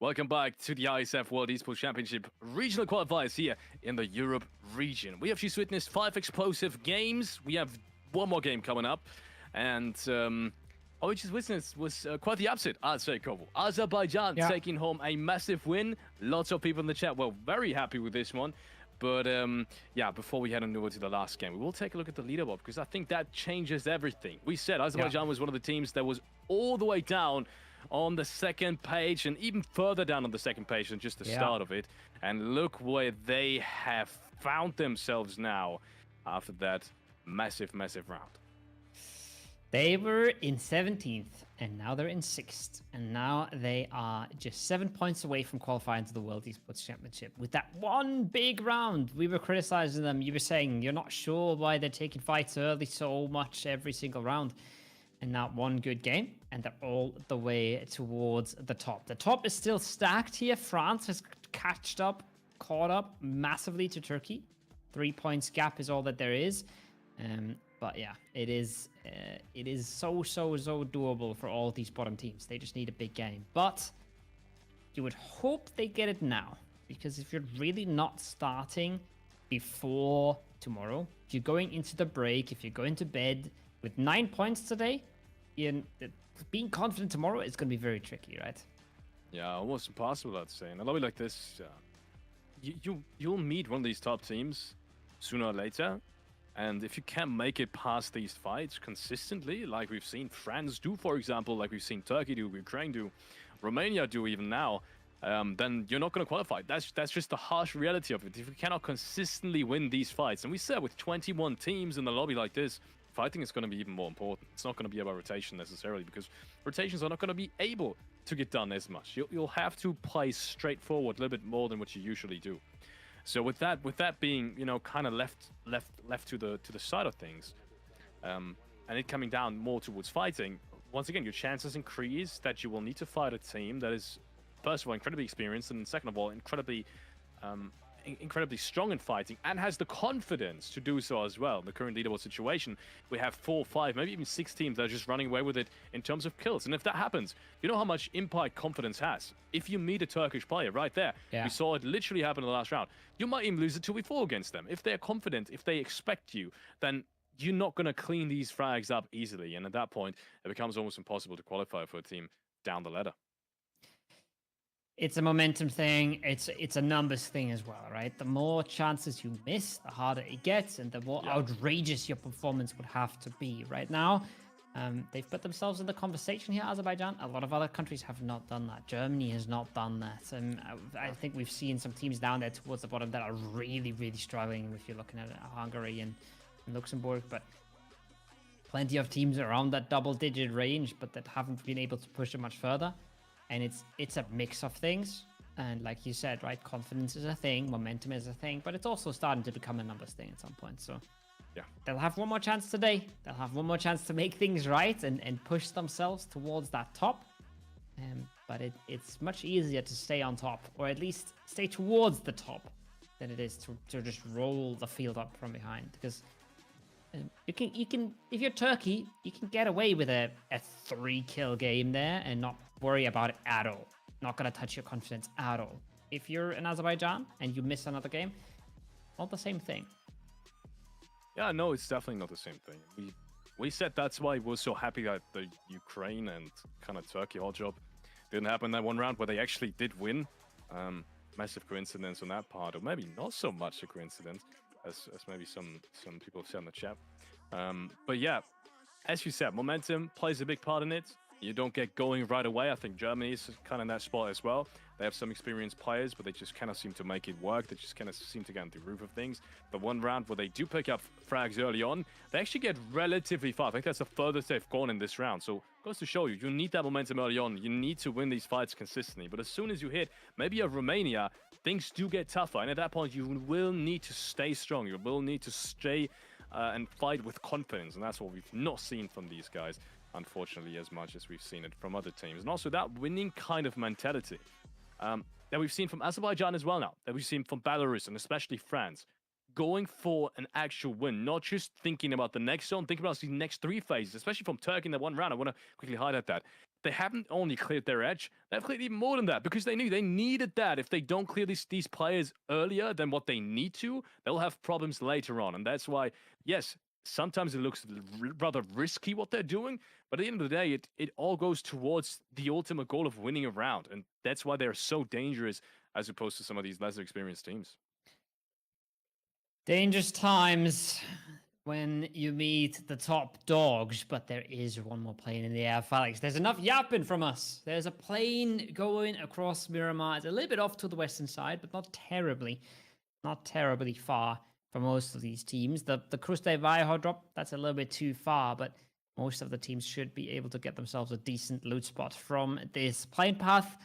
Welcome back to the IESF World Esports Championship regional qualifiers here in the Europe region. We have just witnessed 5 explosive games. We have one more game coming up. And what we just witnessed was quite the upset, I'd say, Kovo. Azerbaijan taking home a massive win. Lots of people in the chat were very happy with this one. But yeah, before we head on over to the last game, we will take a look at the leaderboard because I think that changes everything. We said Azerbaijan was one of the teams that was all the way down on the second page and even further down on the second page than just the start of it. And look where they have found themselves now after that massive round. They were in 17th and now they're in 6th. And now they are just 7 points away from qualifying to the World Esports Championship. With that one big round, we were criticizing them. You were saying you're not sure why they're taking fights early so much every single round. And now one good game, and they're all the way towards the top. The top is still stacked here. France has caught up massively to Turkey. 3 points gap is all that there is. But yeah, it is so doable for all these bottom teams. They just need a big game. But you would hope they get it now, because if you're really not starting before tomorrow, if you're going into the break, if you're going to bed with 9 points today, being confident tomorrow is going to be very tricky, right? Yeah, almost impossible, I'd say. In a lobby like this, you'll meet one of these top teams sooner or later. And if you can't make it past these fights consistently, like we've seen France do, for example, like we've seen Turkey do, Ukraine do, Romania do even now, then you're not going to qualify. That's just the harsh reality of it. If you cannot consistently win these fights, and we said with 21 teams in the lobby like this, fighting is going to be even more important. It's not going to be about rotation necessarily, because rotations are not going to be able to get done as much. You'll have to play straightforward a little bit more than what you usually do. So with that being, you know, kind of left to the side of things, and it coming down more towards fighting, once again, your chances increase that you will need to fight a team that is, first of all, incredibly experienced, and second of all, incredibly strong in fighting and has the confidence to do so as well. In the current leaderboard situation, we have 4, 5, maybe even 6 teams that are just running away with it in terms of kills. And if that happens, you know how much impact confidence has. If you meet a Turkish player right there, we saw it literally happen in the last round, you might even lose a 2v4 against them. If they're confident, if they expect you, then you're not going to clean these frags up easily. And at that point, it becomes almost impossible to qualify for a team down the ladder. It's a momentum thing. It's a numbers thing as well, right? The more chances you miss, the harder it gets, and the more outrageous your performance would have to be. Right now, they've put themselves in the conversation here, Azerbaijan. A lot of other countries have not done that. Germany has not done that. And I think we've seen some teams down there towards the bottom that are really struggling, if you're looking at Hungary and Luxembourg. But plenty of teams around that double-digit range, but that haven't been able to push it much further. And it's a mix of things. And like you said, right, confidence is a thing, momentum is a thing, but it's also starting to become a numbers thing at some point. So yeah, they'll have one more chance today. They'll have one more chance to make things right and push themselves towards that top. But it's much easier to stay on top, or at least stay towards the top, than it is to just roll the field up from behind. Because you can if you're Turkey, you can get away with a 3-kill game there and not worry about it at all. Not gonna touch your confidence at all. If you're in Azerbaijan and you miss another game, not the same thing. Yeah, no, it's definitely not the same thing. We said that's why we're so happy that the Ukraine and kind of Turkey hot job didn't happen in that one round where they actually did win. Massive coincidence on that part, or maybe not so much a coincidence as maybe some people have said in the chat. But yeah, as you said, momentum plays a big part in it. You don't get going right away. I think Germany is kind of in that spot as well. They have some experienced players, but they just kind of seem to make it work. They just kind of seem to get on the roof of things. The one round where they do pick up frags early on, they actually get relatively far. I think that's the furthest they've gone in this round. So it goes to show you, you need that momentum early on. You need to win these fights consistently. But as soon as you hit maybe a Romania, things do get tougher. And at that point, you will need to stay strong. You will need to stay and fight with confidence. And that's what we've not seen from these guys, unfortunately, as much as we've seen it from other teams. And also that winning kind of mentality that we've seen from Azerbaijan as well now, that we've seen from Belarus and especially France, going for an actual win, not just thinking about the next zone, thinking about the next 3 phases, especially from Turkey in that one round. I want to quickly highlight that. they haven't only cleared their edge, they've cleared even more than that because they knew they needed that. If they don't clear these players earlier than what they need to, they'll have problems later on. And that's why, yes, sometimes it looks rather risky what they're doing, but at the end of the day, it all goes towards the ultimate goal of winning a round. And that's why they're so dangerous as opposed to some of these lesser experienced teams. Dangerous times when you meet the top dogs, but there is one more plane in the air, Felix. There's enough yapping from us. There's a plane going across Miramar. It's a little bit off to the western side, but not terribly far for most of these teams. The Cruz de Valle hot drop, that's a little bit too far, but most of the teams should be able to get themselves a decent loot spot from this plane path.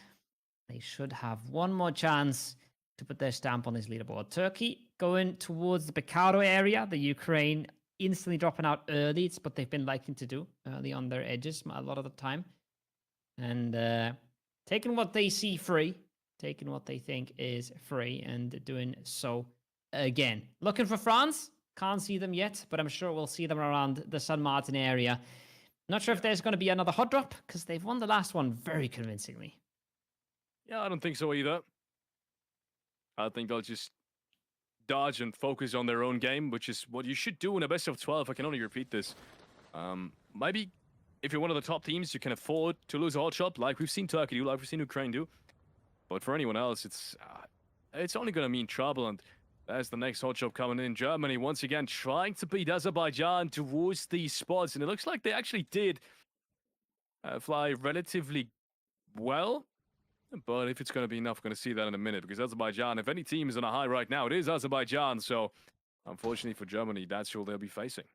They should have one more chance to put their stamp on this leaderboard. Turkey going towards the Bekaro area, the Ukraine instantly dropping out early. It's what they've been liking to do early on their edges a lot of the time. And taking what they see free, taking what they think is free, and doing so again. Looking for France. Can't see them yet, but I'm sure we'll see them around the San Martin area. Not sure if there's going to be another hot drop, because they've won the last one very convincingly. Yeah, I don't think so either. I think they'll just dodge and focus on their own game, which is what you should do in a best of 12. I can only repeat this. Maybe if you're one of the top teams, you can afford to lose a hot shot, like we've seen Turkey do, like we've seen Ukraine do. But for anyone else, it's only going to mean trouble. And there's the next hot shot coming in. Germany, once again, trying to beat Azerbaijan towards these spots. And it looks like they actually did fly relatively well. But if it's going to be enough, we're going to see that in a minute. Because Azerbaijan, if any team is on a high right now, it is Azerbaijan. So, unfortunately for Germany, that's who they'll be facing.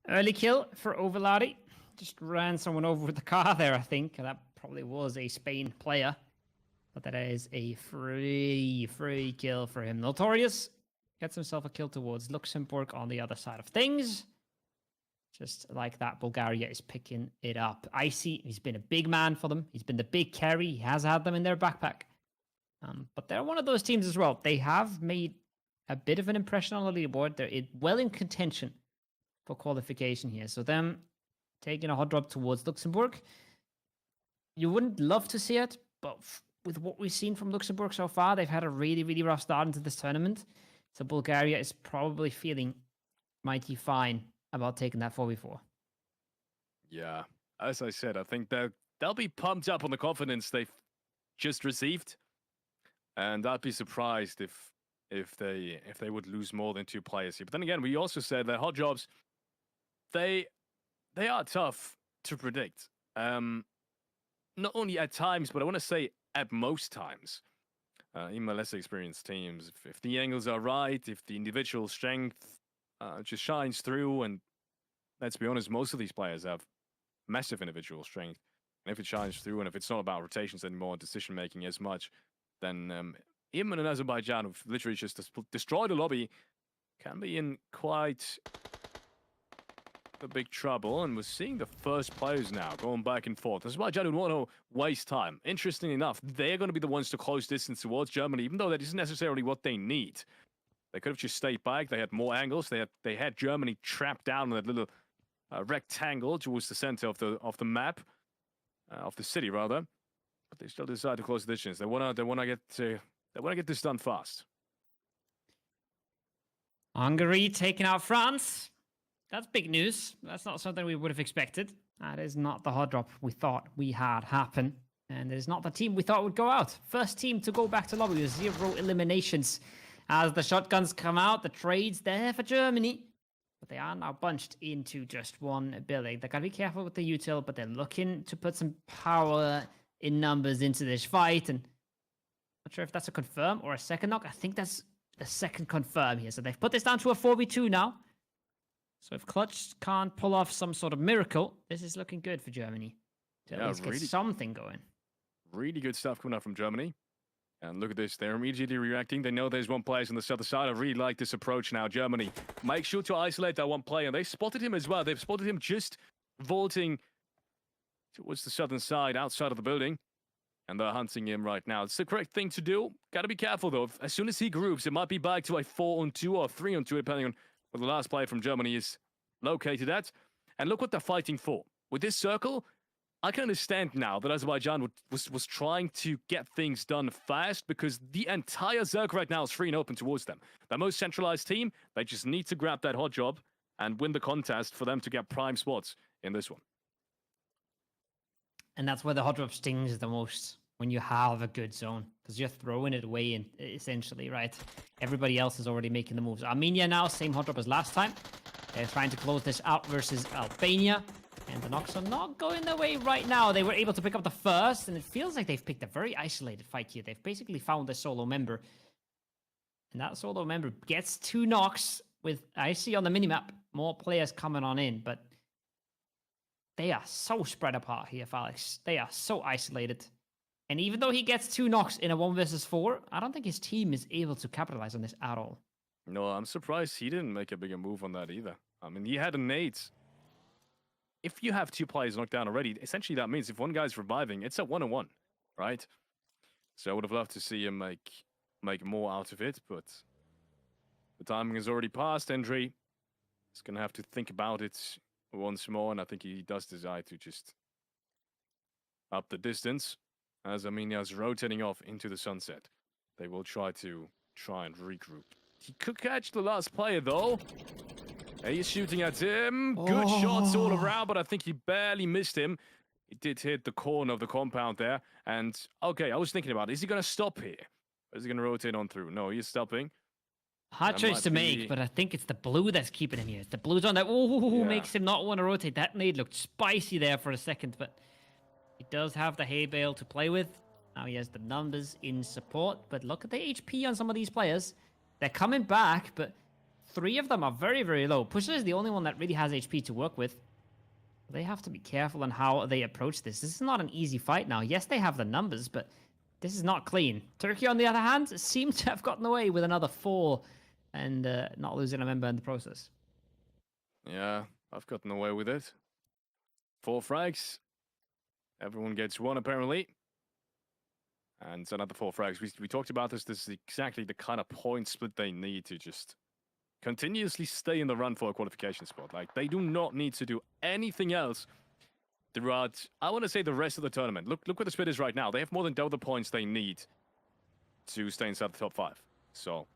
Early kill for Overlari. Just ran someone over with the car there, I think. That probably was a Spain player. But that is a free kill for him. Notorious gets himself a kill towards Luxembourg on the other side of things. Just like that, Bulgaria is picking it up. Icy, he's been a big man for them. He's been the big carry. He has had them in their backpack. But they're one of those teams as well. They have made a bit of an impression on the leaderboard. They're well in contention for qualification here. So them taking a hot drop towards Luxembourg. You wouldn't love to see it, but with what we've seen from Luxembourg so far, they've had a really rough start into this tournament. So Bulgaria is probably feeling mighty fine about taking that 4v4. Yeah, as I said, I think they'll be pumped up on the confidence they've just received, and I'd be surprised if they would lose more than 2 players here. But then again, we also said that hot jobs they are tough to predict. Not only at times, but I want to say at most times. Even less experienced teams, if the angles are right, if the individual strength just shines through, and let's be honest, most of these players have massive individual strength. And if it shines through, and if it's not about rotations anymore, decision making as much, then Yemen and Azerbaijan, who've literally just destroyed the lobby, can be in quite a big trouble. And we're seeing the first players now going back and forth. Azerbaijan don't want to waste time. Interestingly enough, they're going to be the ones to close distance towards Germany, even though that isn't necessarily what they need. They could have just stayed back. They had more angles. They had Germany trapped down in that little rectangle towards the center of the map, of the city rather. But they still decide to close the distance. They want to get this done fast. Hungary taking out France. That's big news. That's not something we would have expected. That is not the hot drop we thought we had happen. And it is not the team we thought would go out. First team to go back to lobby with 0 eliminations. As the shotguns come out, the trade's there for Germany. But they are now bunched into just one building. They gotta be careful with the util, but they're looking to put some power in numbers into this fight. And not sure if that's a confirm or a second knock. I think that's the second confirm here. So they've put this down to a 4v2 now. So if Clutch can't pull off some sort of miracle, this is looking good for Germany. To at least get something going. Really good stuff coming out from Germany. And look at this, they're immediately reacting. They know there's one player on the other side. I really like this approach now, Germany. Make sure to isolate that one player. And they spotted him as well. They've spotted him just vaulting towards the southern side, outside of the building. And they're hunting him right now. It's the correct thing to do. Got to be careful, though. As soon as he groups, it might be back to a 4-on-2 or 3-on-2, depending on where the last player from Germany is located at. And look what they're fighting for. With this circle, I can understand now that Azerbaijan was trying to get things done fast because the entire Zerg right now is free and open towards them. The most centralized team, they just need to grab that hot job and win the contest for them to get prime spots in this one. And that's where the hot drop stings the most, when you have a good zone, because you're throwing it away, essentially, right? Everybody else is already making the moves. Armenia now, same hot drop as last time. They're trying to close this out versus Albania. And the knocks are not going their way right now. They were able to pick up the first, and it feels like they've picked a very isolated fight here. They've basically found a solo member. And that solo member gets 2 knocks with, I see on the minimap, more players coming on in, but they are so spread apart here, Felix. They are so isolated. And even though he gets 2 knocks in a 1 versus 4, I don't think his team is able to capitalize on this at all. No, I'm surprised he didn't make a bigger move on that either. I mean, he had a nade. If you have 2 players knocked down already, essentially that means if one guy's reviving, it's a 1-on-1, right? So I would have loved to see him make more out of it, but the timing has already passed. Hendry is going to have to think about it once more, and I think he does decide to just up the distance as Armenia is rotating off into the sunset. They will try and regroup. He could catch the last player, though. He's shooting at him. Good shots all around, but I think he barely missed him. He did hit the corner of the compound there. And, okay, I was thinking about it. Is he going to stop here? Or is he going to rotate on through? No, he's stopping. Hard choice to make, but I think it's the blue that's keeping him here. It's the blue's on that. Makes him not want to rotate. That nade looked spicy there for a second, but he does have the hay bale to play with. Now he has the numbers in support, but look at the HP on some of these players. They're coming back, but 3 of them are very, very low. Pusher is the only one that really has HP to work with. They have to be careful on how they approach this. This is not an easy fight now. Yes, they have the numbers, but this is not clean. Turkey, on the other hand, seems to have gotten away with another 4 and not losing a member in the process. Yeah, I've gotten away with it. 4 frags. Everyone gets 1, apparently. And another 4 frags. We talked about this. This is exactly the kind of point split they need to just continuously stay in the run for a qualification spot. Like, they do not need to do anything else throughout, I want to say, the rest of the tournament. Look what the split is right now. They have more than double the points they need to stay inside the top 5. So,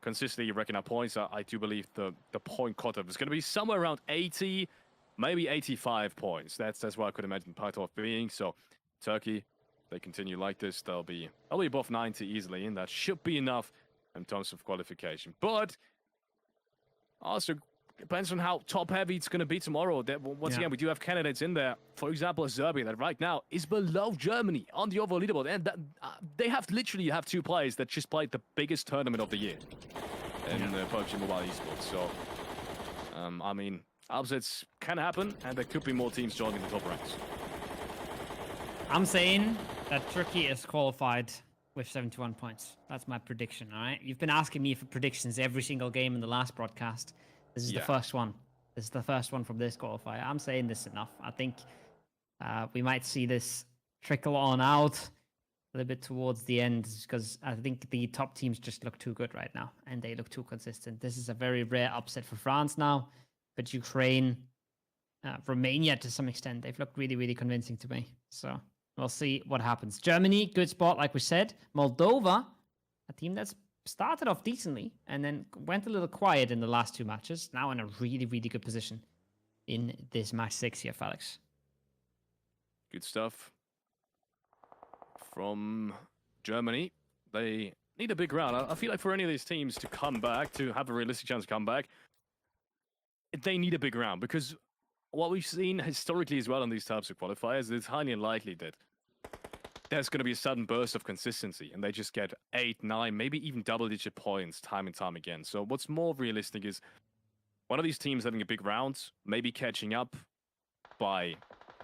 consistently racking up points. I do believe the point cutoff is going to be somewhere around 80, maybe 85 points. That's what I could imagine the cutoff being. So, Turkey, they continue like this, they'll be above 90 easily, and that should be enough in terms of qualification. But also depends on how top-heavy it's going to be tomorrow. Once again, we do have candidates in there. For example, Serbia, that right now is below Germany on the overall leaderboard. And they literally have 2 players that just played the biggest tournament of the year in PUBG Mobile Esports. So, I mean, upsets can happen, and there could be more teams joining the top ranks. I'm saying that Turkey is qualified with 71 points. That's my prediction, all right? You've been asking me for predictions every single game in the last broadcast. This is the first one. This is the first one from this qualifier. I'm saying this enough. I think we might see this trickle on out a little bit towards the end because I think the top teams just look too good right now and they look too consistent. This is a very rare upset for France now, but Ukraine, Romania to some extent, they've looked really, really convincing to me. So we'll see what happens. Germany, good spot, like we said. Moldova, a team that's started off decently and then went a little quiet in the last 2 matches. Now in a really, really good position in this match 6 here, Felix. Good stuff from Germany. They need a big round. I feel like for any of these teams to come back, to have a realistic chance to come back, they need a big round because what we've seen historically as well in these types of qualifiers, it's highly unlikely that there's going to be a sudden burst of consistency and they just get 8, 9, maybe even double-digit points time and time again. So what's more realistic is one of these teams having a big round, maybe catching up by,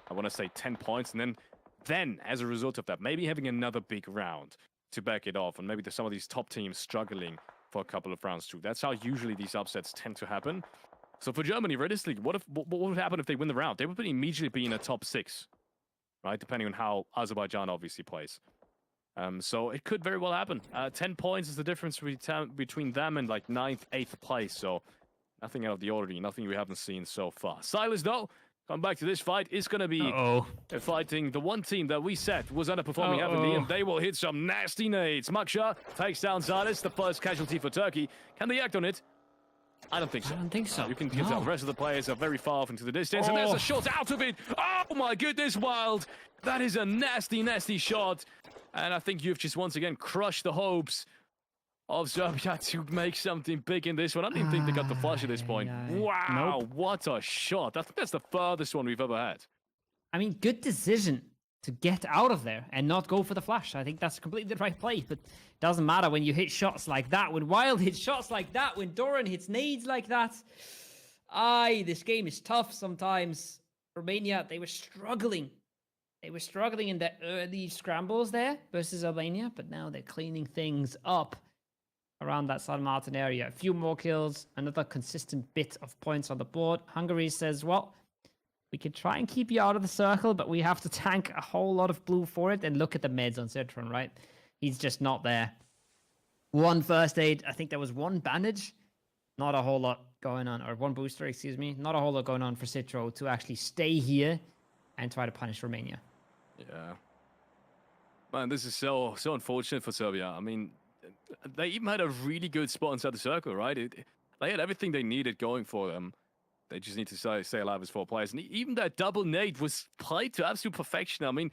I want to say, 10 points, and then as a result of that, maybe having another big round to back it off, and maybe some of these top teams struggling for a couple of rounds too. That's how usually these upsets tend to happen. So for Germany, realistically, what would happen if they win the round? They would immediately be in a top 6. Right, depending on how Azerbaijan obviously plays. So it could very well happen. 10 points is the difference between them and like 9th, 8th place. So nothing out of the ordinary, nothing we haven't seen so far. Silas, though, come back to this fight. It's going to be fighting the one team that we said was underperforming heavily, and they will hit some nasty nades. Maksha takes down Zardis, the first casualty for Turkey. Can they act on it? I don't think so. I don't think so. You can tell the rest of the players are very far off into the distance, and there's a shot out of it. Oh my goodness, Wild. That is a nasty, nasty shot. And I think you've just once again crushed the hopes of Serbia to make something big in this one. I don't even think they got the flush at this point. Wow, what a shot. I think that's the furthest one we've ever had. I mean, good decision to get out of there and not go for the flash. I think that's completely the right play, but it doesn't matter when you hit shots like that, when Wild hits shots like that, when Doran hits nades like that. This game is tough sometimes. Romania, they were struggling. They were struggling in the early scrambles there versus Albania, but now they're cleaning things up around that San Martin area. A few more kills, another consistent bit of points on the board. Hungary says, well, we can try and keep you out of the circle, but we have to tank a whole lot of blue for it. And look at the meds on Citron, right? He's just not there. One first aid. I think there was one bandage. Not a whole lot going on. Or one booster, excuse me. Not a whole lot going on for Citro to actually stay here and try to punish Romania. Yeah. Man, this is so unfortunate for Serbia. I mean, they even had a really good spot inside the circle, right? They had everything they needed going for them. They just need to stay alive as 4 players. And even that double nade was played to absolute perfection. I mean,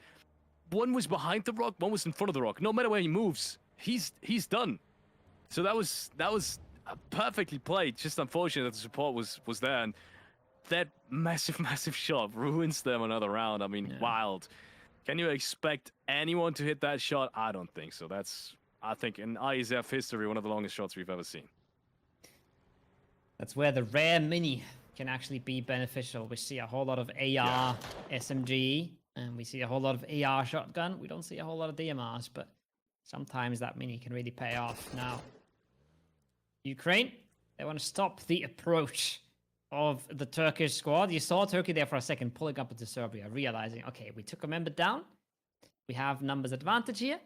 one was behind the rock, one was in front of the rock. No matter where he moves, he's done. So that was perfectly played. Just unfortunate that the support was there. And that massive shot ruins them another round. I mean, Wild. Can you expect anyone to hit that shot? I don't think so. That's, I think, in IESF history, one of the longest shots we've ever seen. That's where the rare mini can actually be beneficial. We see a whole lot of AR, SMG, and we see a whole lot of AR shotgun. We don't see a whole lot of DMRs, but sometimes that mini can really pay off. Now, Ukraine, they want to stop the approach of the Turkish squad. You saw Turkey there for a second, pulling up into Serbia, realizing, okay, we took a member down. We have numbers advantage here.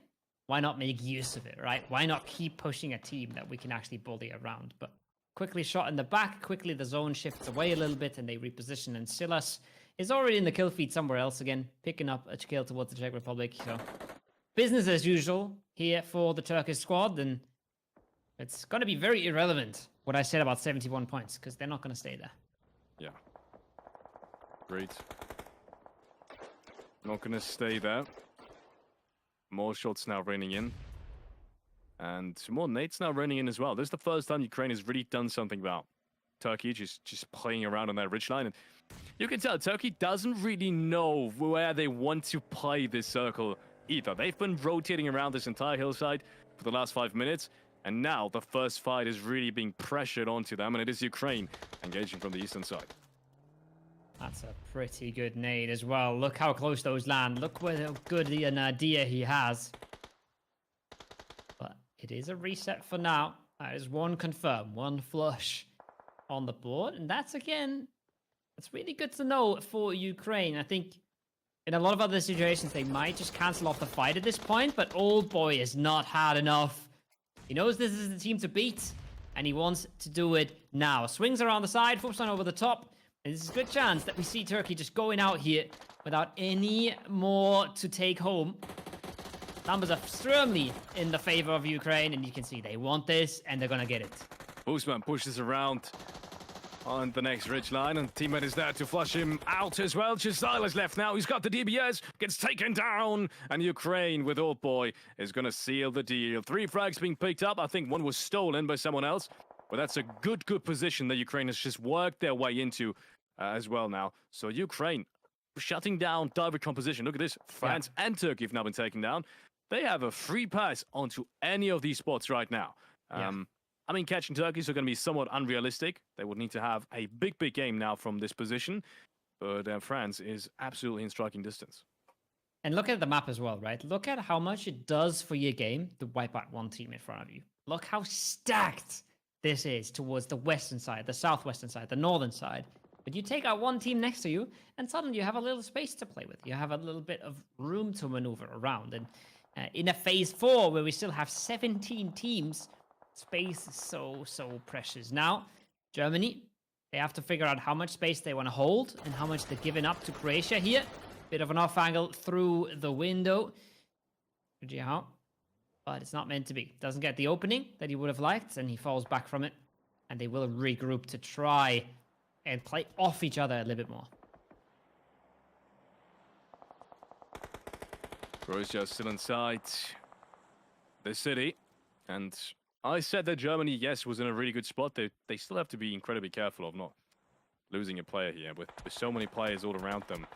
Why not make use of it, right? Why not keep pushing a team that we can actually bully around? But quickly shot in the back. Quickly the zone shifts away a little bit and they reposition. And Silas is already in the kill feed somewhere else again, picking up a kill towards the Czech Republic. So business as usual here for the Turkish squad. And it's going to be very irrelevant what I said about 71 points because they're not going to stay there. Yeah. Great. Not going to stay there. More shots now raining in. And more nades now running in as well. This is the first time Ukraine has really done something about Turkey, just playing around on that ridgeline. And you can tell Turkey doesn't really know where they want to play this circle either. They've been rotating around this entire hillside for the last 5 minutes. And now the first fight is really being pressured onto them. And it is Ukraine engaging from the eastern side. That's a pretty good nade as well. Look how close those land. Look how good an idea he has. But it is a reset for now. That is one confirm, one flush on the board. And that's, again, that's really good to know for Ukraine. I think in a lot of other situations, they might just cancel off the fight at this point. But Old Boy has not had enough. He knows this is the team to beat. And he wants to do it now. Swings around the side, flips on over the top. And this is a good chance that we see Turkey just going out here without any more to take home. Numbers are firmly in the favor of Ukraine, and you can see they want this, and they're going to get it. Boostman pushes around on the next ridge line, and teammate is there to flush him out as well. Just Silas left now. He's got the DBS, gets taken down, and Ukraine with Old Boy is going to seal the deal. 3 frags being picked up. I think one was stolen by someone else, but that's a good position that Ukraine has just worked their way into as well now. So Ukraine shutting down direct composition. Look at this. France and Turkey have now been taken down. They have a free pass onto any of these spots right now. I mean, catching Turkey is going to be somewhat unrealistic. They would need to have a big game now from this position. But France is absolutely in striking distance. And look at the map as well, right? Look at how much it does for your game to wipe out one team in front of you. Look how stacked this is towards the western side, the southwestern side, the northern side. But you take out one team next to you, and suddenly you have a little space to play with. You have a little bit of room to maneuver around. And in a phase 4, where we still have 17 teams, space is so precious. Now, Germany, They have to figure out how much space they want to hold and how much they're giving up to Croatia here. Bit of an off angle through the window. But it's not meant to be. Doesn't get the opening that he would have liked, and he falls back from it. And they will regroup to try and play off each other a little bit more. Croatia still inside the city. And I said that Germany, yes, was in a really good spot. They still have to be incredibly careful of not losing a player here. With so many players all around them,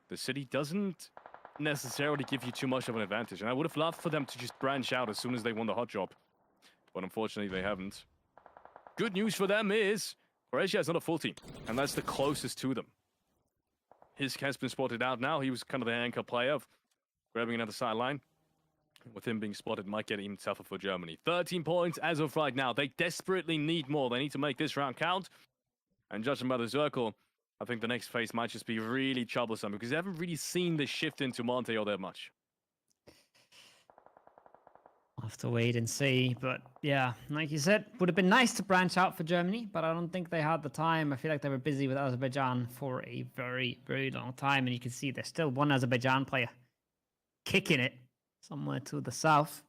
the city doesn't necessarily give you too much of an advantage. And I would have loved for them to just branch out as soon as they won the hot job. But unfortunately, they haven't. Good news for them is Croatia is not a full team. And that's the closest to them. Hisk has been spotted out now. He was kind of the anchor player of grabbing another sideline. With him being spotted, might get even tougher for Germany. 13 points as of right now. They desperately need more. They need to make this round count. And judging by the circle, I think the next phase might just be really troublesome because they haven't really seen the shift into Monte all that much. I'll have to wait and see. But yeah, like you said, would have been nice to branch out for Germany, but I don't think they had the time. I feel like they were busy with Azerbaijan for a very, very long time. And you can see there's still one Azerbaijan player kicking it somewhere to the south.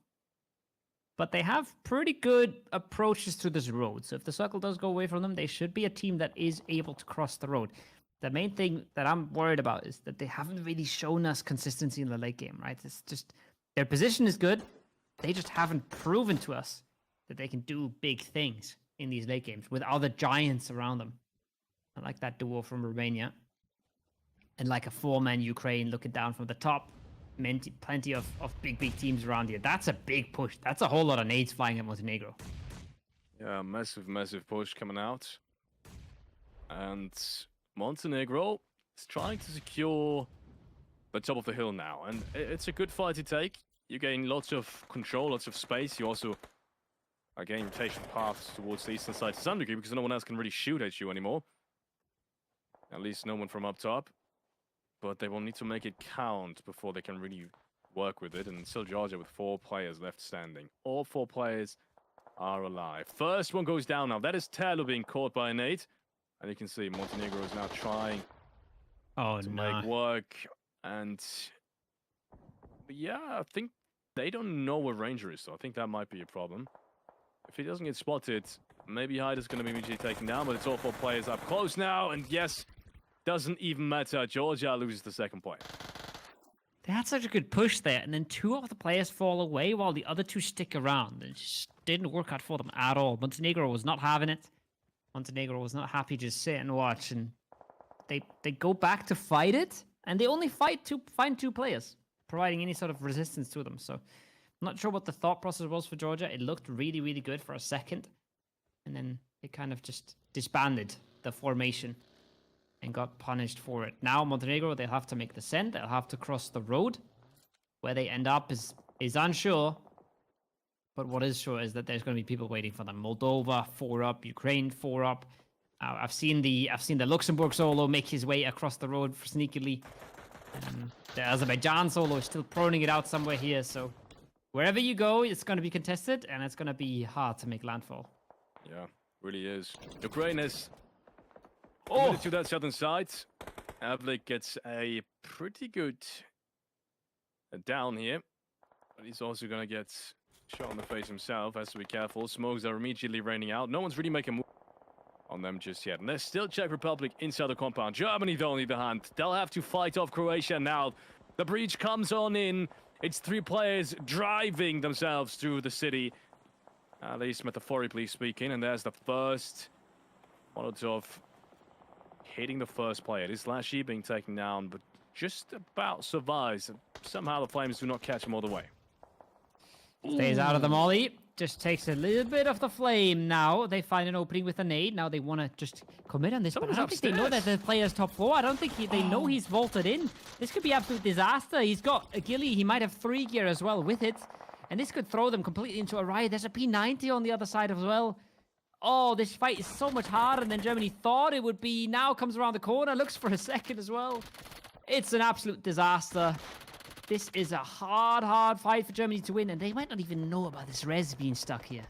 But they have pretty good approaches to this road. So if the circle does go away from them, they should be a team that is able to cross the road. The main thing that I'm worried about is that they haven't really shown us consistency in the late game, right? It's just their position is good. They just haven't proven to us that they can do big things in these late games with other giants around them. I like that duo from Romania. And like a four-man Ukraine looking down from the top. Plenty of big teams around here. That's a big push. That's a whole lot of nades flying at Montenegro. Yeah, massive push coming out. And Montenegro is trying to secure the top of the hill now. And it's a good fight to take. You gain lots of control, lots of space. You also are gaining rotation paths towards the eastern side to some degree because no one else can really shoot at you anymore. At least no one from up top. But they will need to make it count before they can really work with it. And still Georgia with 4 players left standing. All 4 players are alive. First one goes down now. That is Telo being caught by a nade. And you can see Montenegro is now trying to make work. And yeah, I think they don't know where Ranger is, so I think that might be a problem. If he doesn't get spotted, maybe Hyde is going to be immediately taken down, but it's all 4 players up close now. And yes, doesn't even matter. Georgia loses the second point. They had such a good push there, and then 2 of the players fall away while the other 2 stick around. It just didn't work out for them at all. Montenegro was not having it. Montenegro was not happy to sit and watch, and they go back to fight it, and they only find 2 players, providing any sort of resistance to them. So I'm not sure what the thought process was for Georgia. It looked really, really good for a second, and then it kind of just disbanded the formation and got punished for it. Now Montenegro, they'll have to make the send. They'll have to cross the road. Where they end up is unsure. But what is sure is that there's going to be people waiting for them. Moldova 4 up, Ukraine 4 up. I've seen the Luxembourg solo make his way across the road sneakily. The Azerbaijan solo is still proning it out somewhere here. So wherever you go, it's going to be contested, and it's going to be hard to make landfall. Yeah, really is. Ukraine is to that southern side. Avlik gets a pretty good down here. But he's also going to get shot in the face himself. Has to be careful. Smokes are immediately raining out. No one's really making a move on them just yet. And there's still Czech Republic inside the compound. Germany, though, on the other hand, they'll have to fight off Croatia now. The breach comes on in. It's 3 players driving themselves through the city. At least metaphorically speaking. And there's the first Molotov hitting the first player. It is Lashy being taken down, but just about survives. Somehow the flames do not catch him all the way. Stays out of the molly. Just takes a little bit of the flame now. They find an opening with a nade. Now they want to just commit on this. But I don't think they know that the player's top floor. I don't think they know he's vaulted in. This could be absolute disaster. He's got a ghillie. He might have 3 gear as well with it. And this could throw them completely into a riot. There's a P90 on the other side as well. Oh, this fight is so much harder than Germany thought it would be. Now comes around the corner, looks for a second as well. It's an absolute disaster. This is a hard fight for Germany to win, and they might not even know about this res being stuck here.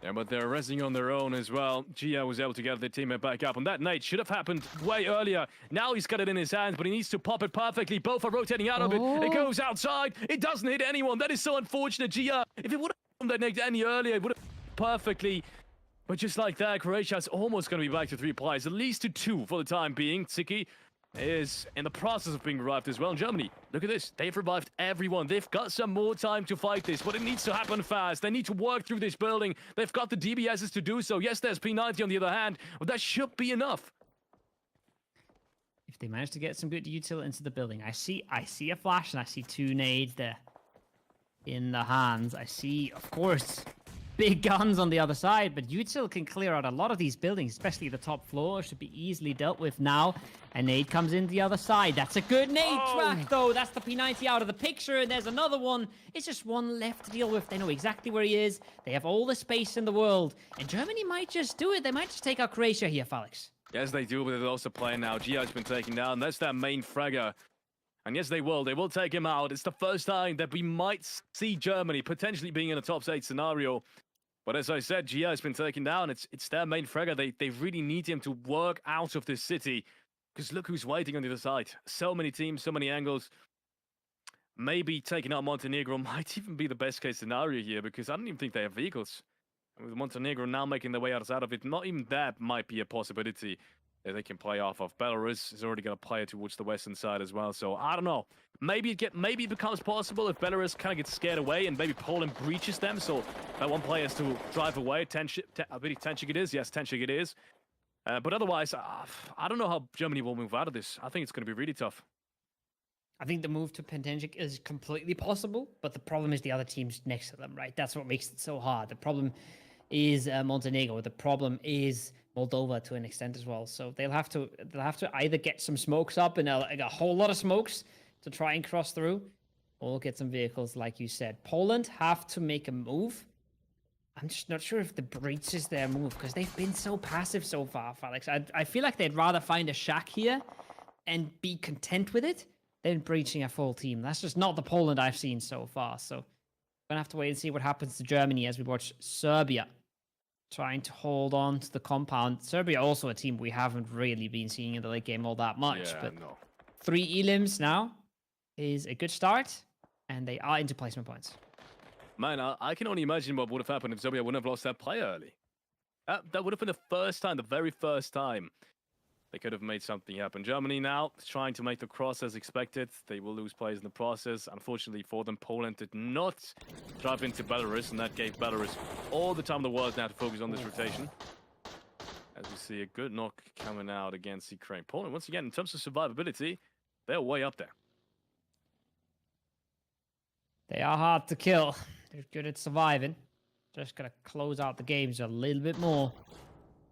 Yeah, but they're resting on their own as well. Gia was able to get their teammate back up, and that nade should have happened way earlier. Now he's got it in his hands, but he needs to pop it perfectly. Both are rotating out of it. It goes outside. It doesn't hit anyone. That is so unfortunate. Gia, if it would have that nade any earlier, it would have perfectly. But just like that, Croatia's almost going to be back to 3 players, at least to 2 for the time being. Tsiki is in the process of being revived as well. In Germany, look at this. They've revived everyone. They've got some more time to fight this, but it needs to happen fast. They need to work through this building. They've got the DBSs to do so. Yes, there's P90 on the other hand, but that should be enough. If they manage to get some good util into the building, I see a flash and I see 2 nades there in the hands. I see, of course, big guns on the other side, but util can clear out a lot of these buildings, especially the top floor. Should be easily dealt with now. A nade comes in the other side. That's a good nade track, though. That's the P90 out of the picture, and there's another one. It's just one left to deal with. They know exactly where he is. They have all the space in the world, and Germany might just do it. They might just take out Croatia here, Felix. Yes, they do, but they're also playing now. Gia's been taken down. That's their main fragger. And yes, they will. They will take him out. It's the first time that we might see Germany potentially being in a top 8 scenario. But as I said, Gia has been taken down. It's their main fragger. They really need him to work out of this city. Because look who's waiting on the other side. So many teams, so many angles. Maybe taking out Montenegro might even be the best case scenario here, because I don't even think they have vehicles. And with Montenegro now making their way out of it, not even that might be a possibility that they can play off of. Belarus has already got a player towards the western side as well, so I don't know. Maybe it becomes possible if Belarus kind of gets scared away and maybe Poland breaches them, so that one player has to drive away. I believe Tenchik it is. Yes, Tenchik it is. But otherwise, I don't know how Germany will move out of this. I think it's going to be really tough. I think the move to Pentenchik is completely possible, but the problem is the other teams next to them, right? That's what makes it so hard. The problem is Montenegro. The problem is Moldova to an extent as well. So they'll have to either get some smokes up and a whole lot of smokes to try and cross through, or get some vehicles, like you said. Poland have to make a move. I'm just not sure if the breach is their move, because they've been so passive so far, Felix. I feel like they'd rather find a shack here and be content with it than breaching a full team. That's just not the Poland I've seen so far. So we're going to have to wait and see what happens to Germany as we watch Serbia trying to hold on to the compound. Serbia also a team we haven't really been seeing in the late game all that much. Yeah, but no. 3 elims now is a good start, and they are into placement points. Man, I can only imagine what would have happened if Serbia wouldn't have lost that play early. That would have been the very first time they could have made something happen. Germany now trying to make the cross as expected. They will lose players in the process. Unfortunately for them, Poland did not drive into Belarus, and that gave Belarus all the time in the world now to focus on this rotation. As we see a good knock coming out against Ukraine. Poland, once again, in terms of survivability, they're way up there. They are hard to kill. They're good at surviving. Just got to close out the games a little bit more,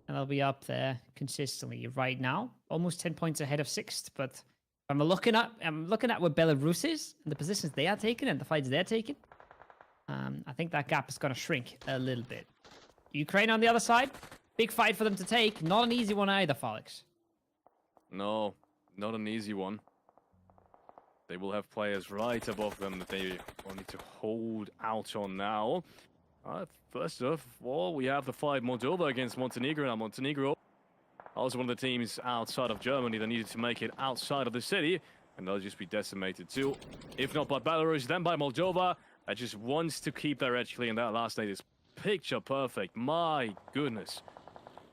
and they'll be up there consistently right now. Almost 10 points ahead of 6th, but I'm looking at where Belarus is and the positions they are taking and the fights they're taking. I think that gap is going to shrink a little bit. Ukraine on the other side, big fight for them to take. Not an easy one either, Felix. No, not an easy one. They will have players right above them that they will need to hold out on now. First of all, we have the fight Moldova against Montenegro. Now, Montenegro, also one of the teams outside of Germany that needed to make it outside of the city, and they'll just be decimated too. If not by Belarus, then by Moldova, that just wants to keep their edge clean. That last nade is picture perfect. My goodness.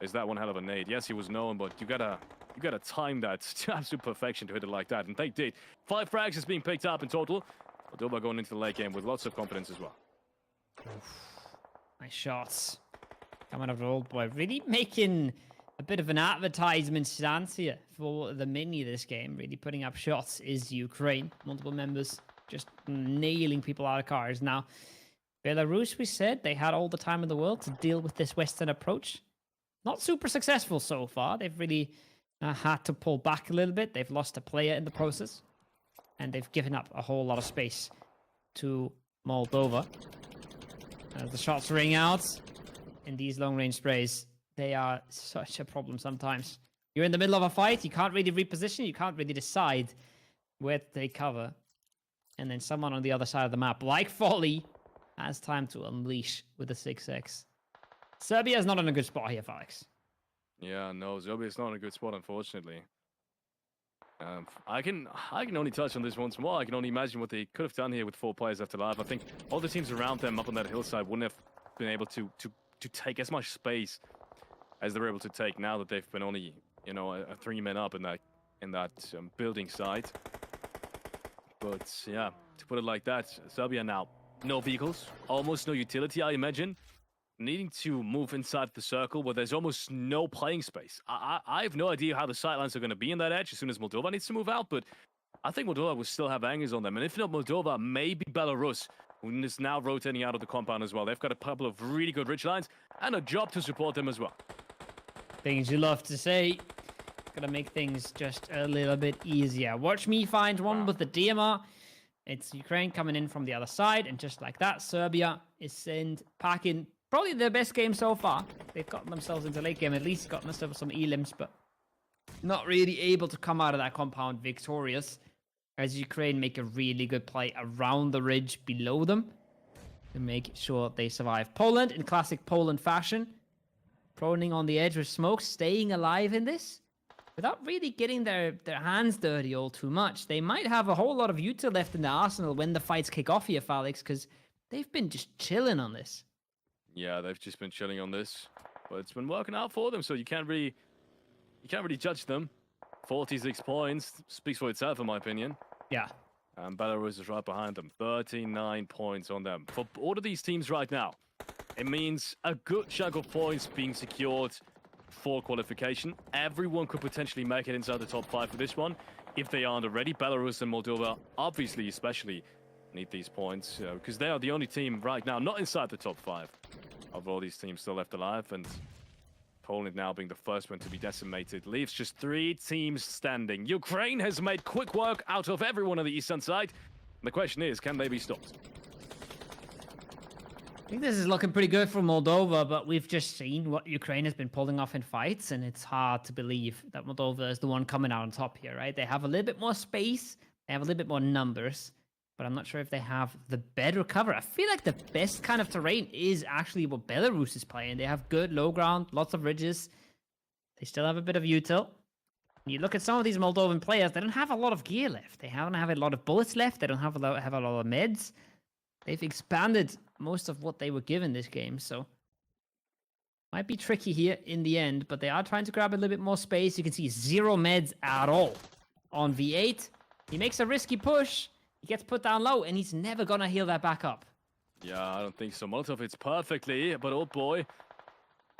Is that one hell of a nade? Yes, he was known, but you gotta time that to absolute perfection to hit it like that, and they did. 5 frags is being picked up in total. Moldova going into the late game with lots of confidence as well. Nice shots coming out of the old boy. Really making a bit of an advertisement stance here for the mini this game. Really putting up shots is Ukraine. Multiple members just nailing people out of cars. Now, Belarus, we said, they had all the time in the world to deal with this Western approach. Not super successful so far. They've really had to pull back a little bit. They've lost a player in the process, and they've given up a whole lot of space to Moldova. As the shots ring out in these long-range sprays, they are such a problem sometimes. You're in the middle of a fight, you can't really reposition, you can't really decide where to take cover. And then someone on the other side of the map, like Folly, has time to unleash with the 6x. Serbia is not in a good spot here, Felix. Yeah, no, Serbia is not in a good spot, unfortunately. I can only touch on this once more. I can only imagine what they could have done here with 4 players left alive. I think all the teams around them up on that hillside wouldn't have been able to take as much space as they're able to take now that they've been only, you know, a 3 men up in that building site. But yeah, to put it like that, Serbia now no vehicles, almost no utility, I imagine. Needing to move inside the circle where there's almost no playing space. I have no idea how the sightlines are going to be in that edge as soon as Moldova needs to move out, but I think Moldova will still have angles on them. And if not Moldova, maybe Belarus, who is now rotating out of the compound as well. They've got a couple of really good ridge lines and a job to support them as well. Things you love to say. Gonna make things just a little bit easier. Watch me find one with the DMR. It's Ukraine coming in from the other side, and just like that, Serbia is sent packing. Probably their best game so far. They've gotten themselves into late game, at least gotten themselves some elims, but not really able to come out of that compound victorious, as Ukraine make a really good play around the ridge below them to make sure they survive. Poland, in classic Poland fashion, proning on the edge with smoke, staying alive in this, without really getting their hands dirty all too much. They might have a whole lot of util left in the arsenal when the fights kick off here, Felix, because they've been just chilling on this. Yeah, they've just been chilling on this, but it's been working out for them, so you can't really judge them. 46 points speaks for itself, in my opinion. Yeah. And Belarus is right behind them. 39 points on them. For all of these teams right now, it means a good chunk of points being secured for qualification. Everyone could potentially make it inside the top 5 for this one, if they aren't already. Belarus and Moldova, obviously, especially, need these points, because they are the only team right now not inside the top 5 of all these teams still left alive, and Poland now being the first one to be decimated leaves just 3 teams standing. Ukraine has made quick work out of everyone on the eastern side. The question is, can they be stopped? I think this is looking pretty good for Moldova, but we've just seen what Ukraine has been pulling off in fights, and it's hard to believe that Moldova is the one coming out on top here, right? They have a little bit more space, they have a little bit more numbers, but I'm not sure if they have the better cover. I feel like the best kind of terrain is actually what Belarus is playing. They have good low ground, lots of ridges. They still have a bit of util. You look at some of these Moldovan players, they don't have a lot of gear left. They haven't have a lot of bullets left. They don't have a lot of meds. They've expanded most of what they were given this game, so might be tricky here in the end, but they are trying to grab a little bit more space. You can see 0 meds at all on V8. He makes a risky push. He gets put down low, and he's never gonna heal that back up. Yeah, I don't think so. Molotov hits perfectly, but oh boy,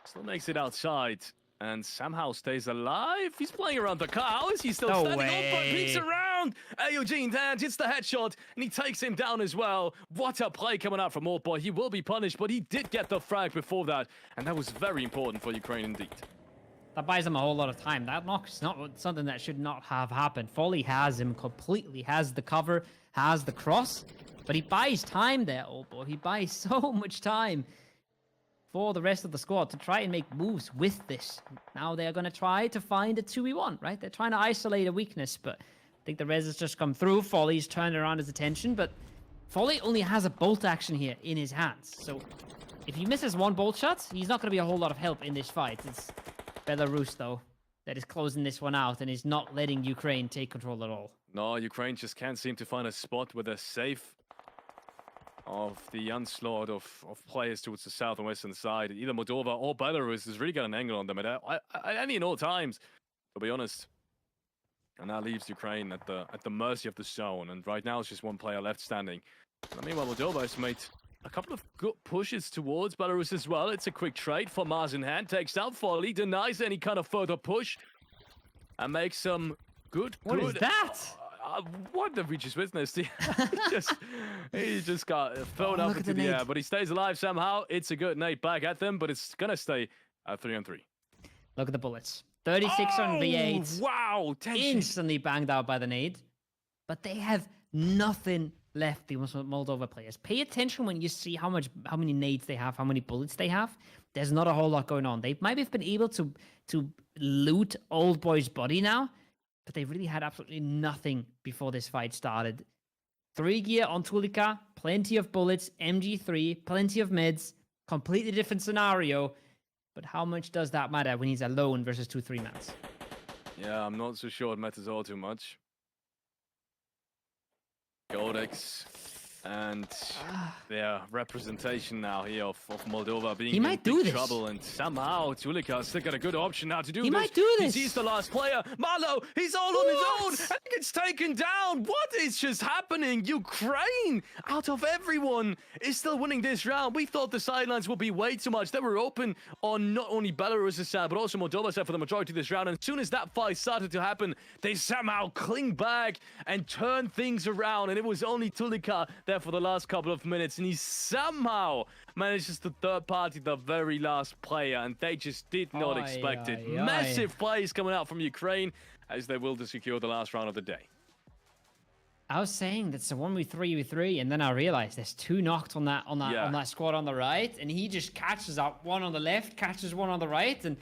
still makes it outside and somehow stays alive. He's playing around the car. How is he still standing on? But peeks around. Eugene Dan hits the headshot, and he takes him down as well. What a play coming out from Old Boy. He will be punished, but he did get the frag before that, and that was very important for Ukraine indeed. That buys him a whole lot of time. That knock's not something that should not have happened. Foley has him completely, has the cover, has the cross, but he buys time there, Old Boy. He buys so much time for the rest of the squad to try and make moves with this. Now they're going to try to find a 2v1, right? They're trying to isolate a weakness, but I think the res has just come through. Foley's turned around his attention, but Foley only has a bolt action here in his hands. So if he misses one bolt shot, he's not going to be a whole lot of help in this fight. It's Belarus, though, that is closing this one out and is not letting Ukraine take control at all. No, Ukraine just can't seem to find a spot where they're safe of the onslaught of players towards the south and western side. Either Moldova or Belarus has really got an angle on them at any and all times, to be honest. And that leaves Ukraine at the mercy of the zone. And right now it's just one player left standing. And meanwhile, Moldova has made a couple of good pushes towards Belarus as well. It's a quick trade for Mars in hand. Takes out Foley, denies any kind of further push, and makes some good... What is that? What have we just witnessed? he just got thrown up into the air, but he stays alive somehow. It's a good nade back at them, but it's going to stay at 3-on-3. Look at the bullets. 36 on V8. Wow! Tension. Instantly banged out by the nade. But they have nothing left, the Moldova players. Pay attention when you see how many nades they have, how many bullets they have. There's not a whole lot going on. They might have been able to loot Old Boy's body now, but they really had absolutely nothing before this fight started. 3 gear on Tulika, plenty of bullets, MG3, plenty of meds, completely different scenario. But how much does that matter when he's alone versus 2 3-mans? Yeah, I'm not so sure it matters all too much. Codex and their representation now here of Moldova being in big trouble, and somehow Tulika's still got a good option now to do this. He might do this. He sees the last player. Marlo, he's all on his own and gets taken down. What is just happening? Ukraine, out of everyone, is still winning this round. We thought the sidelines would be way too much. They were open on not only Belarus' side, but also Moldova's side for the majority of this round. And as soon as that fight started to happen, they somehow cling back and turn things around. And it was only Tulika there for the last couple of minutes, and he somehow manages to third party the very last player, and they just did not expect it. Massive plays coming out from Ukraine as they will to secure the last round of the day. I was saying that's a 1v3v3, and then I realized there's 2 knocked on that squad on the right, and he just catches up 1 on the left, catches 1 on the right, and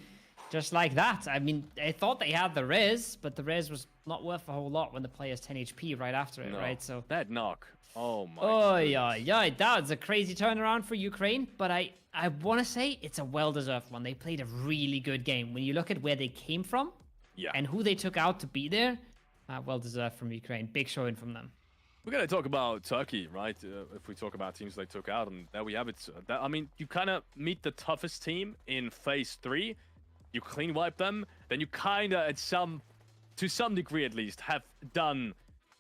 just like that. I mean, I thought they had the res, but the res was not worth a whole lot when the player's 10 HP right after it, right? So that knock. Oh my. Oh yeah, that's a crazy turnaround for Ukraine, but I want to say it's a well-deserved one. They played a really good game. When you look at where they came from, and who they took out to be there, well-deserved from Ukraine. Big showing from them. We're going to talk about Turkey, right? If we talk about teams they took out, and there we have it. I mean, you kind of meet the toughest team in phase 3. You clean wipe them, then you kind of, to some degree at least, have done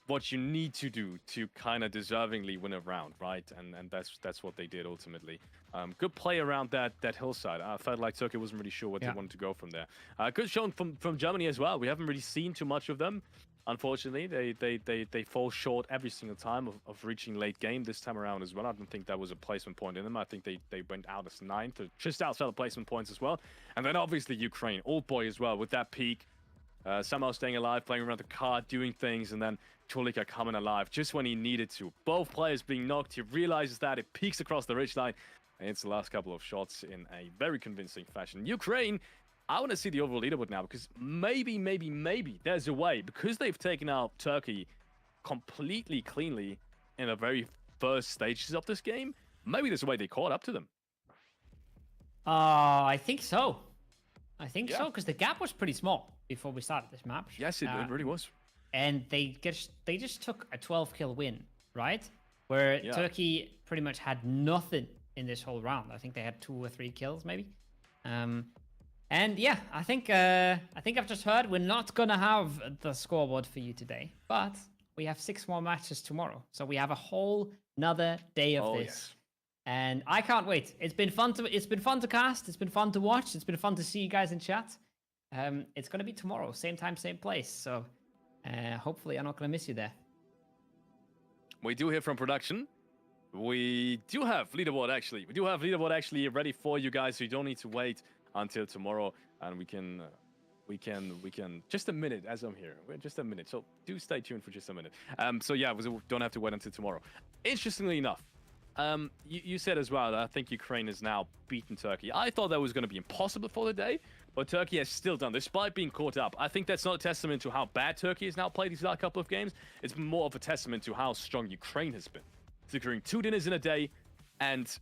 what you need to do to kind of deservingly win a round, right? And that's what they did ultimately. Good play around that hillside. I felt like Turkey wasn't really sure what they wanted to go from there. Good showing from Germany as well. We haven't really seen too much of them. Unfortunately, they fall short every single time of reaching late game this time around as well. I don't think that was a placement point in them. I think they went out as 9th, or just outside of placement points as well. And then obviously Ukraine, Old Boy as well, with that peak. Somehow staying alive, playing around the card, doing things, and then Tulika coming alive just when he needed to. Both players being knocked, he realizes that, it peeks across the ridgeline, and it's the last couple of shots in a very convincing fashion. Ukraine, I want to see the overall leaderboard now, because maybe there's a way, because they've taken out Turkey completely cleanly in the very first stages of this game, maybe there's a way they caught up to them. I think so. I think so, because the gap was pretty small before we started this map. Yes, it really was. And they just took a 12-kill win, right? Where Turkey pretty much had nothing in this whole round. I think they had 2 or 3 kills, maybe. And yeah, I think I've just heard we're not gonna have the scoreboard for you today, but we have 6 more matches tomorrow, so we have a whole another day of this. Yes. And I can't wait. It's been fun to cast. It's been fun to watch. It's been fun to see you guys in chat. It's gonna be tomorrow, same time, same place. So hopefully I'm not gonna miss you there. We do hear from production. We do have leaderboard actually. We do have leaderboard actually ready for you guys, so you don't need to wait until tomorrow, and we can just a minute as I'm here. We're just a minute, so do stay tuned for just a minute. So yeah, we don't have to wait until tomorrow. Interestingly enough, you said as well that I think Ukraine has now beaten Turkey. I thought that was going to be impossible for the day, but Turkey has still done, despite being caught up. I think that's not a testament to how bad Turkey has now played these last couple of games. It's more of a testament to how strong Ukraine has been, securing 2 dinners in a day, and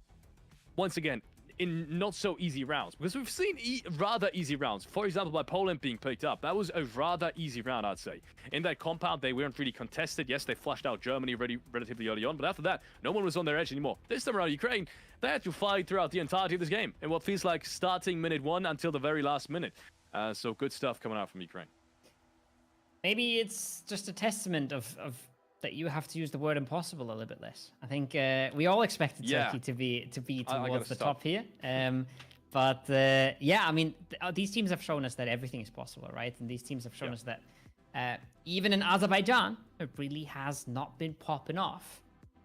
once again, in not so easy rounds, because we've seen rather easy rounds. For example, by Poland being picked up, that was a rather easy round, I'd say. In that compound, they weren't really contested. Yes, they flushed out Germany relatively early on, but after that, no one was on their edge anymore. This time around, Ukraine, they had to fight throughout the entirety of this game, in what feels like starting minute 1 until the very last minute. So good stuff coming out from Ukraine. Maybe it's just a testament of that you have to use the word impossible a little bit less. I think we all expected Turkey to be towards the top here. But yeah, I mean, these teams have shown us that everything is possible, right? And these teams have shown us that even in Azerbaijan, it really has not been popping off,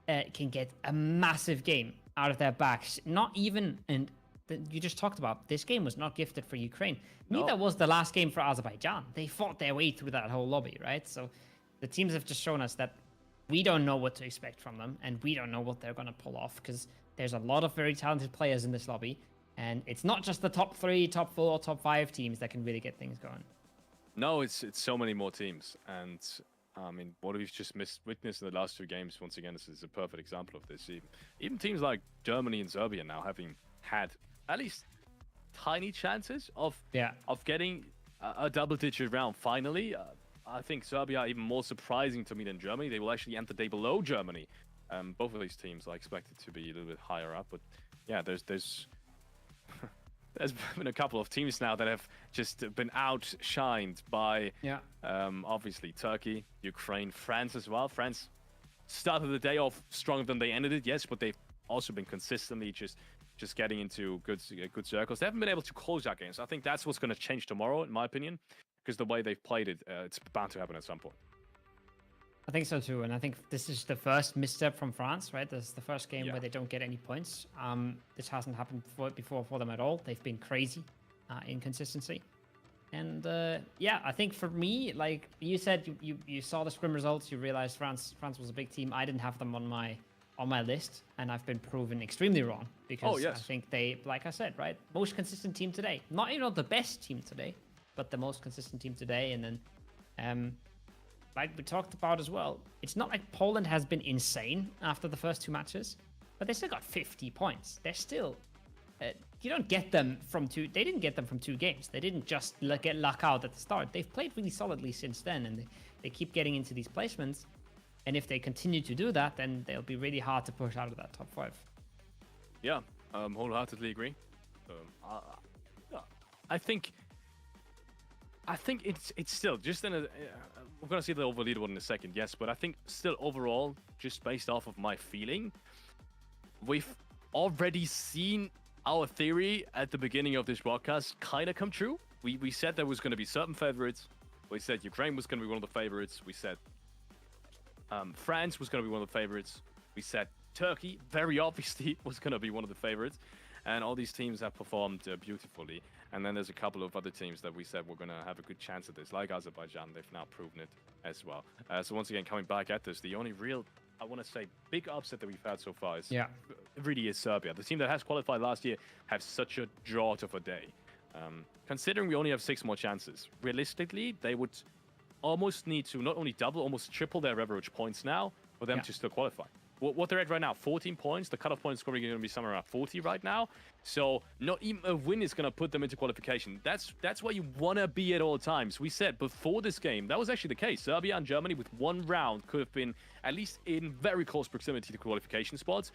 can get a massive game out of their backs. Not even, and you just talked about, this game was not gifted for Ukraine. No. Neither was the last game for Azerbaijan. They fought their way through that whole lobby, right? So the teams have just shown us that we don't know what to expect from them, and we don't know what they're going to pull off, because there's a lot of very talented players in this lobby, and it's not just the top 3, top 4, top 5 teams that can really get things going. No, it's so many more teams, and I mean, what we've just witnessed in the last 2 games, once again, this is a perfect example of this. Even teams like Germany and Serbia now having had at least tiny chances of getting a double-digit round finally. I think Serbia are even more surprising to me than Germany. They will actually end the day below Germany. Both of these teams are expected to be a little bit higher up, but yeah, there's there's been a couple of teams now that have just been outshined by obviously Turkey, Ukraine, France as well. France started the day off stronger than they ended it, yes, but they've also been consistently just getting into good circles. They haven't been able to close out games. I think that's what's going to change tomorrow, in my opinion, because the way they've played it, it's bound to happen at some point. I think so too, and I think this is the first misstep from France, right? This is the first game where they don't get any points. This hasn't happened before for them at all. They've been crazy in consistency. And yeah, I think for me, like you said, you saw the scrim results, you realized France was a big team. I didn't have them on my list, and I've been proven extremely wrong because I think they, like I said, right, most consistent team today. Not even the best team today, but the most consistent team today. And then like we talked about as well, it's not like Poland has been insane after the first two matches, but they still got 50 points. They're still, you don't get them from two. They didn't get them from 2 games. They didn't just get luck out at the start. They've played really solidly since then, and they keep getting into these placements. And if they continue to do that, then they'll be really hard to push out of that top 5. Yeah, wholeheartedly agree. I think it's still just in a. We're gonna see the over leaderboard in a second, yes, but I think still overall, just based off of my feeling, we've already seen our theory at the beginning of this broadcast kind of come true. We said there was going to be certain favorites. We said Ukraine was going to be one of the favorites. We said France was going to be one of the favorites. We said Turkey, very obviously, was going to be one of the favorites. And all these teams have performed beautifully. And then there's a couple of other teams that we said we're going to have a good chance at this, like Azerbaijan. They've now proven it as well. So once again, coming back at this, the only real, I want to say, big upset that we've had so far is really is Serbia. The team that has qualified last year have such a drought of a day. Considering we only have 6 more chances, realistically, they would almost need to not only double, almost triple their average points now for them to still qualify. What they're at right now, 14 points. The cutoff point is probably going to be somewhere around 40 right now. So not even a win is going to put them into qualification. That's where you want to be at all times. We said before this game, that was actually the case. Serbia and Germany with 1 round could have been at least in very close proximity to qualification spots.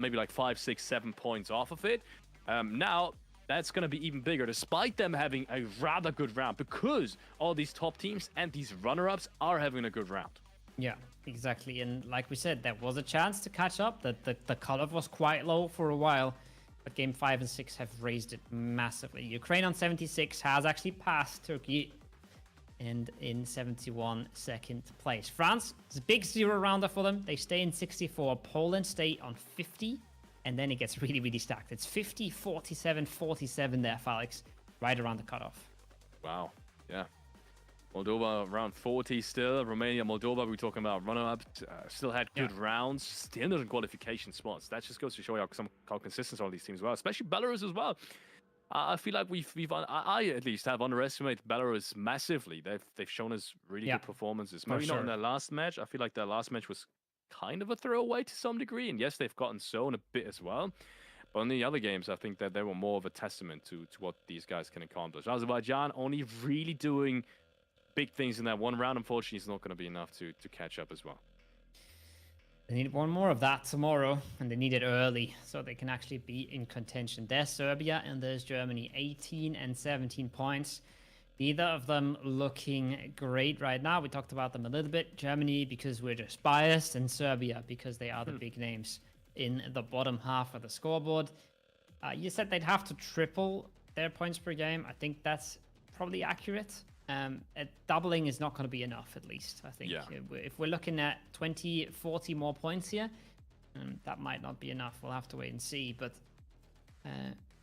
Maybe like 5, 6, 7 points off of it. Now, that's going to be even bigger, despite them having a rather good round, because all these top teams and these runner-ups are having a good round. Yeah, exactly. And like we said, there was a chance to catch up. The cutoff was quite low for a while, but game 5 and 6 have raised it massively. Ukraine on 76 has actually passed Turkey and in 71 second place. France is a big 0-rounder for them. They stay in 64. Poland stay on 50. And then it gets really, really stacked. It's 50, 47, 47 there, Felix, right around the cutoff. Wow. Yeah. Moldova around 40 still. Romania, Moldova, we're talking about runner-up. Still had good rounds. Still not in qualification spots. That just goes to show you how consistent all these teams were, especially Belarus as well. I feel like I at least have underestimated Belarus massively. They've shown us really good performances. Maybe not in their last match. I feel like their last match was kind of a throwaway to some degree, and yes, they've gotten sown a bit as well, but in the other games I think that they were more of a testament to what these guys can accomplish. Azerbaijan only really doing big things in that 1 round, unfortunately, is not going to be enough to catch up as well. They need 1 more of that tomorrow, and they need it early so they can actually be in contention. There's Serbia and there's Germany, 18 and 17 points. Neither of them looking great right now. We talked about them a little bit. Germany, because we're just biased, and Serbia, because they are the big names in the bottom half of the scoreboard. You said they'd have to triple their points per game. I think that's probably accurate. Doubling is not going to be enough, at least, I think. If we're looking at 20, 40 more points here, that might not be enough. We'll have to wait and see. But,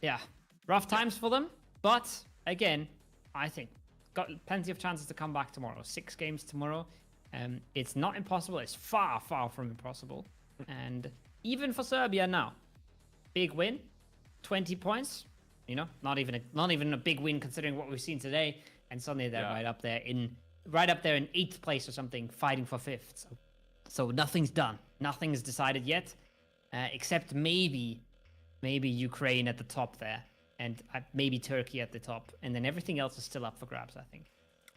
yeah, rough times for them. But, again, I think got plenty of chances to come back tomorrow. 6 games tomorrow. It's not impossible. It's far, far from impossible. And even for Serbia now, big win, 20 points. You know, not even a big win considering what we've seen today. And suddenly they're right up there in 8th place or something, fighting for 5th. So nothing's done. Nothing's decided yet, except maybe Ukraine at the top there. and maybe Turkey at the top, and then everything else is still up for grabs, I think.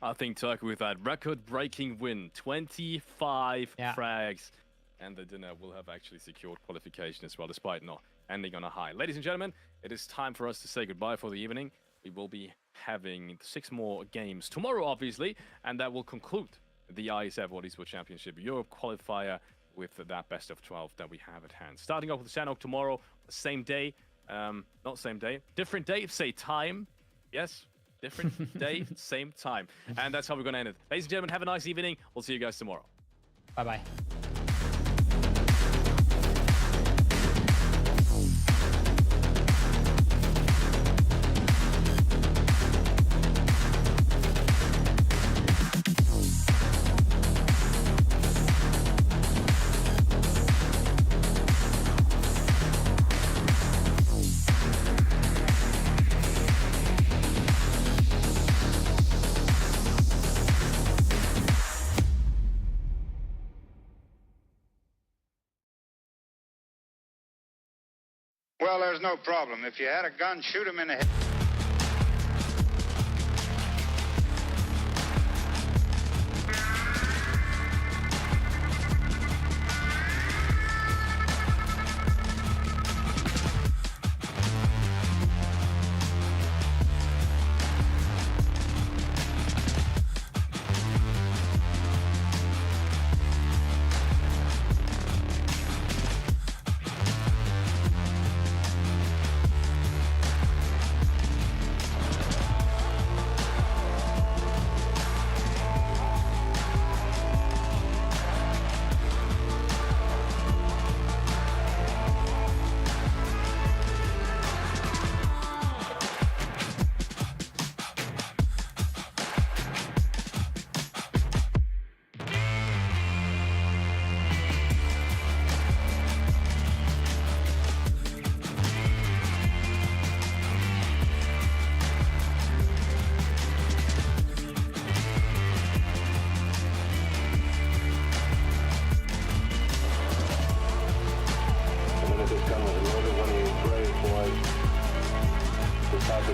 I think Turkey with that record-breaking win, 25 frags, and the dinner will have actually secured qualification as well, despite not ending on a high. Ladies and gentlemen, it is time for us to say goodbye for the evening. We will be having 6 more games tomorrow, obviously, and that will conclude the IESF World Esports Championship Europe qualifier with that best of 12 that we have at hand. Starting off with Sanhok tomorrow, same day, not same day, different day, say time, yes, different day, same time. And that's how we're going to end it. Ladies and gentlemen, have a nice evening. We'll see you guys tomorrow. Bye-bye. Well, there's no problem. If you had a gun, shoot him in the head.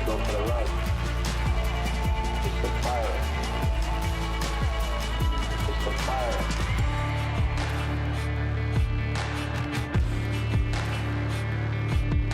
Go for the run. Just fire it.